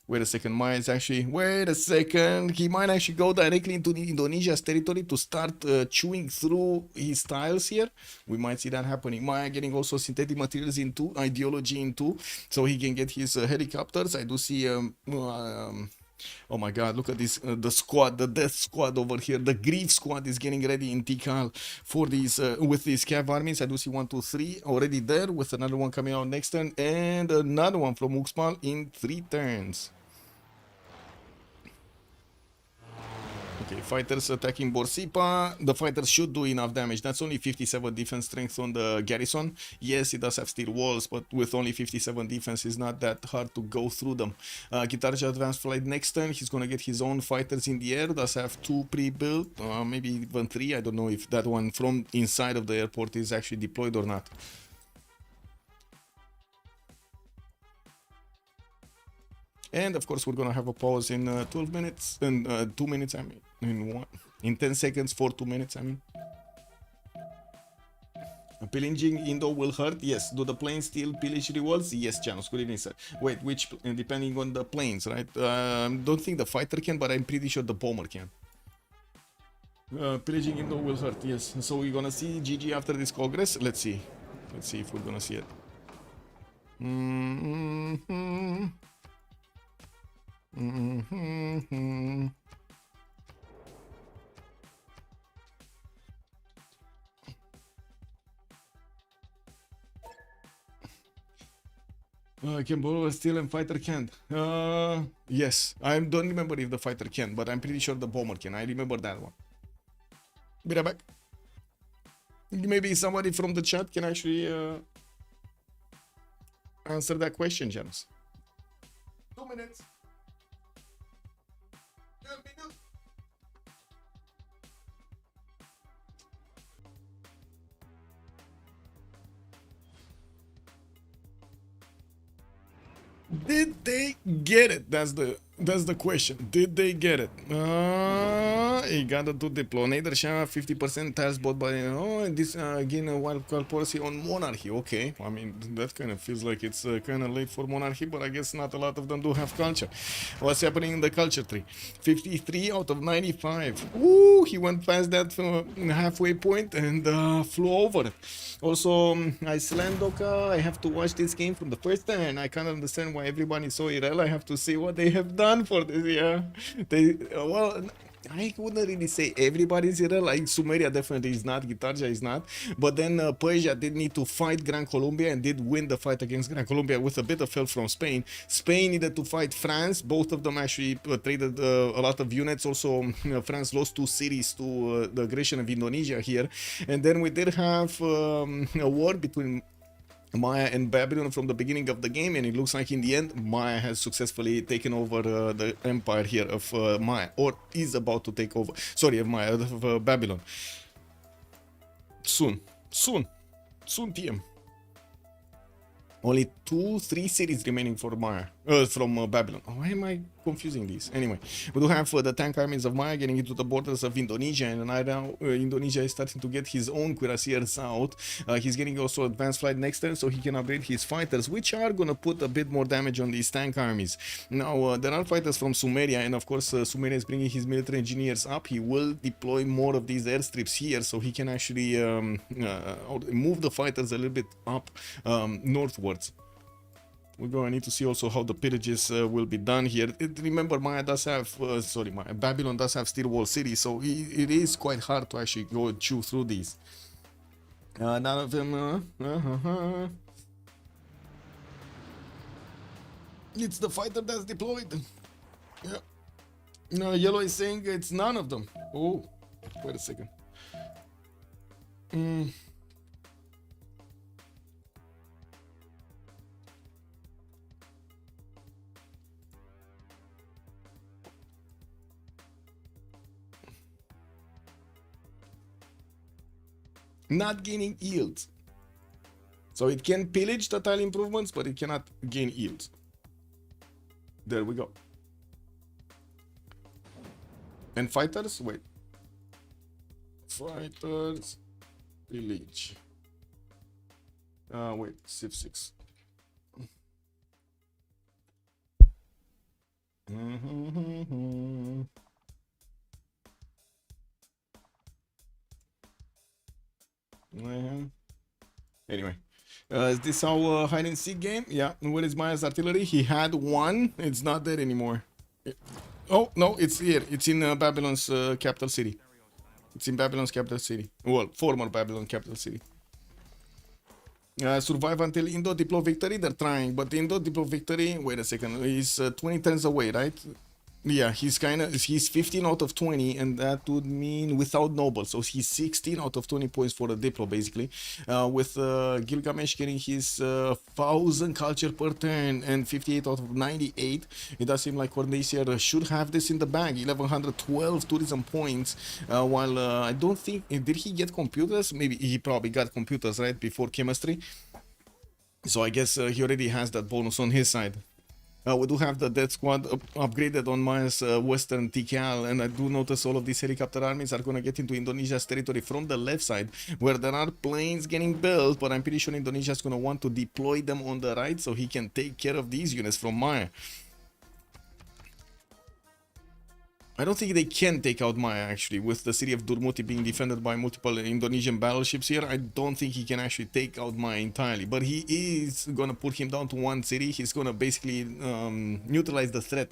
Wait a second, Maya is actually... Wait a second, he might actually go directly into Indonesia's territory to start chewing through his tiles here. We might see that happening. Maya getting also synthetic materials into, ideology into, so he can get his helicopters. I do see... oh my god, look at this, the squad, the death squad over here. The grief squad is getting ready in Tikal for these, with these cav armies. I do see 1, 2, 3 already there, with another one coming out next turn, and another one from Uxmal in 3 turns. Okay, fighters attacking Borsipa. The fighters should do enough damage. That's only 57 defense strength on the garrison. Yes, it does have steel walls, but with only 57 defense, it's not that hard to go through them. Gitarja advanced flight next turn. He's gonna get his own fighters in the air. Does have 2 pre-built, maybe even 3. I don't know if that one from inside of the airport is actually deployed or not. And of course, we're gonna have a pause in 12 minutes, and 2 minutes, I mean, in 10 seconds for 2 minutes, I mean. Pillaging Indo will hurt? Yes. Do the planes still pillage rewalls? Yes, Janos. Good evening, sir. Wait, which, depending on the planes, right? Don't think the fighter can, but I'm pretty sure the bomber can. Pillaging Indo will hurt, yes. So we're gonna see GG after this Congress? Let's see. Let's see if we're gonna see it. Can borrow a steel and fighter can't? Yes. I don't remember if the fighter can, but I'm pretty sure the bomber can. I remember that one. Be right back. Maybe somebody from the chat can actually answer that question, Janos. 2 minutes. Did they get it? That's the question. Did they get it? You gotta do deploy. Nader Shah 50% tiles bought by this again a wild card policy on monarchy. Okay, I mean that kind of feels like it's kind of late for monarchy, but I guess not a lot of them do have culture. What's happening in the culture tree? 53 out of 95. Woo! He went past that halfway point and flew over it. Also, Icelandoka, I have to watch this game from the first time. I can't understand why everybody is so irrel. I have to see what they have done for this year. They well, I wouldn't really say everybody's irrel. Like Sumeria definitely is not, Gitarja is not. But then Persia did need to fight Gran Colombia and did win the fight against Gran Colombia with a bit of help from Spain. Spain needed to fight France. Both of them actually traded a lot of units. Also, France lost 2 cities to the aggression of Indonesia here. And then we did have a war between Maya and Babylon from the beginning of the game, and it looks like in the end Maya has successfully taken over the empire here of Maya, or is about to take over, sorry, of Maya, of Babylon. Soon PM. Only 2-3 cities remaining for Maya, from Babylon. Why am I confusing these? Anyway, we do have the tank armies of Maya getting into the borders of Indonesia, and right now Indonesia is starting to get his own cuirassiers out. He's getting also advanced flight next turn, so he can upgrade his fighters, which are gonna put a bit more damage on these tank armies. Now, there are fighters from Sumeria, and of course Sumeria is bringing his military engineers up. He will deploy more of these airstrips here, so he can actually move the fighters a little bit up northwards. We're going to need to see also how the pillages will be done here. Remember, Maya does have, Babylon does have steel wall cities, so it is quite hard to actually go and chew through these. None of them. It's the fighter that's deployed. Yeah. No, Yellow is saying it's none of them. Oh, wait a second. Not gaining yields. So it can pillage the tile improvements, but it cannot gain yields. There we go. And fighters, wait. Fighters, pillage. Wait, Civ6. Anyway, is this our hide and seek game? Yeah. Where is Maya's artillery? He had one. It's not there anymore. Oh no, it's here. It's in Babylon's capital city. It's in Babylon's capital city. Well, former Babylon capital city. Survive until Indo deploy victory. They're trying, but Indo deploy victory. Wait a second. He's 20 turns away, right? Yeah, he's 15 out of 20, and that would mean without noble. So he's 16 out of 20 points for the diplo, basically. With Gilgamesh getting his 1000 culture per turn and 58 out of 98. It does seem like Corndacier should have this in the bag. 1112 tourism points. While I don't think, did he get computers? Maybe he probably got computers right before chemistry. So I guess he already has that bonus on his side. We do have the death squad upgraded on Maya's western TKL, and I do notice all of these helicopter armies are going to get into Indonesia's territory from the left side, where there are planes getting built, but I'm pretty sure Indonesia is going to want to deploy them on the right so he can take care of these units from Maya. I don't think they can take out Maya, actually, with the city of Durmuti being defended by multiple Indonesian battleships here. I don't think he can actually take out Maya entirely, but he is gonna put him down to one city. He's gonna basically neutralize the threat.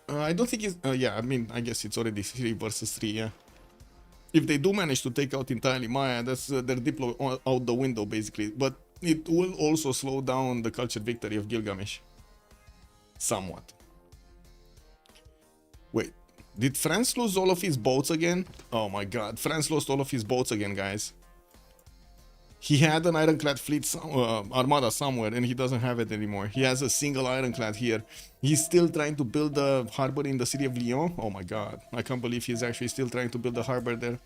I don't think he's... yeah, I mean, I guess it's already 3 versus 3, yeah. If they do manage to take out entirely Maya, that's their diplo out the window, basically. But it will also slow down the cultured victory of Gilgamesh. Somewhat. Wait, did France lose all of his boats again? Oh my god, France lost all of his boats again, guys. He had an ironclad fleet armada somewhere, and he doesn't have it anymore. He has a single ironclad here. He's still trying to build a harbor in the city of Lyon. Oh my god, I can't believe he's actually still trying to build a harbor there.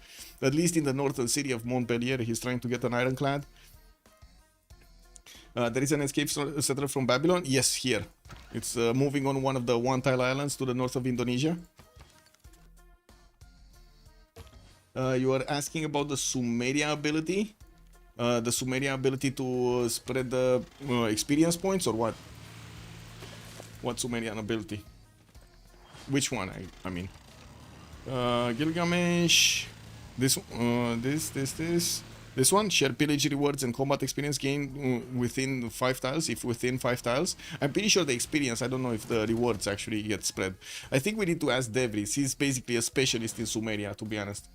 At least in the northern city of Montpellier, he's trying to get an ironclad. There is an escape settler from Babylon. Yes, here. It's moving on one of the one-tile islands to the north of Indonesia. You are asking about the Sumeria ability. The Sumeria ability to spread the experience points, or what? What Sumerian ability? Which one? I mean, Gilgamesh. This one, share pillage rewards and combat experience gain within 5 tiles, if within 5 tiles. I'm pretty sure the experience, I don't know if the rewards actually get spread. I think we need to ask Devris. He's basically a specialist in Sumeria, to be honest.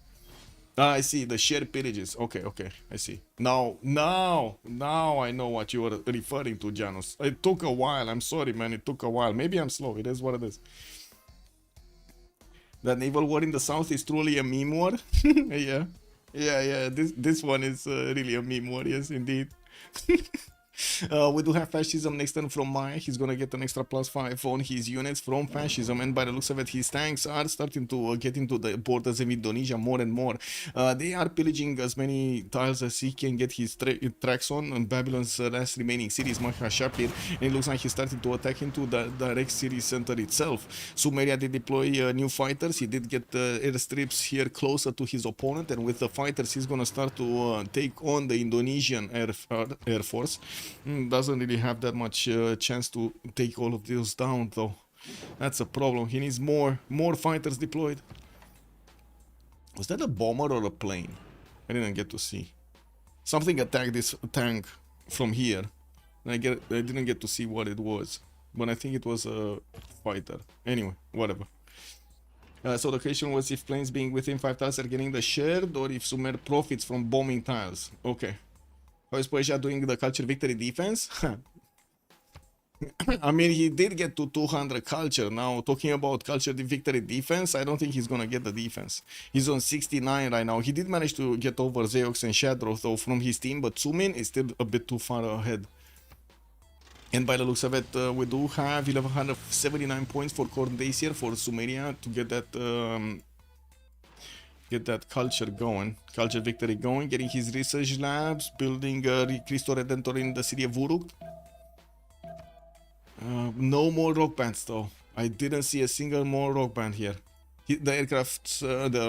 I see, the shared pillages. Okay, I see. Now I know what you were referring to, Janus. It took a while. I'm sorry, man. It took a while. Maybe I'm slow. It is what it is. The naval war in the south is truly a meme war. Yeah. Yeah, this one is really a meme war, yes, indeed. We do have fascism next turn from Maya. He's gonna get an extra +5 on his units from fascism, and by the looks of it, his tanks are starting to get into the borders of Indonesia more and more. They are pillaging as many tiles as he can get his tracks on Babylon's last remaining cities, Mahashapir, and it looks like he's starting to attack into the direct city center itself. Sumeria did deploy new fighters. He did get airstrips here closer to his opponent, and with the fighters, he's gonna start to take on the Indonesian Air Force. Doesn't really have that much chance to take all of those down, though. That's a problem. He needs more fighters deployed. Was that a bomber or a plane? I didn't get to see. Something attacked this tank from here. I didn't get to see what it was, but I think it was a fighter. Anyway, whatever. So the question was if planes being within 5 tiles are getting the shared, or if Sumer profits from bombing tiles. Okay. How is Persia doing the culture victory defense? I mean, he did get to 200 culture. Now, talking about culture victory defense, I don't think he's gonna get the defense. He's on 69 right now. He did manage to get over Zeyox and Shadaw, though, from his team, but Txoumin is still a bit too far ahead. And by the looks of it, we do have 1179 points for Corndacier for Sumeria to get that get that culture going, culture victory going, getting his research labs, building Cristo Redentor in the city of Uruk. No more rock bands though. I didn't see a single more rock band here. The aircraft, the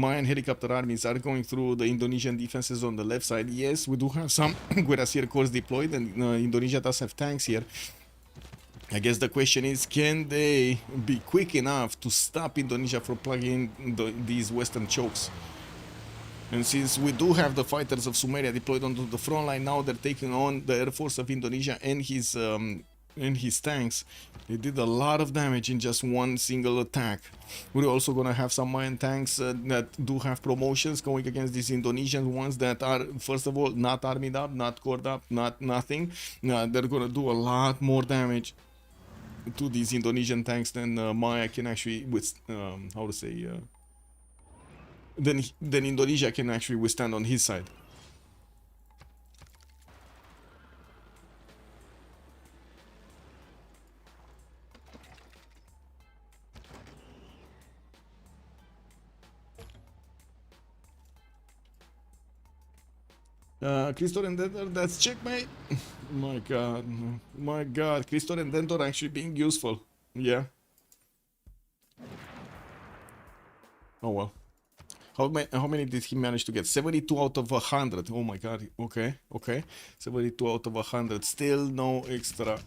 Mayan helicopter armies are going through the Indonesian defenses on the left side. Yes, we do have some Cuirassier corps deployed, and Indonesia does have tanks here. I guess the question is, can they be quick enough to stop Indonesia from plugging these western chokes? And since we do have the fighters of Sumeria deployed onto the front line, now they're taking on the air force of Indonesia and his tanks. They did a lot of damage in just one single attack. We're also gonna have some Mayan tanks that do have promotions going against these Indonesian ones that are, first of all, not armied up, not cored up, not nothing. They're gonna do a lot more damage to these Indonesian tanks than Maya can actually than Indonesia can actually withstand on his side. Cristo Redentor, that's checkmate. My god, Cristo Redentor actually being useful. Yeah. Oh well. How many did he manage to get? 72 out of 100. Oh my god. Okay. 72 out of 100. Still no extra.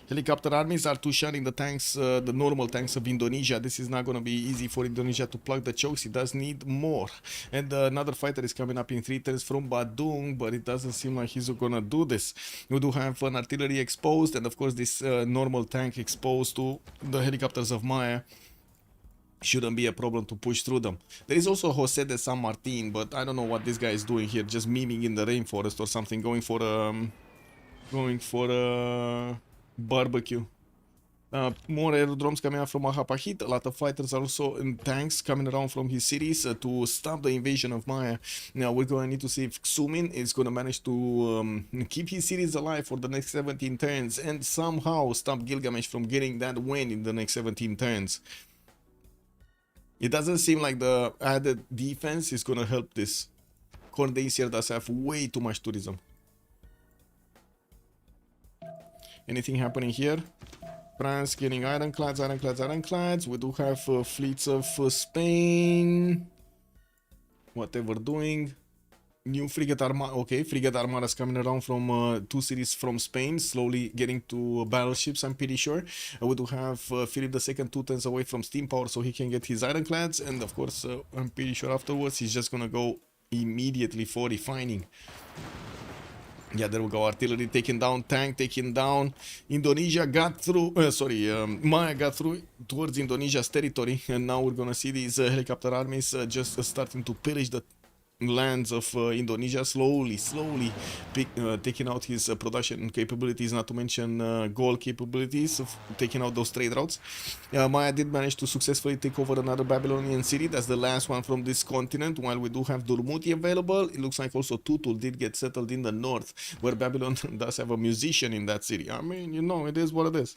Helicopter armies are too shunning the tanks, the normal tanks of Indonesia. This is not going to be easy for Indonesia to plug the chokes. It does need more. And another fighter is coming up in 3 turns from Badung, but it doesn't seem like he's going to do this. We do have an artillery exposed, and of course this normal tank exposed to the helicopters of Maya. Shouldn't be a problem to push through them. There is also Jose de San Martin, but I don't know what this guy is doing here. Just miming in the rainforest or something, going for a barbecue. More aerodromes coming out from Ahapahit. A lot of fighters are also in tanks coming around from his cities to stop the invasion of Maya. Now we're going to need to see if Txoumin is going to manage to keep his cities alive for the next 17 turns and somehow stop Gilgamesh from getting that win in the next 17 turns. It doesn't seem like the added defense is going to help this. Corndacier does have way too much tourism. Anything happening here? France getting ironclads. We do have fleets of Spain. Whatever doing. New frigate armada. Okay, frigate armadas coming around from 2 cities from Spain, slowly getting to battleships, I'm pretty sure. We do have Philip II 2 turns away from steam power so he can get his ironclads, and of course I'm pretty sure afterwards he's just gonna go immediately for refining. Yeah, there we go. Artillery taken down, tank taken down. Indonesia got through. Maya got through towards Indonesia's territory, and now we're gonna see these helicopter armies just starting to pillage the lands of Indonesia, slowly taking out his production capabilities, not to mention gold capabilities of taking out those trade routes. Maya did manage to successfully take over another Babylonian city. That's the last one from this continent. While we do have Durmuti available, it looks like also Tutul did get settled in the north, where Babylon does have a musician in that city. I mean, you know, it is what it is.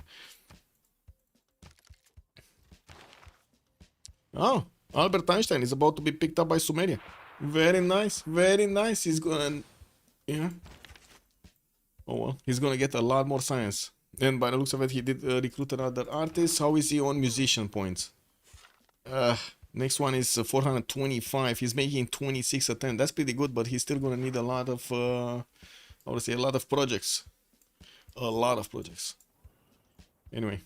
Oh, Albert Einstein is about to be picked up by Sumeria. Very nice, very nice. He's gonna, yeah. Oh well, he's gonna get a lot more science. And by the looks of it, he did recruit another artist. How is he on musician points? Next one is 425. He's making 26 a 10. That's pretty good, but he's still gonna need a lot of, I would say, a lot of projects. Anyway.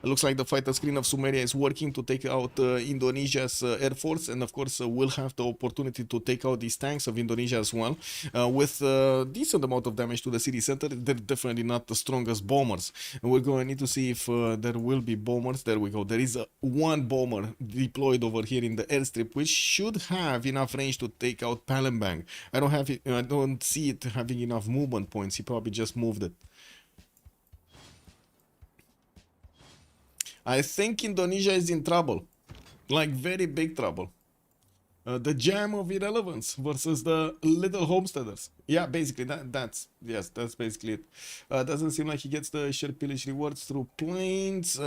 It looks like the fighter screen of Sumeria is working to take out Indonesia's air force, and of course we'll have the opportunity to take out these tanks of Indonesia as well. With a decent amount of damage to the city center, they're definitely not the strongest bombers. And we're going to need to see if there will be bombers. There we go. There is one bomber deployed over here in the airstrip, which should have enough range to take out Palembang. I don't see it having enough movement points. He probably just moved it. I think Indonesia is in trouble, like very big trouble. The jam of irrelevance versus the little homesteaders. Yeah, basically that's basically it. Doesn't seem like he gets the share pillage rewards through planes.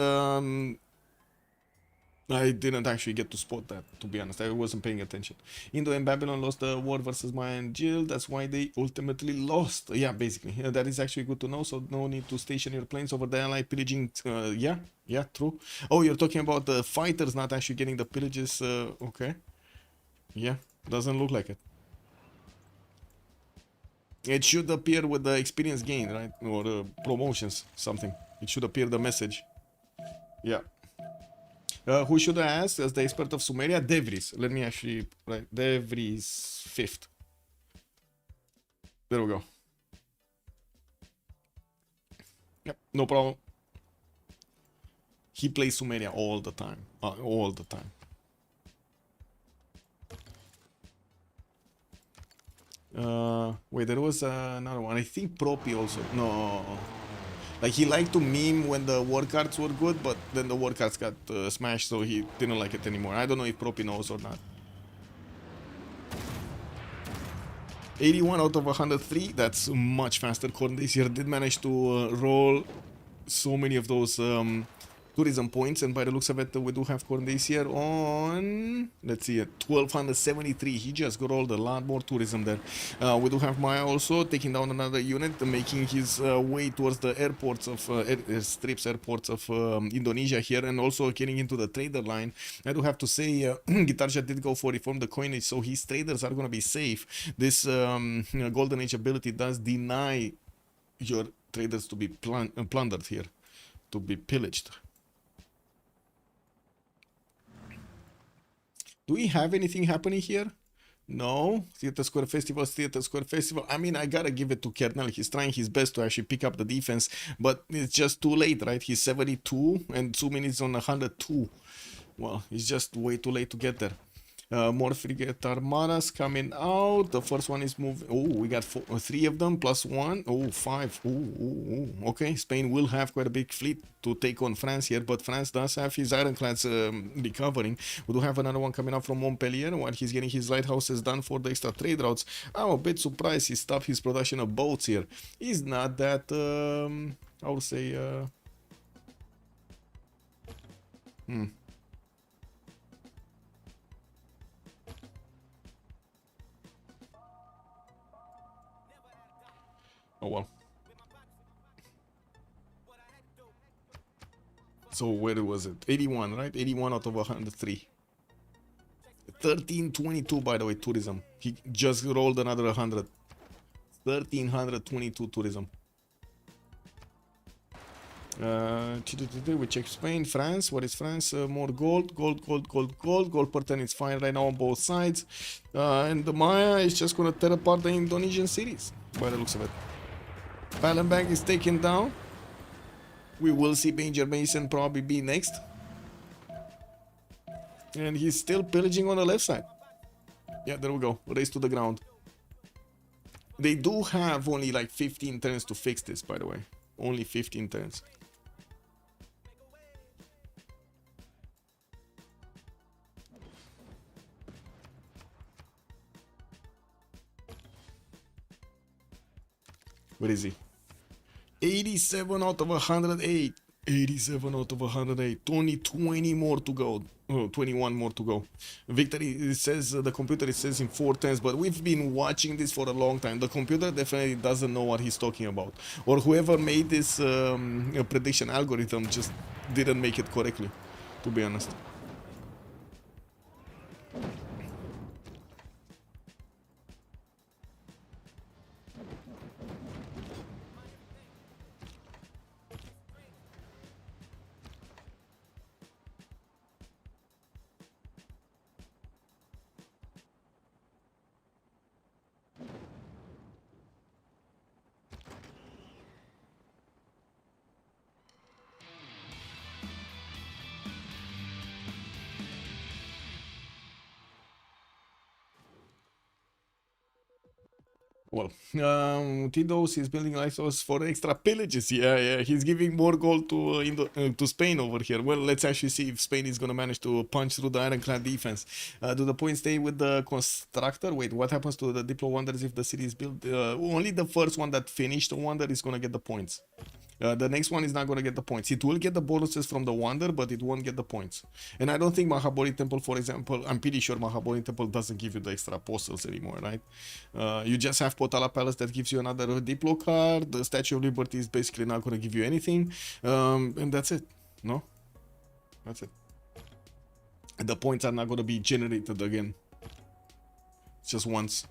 I didn't actually get to spot that, to be honest. I wasn't paying attention. Indo and Babylon lost the war versus Maya and Jill. That's why they ultimately lost. Yeah, basically. Yeah, that is actually good to know. So no need to station your planes over the ally pillaging. Yeah, true. Oh, you're talking about the fighters not actually getting the pillages. Okay. Yeah, doesn't look like it. It should appear with the experience gain, right? Or promotions, something. It should appear the message. Yeah. Who should I ask as the expert of Sumeria? Devris. Let me actually write Devris 5th. There we go. Yep, no problem. He plays Sumeria all the time. All the time. Wait, there was another one. I think Propi also. No. Like, he liked to meme when the war cards were good, but then the war cards got smashed, so he didn't like it anymore. I don't know if Propi knows or not. 81 out of 103, that's much faster. Corndacier did manage to roll so many of those tourism points, and by the looks of it, we do have Corndacier on, let's see, 1273. He just rolled a lot more tourism there. We do have Maya also taking down another unit, making his way towards the airports of airports of Indonesia here, and also getting into the trader line. I do have to say, Gitarja did go for reform the coinage, so his traders are going to be safe. This Golden Age ability does deny your traders to be plundered here, to be pillaged. Do we have anything happening here? No. Theater Square Festival, Theater Square Festival. I mean, I gotta give it to Kerrnel. He's trying his best to actually pick up the defense, but it's just too late, right? He's 72 and Txoumin is on 102. Well, it's just way too late to get there. More frigate armadas coming out. The first one is moving. Oh, we got three of them plus one. Oh, five. Ooh. Okay, Spain will have quite a big fleet to take on France here, but France does have his ironclads recovering. We do have another one coming up from Montpellier while he's getting his lighthouses done for the extra trade routes. I'm a bit surprised he stopped his production of boats here. He's not that, I would say, Oh well. So where was it? 81, right? 81 out of 103. 1322, by the way, tourism. He just rolled another 100. 1322 tourism. We check Spain, France. What is France? More gold. Gold per 10 is fine right now on both sides. And the Maya is just gonna tear apart the Indonesian cities, by the looks of it. Palembang is taken down. We will see Danger Mason probably be next. And he's still pillaging on the left side. Yeah, there we go. Race to the ground. They do have only like 15 turns to fix this, by the way. Only 15 turns. Where is he? 87 out of 108. 87 out of 108. Only 20 more to go. Oh, 21 more to go. Victory, it says, the computer, it says in 4 turns, but we've been watching this for a long time. The computer definitely doesn't know what he's talking about. Or whoever made this prediction algorithm just didn't make it correctly, to be honest. Well, Tidos is building lighthouses for extra pillages. Yeah, he's giving more gold to Spain over here. Well, let's actually see if Spain is gonna manage to punch through the ironclad defense. Do the points stay with the constructor? Wait, what happens to the Diplo Wonders if the city is built? Only the first one that finished the wonder is gonna get the points. The next one is not going to get the points. It will get the bonuses from the Wonder, but it won't get the points. And I don't think Mahabodhi Temple, for example, I'm pretty sure Mahabodhi Temple doesn't give you the extra apostles anymore, right? You just have Potala Palace that gives you another Diplo card. The Statue of Liberty is basically not going to give you anything. And that's it. No? That's it. And the points are not going to be generated again. Just once.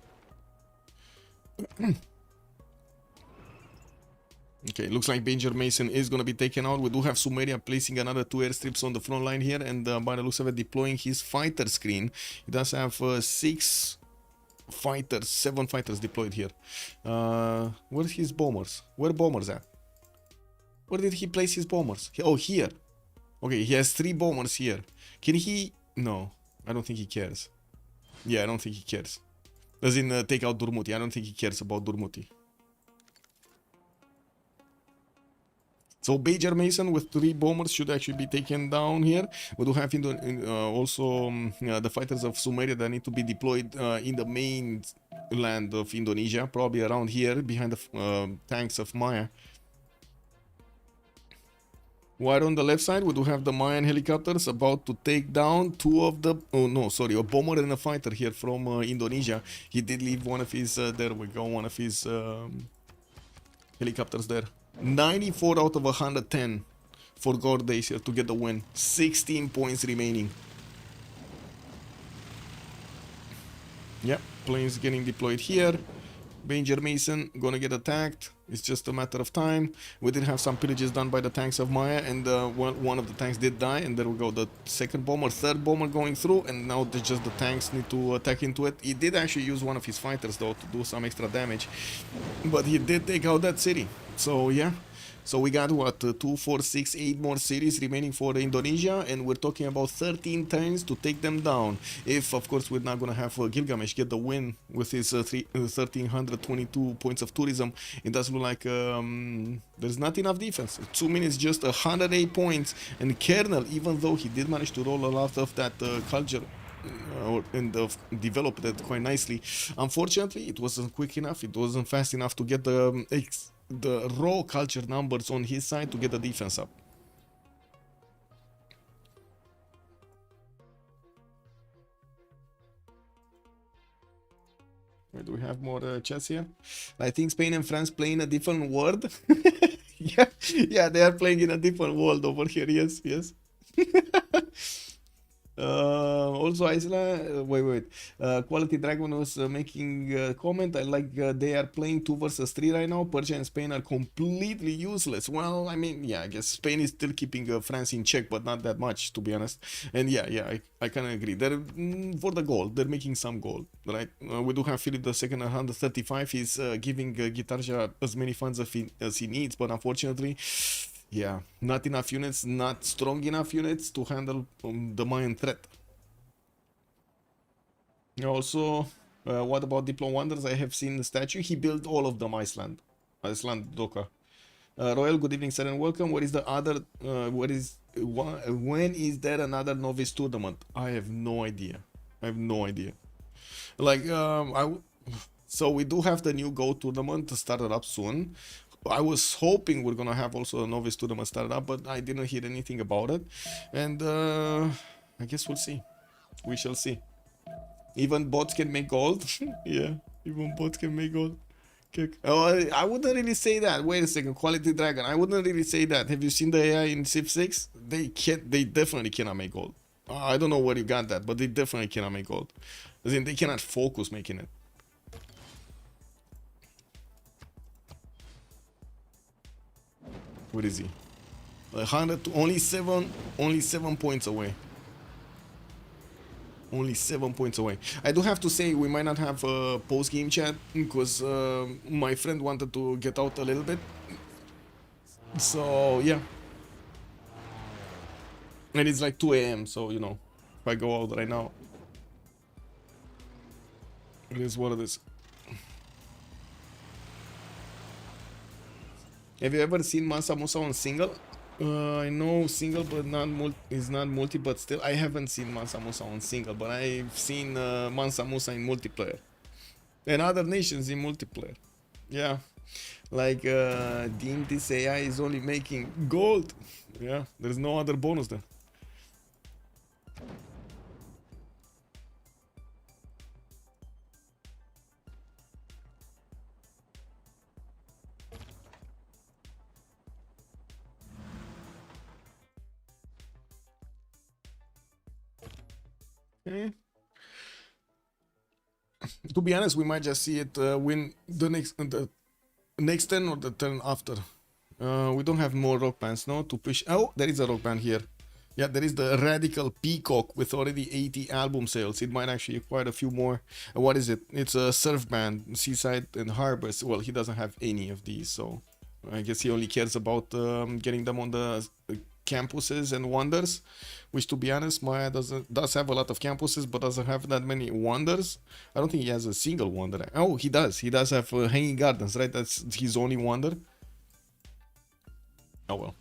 Okay, looks like Danger Mason is going to be taken out. We do have Sumeria placing another 2 airstrips on the front line here, and by the looks of it, deploying his fighter screen. He does have 6 fighters, 7 fighters deployed here. Where's his bombers? Where bombers at? Where did he place his bombers? Oh, here. Okay, he has 3 bombers here. Can he? No, I don't think he cares. Yeah, I don't think he cares. As in take out Durmuti. I don't think he cares about Durmuti. So Bajer Mason with 3 bombers should actually be taken down here. We do have also the fighters of Sumeria that need to be deployed in the main land of Indonesia, probably around here behind the tanks of Maya. While on the left side, we do have the Mayan helicopters about to take down 2 of the... Oh, no, sorry, a bomber and a fighter here from Indonesia. He did leave one of his... there we go, one of his helicopters there. 94 out of 110 for Corndacier to get the win. 16 points remaining. Yep, planes getting deployed here. Danger Mason gonna get attacked. It's just a matter of time. We did have some pillages done by the tanks of Maya, and one of the tanks did die, and there we go. The second bomber, third bomber going through, and now just the tanks need to attack into it. He did actually use one of his fighters though to do some extra damage, but he did take out that city. So yeah. So we got what, 2, 4, 6, 8 more cities remaining for Indonesia, and we're talking about 13 turns to take them down. If, of course, we're not going to have Gilgamesh get the win with his 1,322 points of tourism. It does look like there's not enough defense. Txoumin is just 108 points, and Kerrnel, even though he did manage to roll a lot of that culture, and developed it quite nicely, unfortunately, it wasn't quick enough. It wasn't fast enough to get the raw culture numbers on his side to get the defense up. Where do we have more chats here? I think Spain and France play in a different world. yeah, they are playing in a different world over here. Yes. Also Isla, wait. Quality Dragon was making a comment. I like they are playing 2 versus 3 right now. Persia and Spain are completely useless. Well, I mean, yeah, I guess Spain is still keeping France in check, but not that much, to be honest. And yeah, I kind of agree. They're for the goal. They're making some goal, right? We do have Philip II at 135. He's giving Gitarja as many funds as he needs, but unfortunately, yeah, not enough units, not strong enough units to handle the Mayan threat. Also, what about Diplo Wonders? I have seen the statue. He built all of them, Iceland Doka. Royal, good evening, sir, and welcome. What is the other? When is there another novice tournament? I have no idea. Like, so we do have the new Go tournament started up soon. I was hoping we're gonna have also a novice tournament started up, but I didn't hear anything about it, and I guess we'll see. We shall see. Even bots can make gold. Yeah, even bots can make gold. Oh, I wouldn't really say that. Wait a second, Quality Dragon. I wouldn't really say that. Have you seen the AI in Civ6? They definitely cannot make gold. I don't know where you got that, but they definitely cannot make gold. As in, they cannot focus making it. Where is he? 100, only 7 points away. Only 7 points away. I do have to say we might not have a post-game chat because my friend wanted to get out a little bit. So yeah. And it's like 2 AM, so you know, if I go out right now, it is what it is. Have you ever seen Mansa Musa on single? I know single, but is not multi, but still I haven't seen Mansa Musa on single, but I've seen Mansa Musa in multiplayer. And other nations in multiplayer. Yeah, Like, Dean, this AI is only making gold. Yeah, there's no other bonus there. Okay. To be honest, we might just see it win the next turn or the turn after. We don't have more rock bands, no, to push. Oh, there is a rock band here. Yeah, there is the Radical Peacock with already 80 album sales. It might actually acquire a few more. What is it? It's a surf band, Seaside and Harbors. Well, he doesn't have any of these, so I guess he only cares about getting them on the campuses and wonders, which, to be honest, Maya does have a lot of campuses but doesn't have that many wonders. I don't think he has a single wonder. Oh, he does have Hanging Gardens, right? That's his only wonder. Oh well.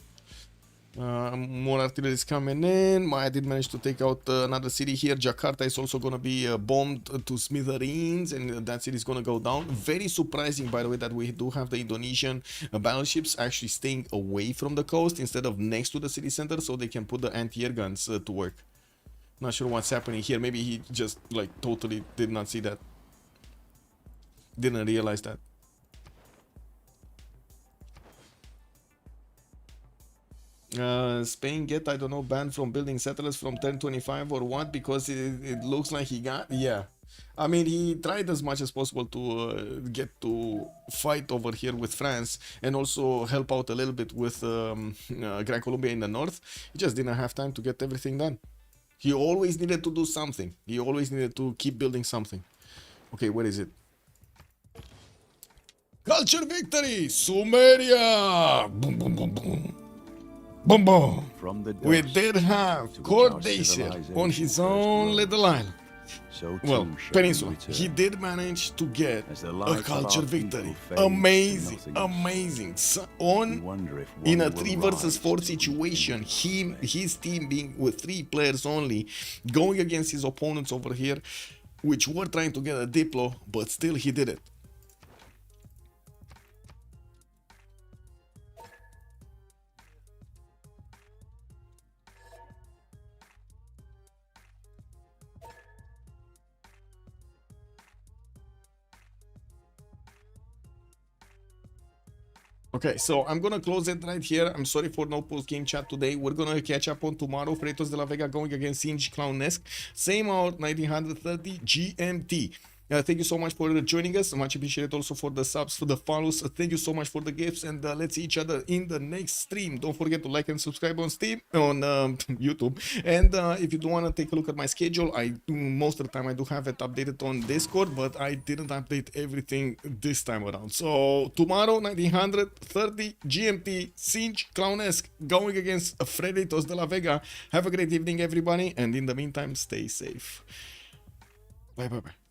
More artillery is coming in. Maya did manage to take out another city here. Jakarta is also going to be bombed to smithereens, and that city is going to go down. Very surprising, by the way, that we do have the Indonesian battleships actually staying away from the coast instead of next to the city center, so they can put the anti-air guns to work. Not sure what's happening here. Maybe he just like totally did not see that. Didn't realize that. Spain get, I don't know, banned from building settlers from 1025 or what, because it looks like he got, yeah. I mean, he tried as much as possible to get to fight over here with France and also help out a little bit with Gran Colombia in the north. He just didn't have time to get everything done. He always needed to do something. He always needed to keep building something. Okay, where is it? Culture victory! Sumeria! Boom, boom, boom, boom. Boom, boom. We did have Corndacier on his own little island. Well, peninsula. He did manage to get a culture victory. Amazing, amazing. So in a 3 versus 4 situation, his team being with 3 players only, going against his opponents over here, which were trying to get a Diplo, but still he did it. Okay, so I'm gonna close it right here. I'm sorry for no post-game chat today. We're gonna catch up on tomorrow. Freightos de la Vega going against Singe Clownesque. Same hour, 1930 GMT. Thank you so much for joining us. Much appreciated also for the subs, for the follows. Thank you so much for the gifts, and let's see each other in the next stream. Don't forget to like and subscribe on Steam, on YouTube. And if you do want to take a look at my schedule, most of the time I do have it updated on Discord, but I didn't update everything this time around. So tomorrow, 1930 GMT, Singe Clownesque going against Freightos de la Vega. Have a great evening, everybody, and in the meantime, stay safe. Bye bye bye.